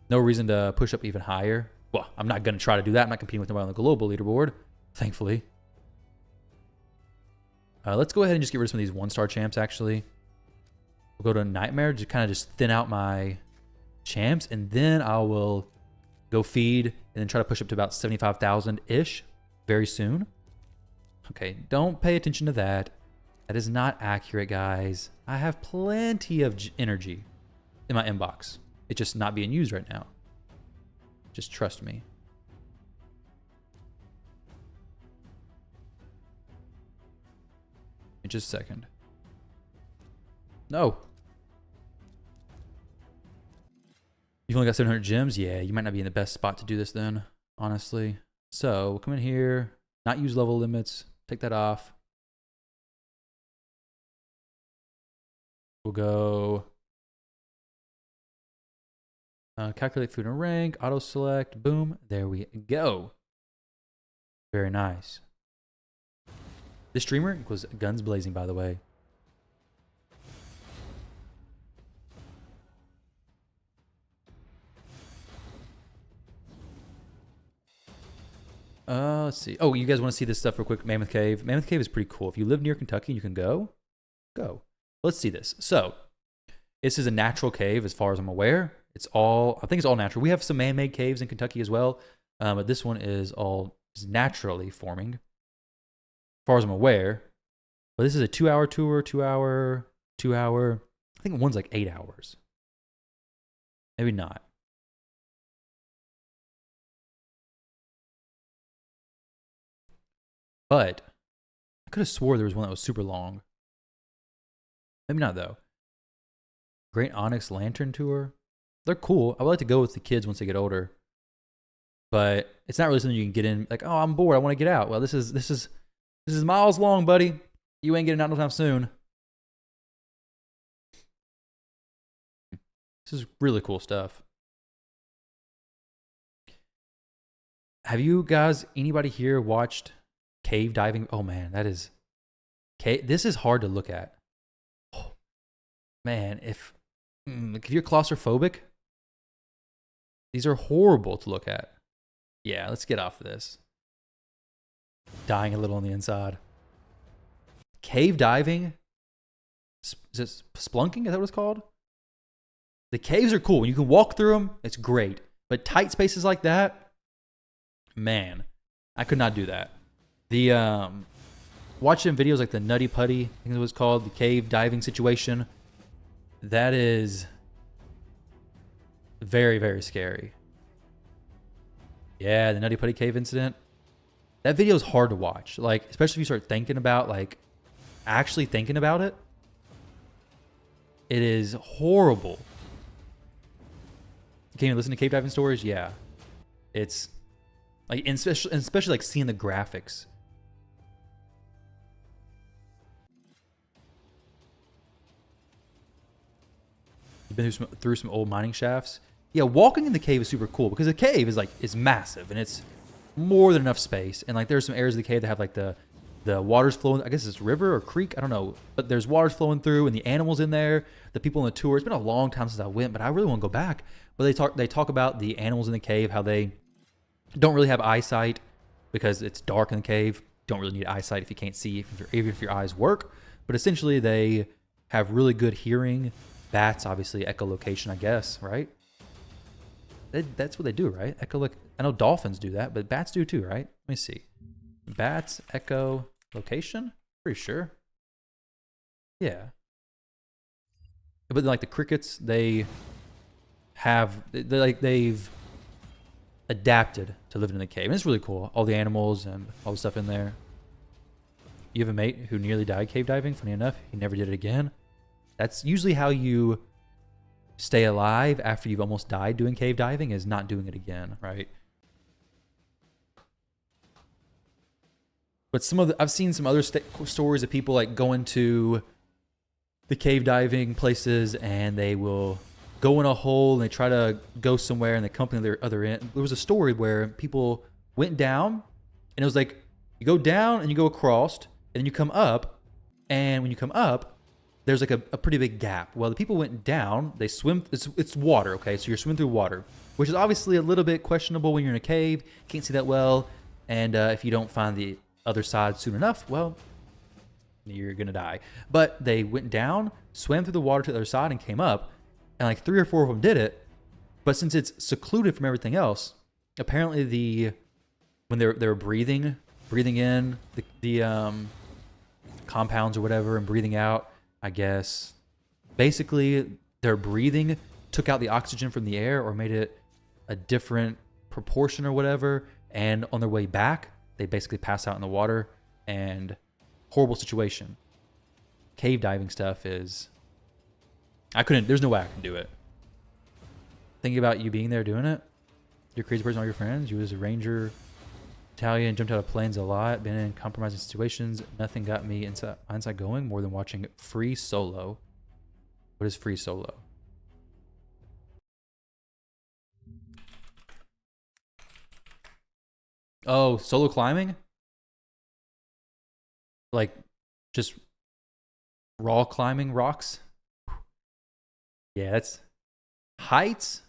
No reason to push up even higher. Well, I'm not going to try to do that. I'm not competing with nobody on the global leaderboard, thankfully. Let's go ahead and just get rid of some of these 1-star champs, actually. We'll go to Nightmare to kind of just thin out my champs, and then I will go feed and then try to push up to about 75,000-ish very soon. Okay, don't pay attention to that. That is not accurate, guys. I have plenty of energy in my inbox. It's just not being used right now. Just trust me. In just a second. No. You've only got 700 gems? Yeah, you might not be in the best spot to do this then, honestly. So, we'll come in here, not use level limits, take that off. We'll go calculate food and rank, auto select, boom, there we go. Very nice. This streamer was guns blazing, by the way. Let's see. Oh, you guys want to see this stuff real quick? Mammoth Cave. Mammoth Cave is pretty cool. If you live near Kentucky, you can go. Let's see this. So, this is a natural cave as far as I'm aware. I think it's all natural. We have some man-made caves in Kentucky as well, but this one is naturally forming, as far as I'm aware. But this is a 2-hour tour, 2-hour. I think one's like 8 hours. Maybe not. But I could have swore there was one that was super long. Maybe not, though. Great Onyx Lantern Tour. They're cool. I would like to go with the kids once they get older. But it's not really something you can get in like, oh, I'm bored, I want to get out. Well, this is miles long, buddy. You ain't getting out no time soon. This is really cool stuff. Have you guys, anybody here watched cave diving? Oh man, this is hard to look at. Oh, man, if you're claustrophobic, these are horrible to look at. Yeah, let's get off of this. Dying a little on the inside. Cave diving? Is it splunking? Is that what it's called? The caves are cool. When you can walk through them, it's great. But tight spaces like that, man, I could not do that. The watching videos like the Nutty Putty, I think it was called, the cave diving situation, that is very, very scary. Yeah, the Nutty Putty cave incident. That video is hard to watch. Like, especially if you start thinking about, like, actually thinking about it. It is horrible. Can you listen to cave diving stories? Yeah. It's like, especially like seeing the graphics. You've been through some old mining shafts. Yeah, walking in the cave is super cool because the cave is massive and it's more than enough space. And like there's some areas of the cave that have like the water's flowing. I guess it's river or creek. I don't know. But there's waters flowing through and the animals in there. The people on the tour. It's been a long time since I went, but I really want to go back. But they talk about the animals in the cave, how they don't really have eyesight because it's dark in the cave. Don't really need eyesight if you can't see, even if your eyes work. But essentially they have really good hearing. Bats, obviously, echolocation, I guess, right? That's what they do, right? I know dolphins do that, but bats do too, right? Let me see. Bats, echolocation? Pretty sure. Yeah. But like the crickets, they've adapted to living in the cave. And it's really cool. All the animals and all the stuff in there. You have a mate who nearly died cave diving. Funny enough, he never did it again. That's usually how you stay alive after you've almost died doing cave diving, is not doing it again, right? But I've seen some other stories of people like going to the cave diving places and they will go in a hole and they try to go somewhere and they come to the other end. There was a story where people went down, and it was like you go down and you go across, and then you come up, and when you come up, there's like a pretty big gap. Well, the people went down, they swim, it's water, okay? So you're swimming through water, which is obviously a little bit questionable when you're in a cave, can't see that well, and if you don't find the other side soon enough, well, you're gonna die. But they went down, swam through the water to the other side, and came up, and like 3 or 4 of them did it. But since it's secluded from everything else, apparently when they were breathing in the compounds or whatever and breathing out, I guess basically their breathing took out the oxygen from the air or made it a different proportion or whatever. And on their way back, they basically pass out in the water, and horrible situation. Cave diving stuff is, there's no way I can do it. Thinking about you being there doing it, you're a crazy person, all your friends. You was a ranger, Italian, jumped out of planes a lot, been in compromising situations. Nothing got me inside going more than watching Free Solo. What is Free Solo? Oh, solo climbing? Like just raw climbing rocks? Yeah, that's heights.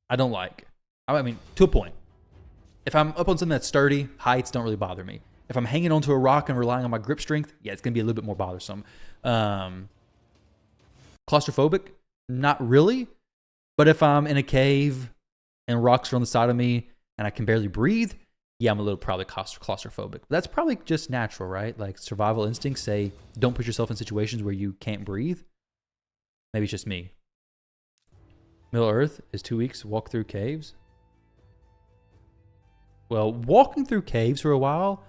I don't like. I mean, to a point. If I'm up on something that's sturdy, heights don't really bother me. If I'm hanging onto a rock and relying on my grip strength, yeah, it's gonna be a little bit more bothersome. Claustrophobic? Not really. But if I'm in a cave and rocks are on the side of me and I can barely breathe, yeah, I'm a little probably claustrophobic. But that's probably just natural, right? Like survival instincts say, don't put yourself in situations where you can't breathe. Maybe it's just me. Middle Earth is 2 weeks, walk through caves. Well, walking through caves for a while,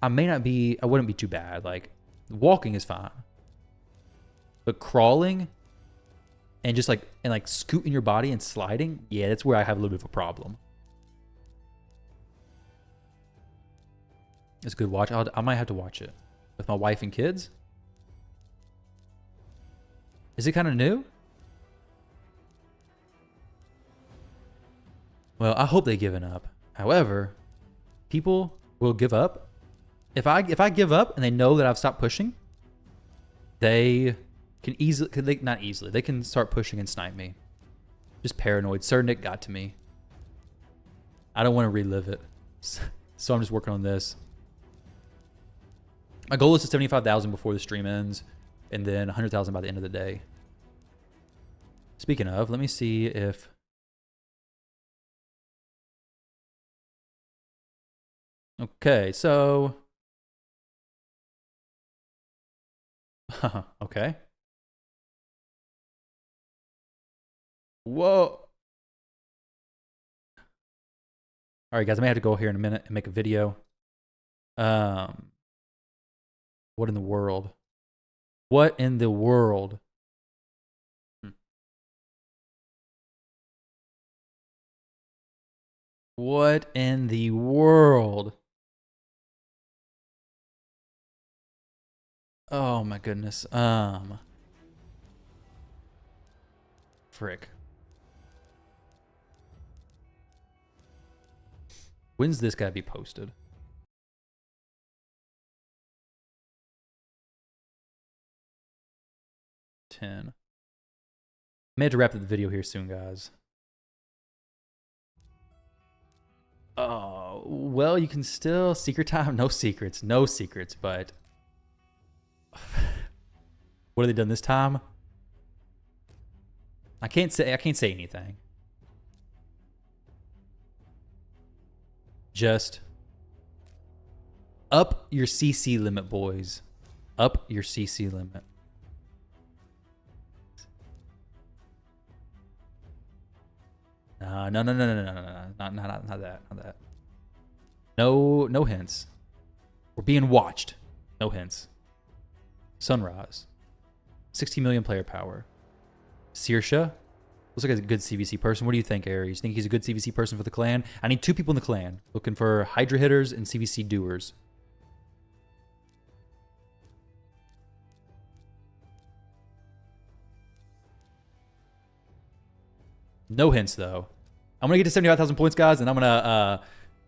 I wouldn't be too bad. Like, walking is fine. But crawling and just like scooting your body and sliding, yeah, that's where I have a little bit of a problem. It's a good watch. I might have to watch it with my wife and kids. Is it kind of new? Well, I hope they've given up. However, people will give up. If I give up and they know that I've stopped pushing, they can they can start pushing and snipe me. Just paranoid. Sir Nick got to me. I don't want to relive it. So I'm just working on this. My goal is to 75,000 before the stream ends, and then 100,000 by the end of the day. Speaking of, let me see if... Okay, so... okay. Whoa. All right, guys, I may have to go here in a minute and make a video. What in the world? What in the world? What in the world? Oh my goodness. Frick. When's this gotta be posted? I may have to wrap up the video here soon, guys. Oh, well, you can still... Secret time? No secrets. No secrets, but... What have they done this time? I can't say anything. Just... up your CC limit, boys. Up your CC limit. No, not that. No hints. We're being watched. No hints. Sunrise. 16 million player power. Saoirse. Looks like a good CVC person. What do you think, Aries? Think he's a good CVC person for the clan? I need 2 people in the clan. Looking for Hydra hitters and CVC doers. No hints, though. I'm going to get to 75,000 points, guys, and I'm going to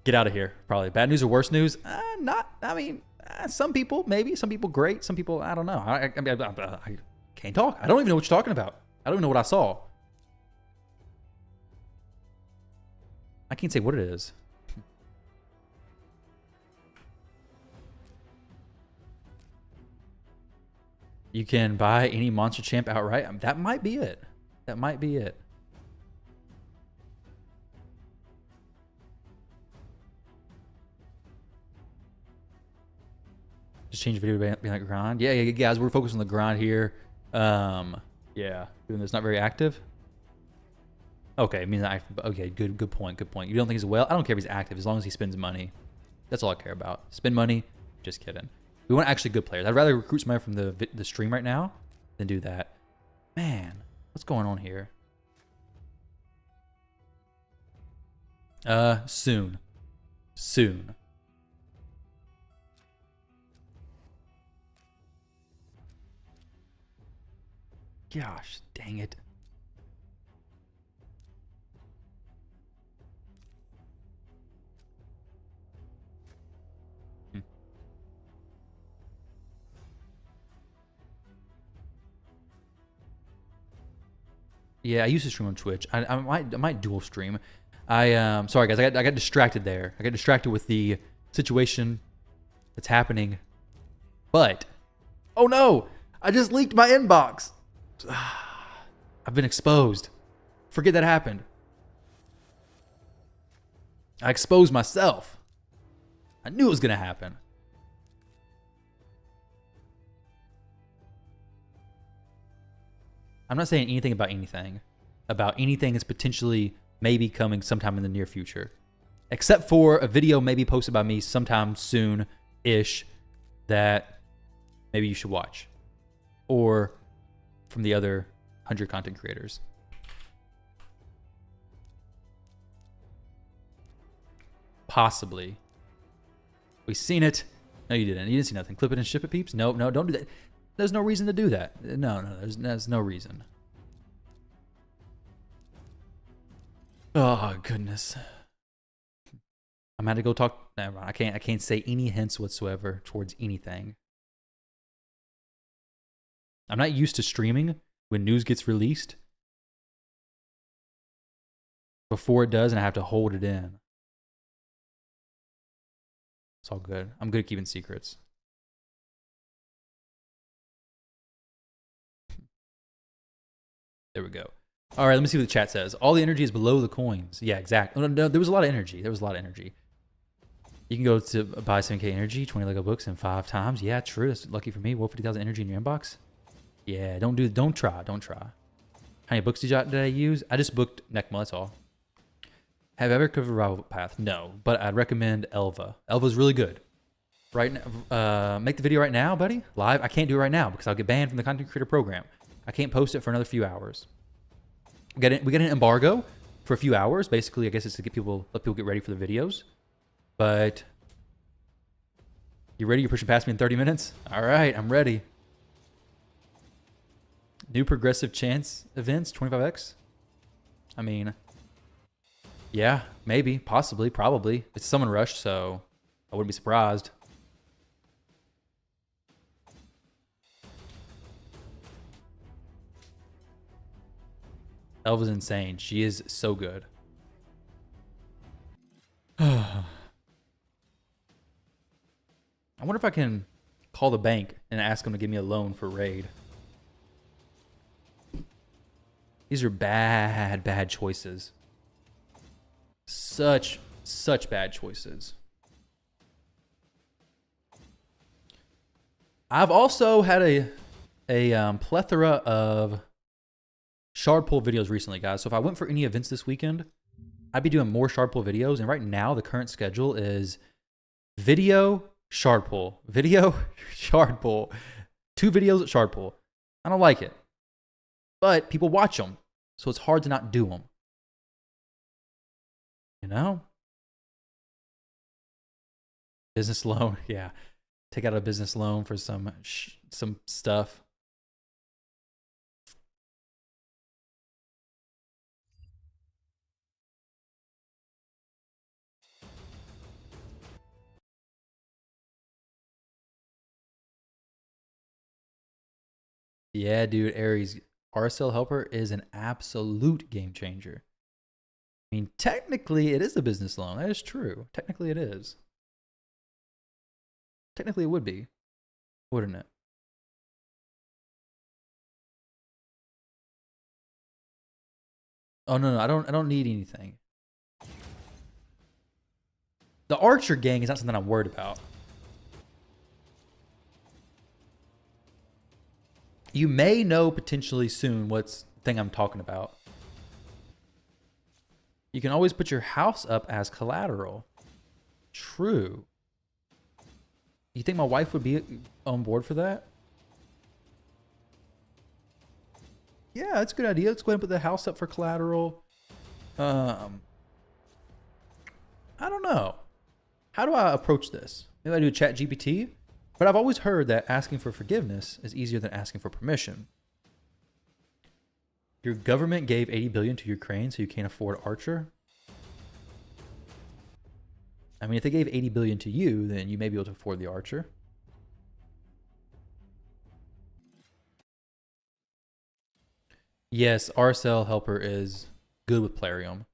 Get out of here. Probably bad news or worse news. Not. I mean, some people maybe. Some people great. Some people I don't know. I can't talk. I don't even know what you're talking about. I don't even know what I saw. I can't say what it is. You can buy any monster champ outright. That might be it. That might be it. Just change the video to be like grind. Yeah, guys, we're focused on the grind here. Yeah, doing this not very active. Okay, I mean, okay, good point. You don't think he's well? I don't care if he's active as long as he spends money. That's all I care about. Spend money. Just kidding. We want actually good players. I'd rather recruit somebody from the stream right now than do that. Man, what's going on here? Soon. Gosh, dang it. Yeah, I used to stream on Twitch. I might dual stream. Sorry guys, I got distracted there. I got distracted with the situation that's happening. But oh no, I just leaked my inbox. I've been exposed. Forget that happened. I exposed myself. I knew it was gonna happen. I'm not saying anything about anything that's potentially maybe coming sometime in the near future, except for a video maybe posted by me sometime soon-ish that maybe you should watch, or from the other 100 content creators. Possibly. We seen it. No, you didn't. You didn't see nothing. Clip it and ship it, peeps. No, don't do that. There's no reason to do that. No, there's no reason. Oh goodness. I'm gonna go talk. Never mind. I can't say any hints whatsoever towards anything. I'm not used to streaming when news gets released before it does, and I have to hold it in. It's all good. I'm good at keeping secrets. There we go. All right, let me see what the chat says. All the energy is below the coins. Yeah, exactly. No, there was a lot of energy. You can go to buy 7K energy, 20 Lego books in 5 times. Yeah, true. That's lucky for me. Well, 50,000 energy in your inbox. Yeah, don't try. How many books did I use? I just booked Necma, that's all. Have I ever covered Rival Path? No, but I'd recommend Elva. Elva's really good. Right now, make the video right now, buddy. Live. I can't do it right now because I'll get banned from the content creator program. I can't post it for another few hours. We get an embargo for a few hours. Basically, I guess it's to let people get ready for the videos. But you ready? You're pushing past me in 30 minutes? All right, I'm ready. New progressive chance events, 25x. I mean, yeah, maybe, possibly, probably. It's Summon Rush, so I wouldn't be surprised. Elva's insane. She is so good. I wonder if I can call the bank and ask them to give me a loan for raid. These are bad choices. Such bad choices. I've also had a plethora of shard pull videos recently, guys. So if I went for any events this weekend, I'd be doing more shard pull videos. And right now, the current schedule is video, shard pull, video, shard pull, 2 videos at shard pull. I don't like it, but people watch them, so it's hard to not do them. You know? Business loan, yeah. Take out a business loan for some stuff. Yeah, dude, Ares. RSL Helper is an absolute game changer. I mean, technically, it is a business loan. That is true. Technically, it is. Technically, it would be, wouldn't it? Oh no, I don't need anything. The Archer gang is not something I'm worried about. You may know potentially soon what's the thing I'm talking about. You can always put your house up as collateral. True. You think my wife would be on board for that? Yeah, that's a good idea. Let's go ahead and put the house up for collateral. I don't know. How do I approach this? Maybe I do a chat GPT, but I've always heard that asking for forgiveness is easier than asking for permission. Your government gave 80 billion to Ukraine, so you can't afford Archer. I mean, if they gave 80 billion to you, then you may be able to afford the Archer. Yes, RSL Helper is good with Plarium.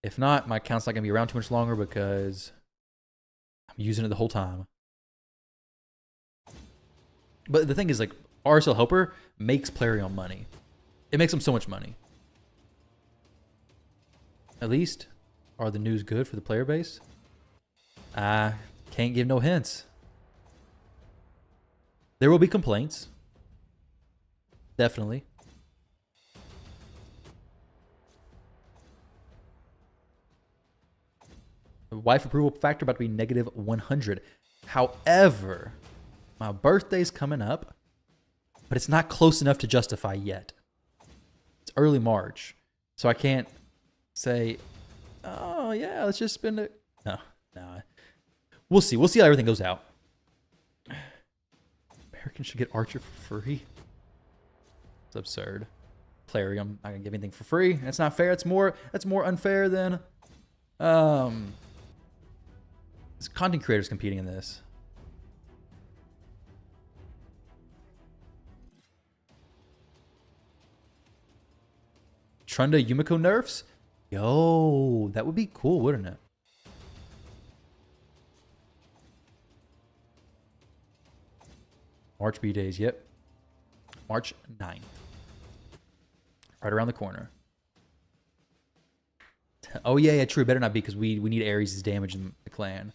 If not, my account's not going to be around too much longer because I'm using it the whole time. But the thing is, like, RSL Helper makes Plarium money. It makes them so much money. At least, are the news good for the player base? I can't give no hints. There will be complaints. Definitely. The wife approval factor about to be negative 100. However, my birthday's coming up, but it's not close enough to justify yet. It's early March, so I can't say, oh yeah, let's just spend it. No. We'll see. We'll see how everything goes out. Americans should get Archer for free. It's absurd. Plarium, I'm not gonna give anything for free. That's not fair. That's more unfair than content creators competing in this. Trunda Yumiko nerfs? Yo, that would be cool, wouldn't it? March B days, yep. March 9th. Right around the corner. Oh, yeah, true. Better not be because we need Ares' damage in the clan.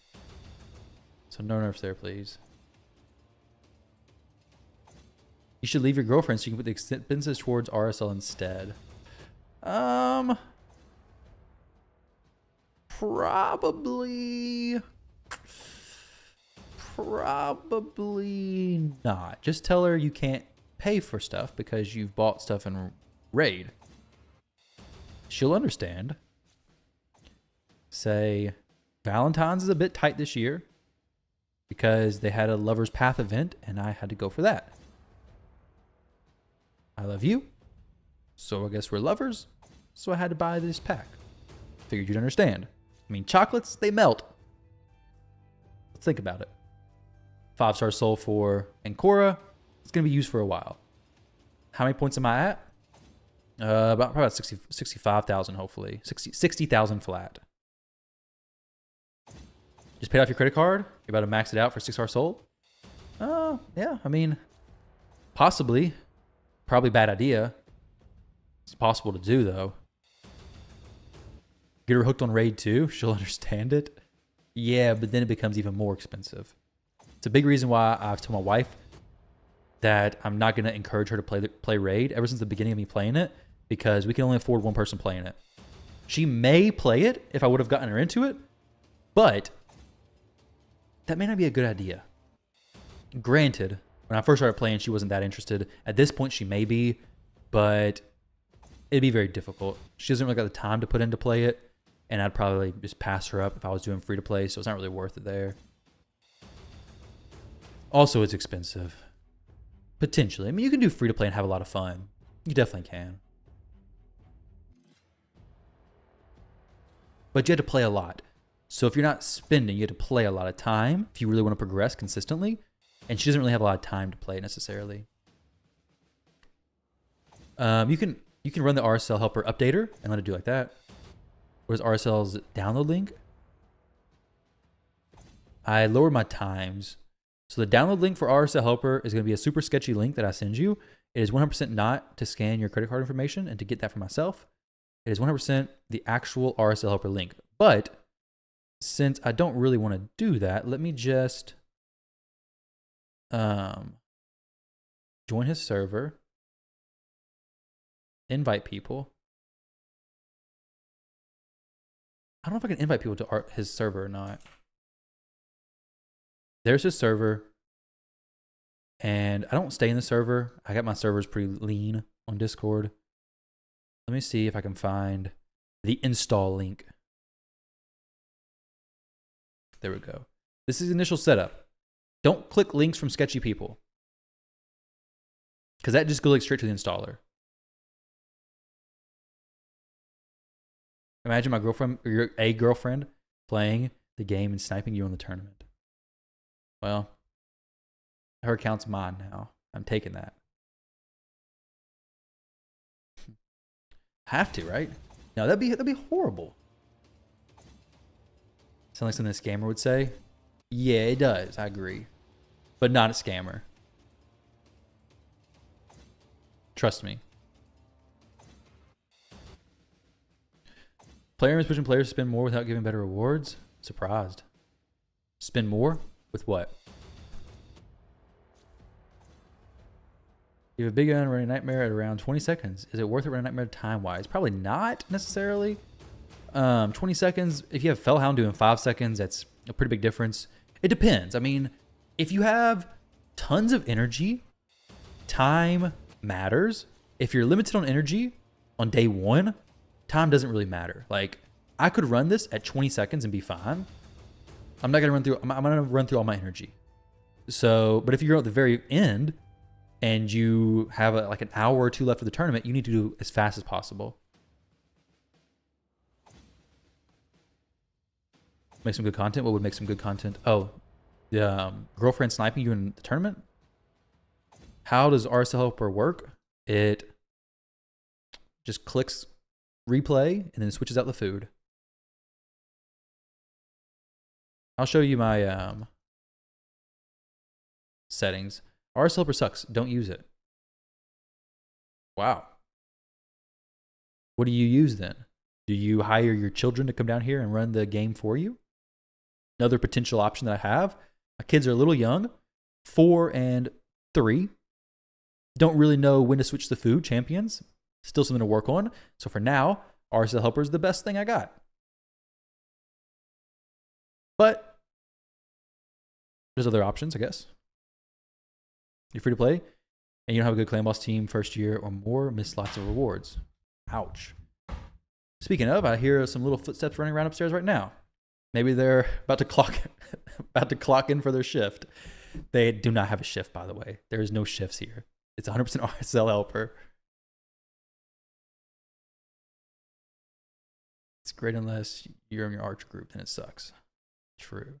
So no nerfs there, please. You should leave your girlfriend so you can put the expenses towards RSL instead. Probably not. Just tell her you can't pay for stuff because you've bought stuff in Raid. She'll understand. Say, Valentine's is a bit tight this year because they had a Lover's Path event and I had to go for that. I love you, so I guess we're lovers, so I had to buy this pack. Figured you'd understand. I mean, chocolates, they melt. Let's think about it. 5-star soul for Ancora. It's going to be used for a while. How many points am I at? Probably about 65,000, hopefully. 60,000 flat. Just paid off your credit card? You're about to max it out for 6-star soul? Oh, yeah. I mean, possibly. Probably bad idea. It's possible to do, though. Get her hooked on Raid 2. She'll understand it. Yeah, but then it becomes even more expensive. It's a big reason why I've told my wife that I'm not going to encourage her to play Raid ever since the beginning of me playing it, because we can only afford one person playing it. She may play it if I would have gotten her into it, but that may not be a good idea. Granted, when I first started playing, she wasn't that interested. At this point, she may be, but it'd be very difficult. She doesn't really got the time to put in to play it, and I'd probably just pass her up if I was doing free to play, so it's not really worth it there. Also, it's expensive. Potentially. I mean, you can do free to play and have a lot of fun. You definitely can. But you have to play a lot. So if you're not spending, you have to play a lot of time if you really want to progress consistently. And she doesn't really have a lot of time to play necessarily. You can run the RSL helper updater and let it do like that. Where's RSL's download link? I lowered my times. So the download link for RSL helper is going to be a super sketchy link that I send you. It is 100% not to scan your credit card information and to get that for myself. It is 100% the actual RSL helper link. But since I don't really want to do that, let me just join his server, invite people. I don't know if I can invite people to his server or not. There's his server. And I don't stay in the server. I got my servers pretty lean on Discord. Let me see if I can find the install link. There we go. This is initial setup. Don't click links from sketchy people, because that just goes like straight to the installer. Imagine my girlfriend, or a girlfriend, playing the game and sniping you in the tournament. Well, her account's mine now. I'm taking that. Have to, right? No, that'd be horrible. Sound like something a scammer would say? Yeah, it does. I agree. But not a scammer. Trust me. Player is pushing players to spend more without giving better rewards? Surprised. Spend more? With what? You have a big gun running Nightmare at around 20 seconds. Is it worth it running Nightmare time-wise? Probably not necessarily. 20 seconds. If you have Fellhound doing 5 seconds, that's a pretty big difference. It depends. I mean, if you have tons of energy, time matters. If you're limited on energy on day one, time doesn't really matter. Like, I could run this at 20 seconds and be fine. I'm not gonna run through. I'm gonna run through all my energy. So, but if you're at the very end and you have like an hour or two left of the tournament, you need to do as fast as possible. Make some good content. What would make some good content? Oh, the girlfriend sniping you in the tournament. How does RSL Helper work? It just clicks replay and then switches out the food. I'll show you my settings. RSL Helper sucks. Don't use it. Wow. What do you use then? Do you hire your children to come down here and run the game for you? Another potential option that I have. My kids are a little young, 4 and 3. Don't really know when to switch the food. Champions. Still something to work on. So for now, RSL Helper is the best thing I got. But there's other options, I guess. You're free to play, and you don't have a good clan boss team first year or more, miss lots of rewards. Ouch. Speaking of, I hear some little footsteps running around upstairs right now. Maybe they're about to clock in for their shift. They do not have a shift, by the way. There is no shifts here. It's 100% RSL Helper. It's great unless you're in your arch group, then it sucks. True.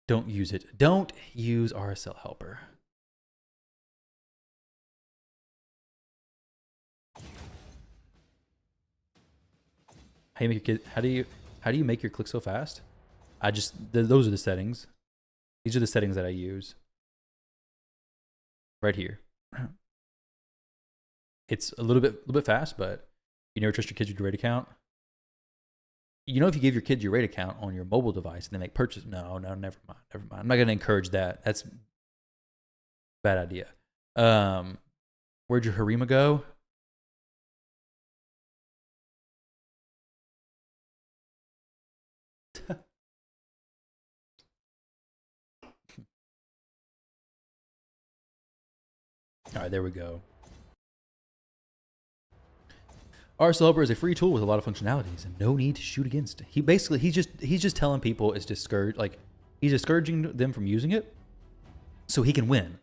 Don't use it. Don't use RSL Helper. How do you make your kid? How do you make your click so fast? Those are the settings. These are the settings that I use. Right here. It's a little bit fast, but you never trust your kids with your raid account. You know, if you give your kids your raid account on your mobile device and they make purchase, no, never mind. I'm not going to encourage that. That's a bad idea. Where'd your Harima go? All right, there we go. RSL Helper is a free tool with a lot of functionalities and no need to shoot against. He's just telling people it's he's discouraging them from using it so he can win.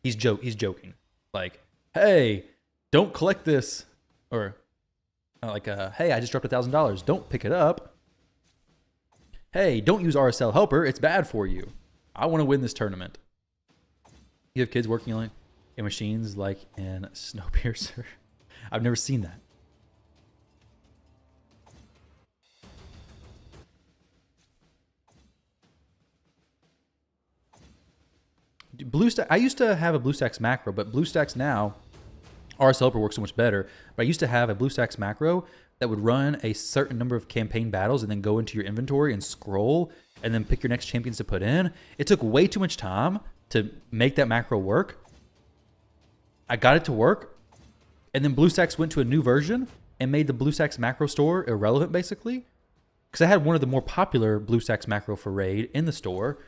He's joking. Like, hey, don't collect this, or hey, I just dropped $1,000. Don't pick it up. Hey, don't use RSL Helper. It's bad for you. I want to win this tournament. You have kids working on it. in machines like in Snowpiercer. I've never seen that. BlueStack. I used to have a BlueStacks macro, but BlueStacks now, RS Helper works so much better. But I used to have a BlueStacks macro that would run a certain number of campaign battles and then go into your inventory and scroll and then pick your next champions to put in. It took way too much time to make that macro work. I got it to work, and then BlueStacks went to a new version and made the BlueStacks macro store irrelevant, basically. Because I had one of the more popular BlueStacks macro for raid in the store.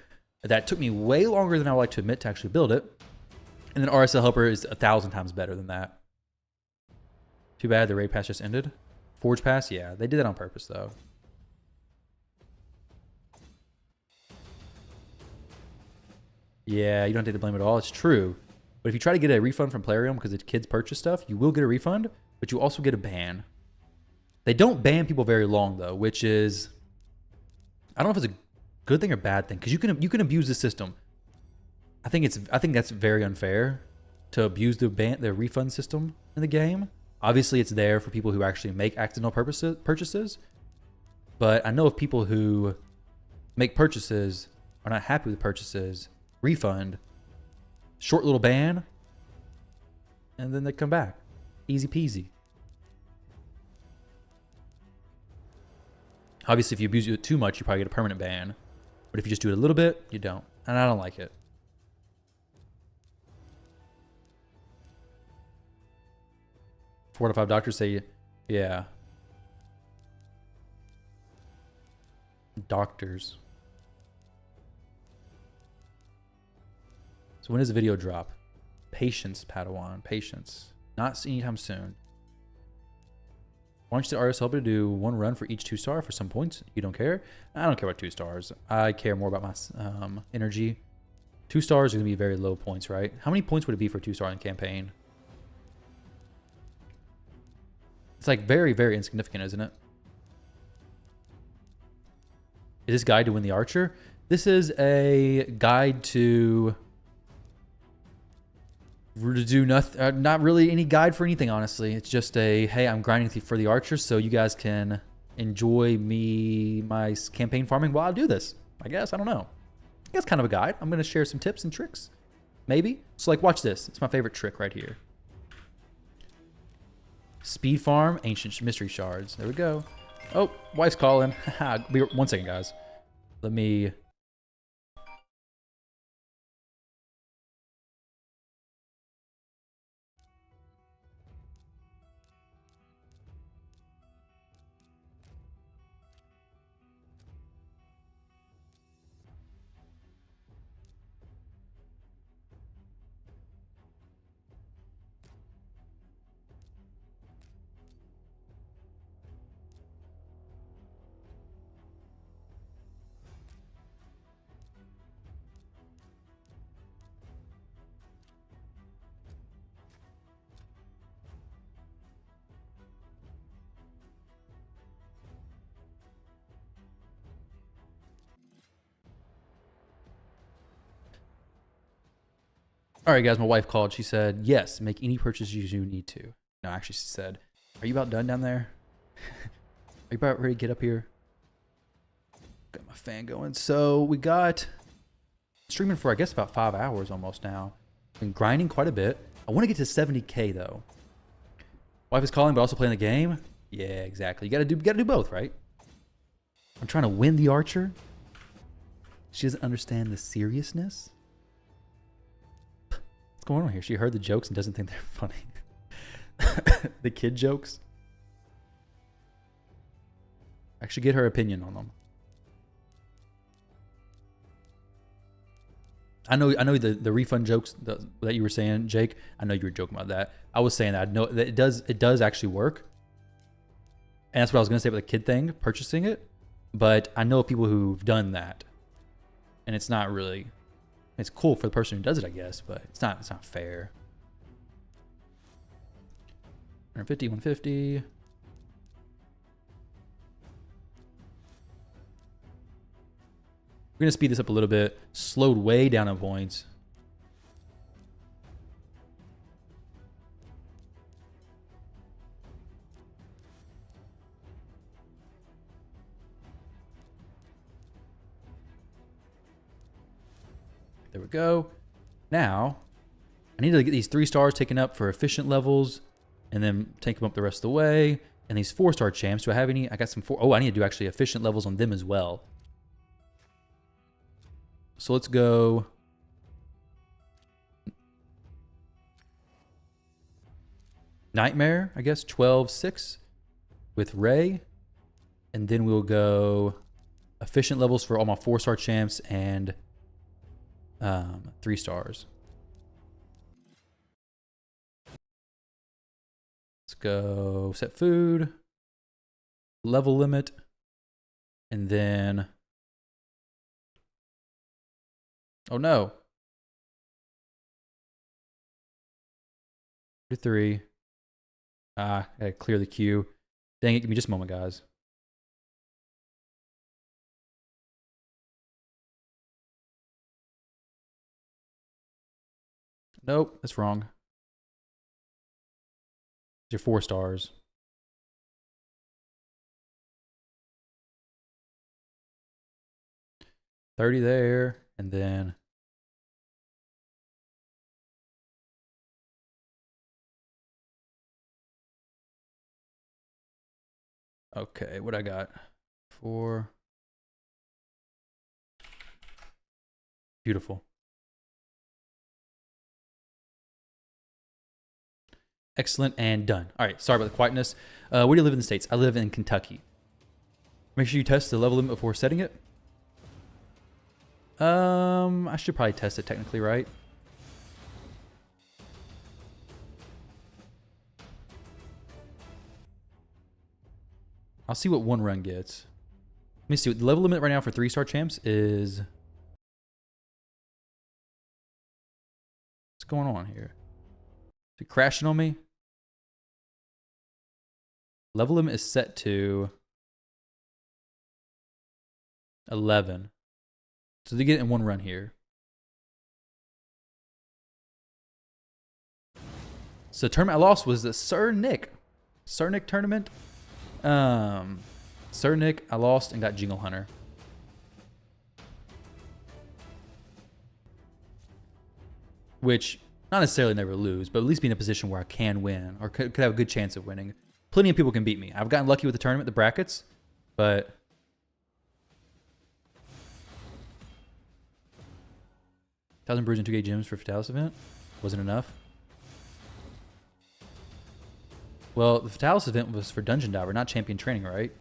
That took me way longer than I would like to admit to actually build it. And then RSL Helper is 1,000 times better than that. Too bad the raid pass just ended. Forge pass, yeah. They did that on purpose, though. Yeah, you don't take the blame at all. It's true. But if you try to get a refund from Plarium because the kids purchase stuff, you will get a refund, but you also get a ban. They don't ban people very long, though, which is... I don't know if it's a good thing or bad thing, because you can abuse the system. I think that's very unfair to abuse the refund system in the game. Obviously, it's there for people who actually make accidental purchases. But I know of people who make purchases, are not happy with purchases, refund, short little ban, and then they come back. Easy peasy. Obviously, if you abuse it too much, you probably get a permanent ban. But if you just do it a little bit, you don't. And I don't like it. Four out of 5 doctors say, yeah. Doctors. So when does the video drop? Patience, Padawan. Patience. Not anytime soon. Why don't you RS Helper to do 1 run for each 2-star for some points? You don't care? I don't care about 2 stars. I care more about my energy. 2 stars are going to be very low points, right? How many points would it be for 2-star in campaign? It's like very, very insignificant, isn't it? Is this guide to win the Archer? This is a guide to do nothing. Not really any guide for anything, honestly. It's just a, hey, I'm grinding for the Archer so you guys can enjoy my campaign farming while I do this. I guess. I don't know. I guess kind of a guide. I'm going to share some tips and tricks. Maybe. So like, watch this. It's my favorite trick right here. Speed farm, ancient mystery shards. There we go. Oh, wife's calling. 1 second, guys. Let me... All right, guys, my wife called. She said, yes, make any purchases you need to. No, actually, she said, are you about done down there? Are you about ready to get up here? Got my fan going. So we got streaming for, I guess, about 5 hours almost now. Been grinding quite a bit. I want to get to 70K, though. Wife is calling, but also playing the game. Yeah, exactly. You gotta do both, right? I'm trying to win the Archer. She doesn't understand the seriousness. What's going on here? She heard the jokes and doesn't think they're funny. The kid jokes. Actually get her opinion on them. I know the refund jokes that you were saying, Jake. I know you were joking about that. I was saying that I know that it does actually work. And that's what I was gonna say about the kid thing, purchasing it. But I know people who've done that. And it's not really, it's cool for the person who does it, I guess, but it's not fair. 150, 150. We're going to speed this up a little bit. Slowed way down on points. There we go. Now, I need to get these 3 stars taken up for efficient levels and then take them up the rest of the way. And these 4-star champs, do I have any? I got some 4. Oh, I need to do actually efficient levels on them as well. So let's go. Nightmare, I guess, 12-6 with Ray. And then we'll go efficient levels for all my 4-star champs and 3 stars. Let's go set food, level limit, and then, oh no. 3. I gotta clear the queue. Dang it, give me just a moment, guys. Nope, that's wrong. Your 4 stars. $30 there, and then okay, what I got? 4. Beautiful. Excellent and done. All right, sorry about the quietness. Where do you live in the States? I live in Kentucky. Make sure you test the level limit before setting it. I should probably test it technically, right? I'll see what 1 run gets. Let me see. The level limit right now for 3-star champs is... What's going on here? Is it crashing on me? Level limit is set to 11. So they get it in 1 run here. So the tournament I lost was the Sir Nick tournament. Sir Nick, I lost and got Jingle Hunter. Which, not necessarily never lose, but at least be in a position where I can win or could have a good chance of winning. Plenty of people can beat me. I've gotten lucky with the tournament, the brackets, but... $1,000 brews and 2K gems for Fatalis event? Wasn't enough? Well, the Fatalis event was for Dungeon Diver, not Champion Training, right?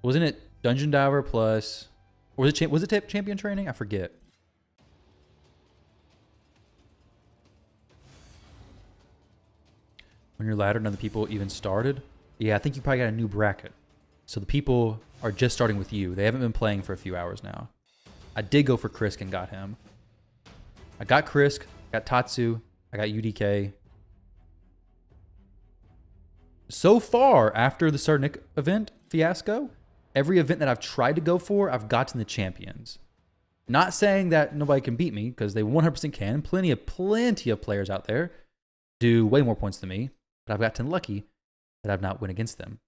Wasn't it Dungeon Diver plus... Or was it Champion Training? I forget. When you're ladder, none of the people even started? Yeah, I think you probably got a new bracket. So the people are just starting with you. They haven't been playing for a few hours now. I did go for Krisk and got him. I got Krisk, got Tatsu, I got UDK. So far, after the Sir Nick event fiasco, every event that I've tried to go for, I've gotten the champions. Not saying that nobody can beat me, because they 100% can. Plenty of players out there do way more points than me. But I've gotten lucky that I've not went against them.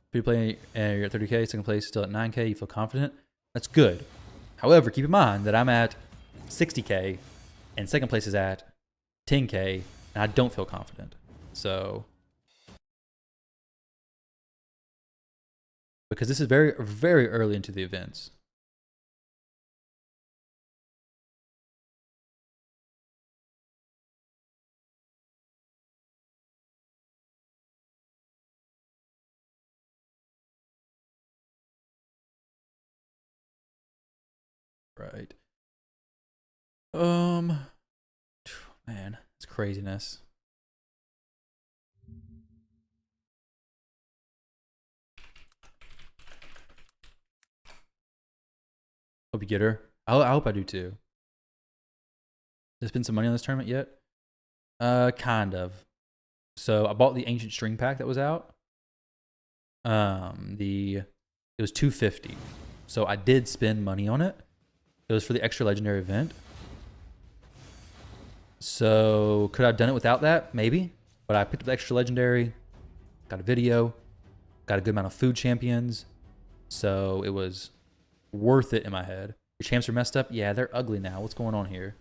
If you play and you're at 30K, second place still at 9K, you feel confident. That's good. However, keep in mind that I'm at 60K and second place is at 10K and I don't feel confident. So, because this is very, very early into the events. Right. Man, it's craziness. Hope you get her. I hope I do too. Did I spend some money on this tournament yet? Kind of. So I bought the Ancient String Pack that was out. It was $250. So I did spend money on it. It was for the extra legendary event. So could I have done it without that? Maybe. But I picked up the extra legendary, got a video, got a good amount of food champions. So it was worth it in my head. Your champs are messed up? Yeah, they're ugly now. What's going on here?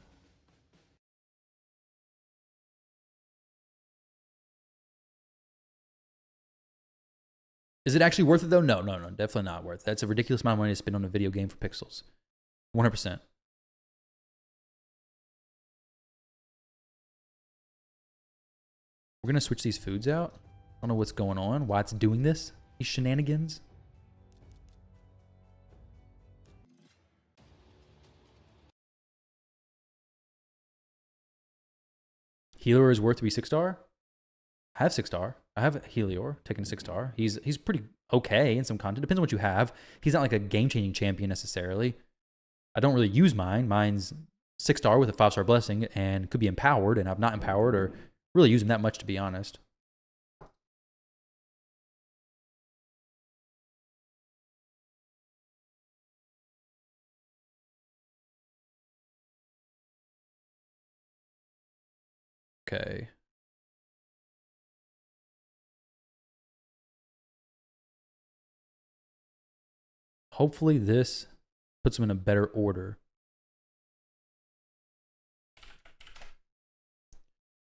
Is it actually worth it though? No, definitely not worth it. That's a ridiculous amount of money to spend on a video game for pixels. 100%. We're going to switch these foods out. I don't know what's going on, why it's doing this, these shenanigans. Healer is worth to be 6-star? I have 6-star. I have Helior taking a 6-star. He's pretty okay in some content. Depends on what you have. He's not like a game-changing champion necessarily. I don't really use mine. Mine's 6-star with a 5-star blessing and could be empowered, and I've not empowered or really used him that much, to be honest. Okay. Hopefully this puts them in a better order.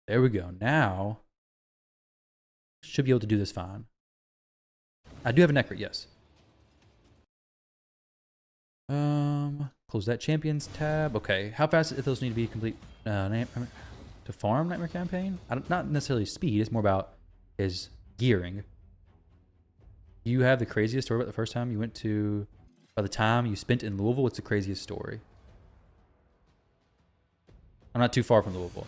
There we go. Now, should be able to do this fine. I do have a Necrit, yes. Close that champions tab. Okay, how fast if those need to be complete to farm Nightmare Campaign? Not necessarily speed. It's more about his gearing. You have the craziest story about the first time you went to. By the time you spent in Louisville, what's the craziest story? I'm not too far from Louisville.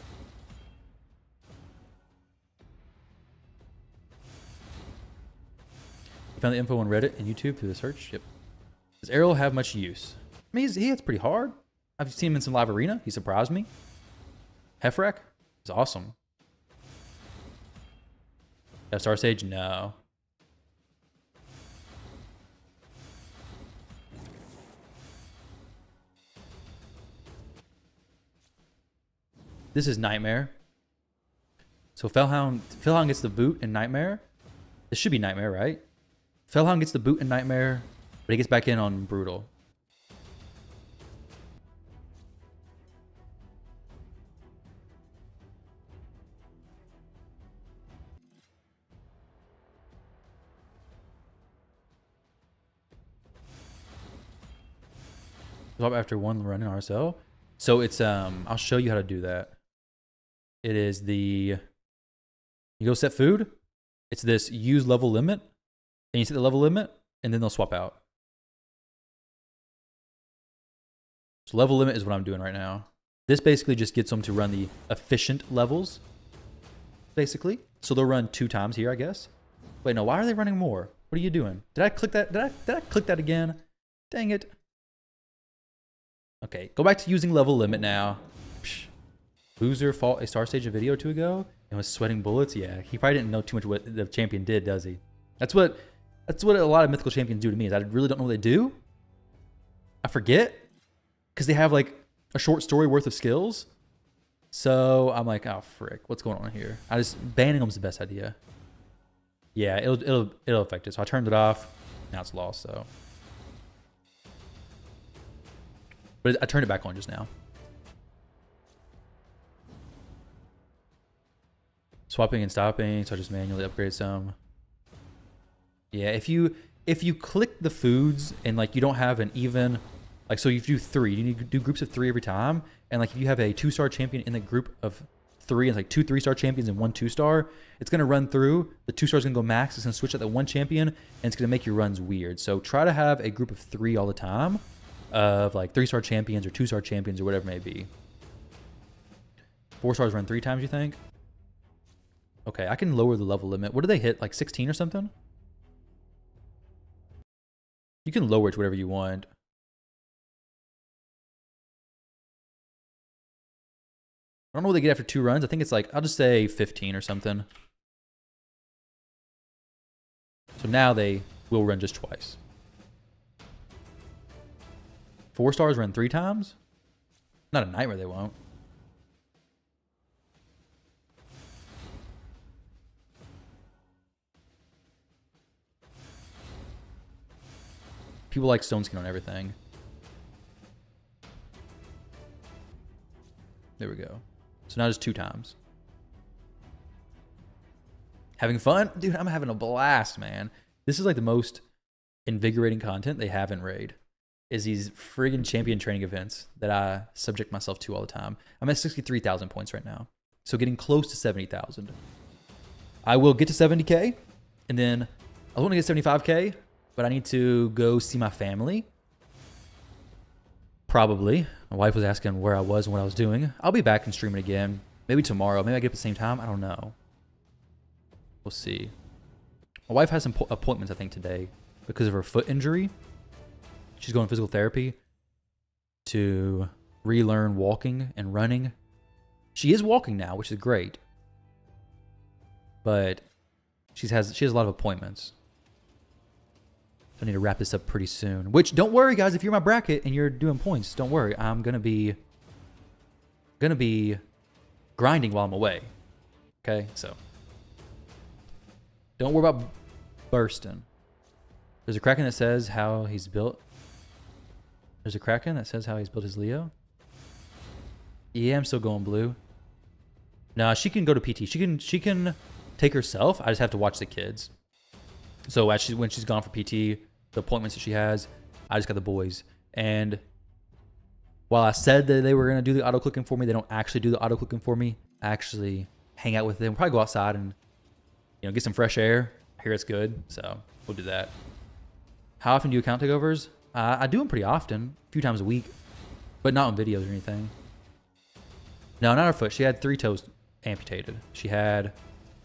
You found the info on Reddit and YouTube through the search? Yep. Does Ariel have much use? I mean, he hits pretty hard. I've seen him in some live arena. He surprised me. Hefrak is awesome. Yeah, Star Sage? No. This is Nightmare. So Fellhound gets the boot in Nightmare. This should be Nightmare, right? Fellhound gets the boot in Nightmare, but he gets back in on Brutal. Swap after one run in RSL. So it's I'll show you how to do that. It is you go set food. It's this use level limit. And you set the level limit, and then they'll swap out. So level limit is what I'm doing right now. This basically just gets them to run the efficient levels, basically. So they'll run 2 times here, I guess. Wait, no, why are they running more? What are you doing? Did I click that? Did I click that again? Dang it. Okay, go back to using level limit now. Psh. Boozer fought a Star Stage a video or 2 ago and was sweating bullets. Yeah, he probably didn't know too much what the champion did, does he? That's what a lot of mythical champions do to me. Is I really don't know what they do. I forget because they have like a short story worth of skills. So I'm like, oh frick, what's going on here? Banning them is the best idea. Yeah, it'll affect it. So I turned it off. Now it's lost. So, but I turned it back on just now. Swapping and stopping. So I just manually upgrade some. Yeah, if you click the foods and like you don't have an even, like, so you do 3, you need to do groups of 3 every time, and like if you have a 2-star champion in the group of 3 and like 2 3-star champions and 1 2-star, it's gonna run through. The 2-star is gonna go max. It's gonna switch out that 1 champion, and it's gonna make your runs weird. So try to have a group of 3 all the time, of like 3-star champions or 2-star champions or whatever it may be. 4 stars run 3 times, you think? Okay, I can lower the level limit. What do they hit? Like 16 or something? You can lower it to whatever you want. I don't know what they get after 2 runs. I think it's like, I'll just say 15 or something. So now they will run just twice. 4 stars run 3 times? Not a nightmare they won't. People like stone skin on everything. There we go. So now just 2 times. Having fun? Dude, I'm having a blast, man. This is like the most invigorating content they have in Raid. Is these friggin' champion training events that I subject myself to all the time. I'm at 63,000 points right now. So getting close to 70,000. I will get to 70K. And then I want to get 75K. But I need to go see my family. Probably. My wife was asking where I was and what I was doing. I'll be back and streaming again. Maybe tomorrow. Maybe I get up at the same time. I don't know. We'll see. My wife has some appointments, I think, today because of her foot injury. She's going to physical therapy to relearn walking and running. She is walking now, which is great. But she has a lot of appointments. I need to wrap this up pretty soon. Which, don't worry, guys. If you're my bracket and you're doing points, don't worry. I'm gonna be grinding while I'm away. Okay, so don't worry about bursting. There's a Kraken that says how he's built. There's a Kraken that says how he's built his Leo. Yeah, I'm still going blue. No, she can go to PT. She can take herself. I just have to watch the kids. So when she's gone for PT, the appointments that she has, I just got the boys. And while I said that they were going to do the auto clicking for me, they don't actually do the auto clicking for me. I actually hang out with them. We'll probably go outside and get some fresh air. I hear it's good, so we'll do that. How often do you account takeovers? I do them pretty often, a few times a week, but not on videos or anything. No, not her foot. She had 3 toes amputated. She had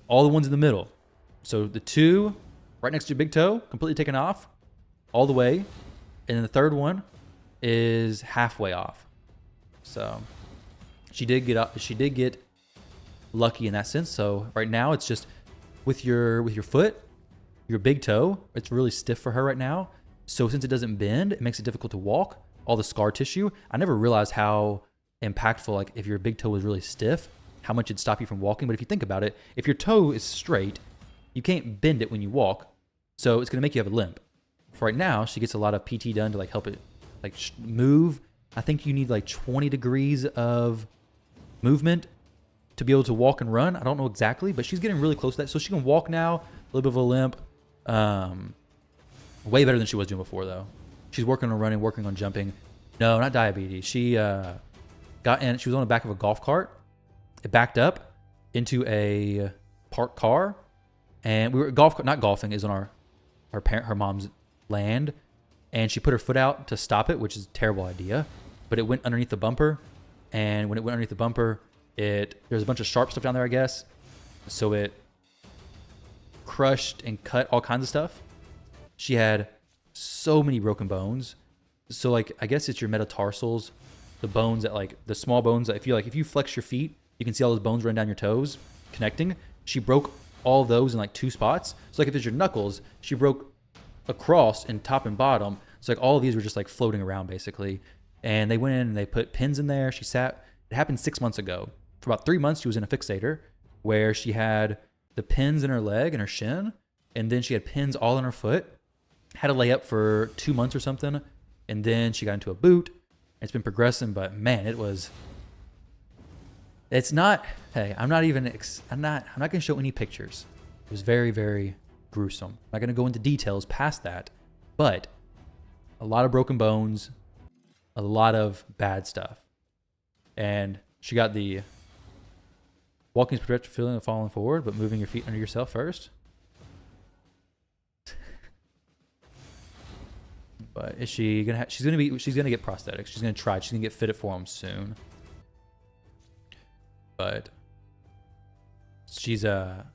all the ones in the middle. So the 2 right next to your big toe, completely taken off all the way. And then the 3rd one is halfway off. So she did get lucky in that sense. So right now it's just with your foot, your big toe, it's really stiff for her right now. So since it doesn't bend, it makes it difficult to walk. All the scar tissue. I never realized how impactful, like if your big toe was really stiff, how much it'd stop you from walking. But if you think about it, if your toe is straight, you can't bend it when you walk. So it's going to make you have a limp. For right now, she gets a lot of PT done to like help it like move. I think you need like 20 degrees of movement to be able to walk and run. I don't know exactly, but she's getting really close to that. So she can walk now, a little bit of a limp. Way better than she was doing before though. She's working on running, working on jumping. No, not diabetes. She got in, she was on the back of a golf cart. It backed up into a parked car. And we were not golfing, is on her mom's land. And she put her foot out to stop it, which is a terrible idea. But it went underneath the bumper. And when it went underneath the bumper, there's a bunch of sharp stuff down there, I guess. So it crushed and cut all kinds of stuff. She had so many broken bones. So like, I guess it's your metatarsals, the bones that like the small bones that if you flex your feet, you can see all those bones run down your toes connecting. She broke all of those in like 2 spots. So like if it's your knuckles, she broke across in top and bottom. So like all of these were just like floating around basically. And they went in and they put pins in there. It happened 6 months ago. For about 3 months, she was in a fixator where she had the pins in her leg and her shin. And then she had pins all in her foot. Had to lay up for 2 months or something. And then she got into a boot. It's been progressing, but man, it's not, hey, I'm not going to show any pictures. It was very, very gruesome. I'm not going to go into details past that, but a lot of broken bones, a lot of bad stuff. And she got the walking is protected feeling of falling forward, but moving your feet under yourself first. But is she gonna? She's gonna get prosthetics. She's gonna try. She's gonna get fitted for them soon. But she was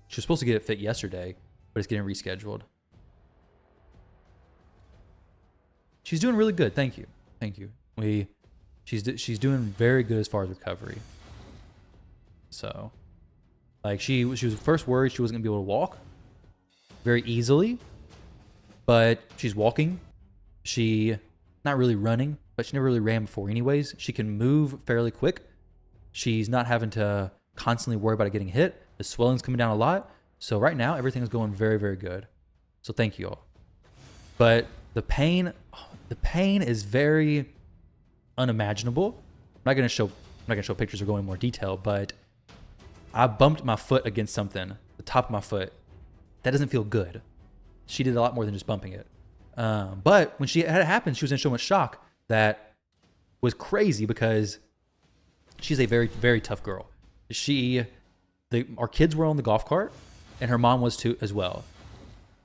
supposed to get it fit yesterday, but it's getting rescheduled. She's doing really good. Thank you. She's doing very good as far as recovery. So, like she was first worried she wasn't gonna be able to walk very easily, but she's walking. She not really running, but she never really ran before anyways. She can move fairly quick. She's not having to constantly worry about it getting hit. The swelling's coming down a lot. So right now, everything is going very, very good. So thank you all. But The pain is very unimaginable. I'm not gonna show pictures or go into more detail, but I bumped my foot against something, the top of my foot. That doesn't feel good. She did a lot more than just bumping it. But when she had it happen, she was in so much shock that was crazy because she's a very, very tough girl. Our kids were on the golf cart, and her mom was too as well.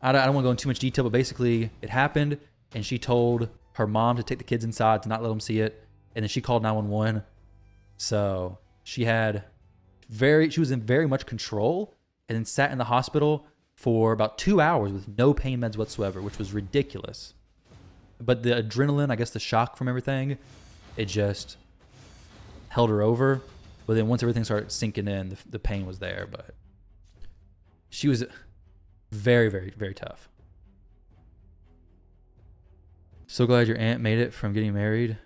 I don't want to go into too much detail, but basically it happened, and she told her mom to take the kids inside to not let them see it, and then she called 911. So she was in very much control, and then sat in the hospital for about 2 hours with no pain meds whatsoever, which was ridiculous. But the adrenaline, I guess the shock from everything, it just held her over. But then once everything started sinking in, the pain was there. But she was very, very, very tough. So glad your aunt made it from getting married,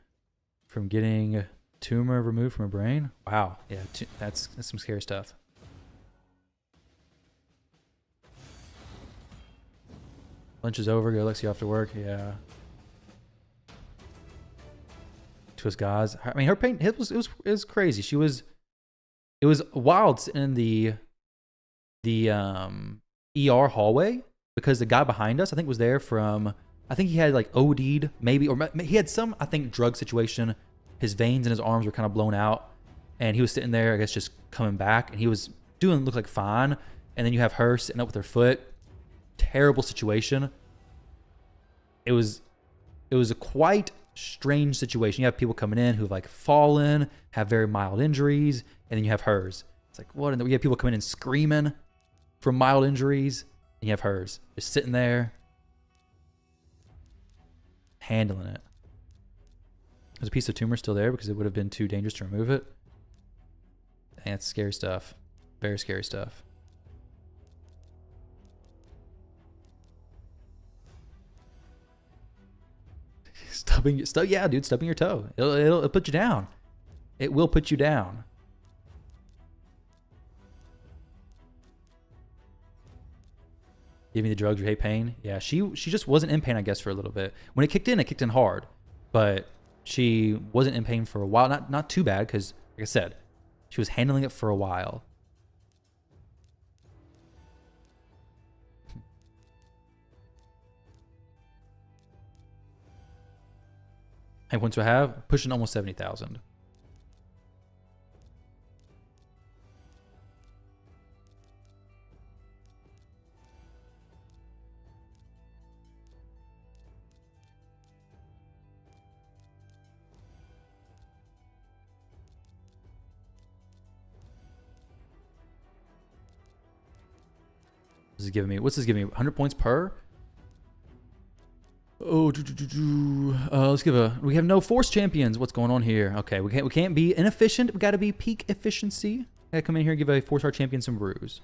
from getting a tumor removed from her brain. Wow. Yeah, that's some scary stuff. Lunch is over. Go Lexi off to work. Yeah. Twist guys. I mean, her pain. It was crazy. It was wild sitting in the ER hallway because the guy behind us, I think, was there from. I think he had like OD'd maybe, or he had some, I think, drug situation. His veins in his arms were kind of blown out, and he was sitting there, I guess, just coming back, and he was look like fine. And then you have her sitting up with her foot. Terrible situation. It was a quite strange situation. You have people coming in who've like fallen, have very mild injuries, and then you have hers. It's like, what? And you have people coming in screaming from mild injuries, and you have hers just sitting there handling it. There's a piece of tumor still there because it would have been too dangerous to remove it. And it's scary stuff. Very scary stuff. Yeah, dude, stubbing your toe. It'll put you down. It will put you down. Give me the drugs, you hate pain. Yeah, she just wasn't in pain, I guess, for a little bit. When it kicked in hard. But she wasn't in pain for a while. Not too bad, because, like I said, she was handling it for a while. Hey, points do I have? Pushing almost 70,000. What's this giving me? 100 points per? Oh, let's we have no force champions. What's going on here? Okay, we can't be inefficient. We got to be peak efficiency. Gotta come in here and give a 4-star champion some brews.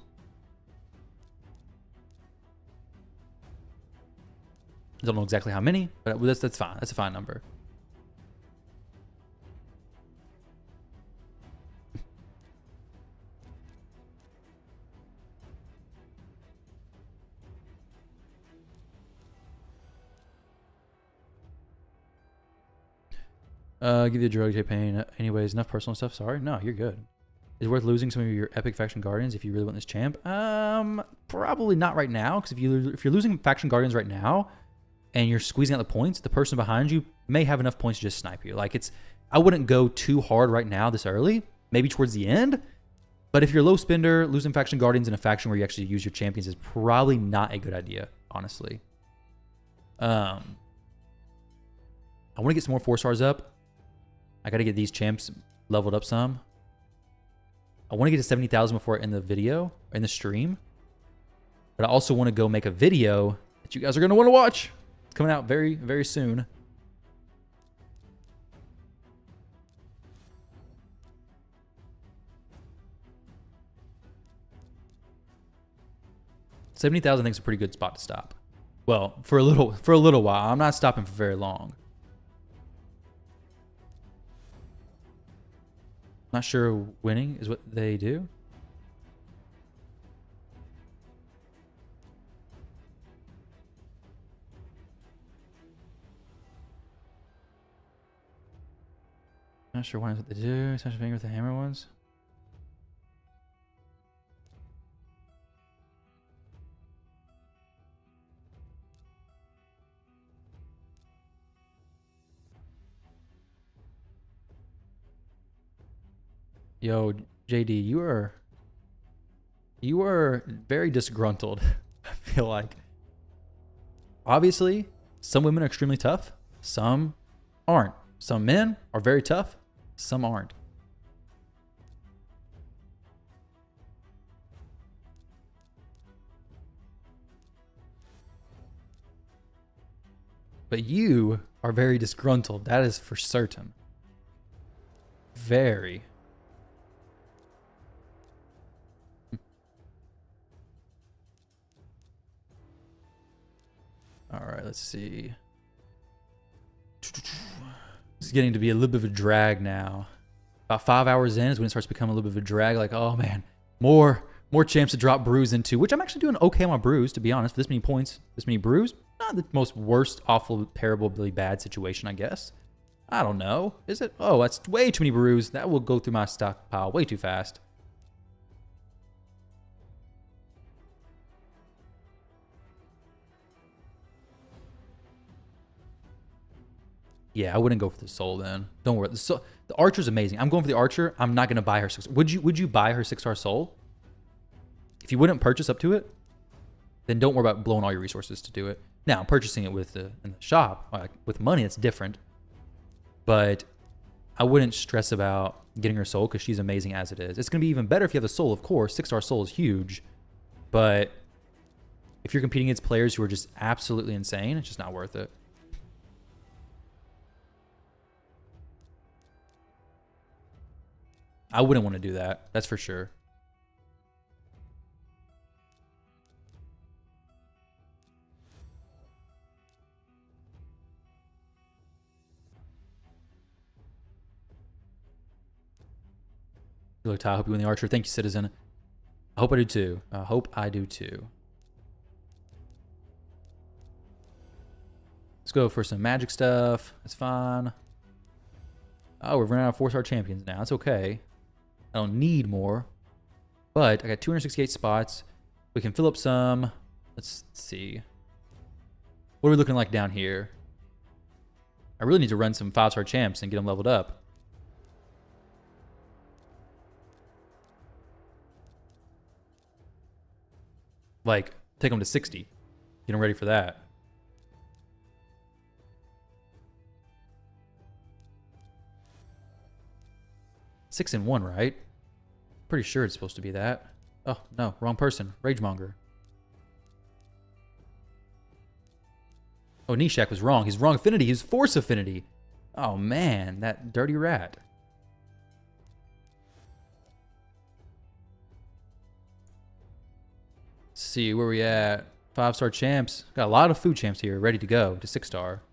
Don't know exactly how many, but that's fine. That's a fine number. Give you a drug, take pain. Anyways, enough personal stuff. Sorry. No, you're good. Is it worth losing some of your epic faction guardians if you really want this champ? Probably not right now. Because if you're losing faction guardians right now, and you're squeezing out the points, the person behind you may have enough points to just snipe you. Like I wouldn't go too hard right now this early. Maybe towards the end. But if you're a low spender, losing faction guardians in a faction where you actually use your champions is probably not a good idea, honestly. I want to get some more 4-stars up. I got to get these champs leveled up some. I want to get to 70,000 before I end the video, or in the stream. But I also want to go make a video that you guys are going to want to watch. It's coming out very, very soon. $70,000 I think is a pretty good spot to stop. Well, for a little while. I'm not stopping for very long. Not sure winning is what they do. Not sure what they do. Smash finger with the hammer ones. Yo, JD, you are very disgruntled. I feel like. Obviously, some women are extremely tough. Some aren't. Some men are very tough. Some aren't. But you are very disgruntled. That is for certain. Very. All right, let's see. It's getting to be a little bit of a drag now. About 5 hours in is when it starts becoming a little bit of a drag. Like, oh man, more champs to drop brews into, which I'm actually doing okay on my brews, to be honest. For this many points, this many brews, not the most worst, awful, terribly bad situation, I guess. I don't know. Is it? Oh, that's way too many brews. That will go through my stockpile way too fast. Yeah, I wouldn't go for the soul then. Don't worry. The archer's amazing. I'm going for the archer. I'm not gonna buy her 6. Would you buy her 6-star soul? If you wouldn't purchase up to it, then don't worry about blowing all your resources to do it. Now, purchasing it in the shop, like with money, it's different. But I wouldn't stress about getting her soul because she's amazing as it is. It's gonna be even better if you have the soul, of course. 6-star soul is huge, but if you're competing against players who are just absolutely insane, it's just not worth it. I wouldn't want to do that. That's for sure. You look tired. I hope you win the archer. Thank you, citizen. I hope I do too. I hope I do too. Let's go for some magic stuff. That's fine. Oh, we're running out of 4-star champions now. That's okay. I don't need more, but I got 268 spots. We can fill up some. Let's see. What are we looking like down here? I really need to run some 5-star champs and get them leveled up. Like, take them to 60. Get them ready for that. Six and 1, right? Pretty sure it's supposed to be that. Oh, no. Wrong person. Ragemonger. Oh, Nishak was wrong. He's wrong affinity. He's force affinity. Oh, man. That dirty rat. Let's see. Where we at? 5-star champs. Got a lot of food champs here ready to go to 6-star.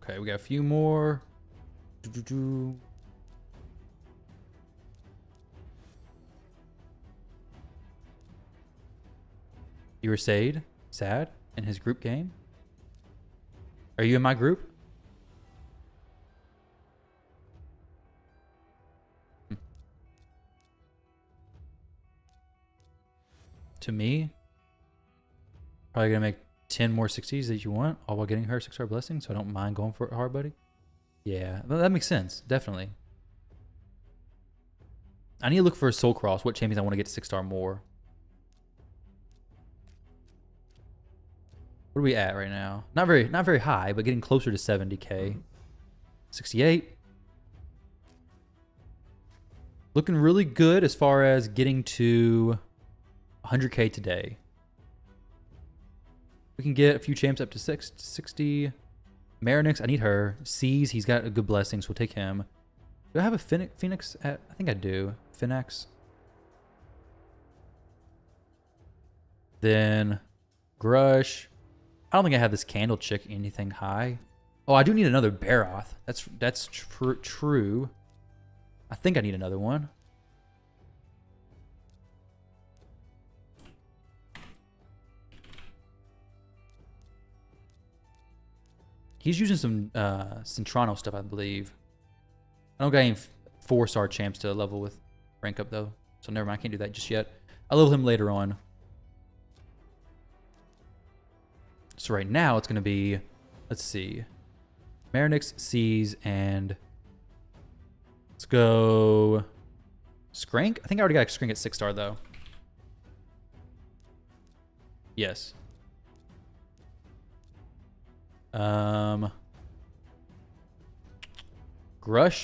Okay, we got a few more. You were sad in his group game? Are you in my group? To me, probably gonna make 10 more 60s that you want, all while getting her 6-star blessing, so I don't mind going for it hard, buddy. Yeah, that makes sense, definitely. I need to look for a soul cross. What champions I want to get to 6-star more. What are we at right now? Not very high, but getting closer to 70k. 68. Looking really good as far as getting to 100k today. We can get a few champs up to 60. Marinix, I need her. C's, he's got a good blessing, so we'll take him. Do I have a Phoenix at? I think I do. Phoenix. Then Grush. I don't think I have this candle chick anything high. Oh, I do need another Baroth. That's true. I think I need another one. He's using some Centrano stuff, I believe. I don't got any 4-star champs to level with rank up, though. So never mind, I can't do that just yet. I'll level him later on. So right now, it's going to be... Let's see. Marinix, C's, and... Let's go... Skrank? I think I already got Skrank at 6-star, though. Yes. Grush.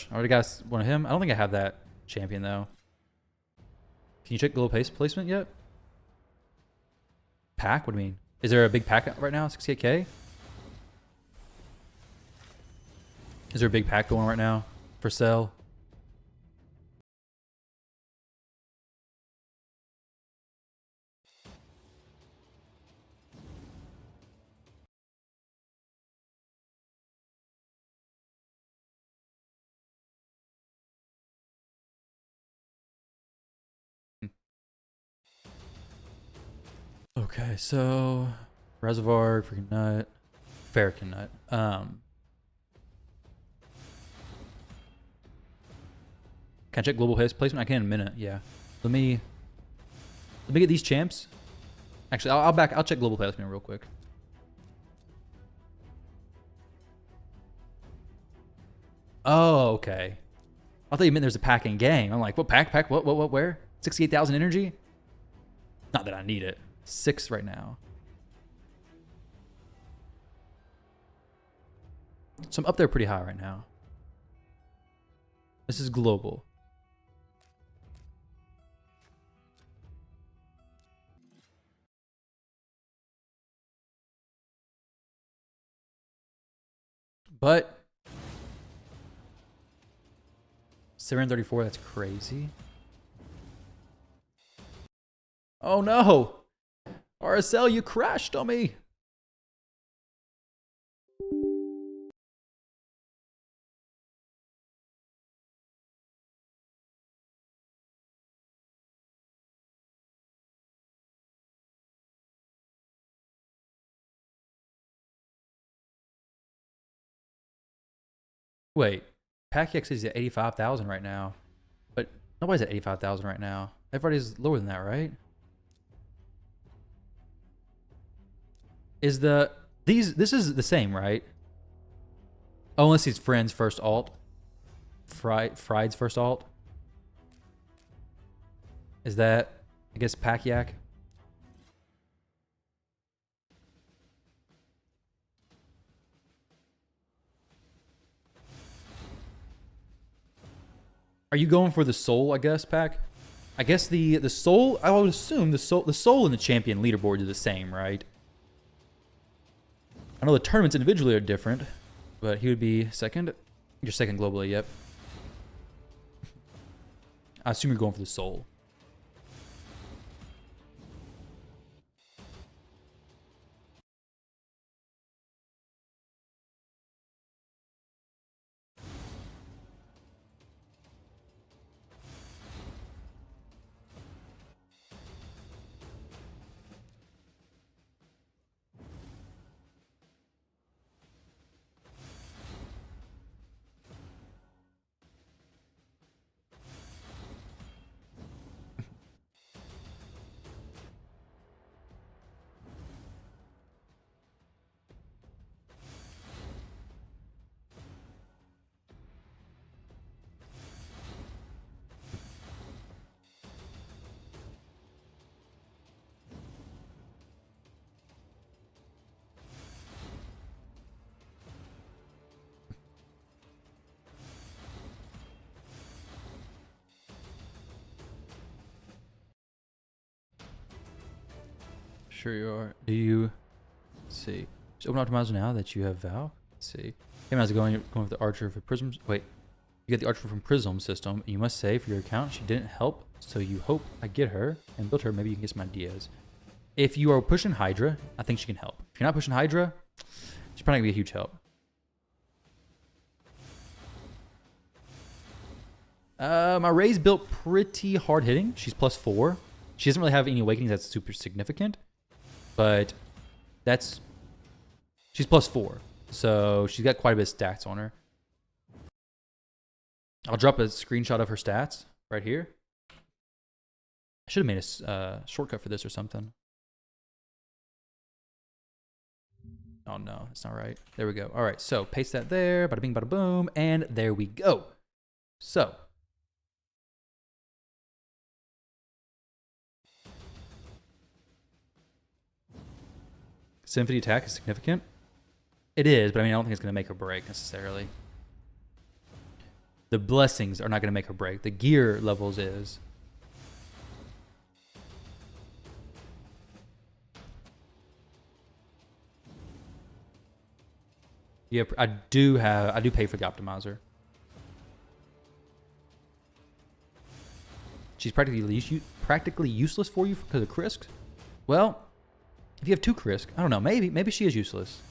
I already got one of him. I don't think I have that champion though. Can you check global placement yet? Pack? What do you mean? Is there a big pack right now? 68k? Is there a big pack going right now for sale? Okay, so Reservoir, freaking nut, Farrakhan nut. Can I check global placement? I can in a minute. Yeah. Let me get these champs. Actually, I'll check global placement real quick. Oh, okay. I thought you meant there's a pack in game. I'm like, what pack? Pack? What? Where? 68,000 energy? Not that I need it. 6 right now. So I'm up there pretty high right now. This is global. But 734, that's crazy. Oh no! RSL, you crashed on me! Wait, PackX is at 85,000 right now, but nobody's at 85,000 right now. Everybody's lower than that, right? Is this is the same, right? Oh, unless he's Friend's first alt. Fried's first alt. Is that, I guess, Pack-Yak? Are you going for the soul, I guess, Pack? I guess the soul, I would assume the soul and the champion leaderboards are the same, right? I know the tournaments individually are different, but he would be second. You're second globally, yep. I assume you're going for the soul. Sure you are. Do you... Let's see. Just open optimizer now that you have Val. Let's see. Hey, how's it going? Going with the Archer for Prisms. Wait. You get the Archer from Prism system. You must say for your account she didn't help, so you hope I get her and build her. Maybe you can get some ideas. If you are pushing Hydra, I think she can help. If you're not pushing Hydra, she's probably going to be a huge help. My Ray's built pretty hard hitting. She's +4. She doesn't really have any awakenings that's super significant, but she's +4. So she's got quite a bit of stats on her. I'll drop a screenshot of her stats right here. I should have made a shortcut for this or something. Oh no, that's not right. There we go. All right, so paste that there. Bada bing, bada boom, and there we go. So. Symphony attack is significant. It is, but I mean, I don't think it's going to make or break necessarily. The blessings are not going to make or break. The gear levels is. Yeah, I do pay for the optimizer. She's practically useless for you because of Krisk. Well, if you have 2 Krisk, I don't know. Maybe she is useless.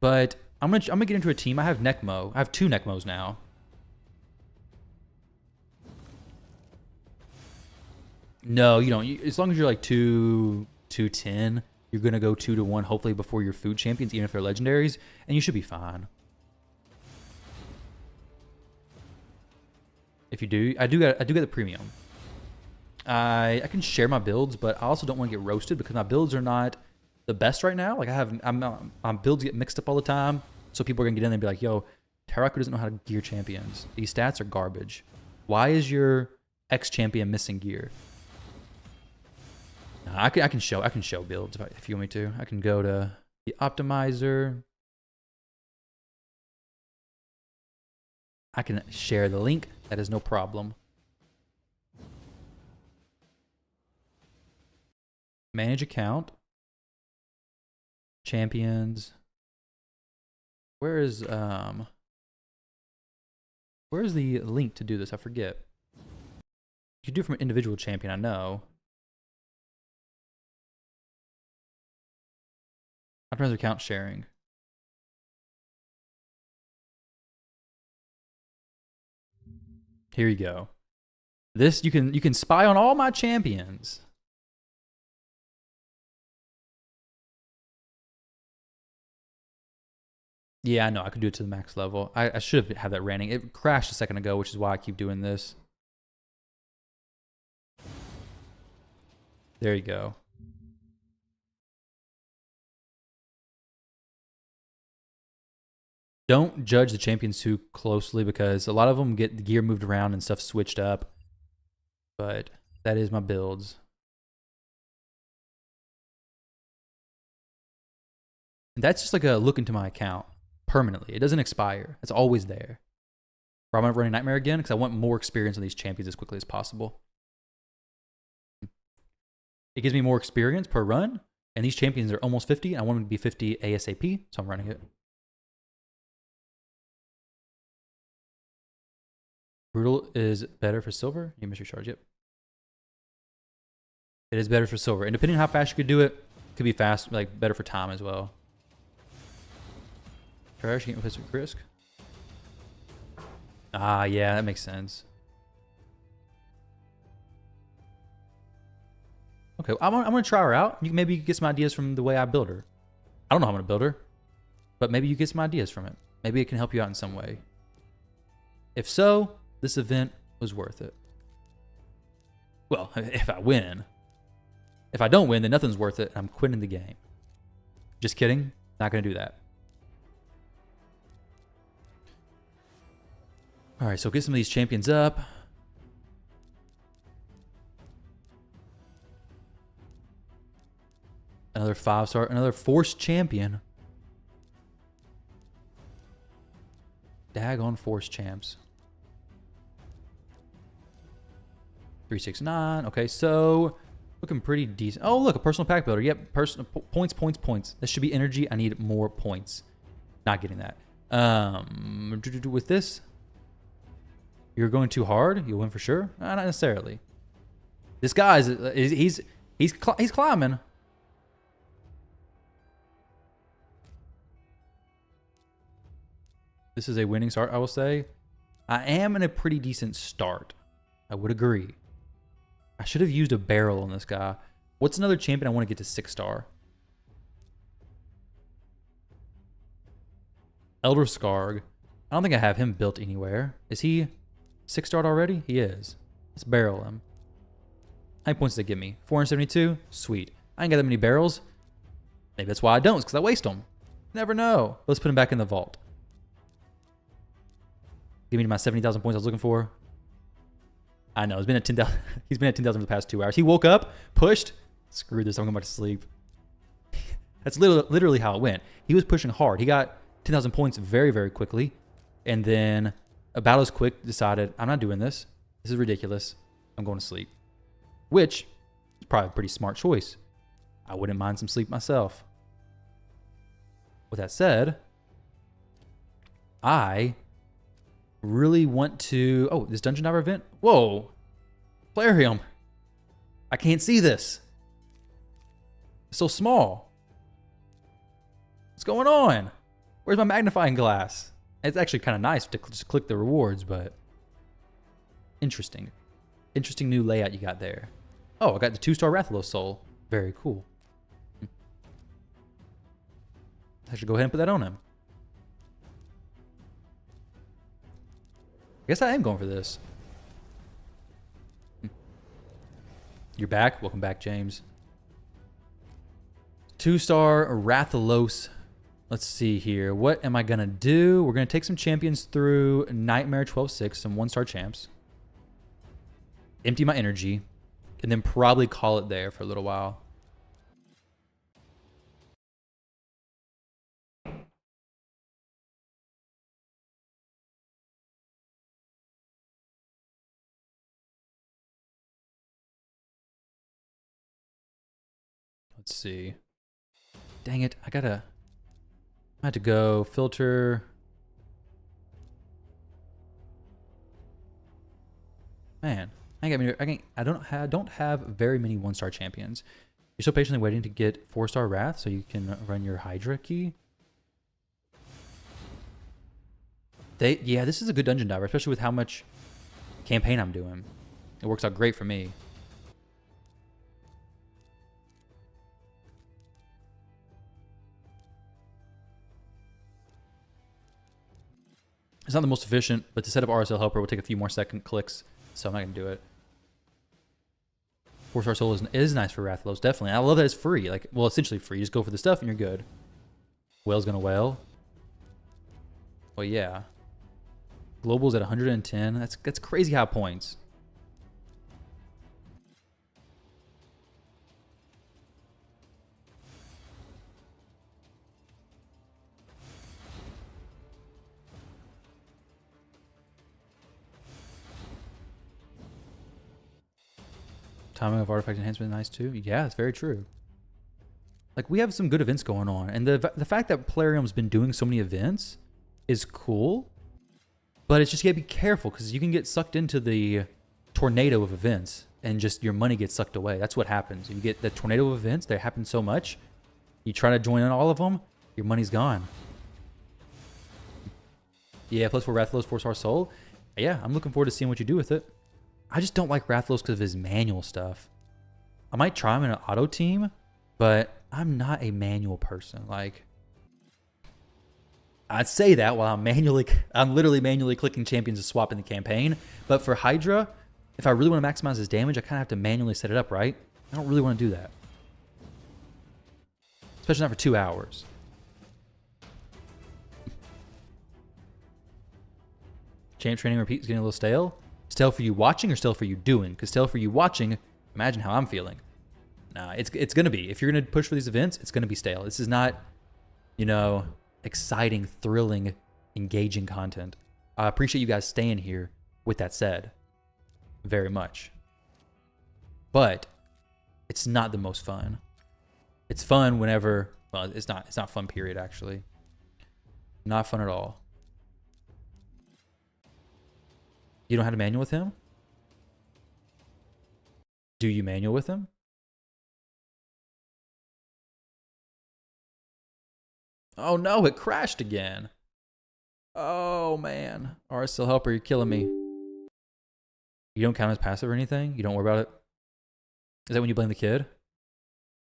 But I'm gonna get into a team. I have Necmo. I have 2 Necmos now. No, you don't. As long as you're like 210, you're gonna go 2-1. Hopefully before your food champions, even if they're legendaries, and you should be fine. If you do, I do get the premium. I can share my builds, but I also don't want to get roasted because my builds are not the best right now. Like my builds get mixed up all the time, so people are gonna get in there and be like, "Yo, Taraku doesn't know how to gear champions. These stats are garbage. Why is your X champion missing gear?" I can show builds if you want me to. I can go to the optimizer. I can share the link. That is no problem. Manage account. Champions. Where's the link to do this? I forget. You can do it from an individual champion, I know. Optimizer account sharing. Here you go. This you can spy on all my champions. Yeah, I know. I could do it to the max level. I should have that ranting. It crashed a second ago, which is why I keep doing this. There you go. Don't judge the champions too closely because a lot of them get the gear moved around and stuff switched up. But that is my builds. And that's just like a look into my account permanently. It doesn't expire. It's always there. Or I'm going to run a Nightmare again because I want more experience on these champions as quickly as possible. It gives me more experience per run. And these champions are almost 50. And I want them to be 50 ASAP. So I'm running it. Brutal is better for silver. You missed your charge, yep. It is better for silver. And depending on how fast you could do it, it could be fast, like better for time as well. Trash, you can replace with Krisk. Ah, yeah, that makes sense. Okay, I'm gonna try her out. Maybe you can get some ideas from the way I build her. I don't know how I'm gonna build her, but maybe you get some ideas from it. Maybe it can help you out in some way. If so, this event was worth it. Well, if I win. If I don't win, then nothing's worth it. I'm quitting the game. Just kidding. Not going to do that. All right, so get some of these champions up. Another 5-star, another force champion. Daggone force champs. 369. Okay, so looking pretty decent. Oh, look, a personal pack builder. Yep, personal points. This should be energy. I need more points. Not getting that. With this, you're going too hard. You'll win for sure. Not necessarily. This guy he's climbing. This is a winning start, I will say. I am in a pretty decent start. I would agree. I should have used a barrel on this guy. What's another champion I want to get to 6-star? Elder Scarg. I don't think I have him built anywhere. Is he 6-starred already? He is. Let's barrel him. How many points did they give me? 472? Sweet. I ain't got that many barrels. Maybe that's why I don't. It's because I waste them. Never know. Let's put him back in the vault. Give me my 70,000 points I was looking for. I know. He's been at 10,000. He's been at 10,000 for the past 2 hours. He woke up, pushed. Screw this. I'm going back to sleep. That's literally how it went. He was pushing hard. He got 10,000 points very, very quickly. And then about as quick decided, I'm not doing this. This is ridiculous. I'm going to sleep. Which is probably a pretty smart choice. I wouldn't mind some sleep myself. With that said, I really want to... Oh, this Dungeon Diver event? Whoa. Plarium. I can't see this. It's so small. What's going on? Where's my magnifying glass? It's actually kind of nice to just click the rewards, but... Interesting. Interesting new layout you got there. Oh, I got the 2-star Rathalos soul. Very cool. I should go ahead and put that on him. I guess I am going for this. You're back? Welcome back, James. 2-star Rathalos. Let's see here. What am I going to do? We're going to take some champions through Nightmare 12-6, some 1-star champs. Empty my energy. And then probably call it there for a little while. Let's see. Dang it. I had to go filter. Man, I don't have very many 1-star champions. You're so patiently waiting to get 4-star Wrath so you can run your Hydra key. Yeah, this is a good Dungeon Diver, especially with how much campaign I'm doing. It works out great for me. It's not the most efficient, but to set up RSL Helper will take a few more second clicks, so I'm not going to do it. 4-star Soul is nice for Rathalos, definitely. I love that it's free. Like, well, essentially free. You just go for the stuff and you're good. Whale's going to whale. Well, yeah. Global's at 110. That's crazy high points. Timing of artifact enhancement is nice too. Yeah, it's very true. Like, we have some good events going on, and the fact that Plarium's been doing so many events is cool. But it's just you gotta be careful because you can get sucked into the tornado of events, and just your money gets sucked away. That's what happens. You get the tornado of events. They happen so much. You try to join in all of them, your money's gone. Yeah, plus 4 Rathalos, 4-star Soul. Yeah, I'm looking forward to seeing what you do with it. I just don't like Rathalos because of his manual stuff. I might try him in an auto team, but I'm not a manual person. Like, I'd say that while I'm literally manually clicking champions to swap in the campaign. But for Hydra, if I really want to maximize his damage, I kind of have to manually set it up, right? I don't really want to do that. Especially not for 2 hours. Champ training repeat is getting a little stale. Stale for you watching or stale for you doing? Because stale for you watching, imagine how I'm feeling. Nah, it's going to be. If you're going to push for these events, it's going to be stale. This is not, exciting, thrilling, engaging content. I appreciate you guys staying here with that said. Very much. But it's not the most fun. It's fun whenever, well, it's not fun, period, actually. Not fun at all. You don't have to manual with him? Do you manual with him? Oh no, it crashed again. Oh, man. RSL helper, you're killing me. You don't count as passive or anything? You don't worry about it? Is that when you blame the kid?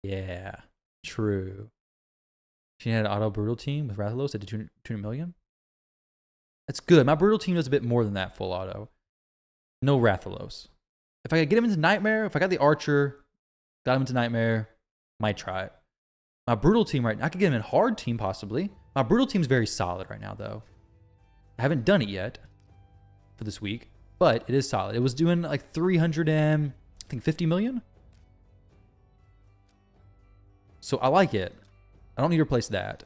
Yeah, true. She had an auto brutal team with Rathalos that did 200 million. That's good. My brutal team does a bit more than that full auto. No Rathalos. If I could get him into Nightmare, if I got the Archer, got him into Nightmare, might try it. My brutal team right now, I could get him in hard team possibly. My brutal team's very solid right now though. I haven't done it yet for this week, but it is solid. It was doing like 350 million. So I like it. I don't need to replace that.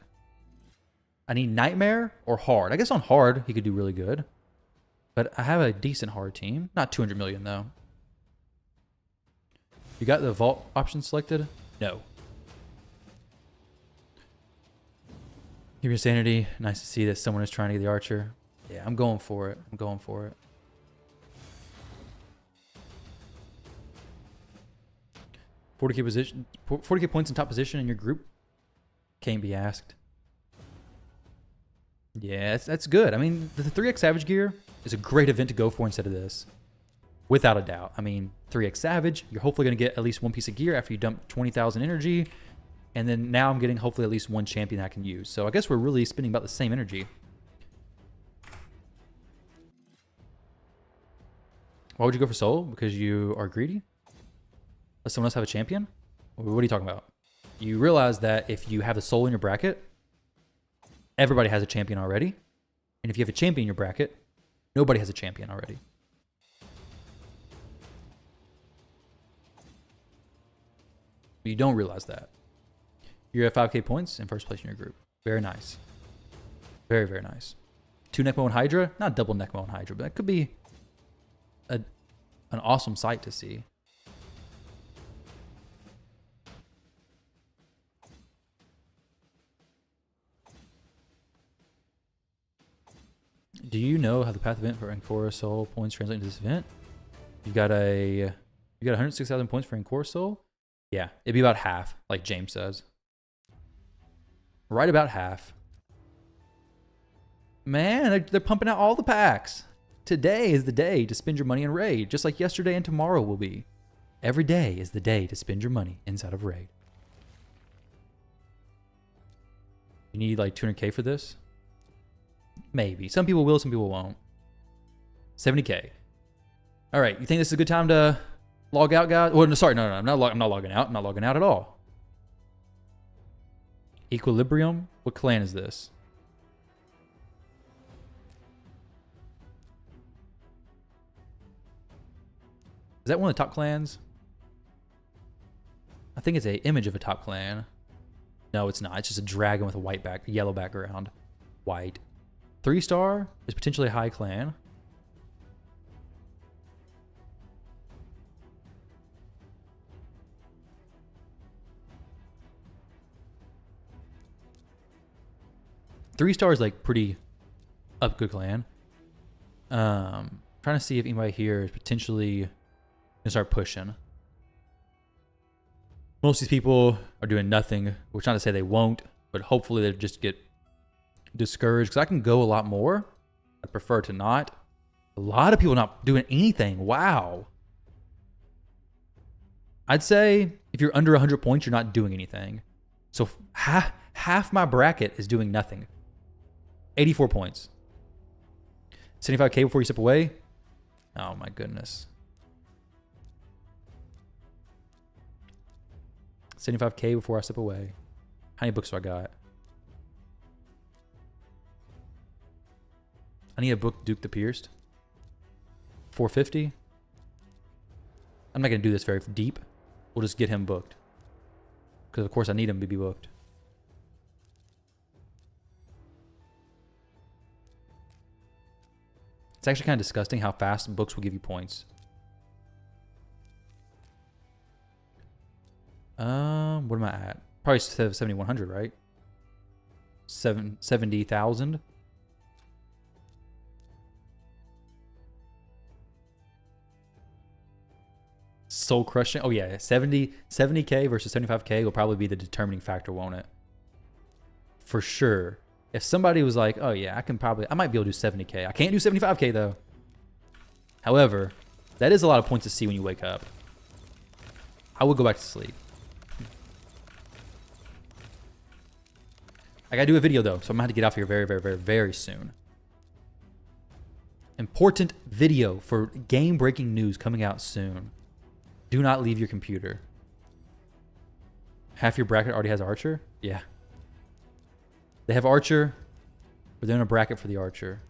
I need Nightmare or hard. I guess on hard, he could do really good. But I have a decent hard team. Not 200 million though. You got the vault option selected? No. Give your sanity. Nice to see that someone is trying to get the Archer. Yeah, I'm going for it. I'm going for it. $40K position, 40K points in top position in your group. Can't be asked. Yeah, that's good. I mean, the 3x Savage gear is a great event to go for instead of this. Without a doubt. I mean, 3x Savage, you're hopefully going to get at least one piece of gear after you dump 20,000 energy. And then now I'm getting hopefully at least one champion I can use. So I guess we're really spending about the same energy. Why would you go for soul? Because you are greedy? Let someone else have a champion? What are you talking about? You realize that if you have the soul in your bracket, everybody has a champion already. And if you have a champion in your bracket, nobody has a champion already. But you don't realize that. You're at 5K points in first place in your group. Very nice. Very, very nice. 2 Necmo and Hydra. Not double Necmo and Hydra, but that could be an awesome sight to see. Do you know how the path event for Ancora Soul points translate into this event? You got 106,000 points for Ancora Soul? Yeah, it'd be about half, like James says. Right about half. Man, they're pumping out all the packs. Today is the day to spend your money in Raid, just like yesterday and tomorrow will be. Every day is the day to spend your money inside of Raid. You need like 200K for this? Maybe. Some people will, some people won't. 70K. All right, you think this is a good time to log out, guys? Well, no, sorry, no, I'm not logging out. I'm not logging out at all. Equilibrium? What clan is this? Is that one of the top clans? I think it's an image of a top clan. No, it's not. It's just a dragon with a yellow background. White. 3-star is potentially a high clan. Three-star is like pretty up good clan. Trying to see if anybody here is potentially gonna start pushing. Most of these people are doing nothing, which not to say they won't, but hopefully they just get discouraged because I can go a lot more. I prefer to not. A lot of people not doing anything. Wow. I'd say if you're under 100 points, you're not doing anything. So half my bracket is doing nothing. 84 points. 75K before you step away. Oh my goodness. 75K before I step away. How many books do I got? I need a book Duke the Pierced. 450. I'm not going to do this very deep. We'll just get him booked. Because of course I need him to be booked. It's actually kind of disgusting how fast books will give you points. What am I at? Probably 7,100, right? 70,000. Soul crushing. Oh yeah, 70K versus 75K will probably be the determining factor, won't it? For sure. If somebody was like, oh yeah, I might be able to do 70K. I can't do 75K though. However, that is a lot of points to see when you wake up. I would go back to sleep. I gotta do a video though, so I'm gonna have to get off here very, very, very, very soon. Important video for game-breaking news coming out soon. Do not leave your computer. Half your bracket already has Archer? Yeah. They have Archer, but they're in a bracket for the Archer.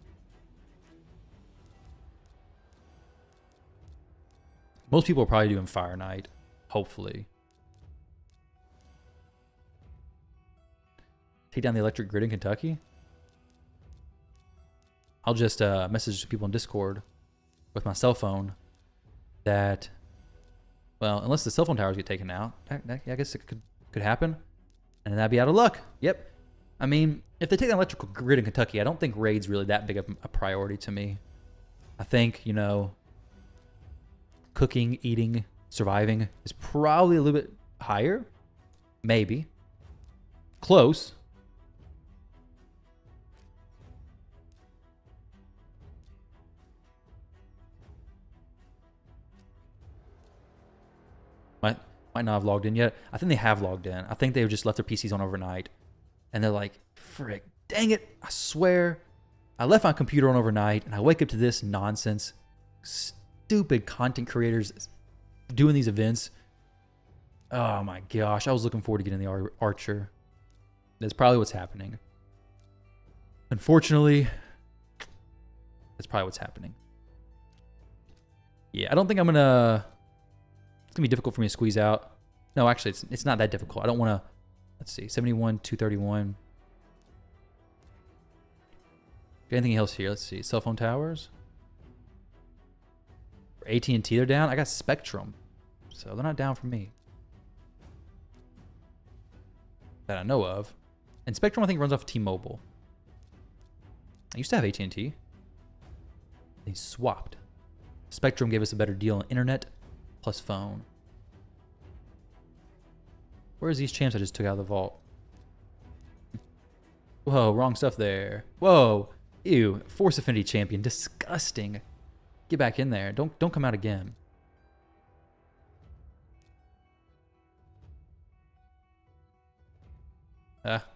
Most people are probably doing Fire Knight, hopefully. Take down the electric grid in Kentucky? I'll just message people in Discord with my cell phone that, well, unless the cell phone towers get taken out, I guess it could happen. And then I'd be out of luck. Yep. I mean, if they take the electrical grid in Kentucky, I don't think raid's really that big of a priority to me. I think, you know, cooking, eating, surviving is probably a little bit higher. Maybe. Close. Might not have logged in yet. I think they have logged in. I think they've just left their PCs on overnight. And they're like, frick, dang it. I swear. I left my computer on overnight and I wake up to this nonsense. Stupid content creators doing these events. Oh my gosh. I was looking forward to getting the Archer. That's probably what's happening. Unfortunately, that's probably what's happening. Yeah, I don't think I'm going to... It's going to be difficult for me to squeeze out. No, actually, it's not that difficult. I don't want to... Let's see. 71, 231. Anything else here? Let's see. Cell phone towers. AT&T, they're down. I got Spectrum. So they're not down for me. That I know of. And Spectrum, I think, runs off T-Mobile. I used to have AT&T. They swapped. Spectrum gave us a better deal on internet plus phone. Where's these champs I just took out of the vault? Whoa, wrong stuff there. Whoa. Ew. Force Affinity champion. Disgusting. Get back in there. Don't come out again.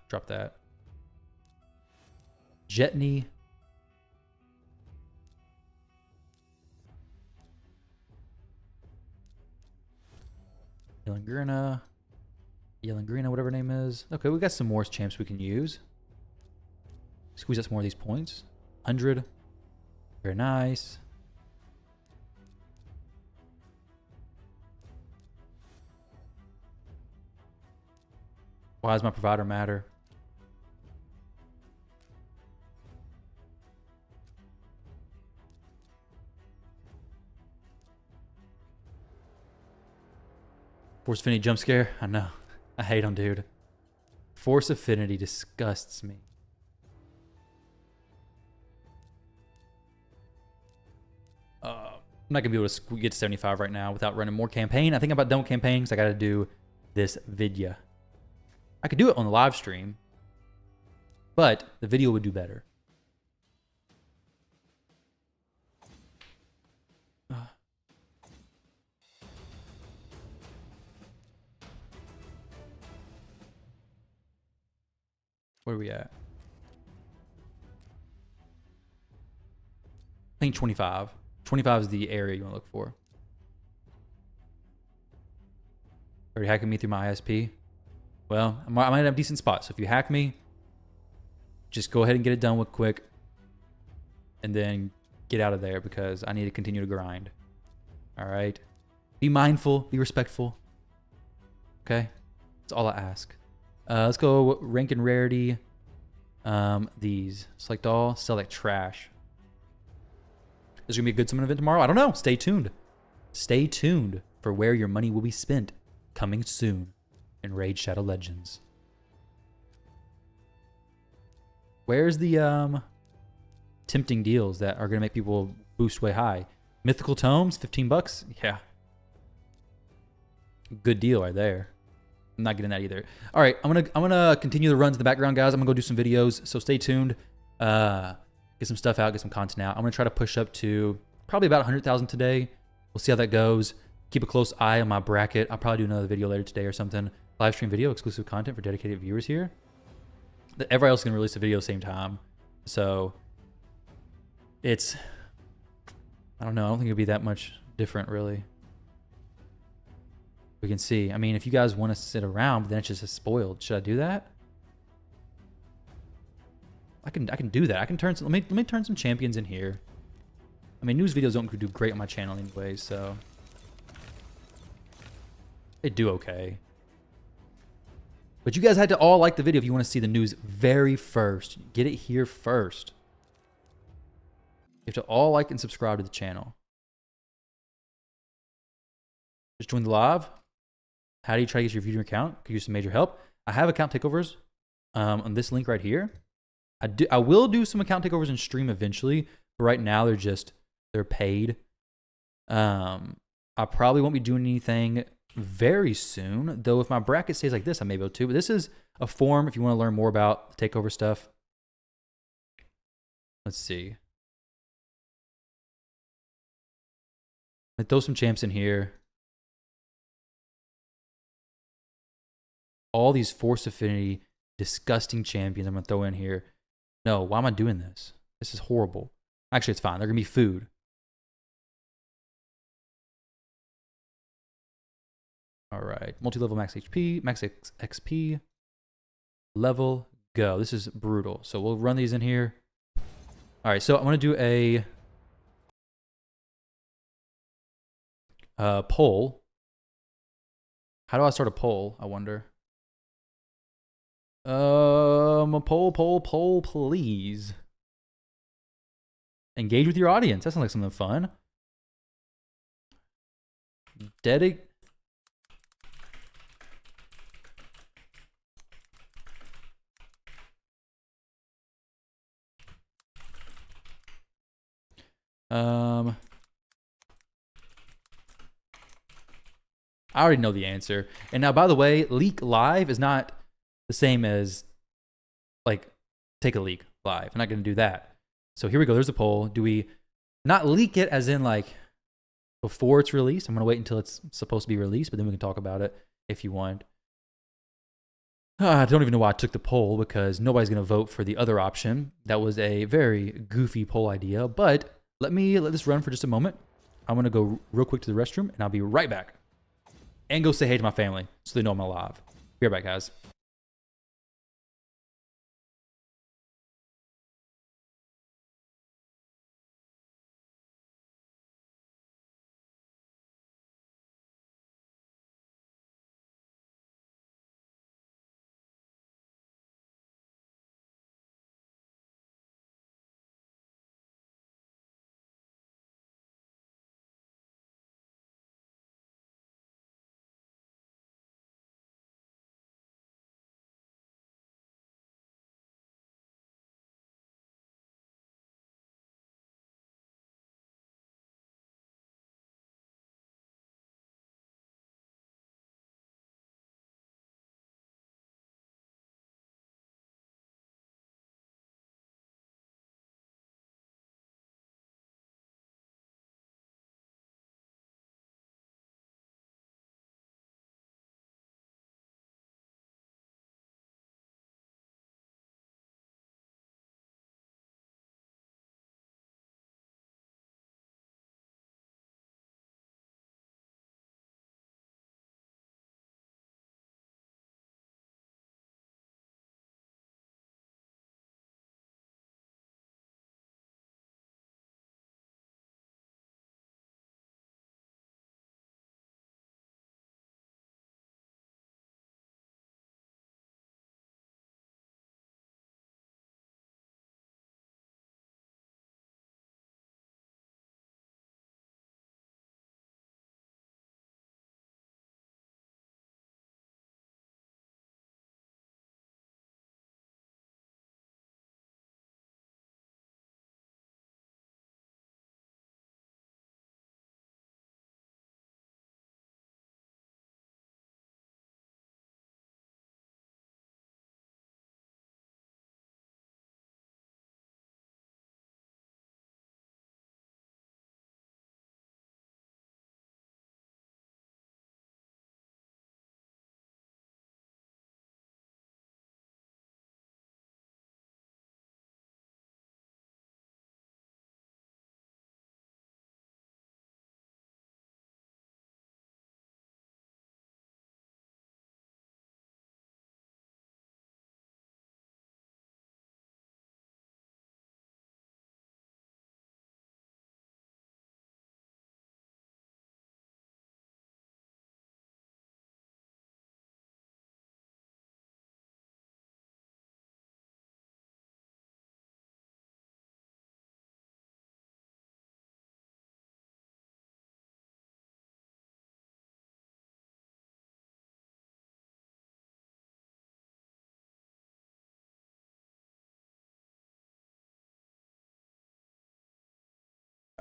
Drop that. Jetney. Yellengrina, whatever her name is. Okay, we got some more champs we can use. Squeeze out some more of these points. 100. Very nice. Why does my provider matter? Force Affinity jump scare? I know. I hate them, dude. Force Affinity disgusts me. I'm not going to be able to get to 75 right now without running more campaign. I think I'm about done with campaign because I got to do this video. I could do it on the live stream, but the video would do better. Where are we at? I think 25. 25 is the area you want to look for. Are you hacking me through my ISP? Well, I might have a decent spot. So if you hack me, just go ahead and get it done with quick. And then get out of there because I need to continue to grind. All right? Be mindful. Be respectful. Okay? That's all I ask. Let's go rank and rarity. These. Select all. Sell like trash. Is there going to be a good summon event tomorrow? I don't know. Stay tuned. Stay tuned for where your money will be spent. Coming soon in Raid Shadow Legends. Where's the tempting deals that are going to make people boost way high? Mythical Tomes, $15? Yeah. Good deal right there. I'm not getting that either. All right, I'm gonna continue the runs in the background, guys. I'm gonna go do some videos, so stay tuned. Get some stuff out, get some content out. I'm gonna try to push up to probably about 100,000 today. We'll see how that goes. Keep a close eye on my bracket. I'll probably do another video later today or something. Live stream video, exclusive content for dedicated viewers here. Everybody else can release a video at the same time. So it's, I don't know. I don't think it'd be that much different, really. We can see. I mean, if you guys want to sit around, but then it's just spoiled. Should I do that? I can do that. I can turn some, let me turn some champions in here. I mean, news videos don't do great on my channel anyway, so they do okay. But you guys had to all like the video if you want to see the news very first. Get it here first. You have to all like and subscribe to the channel. Just join the live. How do you try to get your viewer account? Could use some major help. I have account takeovers on this link right here. I will do some account takeovers in stream eventually, but right now they're paid. I probably won't be doing anything very soon, though. If my bracket stays like this, I may be able to. But this is a form if you want to learn more about the takeover stuff. Let's see. I throw some champs in here. All these force affinity, disgusting champions I'm gonna throw in here. No, why am I doing this? This is horrible. Actually, it's fine. They're gonna be food. All right, multi-level max HP, max XP, level, go. This is brutal. So we'll run these in here. All right, so I'm gonna do a poll. How do I start a poll, I wonder? A poll, please. Engage with your audience. That sounds like something fun. I already know the answer. And now, by the way, leak live is not the same as like take a leak live. I'm not going to do that. So here we go. There's a poll. Do we not leak it as in like before it's released? I'm going to wait until it's supposed to be released, but then we can talk about it if you want. I don't even know why I took the poll because nobody's going to vote for the other option. That was a very goofy poll idea, but let this run for just a moment. I'm going to go real quick to the restroom and I'll be right back. And go say hey to my family so they know I'm alive. Be right back, guys.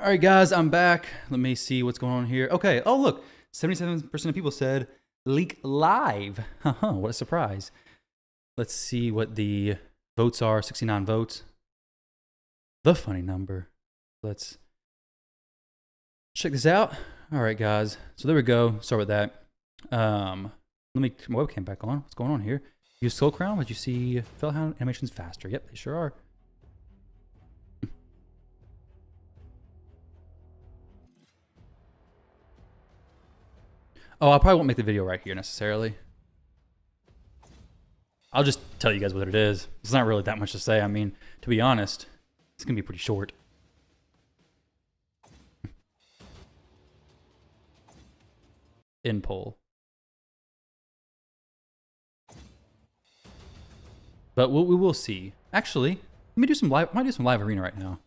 All right, guys, I'm back. Let me see what's going on here. Okay. Oh, look, 77% of people said leak live. What a surprise. Let's see what the votes are. 69 votes. The funny number. Let's check this out. All right, guys. So there we go. Start with that. Let me turn my webcam back on. What's going on here? Use Skull Crown. Did you see Fellhound animations faster? Yep, they sure are. Oh, I probably won't make the video right here necessarily. I'll just tell you guys what it is. It's not really that much to say. I mean, to be honest, it's going to be pretty short. In poll. But we will see. Actually, let me do some live. I might do some live arena right now.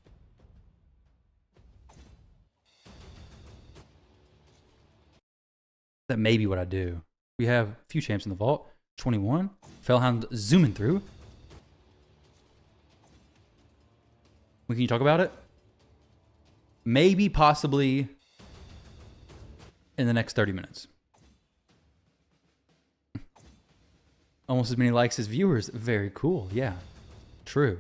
That may be what I do. We have a few champs in the vault. 21. Fellhound zooming through. When can you talk about it? Maybe, possibly, in the next 30 minutes. Almost as many likes as viewers. Very cool. Yeah. True.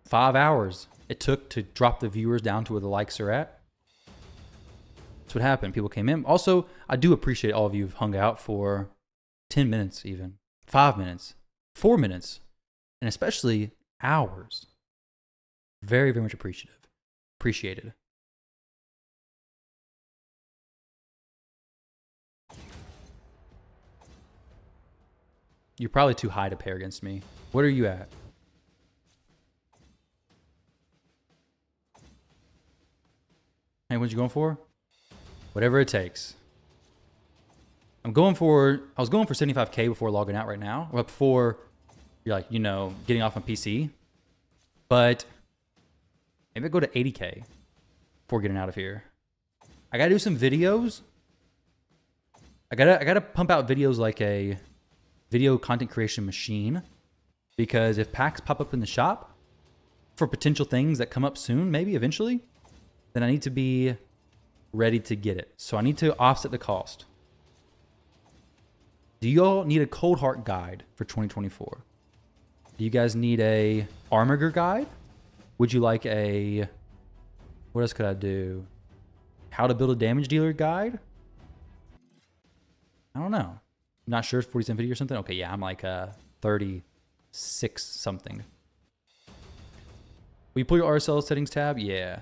5 hours it took to drop the viewers down to where the likes are at. That's what happened. People came in. Also, I do appreciate all of you who've hung out for 10 minutes even. 5 minutes. 4 minutes. And especially hours. Very, very much appreciative. Appreciated. You're probably too high to pair against me. What are you at? Hey, what you going for? Whatever it takes. I was going for 75K before logging out right now. Or before you're like, getting off on PC. But maybe I go to 80K before getting out of here. I gotta do some videos. I gotta pump out videos like a video content creation machine, because if packs pop up in the shop for potential things that come up soon, maybe eventually, then I need to be ready to get it. So I need to offset the cost. Do you all need a Cold Heart guide for 2024? Do you guys need a Armiger guide? Would you like a, what else could I do? How to build a damage dealer guide? I don't know. Not sure, 4750 or something? Okay, yeah, I'm like 36 something. Will you pull your RSL settings tab? Yeah.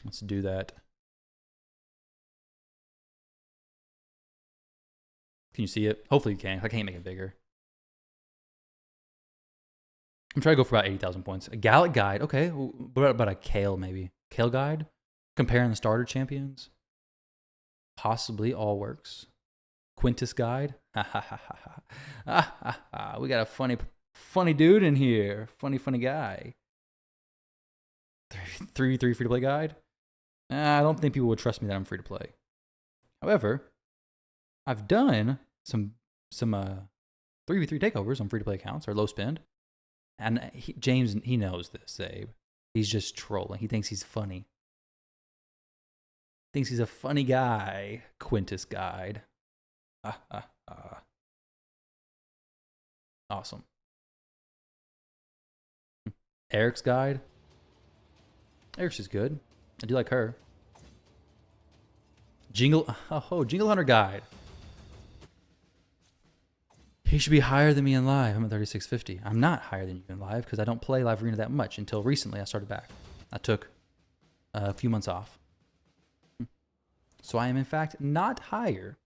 Let's do that. Can you see it? Hopefully you can. I can't make it bigger. I'm trying to go for about 80,000 points. A Gallic guide. Okay. What about a Kale maybe? Kale guide? Comparing the starter champions? Possibly all works. Quintus guide. We got a funny dude in here. Funny guy. 3v3 free to play guide. I don't think people would trust me that I'm free to play. However, I've done some 3v3 takeovers on free to play accounts or low spend. And James, he knows this, Abe. He's just trolling. He thinks he's funny. Thinks he's a funny guy. Quintus guide. Awesome. Eric's guide. Eric's is good. I do like her. Jingle Hunter guide. He should be higher than me in live. I'm at 3650. I'm not higher than you in live because I don't play Live Arena that much until recently I started back. I took a few months off. So I am in fact not higher.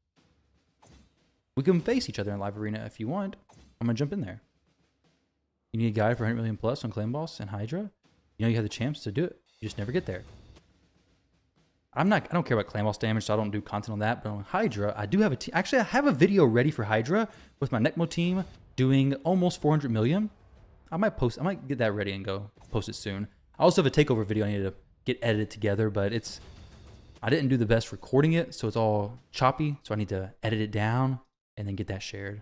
We can face each other in Live Arena if you want. I'm going to jump in there. You need a guide for 100 million plus on Claim Boss and Hydra? You have the chance to do it. You just never get there. I don't care about Claim Boss damage, so I don't do content on that. But on Hydra, I do have actually, I have a video ready for Hydra with my Necmo team doing almost 400 million. I might get that ready and go post it soon. I also have a takeover video I need to get edited together, but I didn't do the best recording it, so it's all choppy. So I need to edit it down and then get that shared.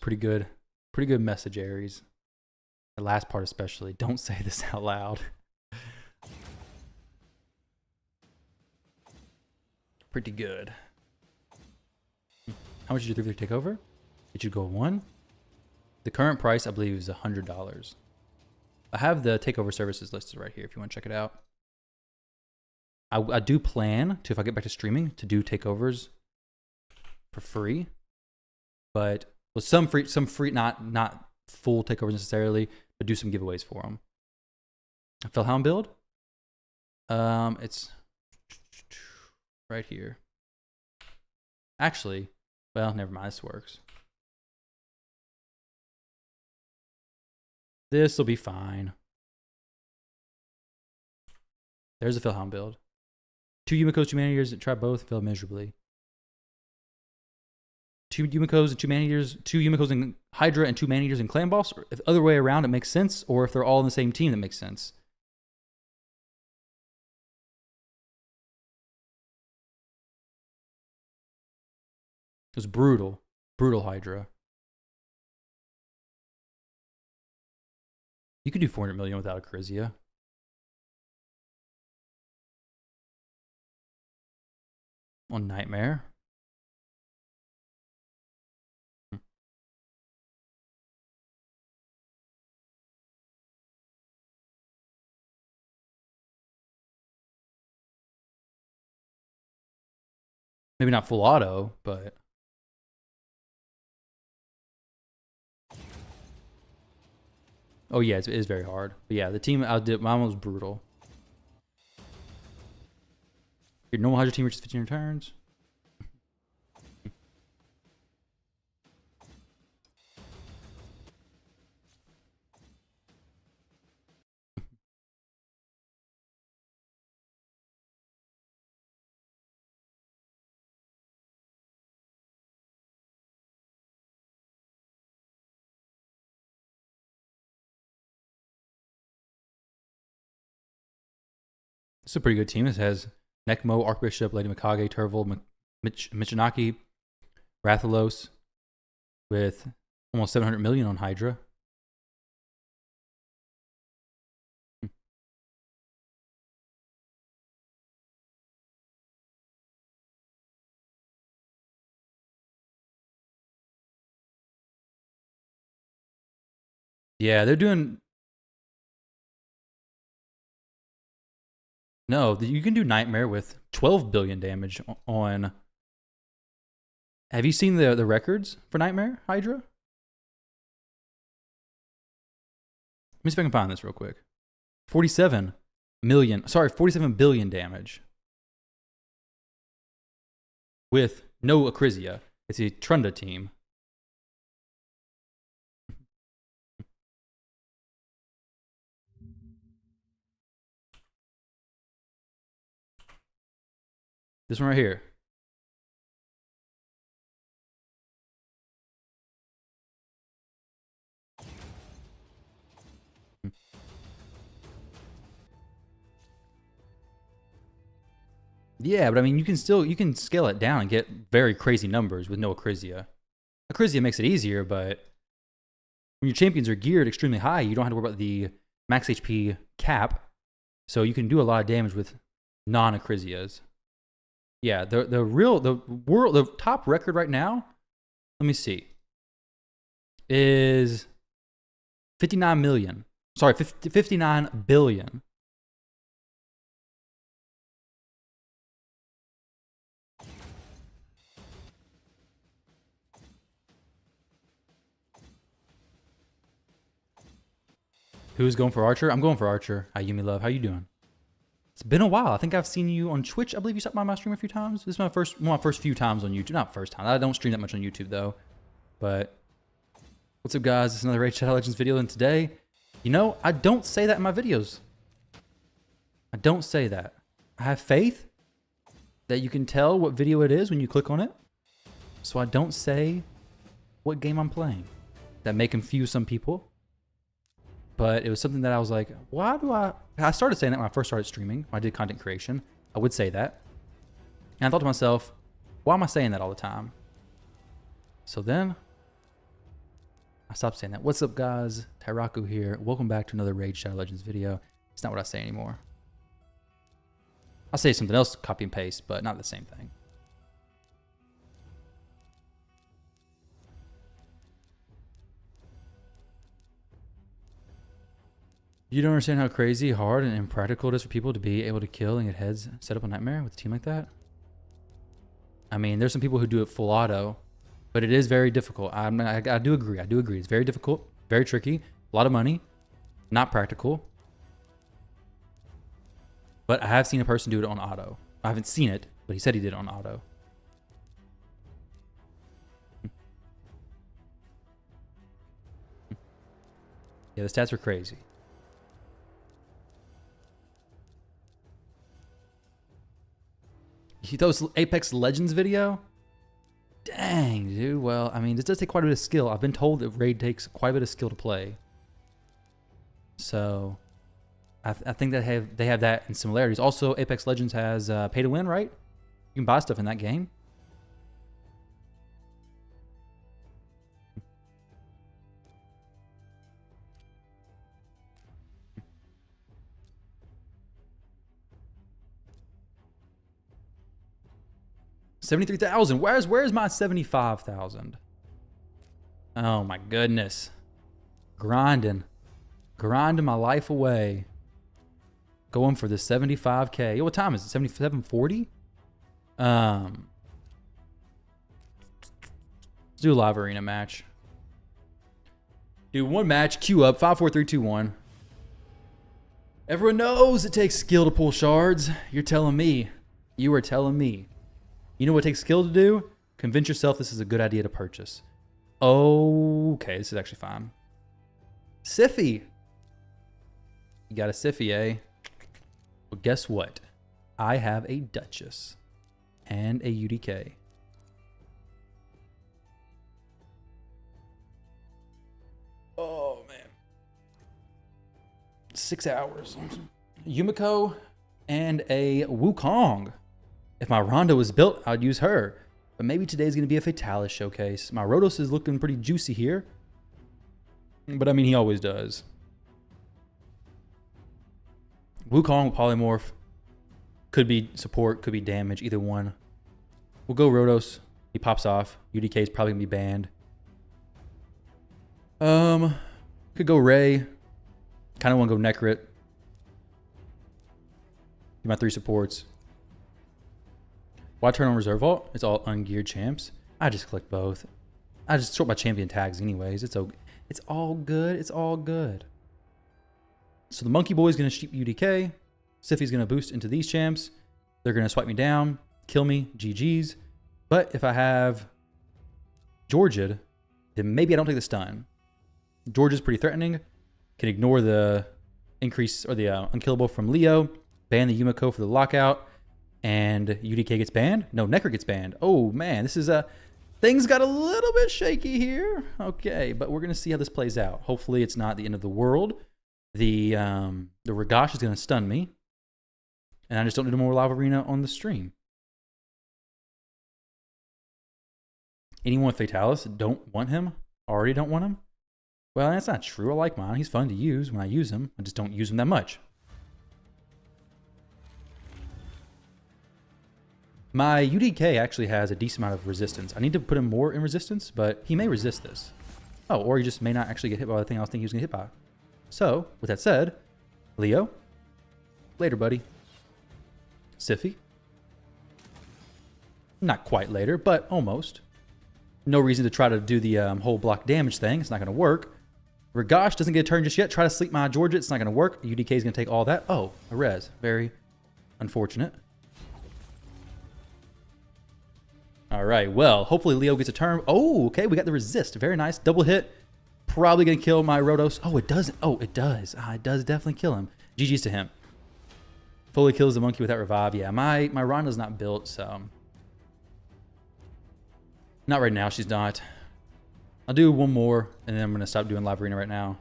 pretty good. Pretty good message, Aries. The last part especially. Don't say this out loud. Pretty good. How much did your 3 takeover? It should go 1. The current price, I believe, is $100. I have the takeover services listed right here if you want to check it out. I do plan to, if I get back to streaming, to do takeovers for free, but with some free, not full takeovers necessarily, but do some giveaways for them. A Fellhound build. It's right here. Actually, well, never mind. This works. This will be fine. There's a Fellhound build. 2 Yumiko's, 2 Man-Eaters that try both failed miserably. 2 Yumiko's and 2 Man-Eaters, 2 Yumiko's and Hydra and 2 Man-Eaters and Clan Boss. If the other way around, it makes sense. Or if they're all in the same team, that makes sense. It was brutal. Brutal Hydra. You could do 400 million without a Charizia. On Nightmare. Maybe not full auto, but oh yeah, it is very hard. But yeah, the team outdid mine was brutal. Your normal Hydra team reaches 15 returns. It's a pretty good team. It has Nekmo, Archbishop, Lady Mikage, Turvald, Michinaki, Rathalos, with almost 700 million on Hydra. Yeah, they're doing. No, you can do Nightmare with 12 billion damage on. Have you seen the records for Nightmare Hydra? Let me see if I can find this real quick. 47 billion damage. With no Acrizia. It's a Trunda team. This one right here. Yeah, but I mean, you can scale it down and get very crazy numbers with no Acrizia. Acrizia makes it easier, but when your champions are geared extremely high, you don't have to worry about the max HP cap, so you can do a lot of damage with non-Acrizias. Yeah, the top record right now, let me see, is 59 million. Sorry, 59 billion. Who's going for Archer? I'm going for Archer. Hi, Yumi Love. How you doing? It's been a while. I think I've seen you on Twitch. I believe you stopped by my stream a few times. This is one of my first few times on YouTube. Not first time. I don't stream that much on YouTube though. But what's up, guys? It's another Raid Shadow Legends video, and today, you know, I don't say that in my videos. I don't say that. I have faith that you can tell what video it is when you click on it. So I don't say what game I'm playing. That may confuse some people. But it was something that I was like, why do I started saying that when I first started streaming, when I did content creation. I would say that. And I thought to myself, why am I saying that all the time? So then I stopped saying that. What's up, guys? Tyraku here. Welcome back to another Raid Shadow Legends video. It's not what I say anymore. I'll say something else, copy and paste, but not the same thing. You don't understand how crazy, hard, and impractical it is for people to be able to kill and get heads set up on Nightmare with a team like that? I mean, there's some people who do it full auto, but it is very difficult. I do agree. I do agree. It's very difficult, very tricky, a lot of money, not practical. But I have seen a person do it on auto. I haven't seen it, but he said he did it on auto. Yeah, the stats are crazy. That was Apex Legends video? Dang, dude. Well, I mean, this does take quite a bit of skill. I've been told that Raid takes quite a bit of skill to play. So, I think that they have that in similarities. Also, Apex Legends has pay to win, right? You can buy stuff in that game. $73,000. Where's my 75,000? Oh my goodness. Grinding my life away. Going for the 75K. What time is it? 77:40? Let's do a live arena match. Do one match, queue up, 5, 4, 3, 2, 1. Everyone knows it takes skill to pull shards. You're telling me. You are telling me. You know what it takes skill to do? Convince yourself this is a good idea to purchase. Okay, this is actually fine. Siffy. You got a Siffy, eh? Well, guess what? I have a Duchess and a UDK. Oh, man. 6 hours. Yumiko and a Wukong. If my Rondo was built, I'd use her. But maybe today's going to be a Fatalis showcase. My Rotos is looking pretty juicy here. But I mean, he always does. Wukong with Polymorph. Could be support, could be damage, either one. We'll go Rotos. He pops off. UDK is probably going to be banned. Could go Ray. Kind of want to go Necrit. Get my 3 supports. Why turn on Reserve Vault? It's all ungeared champs. I just click both. I just sort my champion tags anyways. It's all good. It's all good. So the Monkey Boy is going to sheep UDK. Siffy's going to boost into these champs. They're going to swipe me down, kill me, GG's. But if I have Georgia, then maybe I don't take the stun. Georgia's pretty threatening. Can ignore the increase or the unkillable from Leo. Ban the Yumiko for the lockout. And UDK gets banned? No, Necro gets banned. Oh, man. This is things got a little bit shaky here. Okay, but we're going to see how this plays out. Hopefully, it's not the end of the world. The Ragash is going to stun me. And I just don't do more live arena on the stream. Anyone with Fatalis don't want him? Already don't want him? Well, that's not true. I like mine. He's fun to use when I use him. I just don't use him that much. My UDK actually has a decent amount of resistance. I need to put him more in resistance, but he may resist this. Oh, or he just may not actually get hit by the thing I was thinking he was going to hit by. So, with that said, Leo, later, buddy. Siffy. Not quite later, but almost. No reason to try to do the whole block damage thing. It's not going to work. Ragash doesn't get a turn just yet. Try to sleep my Georgia. It's not going to work. UDK is going to take all that. Oh, a res. Very unfortunate. All right, well, hopefully Leo gets a turn. Oh, okay, we got the resist. Very nice. Double hit. Probably going to kill my Rotos. Oh, it doesn't. Oh, it does. It does definitely kill him. GG's to him. Fully kills the monkey with that revive. Yeah, my Ronda's not built, so. Not right now, she's not. I'll do one more, and then I'm going to stop doing live arena right now.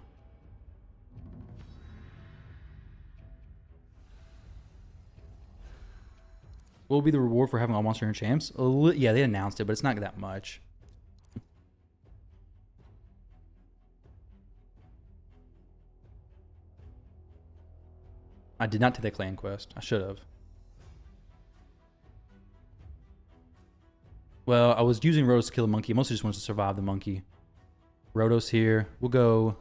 What will be the reward for having all Monster Hunter champs? Yeah, they announced it, but it's not that much. I did not take that clan quest. I should have. Well, I was using Rotos to kill a monkey. I mostly just wanted to survive the monkey. Rotos here. We'll go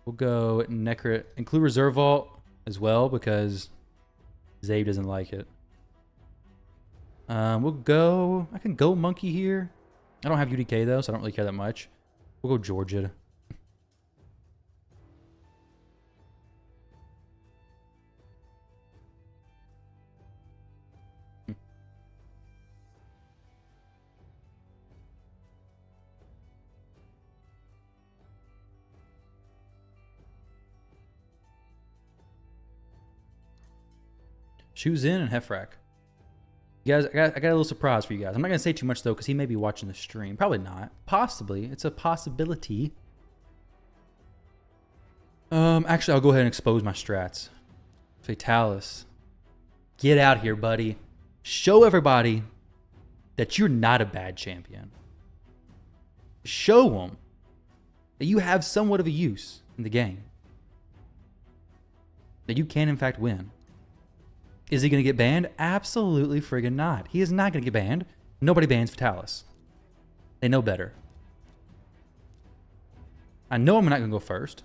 Necrit. Include Reserve Vault as well because Zabe doesn't like it. We'll go... I can go monkey here. I don't have UDK though, so I don't really care that much. We'll go Georgia. Shoes in and Hefrak. You guys, I got a little surprise for you guys. I'm not going to say too much, though, because he may be watching the stream. Probably not. Possibly. It's a possibility. Actually, I'll go ahead and expose my strats. Fatalis. Get out here, buddy. Show everybody that you're not a bad champion. Show them that you have somewhat of a use in the game. That you can, in fact, win. Is he going to get banned? Absolutely friggin' not. He is not going to get banned. Nobody bans Fatalis. They know better. I know I'm not going to go first,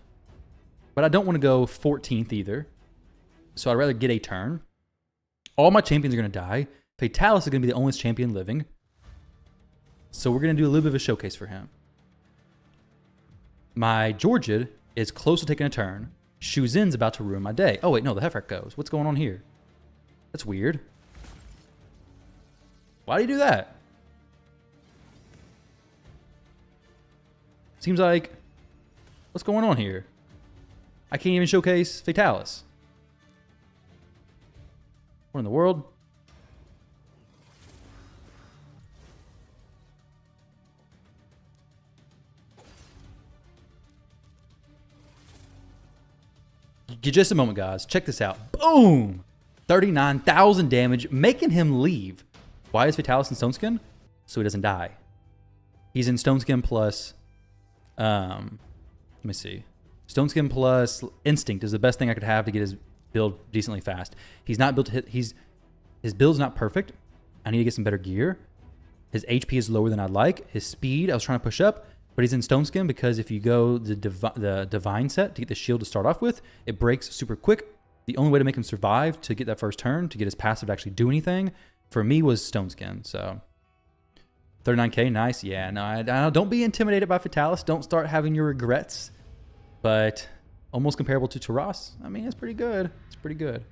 but I don't want to go 14th either. So I'd rather get a turn. All my champions are going to die. Fatalis is going to be the only champion living. So we're going to do a little bit of a showcase for him. My Georgid is close to taking a turn. Shuzin's about to ruin my day. Oh, wait, no, the Hefrak goes. What's going on here? That's weird. Why do you do that? Seems like... What's going on here? I can't even showcase Fatalis. What in the world? Just a moment, guys. Check this out. Boom! 39,000 damage, making him leave. Why is Fatalis in Stone Skin? So he doesn't die. He's in Stone Skin plus... let me see. Stone Skin plus Instinct is the best thing I could have to get his build decently fast. He's not built to hit... His build's not perfect. I need to get some better gear. His HP is lower than I'd like. His speed, I was trying to push up, but he's in Stone Skin because if you go the Divine set to get the shield to start off with, it breaks super quick. The only way to make him survive, to get that first turn, to get his passive to actually do anything, for me was Stone Skin. So 39k, nice. Yeah, no, I don't be intimidated by Fatalis. Don't start having your regrets. But almost comparable to Taras. I mean, it's pretty good. It's pretty good.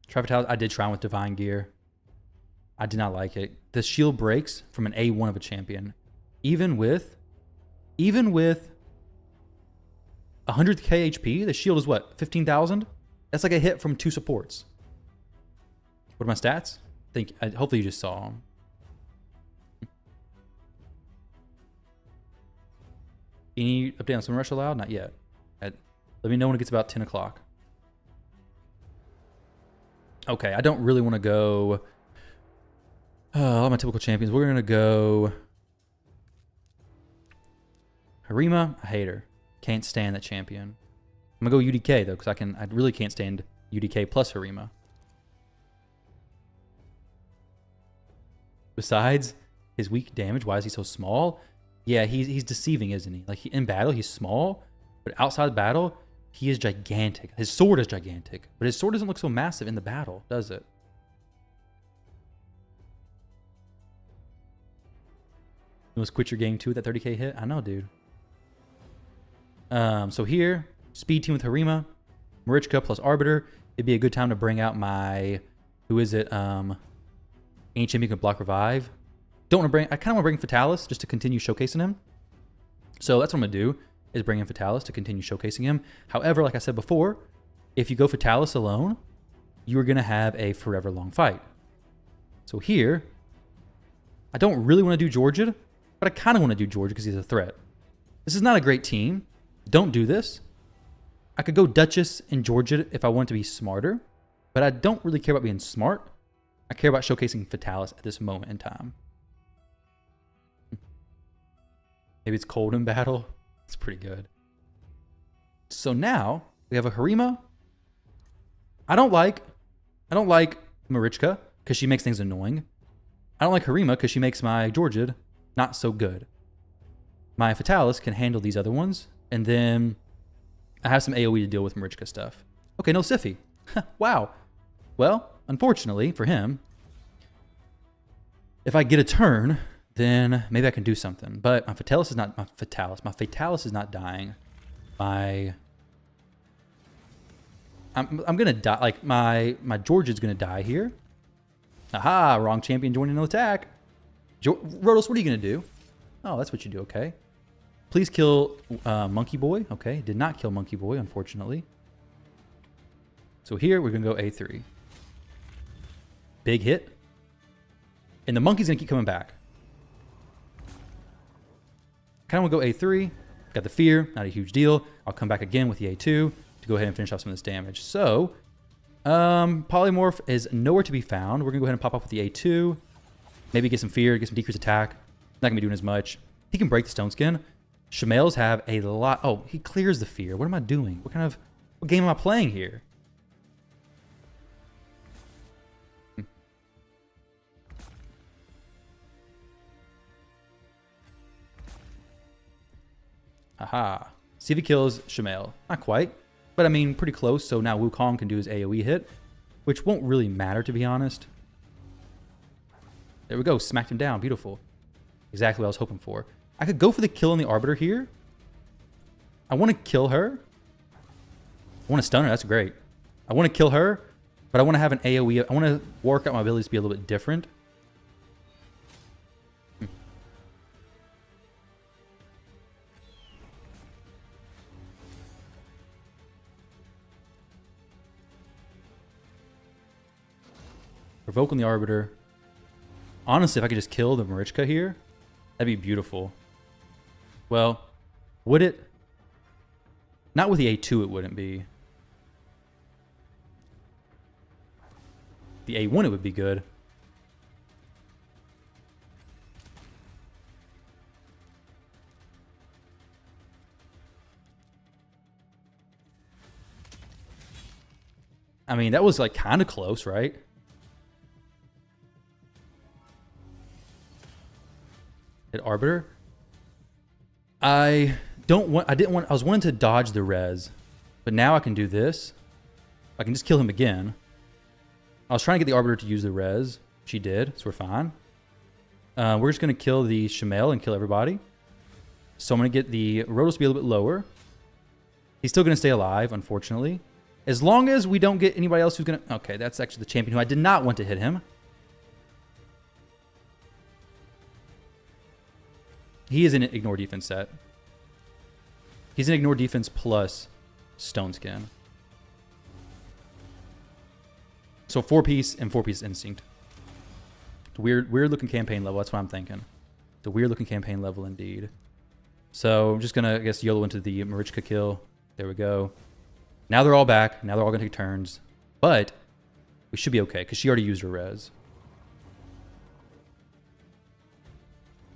Try Fatalis. I did try one with Divine Gear. I did not like it. The shield breaks from an A1 of a champion. Even with 100k HP, the shield is what? 15,000? That's like a hit from 2 supports. What are my stats? Hopefully you just saw them. Any update on Swim Rush allowed? Not yet. Let me know when it gets about 10 o'clock. Okay, I don't really want to go... all my typical champions. We're going to go... Harima, I hate her. Can't stand that champion. I'm going to go UDK, though, because I really can't stand UDK plus Harima. Besides his weak damage, why is he so small? Yeah, he's deceiving, isn't he? Like, in battle, he's small, but outside battle, he is gigantic. His sword is gigantic, but his sword doesn't look so massive in the battle, does it? You must quit your game, too, with that 30k hit? I know, dude. So here, speed team with Harima, Marichka plus Arbiter. It'd be a good time to bring out my, who is it? Any champion can block revive. I kind of want to bring Fatalis just to continue showcasing him. So that's what I'm gonna do, is bring in Fatalis to continue showcasing him. However, like I said before, if you go Fatalis alone, you are gonna have a forever long fight. So here, I don't really want to do Georgia, but I kind of want to do Georgia because he's a threat. This is not a great team. Don't do this. I could go Duchess and Georgia if I want to be smarter, but I don't really care about being smart. I care about showcasing Fatalis at this moment in time. Maybe it's cold in battle. It's pretty good. So now we have a Harima. I don't like Marichka because she makes things annoying. I don't like Harima because she makes my Georgid not so good. My Fatalis can handle these other ones. And then I have some AoE to deal with Marichka stuff. Okay, no Siphi. Wow. Well, unfortunately for him, if I get a turn, then maybe I can do something. But my Fatalis is not my Fatalis is not dying. I'm gonna die. Like my Georgid's gonna die here. Aha! Wrong champion joining an attack. Rotos, what are you gonna do? Oh, that's what you do. Okay. Please kill Monkey Boy. Okay, did not kill Monkey Boy, unfortunately. So here we're gonna go A3. Big hit. And the monkey's gonna keep coming back. Kind of want to go A3. Got the fear, not a huge deal. I'll come back again with the A2 to go ahead and finish off some of this damage. So, Polymorph is nowhere to be found. We're gonna go ahead and pop off with the A2. Maybe get some fear, get some decreased attack. Not gonna be doing as much. He can break the Stone Skin. Shemales have a lot. Oh, he clears the fear. What am I doing? What game am I playing here? Aha. See if he kills Shemale. Not quite, but I mean, pretty close. So now Wukong can do his AoE hit, which won't really matter, to be honest. There we go. Smacked him down. Beautiful. Exactly what I was hoping for. I could go for the kill on the Arbiter here. I want to kill her. I want to stun her. That's great. I want to kill her, but I want to have an AoE. I want to work out my abilities to be a little bit different. Provoke on the Arbiter. Honestly, if I could just kill the Marichka here, that'd be beautiful. Well, would it? Not with the A2 it wouldn't be. The A1 it would be good. I mean, that was like kind of close, right? Hit Arbiter. I was wanting to dodge the res, but now I can do this. I can just kill him again. I was trying to get the Arbiter to use the res. She did, so we're fine. We're just going to kill the Shemale and kill everybody. So I'm going to get the Rotos to be a little bit lower. He's still going to stay alive, unfortunately. As long as we don't get anybody else who's going to... Okay, that's actually the champion who I did not want to hit him. He is an ignore defense set. He's an ignore defense plus Stone Skin. So 4-piece and 4-piece instinct. It's a weird looking campaign level. That's what I'm thinking. It's a weird looking campaign level indeed. So I'm just gonna, I guess, YOLO into the Marichka kill. There we go. Now they're all back. Now they're all gonna take turns. But we should be okay because she already used her res.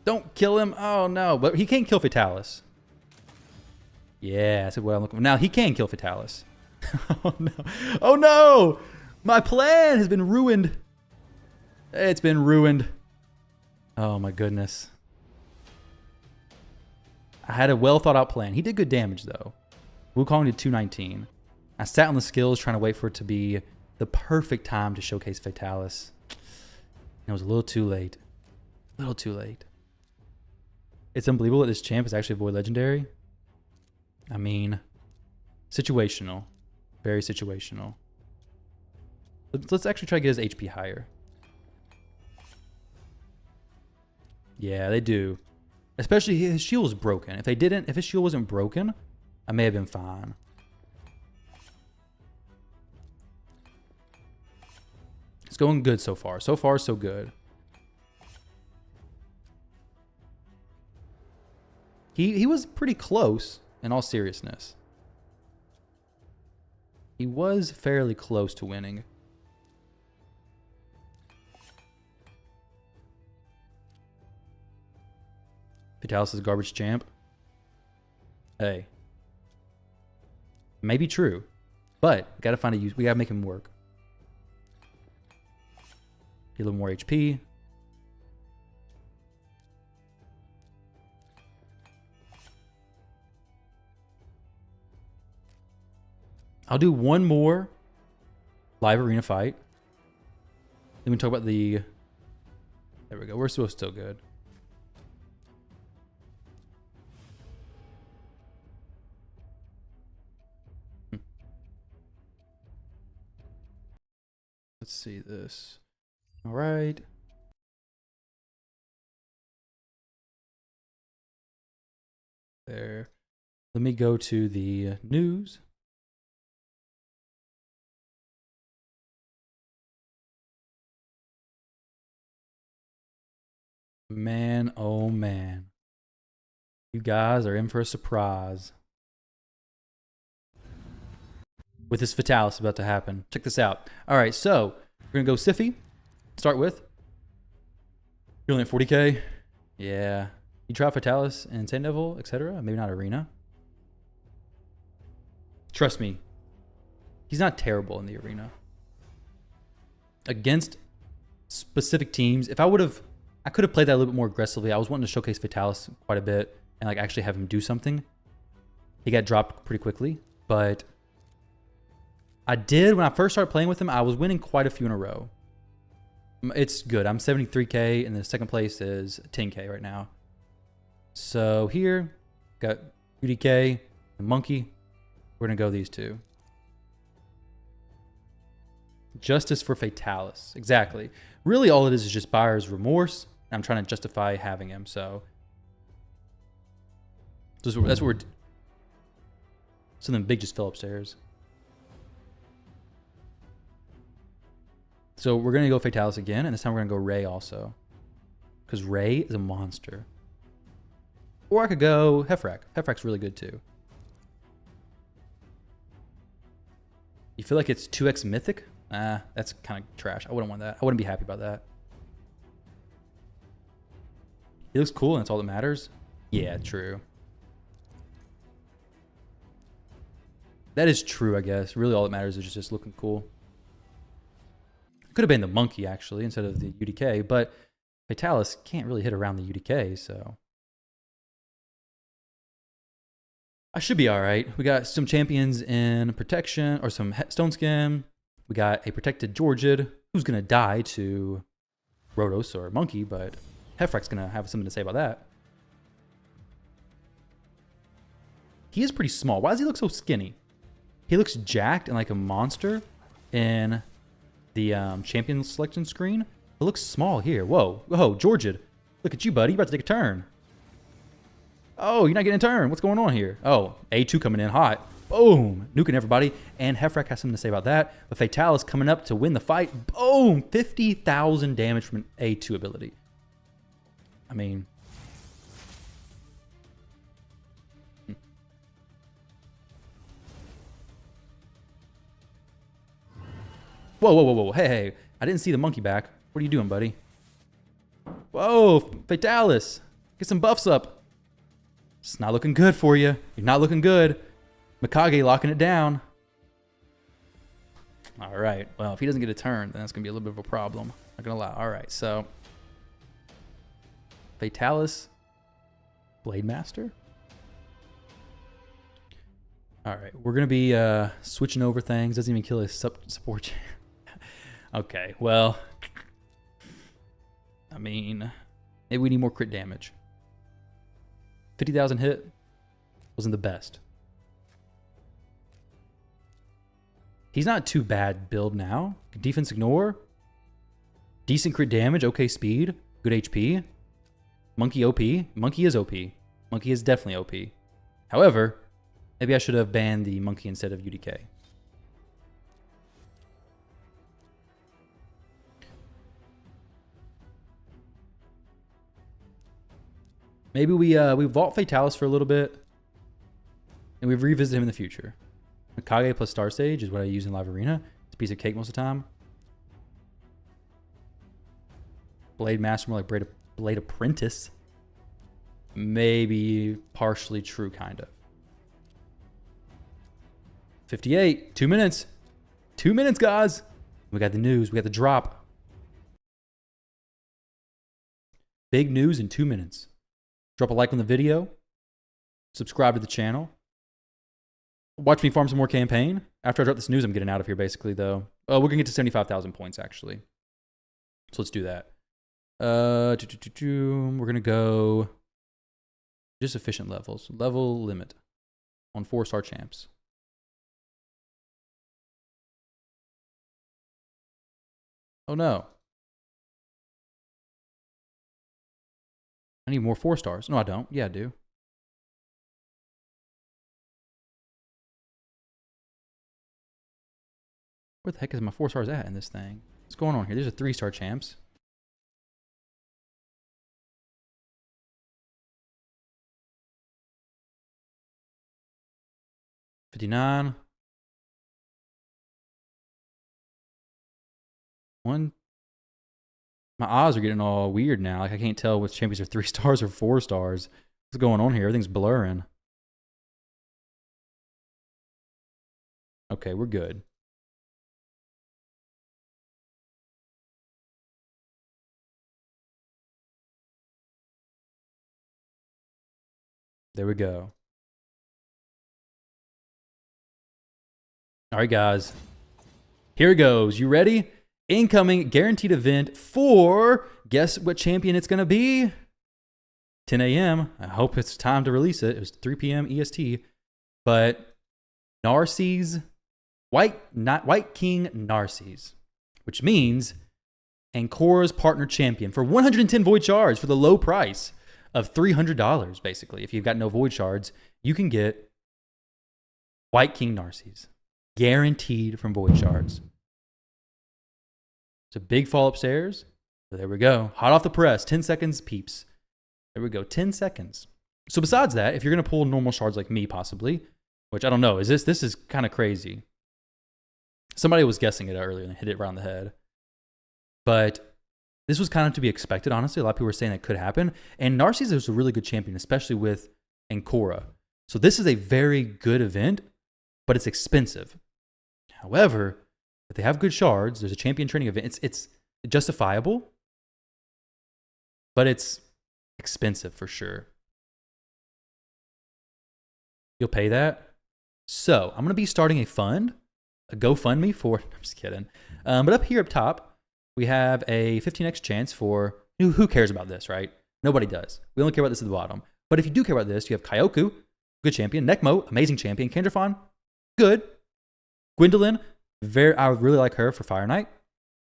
Don't kill him. Oh no, but he can't kill Fatalis. Yeah, that's what I'm looking for. Now he can kill Fatalis. Oh no. Oh no! My plan has been ruined. It's been ruined. Oh my goodness. I had a well thought out plan. He did good damage though. Wukong did 219. I sat on the skills trying to wait for it to be the perfect time to showcase Fatalis. And it was a little too late. A little too late. It's unbelievable that this champ is actually a Void Legendary. I mean, situational. Very situational. Let's actually try to get his HP higher. Yeah, they do. Especially his shield was broken. If his shield wasn't broken, I may have been fine. It's going good so far. So far, so good. He was pretty close, in all seriousness. He was fairly close to winning. Vitalis is a garbage champ. Hey. Maybe true. But we gotta find a use. We gotta make him work. Get a little more HP. I'll do one more live arena fight. Then we talk about the... There we go. We're still good. Let's see this. All right. There. Let me go to the news. Man, oh man. You guys are in for a surprise. With this Fatalis about to happen. Check this out. All right, so we're going to go Siffy. Start with. You're only at 40k. Yeah. You try Fatalis and Sand Devil, etc. Maybe not Arena. Trust me. He's not terrible in the Arena. Against specific teams, if I would have... I could have played that a little bit more aggressively. I was wanting to showcase Fatalis quite a bit and like actually have him do something. He got dropped pretty quickly, but I did, when I first started playing with him, I was winning quite a few in a row. It's good. I'm 73k and the second place is 10k right now. So here, got UDK and Monkey. We're gonna go these two. Justice for Fatalis. Exactly. Really all it is just buyer's remorse. I'm trying to justify having him, so that's what we're... Something big just fell upstairs. So we're going to go Fatalis again, and this time we're going to go Ray also. Because Ray is a monster. Or I could go Hefrak. Hefrak's really good too. You feel like it's 2x Mythic? That's kind of trash. I wouldn't want that. I wouldn't be happy about that. He looks cool and that's all that matters. Yeah, true. That is true, I guess. Really all that matters is just looking cool. Could have been the Monkey, actually, instead of the UDK, but Fatalis can't really hit around the UDK, so... I should be all right. We got some champions in protection, or some Stone Skim. We got a protected Georgid, who's going to die to Rotos or Monkey, but Hefrak's going to have something to say about that. He is pretty small. Why does he look so skinny? He looks jacked and like a monster in the champion selection screen. It looks small here. Whoa. Whoa, Georgid. Look at you, buddy. You're about to take a turn. Oh, you're not getting a turn. What's going on here? Oh, A2 coming in hot. Boom. Nuking everybody. And Hefrak has something to say about that. But Fatalis coming up to win the fight. Boom. 50,000 damage from an A2 ability. I mean... Whoa, whoa, whoa, whoa. Hey, hey. I didn't see the monkey back. What are you doing, buddy? Whoa, Fatalis. Get some buffs up. It's not looking good for you. You're not looking good. Mikage locking it down. All right. Well, if he doesn't get a turn, then that's going to be a little bit of a problem. Not going to lie. All right. So, Fatalis. Blade Master. All right. We're going to be switching over things. Doesn't even kill his support. Okay. Well, I mean, maybe we need more crit damage. 50,000 hit wasn't the best. He's not too bad build now. Defense ignore. Decent crit damage. Okay speed. Good HP. Monkey OP. Monkey is OP. Monkey is definitely OP. However, maybe I should have banned the monkey instead of UDK. Maybe we vault Fatalis for a little bit, and we revisit him in the future. Mikage plus Star Sage is what I use in Live Arena. It's a piece of cake most of the time. Blade Master more like Blade Apprentice. maybe partially true, kind of. 58, 2 minutes. 2 minutes, guys. We got the news. We got the drop. Big news in 2 minutes. Drop a like on the video. Subscribe to the channel. Watch me farm some more campaign. After I drop this news, I'm getting out of here, basically, though. We're going to get to 75,000 points, actually. So let's do that. We're going to go just efficient levels. Level limit on 4-star champs. Oh, no. I need more 4 stars. No, I don't. Yeah, I do. Where the heck is my 4 stars at in this thing? What's going on here? There's a 3-star champs. $59. One. My eyes are getting all weird now. Like I can't tell which champions are 3 stars or 4 stars. What's going on here? Everything's blurring. Okay, we're good. There we go. All right, guys. Here it goes. You ready? Incoming guaranteed event for, guess what champion it's going to be? 10 a.m. I hope it's time to release it. It was 3 p.m. EST. But Narses, White King Narses, which means Ancora's partner champion for 110 void shards for the low price of $300, basically. If you've got no void shards, you can get White King Narses, guaranteed from void shards. It's a big fall upstairs. So there we go. Hot off the press. 10 seconds, peeps. There we go. 10 seconds. So besides that, if you're going to pull normal shards like me, possibly, which I don't know, this is kind of crazy. Somebody was guessing it earlier and hit it around the head. But this was kind of to be expected, honestly. A lot of people were saying that could happen. And Narses is a really good champion, especially with Ancora. So this is a very good event, but it's expensive. However, if they have good shards, there's a champion training event. It's justifiable, but it's expensive for sure. You'll pay that. So I'm going to be starting a fund, a GoFundMe for, I'm just kidding. But up here up top, we have a 15x chance for, who cares about this, right? Nobody does. We only care about this at the bottom. But if you do care about this, you have Kyoku, good champion. Nekmo, amazing champion. Kandrafon, good. Gwendolyn, I would really like her for Fire Knight.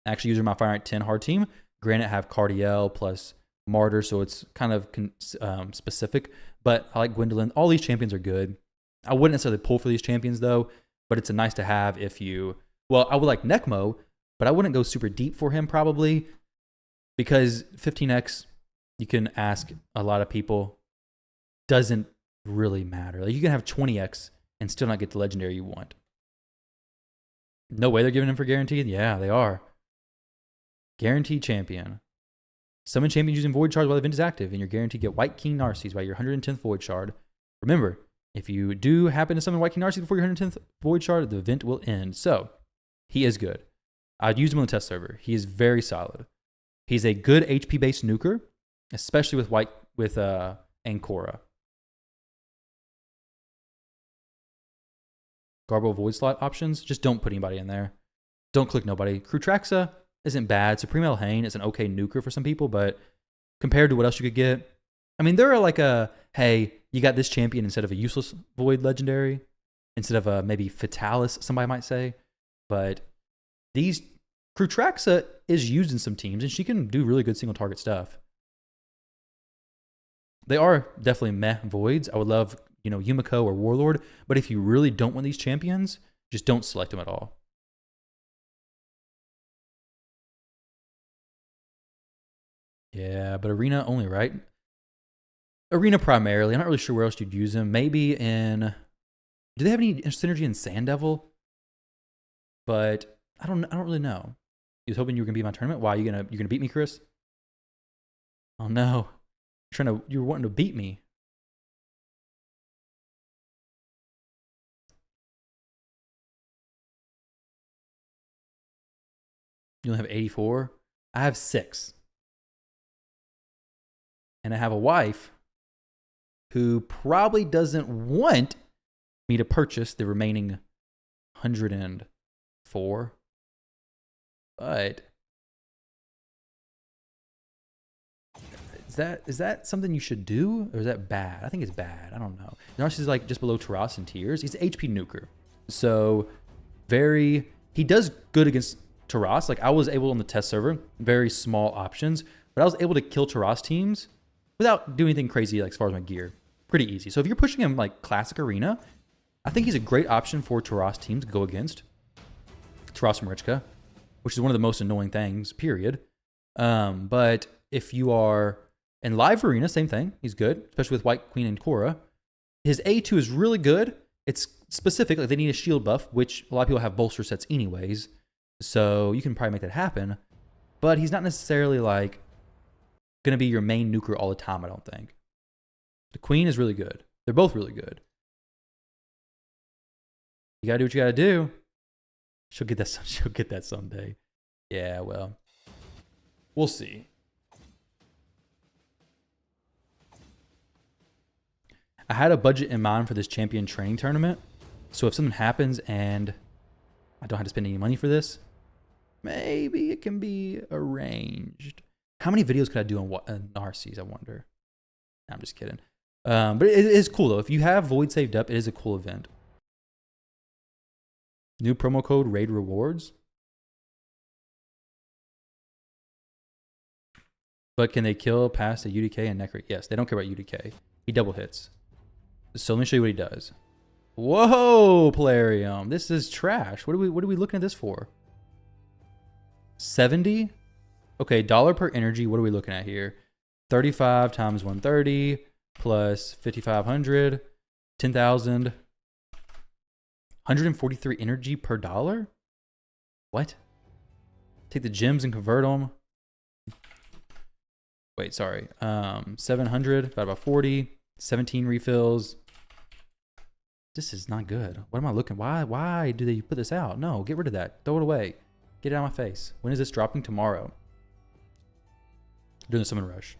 Actually, using my Fire Knight 10 hard team. Granted, I have Cardiel plus Martyr, so it's kind of specific. But I like Gwendolyn. All these champions are good. I wouldn't necessarily pull for these champions, though. But it's a nice to have if you... Well, I would like Nekmo, but I wouldn't go super deep for him, probably. Because 15x, you can ask a lot of people, doesn't really matter. Like, you can have 20x and still not get the legendary you want. No way they're giving him for guaranteed? Yeah, they are. Guaranteed champion. Summon champions using void shards while the event is active, and you're guaranteed to get White King Narses by your 110th void shard. Remember, if you do happen to summon White King Narses before your 110th void shard, the event will end. So, he is good. I'd use him on the test server. He is very solid. He's a good HP-based nuker, especially with Ancora. Garbo void slot options, just don't put anybody in there. Don't click nobody. Krutraxa isn't bad. Supreme Elhain is an okay nuker for some people, but compared to what else you could get, I mean, there are like hey, you got this champion instead of a useless void legendary, instead of a maybe Fatalis, somebody might say. But these Krutraxa is used in some teams, and she can do really good single target stuff. They are definitely meh voids. I would love, Yumiko or Warlord, but if you really don't want these champions, just don't select them at all. Yeah, but Arena only, right? Arena primarily. I'm not really sure where else you'd use them. Maybe in... Do they have any synergy in Sand Devil? But I don't really know. You was hoping you were gonna beat my tournament. Why, you gonna beat me, Chris? Oh no. You're wanting to beat me. You only have 84. I have 6. And I have a wife who probably doesn't want me to purchase the remaining 104. But is that something you should do, or is that bad? I think it's bad. I don't know. Narcissus is like just below Taras in tiers. He's HP nuker, so he does good against Taras. Like I was able on the test server, very small options, but I was able to kill Taras teams without doing anything crazy like as far as my gear. Pretty easy. So if you're pushing him like classic arena, I think he's a great option for Taras teams to go against. Taras Marichka, which is one of the most annoying things, period. But if you are in live arena, same thing. He's good, especially with White Queen and Korra. His A2 is really good. It's specific, like they need a shield buff, which a lot of people have bolster sets anyways. So you can probably make that happen. But he's not necessarily like going to be your main nuker all the time, I don't think. The Queen is really good. They're both really good. You got to do what you got to do. She'll get that someday. Yeah, well, we'll see. I had a budget in mind for this champion training tournament. So if something happens and I don't have to spend any money for this, maybe it can be arranged. How many videos could I do on Narcissus, I wonder? No, I'm just kidding. But it is cool, though. If you have Void saved up, it is a cool event. New promo code Raid Rewards. But can they kill past a UDK and Necro? Yes, they don't care about UDK. He double hits. So let me show you what he does. Whoa, Plarium. This is trash. What are we looking at this for? 70? Okay, dollar per energy. What are we looking at here? 35 times 130 plus 5,500. 10,000. 143 energy per dollar? What? Take the gems and convert them. Wait, sorry. 700 divided by 40. 17 refills. This is not good. What am I looking? Why do they put this out? No, get rid of that. Throw it away. Get it out of my face. When is this dropping? Tomorrow. Doing the summon rush.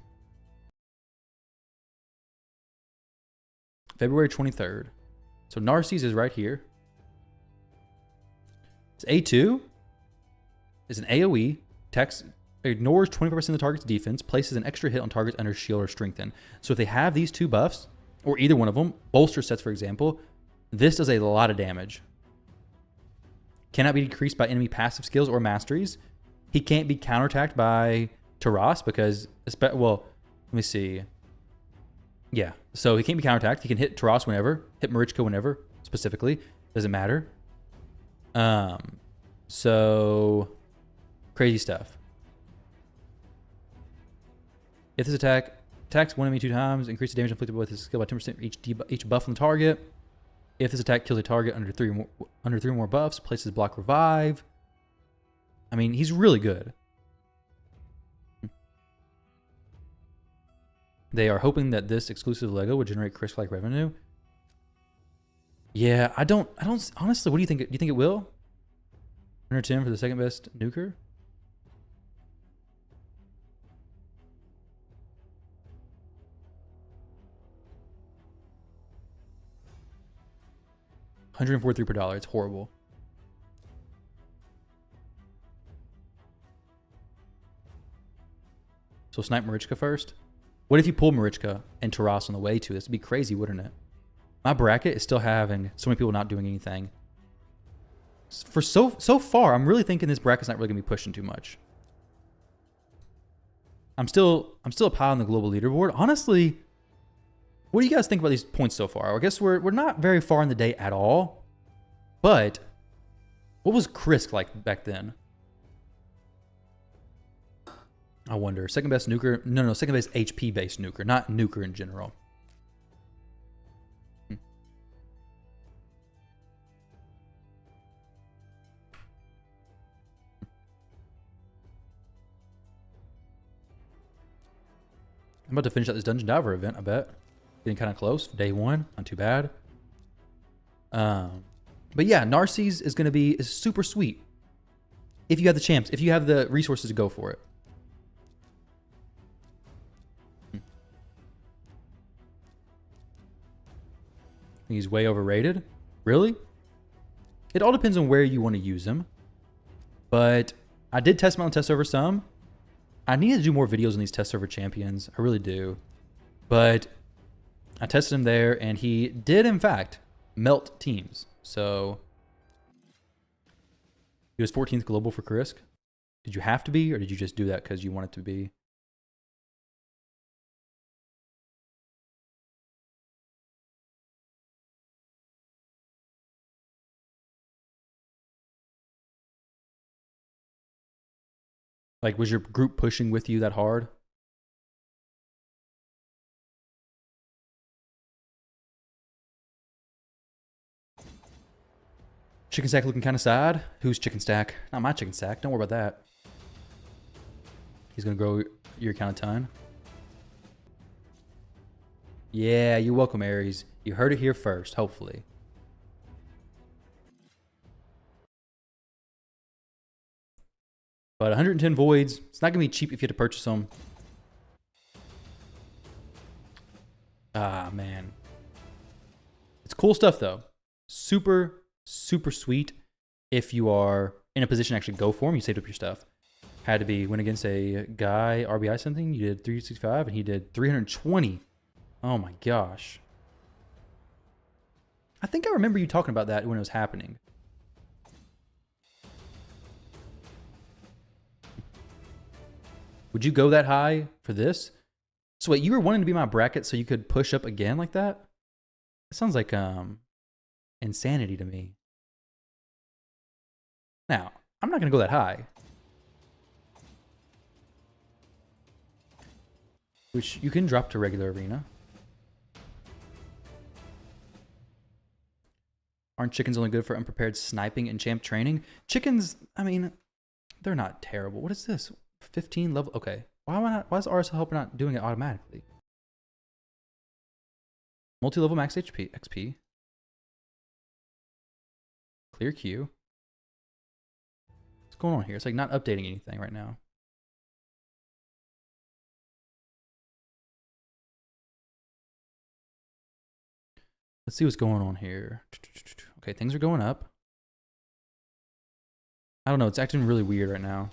February 23rd. So Narcissus is right here. It's A2. Is an AoE. Text ignores 25% of the target's defense, places an extra hit on targets under shield or strengthen. So if they have these two buffs, or either one of them, bolster sets for example, this does a lot of damage. Cannot be decreased by enemy passive skills or masteries. He can't be counterattacked by Taras because, well, let me see. Yeah, so he can't be counterattacked. He can hit Taras whenever, hit Marichka whenever, specifically. Doesn't matter. So, crazy stuff. If this attacks one enemy 2 times, increase the damage inflicted with his skill by 10% for each buff on the target. If this attack kills a target under 3 or more buffs, places block revive. I mean, he's really good. They are hoping that this exclusive Lego would generate Chris-like revenue. Yeah, I don't honestly, what do you think? Do you think it will? 110 for the second best nuker? $143 per dollar. It's horrible. So snipe Marichka first. What if you pull Marichka and Taras on the way to this? It'd be crazy, wouldn't it? My bracket is still having so many people not doing anything. For so far, I'm really thinking this bracket's not really gonna be pushing too much. I'm still a pile on the global leaderboard. Honestly, what do you guys think about these points so far? I guess we're not very far in the day at all. But what was Krisk like back then? I wonder. Second best nuker? No, second best HP based nuker, not nuker in general. I'm about to finish out this Dungeon Diver event, I bet. Getting kind of close. Day 1. Not too bad. But yeah, Narcisse is going to be super sweet. If you have the champs. If you have the resources to go for it. He's way overrated. Really? It all depends on where you want to use him. But I did test him on the test server some. I need to do more videos on these test server champions. I really do. But I tested him there, and he did, in fact, melt teams. So he was 14th global for Krisk. Did you have to be, or did you just do that because you wanted to be? Like, was your group pushing with you that hard? Chicken Stack looking kind of sad. Who's Chicken Stack? Not my Chicken Stack. Don't worry about that. He's going to grow your account a ton. Yeah, you're welcome, Aries. You heard it here first, hopefully. But 110 voids. It's not going to be cheap if you have to purchase them. Ah, man. It's cool stuff, though. Super sweet if you are in a position to actually go for him. You saved up your stuff. Had to be win against a guy, RBI something. You did 365 and he did 320. Oh my gosh. I think I remember you talking about that when it was happening. Would you go that high for this? So wait, you were wanting to be my bracket so you could push up again like that? That sounds like insanity to me. Now, I'm not going to go that high. Which you can drop to regular arena. Aren't chickens only good for unprepared sniping and champ training? Chickens, I mean, they're not terrible. What is this? 15 level. Okay. Why am I not? Why is RSL Helper not doing it automatically? Multi-level max HP XP. Clear queue. What's going on here? It's like not updating anything right now. Let's see what's going on here. Okay, things are going up. I don't know. It's acting really weird right now.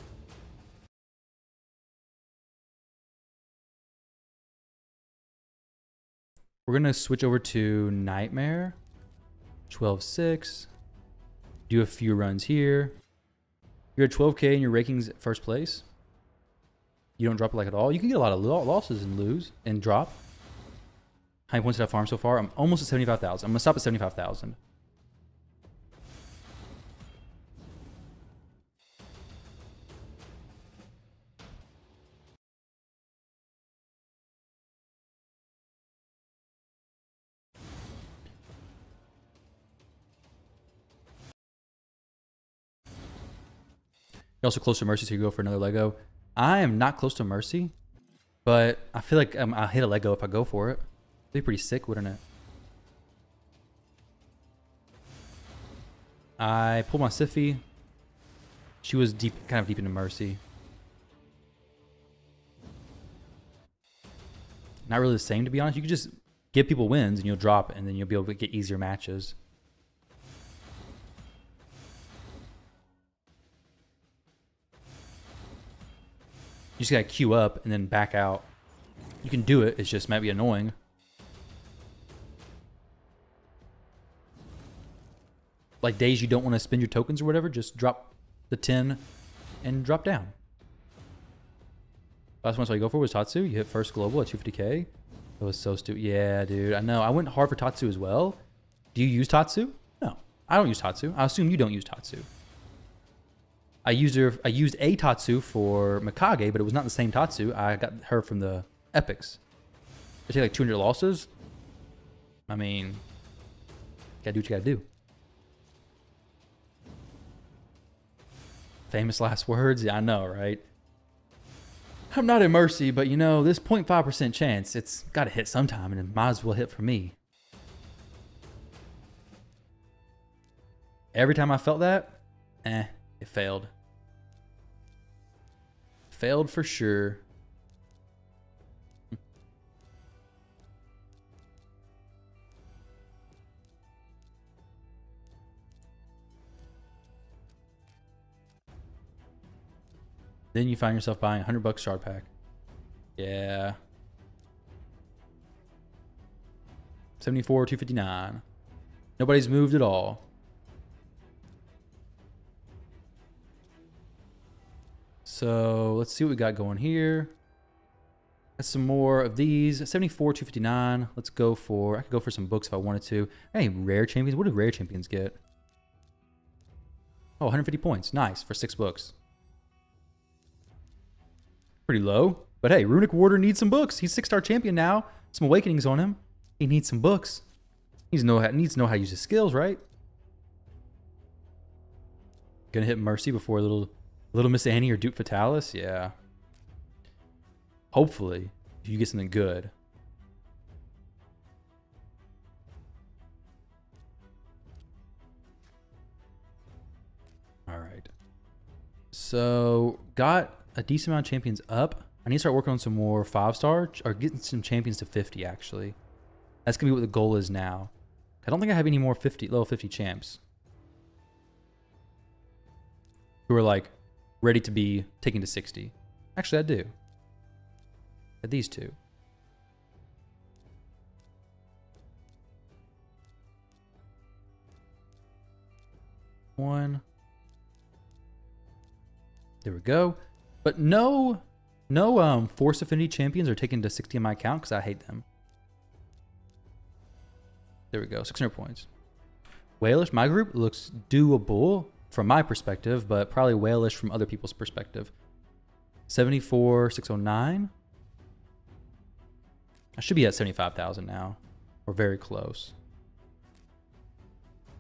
We're going to switch over to Nightmare. 12-6. Do a few runs here. You're at 12K and your ranking's first place. You don't drop it like at all. You can get a lot of losses and lose and drop. How many points did I farm so far? I'm almost at 75,000. I'm going to stop at 75,000. You're also close to Mercy, so you go for another Lego. I am not close to Mercy, but I feel like I'll hit a Lego if I go for it. It'd be pretty sick, wouldn't it? I pulled my Siffy. She was kind of deep into Mercy. Not really the same, to be honest. You could just give people wins and you'll drop it, and then you'll be able to get easier matches. You just gotta queue up and then back out. You can do it, it's just might be annoying. Like days you don't want to spend your tokens or whatever, just drop the 10 and drop down. Last one I saw you go for was Tatsu. You hit first global at 250k. That was so stupid. Yeah, dude, I know. I went hard for Tatsu as well. Do you use Tatsu? No, I don't use Tatsu. I assume you don't use Tatsu. I used a Tatsu for Mikage, but it was not the same Tatsu. I got her from the Epics. They take like 200 losses. I mean, gotta do what you gotta do. Famous last words? Yeah, I know, right? I'm not in Mercy, but you know, this 0.5% chance, it's got to hit sometime, and it might as well hit for me. Every time I felt that, it failed. Failed for sure. Then you find yourself buying $100 shard pack. Yeah. 74, 259. Nobody's moved at all. So let's see what we got going here. Got some more of these. 74, 259. Let's go for, I could go for some books if I wanted to. Hey, rare champions. What do rare champions get? Oh, 150 points. Nice for 6 books. Pretty low. But hey, Runic Warder needs some books. He's 6-star champion now. Some awakenings on him. He needs some books. He needs to know how to use his skills, right? Gonna hit Mercy before little Miss Annie or Duke Fatalis? Yeah. Hopefully, you get something good. All right. So, got a decent amount of champions up. I need to start working on some more 5-star, or getting some champions to 50, actually. That's going to be what the goal is now. I don't think I have any more level 50 champs who are like ready to be taken to 60. Actually, I do. At these two. One. There we go. But no Force Affinity champions are taken to 60 in my account because I hate them. There we go. 600 points. Whalish, my group looks doable from my perspective, but probably whalish from other people's perspective. 74, 609. I should be at 75,000 now. We're very close.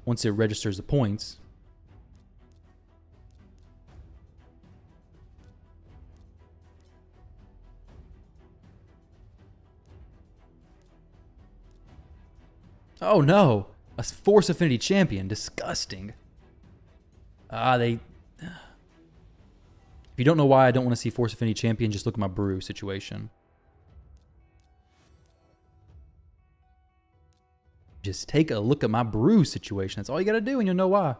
Once it registers the points. Oh no, a Force Affinity champion, disgusting. If you don't know why I don't want to see Force Affinity champion, just look at my brew situation. Just take a look at my brew situation. That's all you got to do and you'll know why.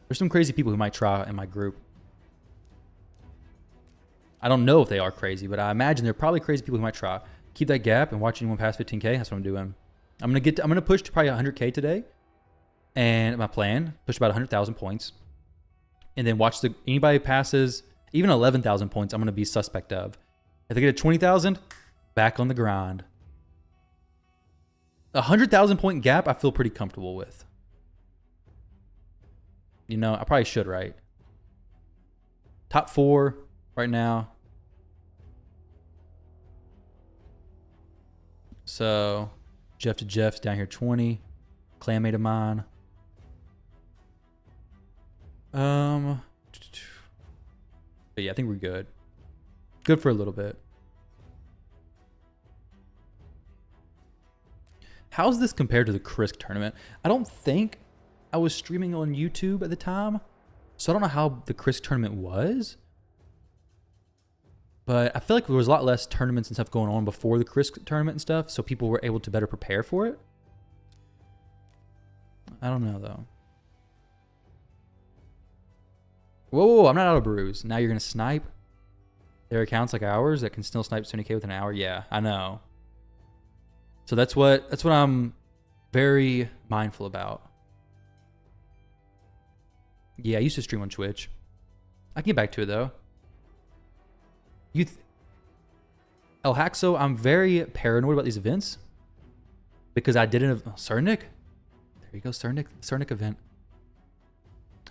There's some crazy people who might try in my group. I don't know if they are crazy, but I imagine they're probably crazy people who might try. Keep that gap and watch anyone pass 15K. That's what I'm doing. I'm gonna push to probably 100K today, and my plan push about 100,000 points, and then watch anybody passes even 11,000 points. I'm gonna be suspect of. If they get a 20,000, back on the grind. 100,000 point gap, I feel pretty comfortable with. You know, I probably should, right? Top 4 right now. So, Jeff to Jeff's down here 20. Clanmate of mine. But yeah, I think we're good. Good for a little bit. How's this compared to the Krisk tournament? I don't think I was streaming on YouTube at the time, so I don't know how the Krisk tournament was. But I feel like there was a lot less tournaments and stuff going on before the Krisk tournament and stuff, so people were able to better prepare for it. I don't know, though. Whoa, I'm not out of brews. Now you're going to snipe? There are accounts like ours that can still snipe 70K within an hour? Yeah, I know. So that's what I'm very mindful about. Yeah, I used to stream on Twitch. I can get back to it, though. El Haxo, I'm very paranoid about these events because I did an Cernic. There you go, Cernic event.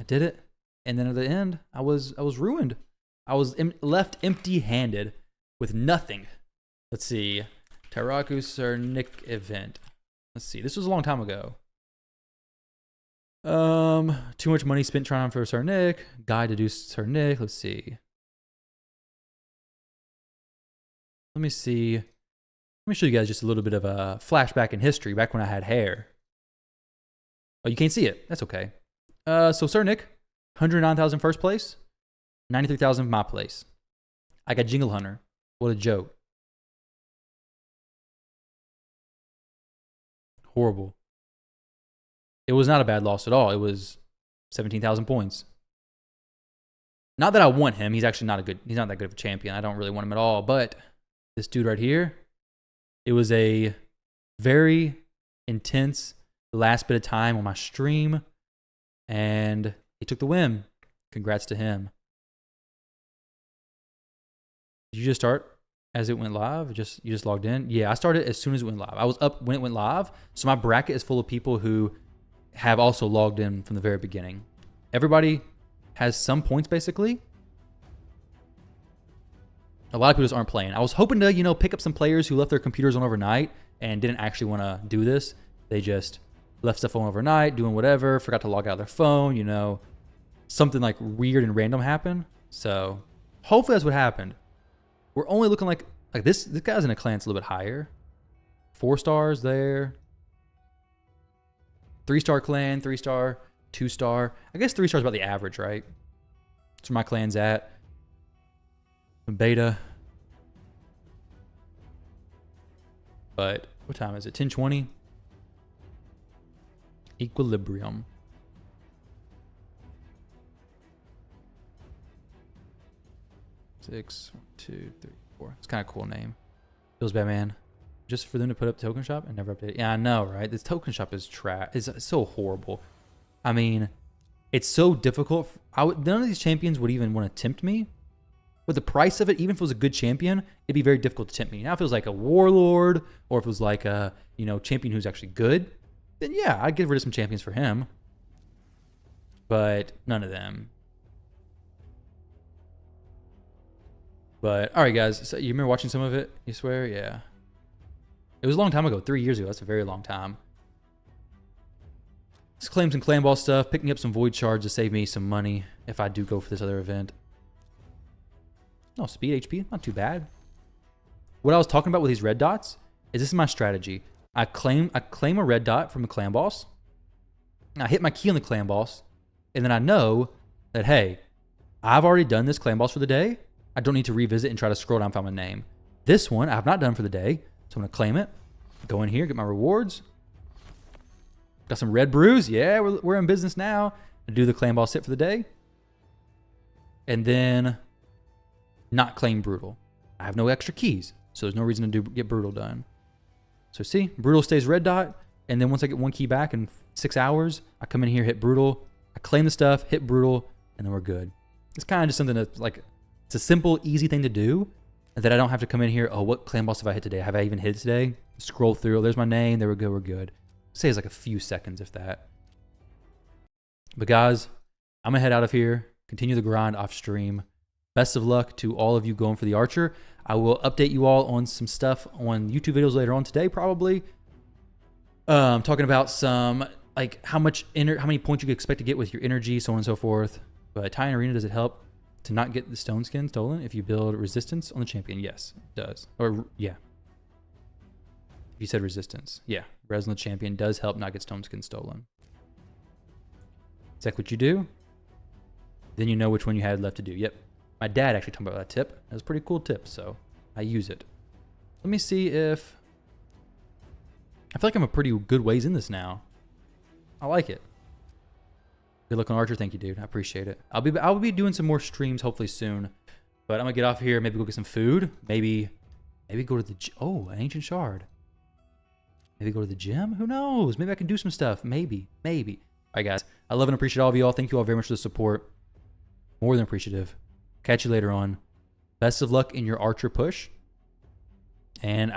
I did it, and then at the end, I was ruined. I was left empty-handed with nothing. Let's see. Taraku Sir Nick event. Let's see. This was a long time ago. Too much money spent trying for Sir Nick. Guide to do Sir Nick. Let's see. Let me see. Let me show you guys just a little bit of a flashback in history, back when I had hair. Oh, you can't see it. That's okay. So Sir Nick, 109,000 first place, 93,000 my place. I got Jingle Hunter. What a joke. Horrible. It was not a bad loss at all. It was 17,000 points. Not that I want him. He's actually not he's not that good of a champion. I don't really want him at all. But this dude right here, it was a very intense last bit of time on my stream. And he took the win. Congrats to him. Did you just start as it went live? You just logged in? Yeah, I started as soon as it went live. I was up when it went live. So my bracket is full of people who have also logged in from the very beginning. Everybody has some points, basically. A lot of people just aren't playing. I was hoping to, pick up some players who left their computers on overnight and didn't actually want to do this. They just left stuff on overnight, doing whatever, forgot to log out of their phone, something like weird and random happened. So hopefully that's what happened. We're only looking like this guy's in a clan that's a little bit higher. 4 stars there. 3-star clan, 3-star, 2-star. I guess 3 stars about the average, right? That's where my clan's at. Beta. But what time is it? 10:20. Equilibrium. Six, 1, 2, 3, 4. It's kind of a cool name. Feels bad, man. Just for them to put up token shop and never update it. Yeah, I know, right? This token shop is trash. It's so horrible. I mean, it's so difficult. None of these champions would even want to tempt me. With the price of it, even if it was a good champion, it'd be very difficult to tempt me. Now, if it was like a warlord, or if it was like a champion who's actually good, then yeah, I'd get rid of some champions for him. But none of them. But all right, guys. So you remember watching some of it? You swear? Yeah. It was a long time ago, 3 years ago. That's a very long time. Let's claim some clan ball stuff, picking up some void shards to save me some money if I do go for this other event. No, speed HP, not too bad. What I was talking about with these red dots is this is my strategy. I claim a red dot from a clan boss. I hit my key on the clan boss, and then I know that, hey, I've already done this clan boss for the day. I don't need to revisit and try to scroll down and find my name. This one I have not done for the day, so I'm going to claim it. Go in here, get my rewards. Got some red brews. Yeah, we're in business now. Do the clan boss sit for the day. And then not claim brutal. I have no extra keys, so there's no reason to get brutal done. So see, brutal stays red dot, and then once I get 1 key back in 6 hours, I come in here, hit brutal, I claim the stuff, hit brutal, and then we're good. It's kind of just something that's like, it's a simple, easy thing to do, and that I don't have to come in here, oh, what clan boss have I hit today? Have I even hit today? Scroll through, oh, there's my name, there we go, we're good. Say it's like a few seconds, if that. But guys, I'm gonna head out of here, continue the grind off stream. Best of luck to all of you going for the Archer. I will update you all on some stuff on YouTube videos later on today, probably. Talking about some, like how many points you can expect to get with your energy, so on and so forth. But Titan Arena, does it help to not get the stone skin stolen if you build resistance on the champion? Yes, it does. Or yeah. You said resistance. Yeah, res on the champion does help not get stone skin stolen. Is that what you do? Then you know which one you had left to do. Yep. My dad actually told me about that tip. That was a pretty cool tip, so I use it. Let me see if... I feel like I'm a pretty good ways in this now. I like it. Good luck on Archer. Thank you, dude. I appreciate it. I'll be doing some more streams hopefully soon. But I'm going to get off here. Maybe go get some food. Maybe go to the... Oh, an ancient shard. Maybe go to the gym? Who knows? Maybe I can do some stuff. Maybe. All right, guys. I love and appreciate all of you all. Thank you all very much for the support. More than appreciative. Catch you later on. Best of luck in your Archer push. And I'll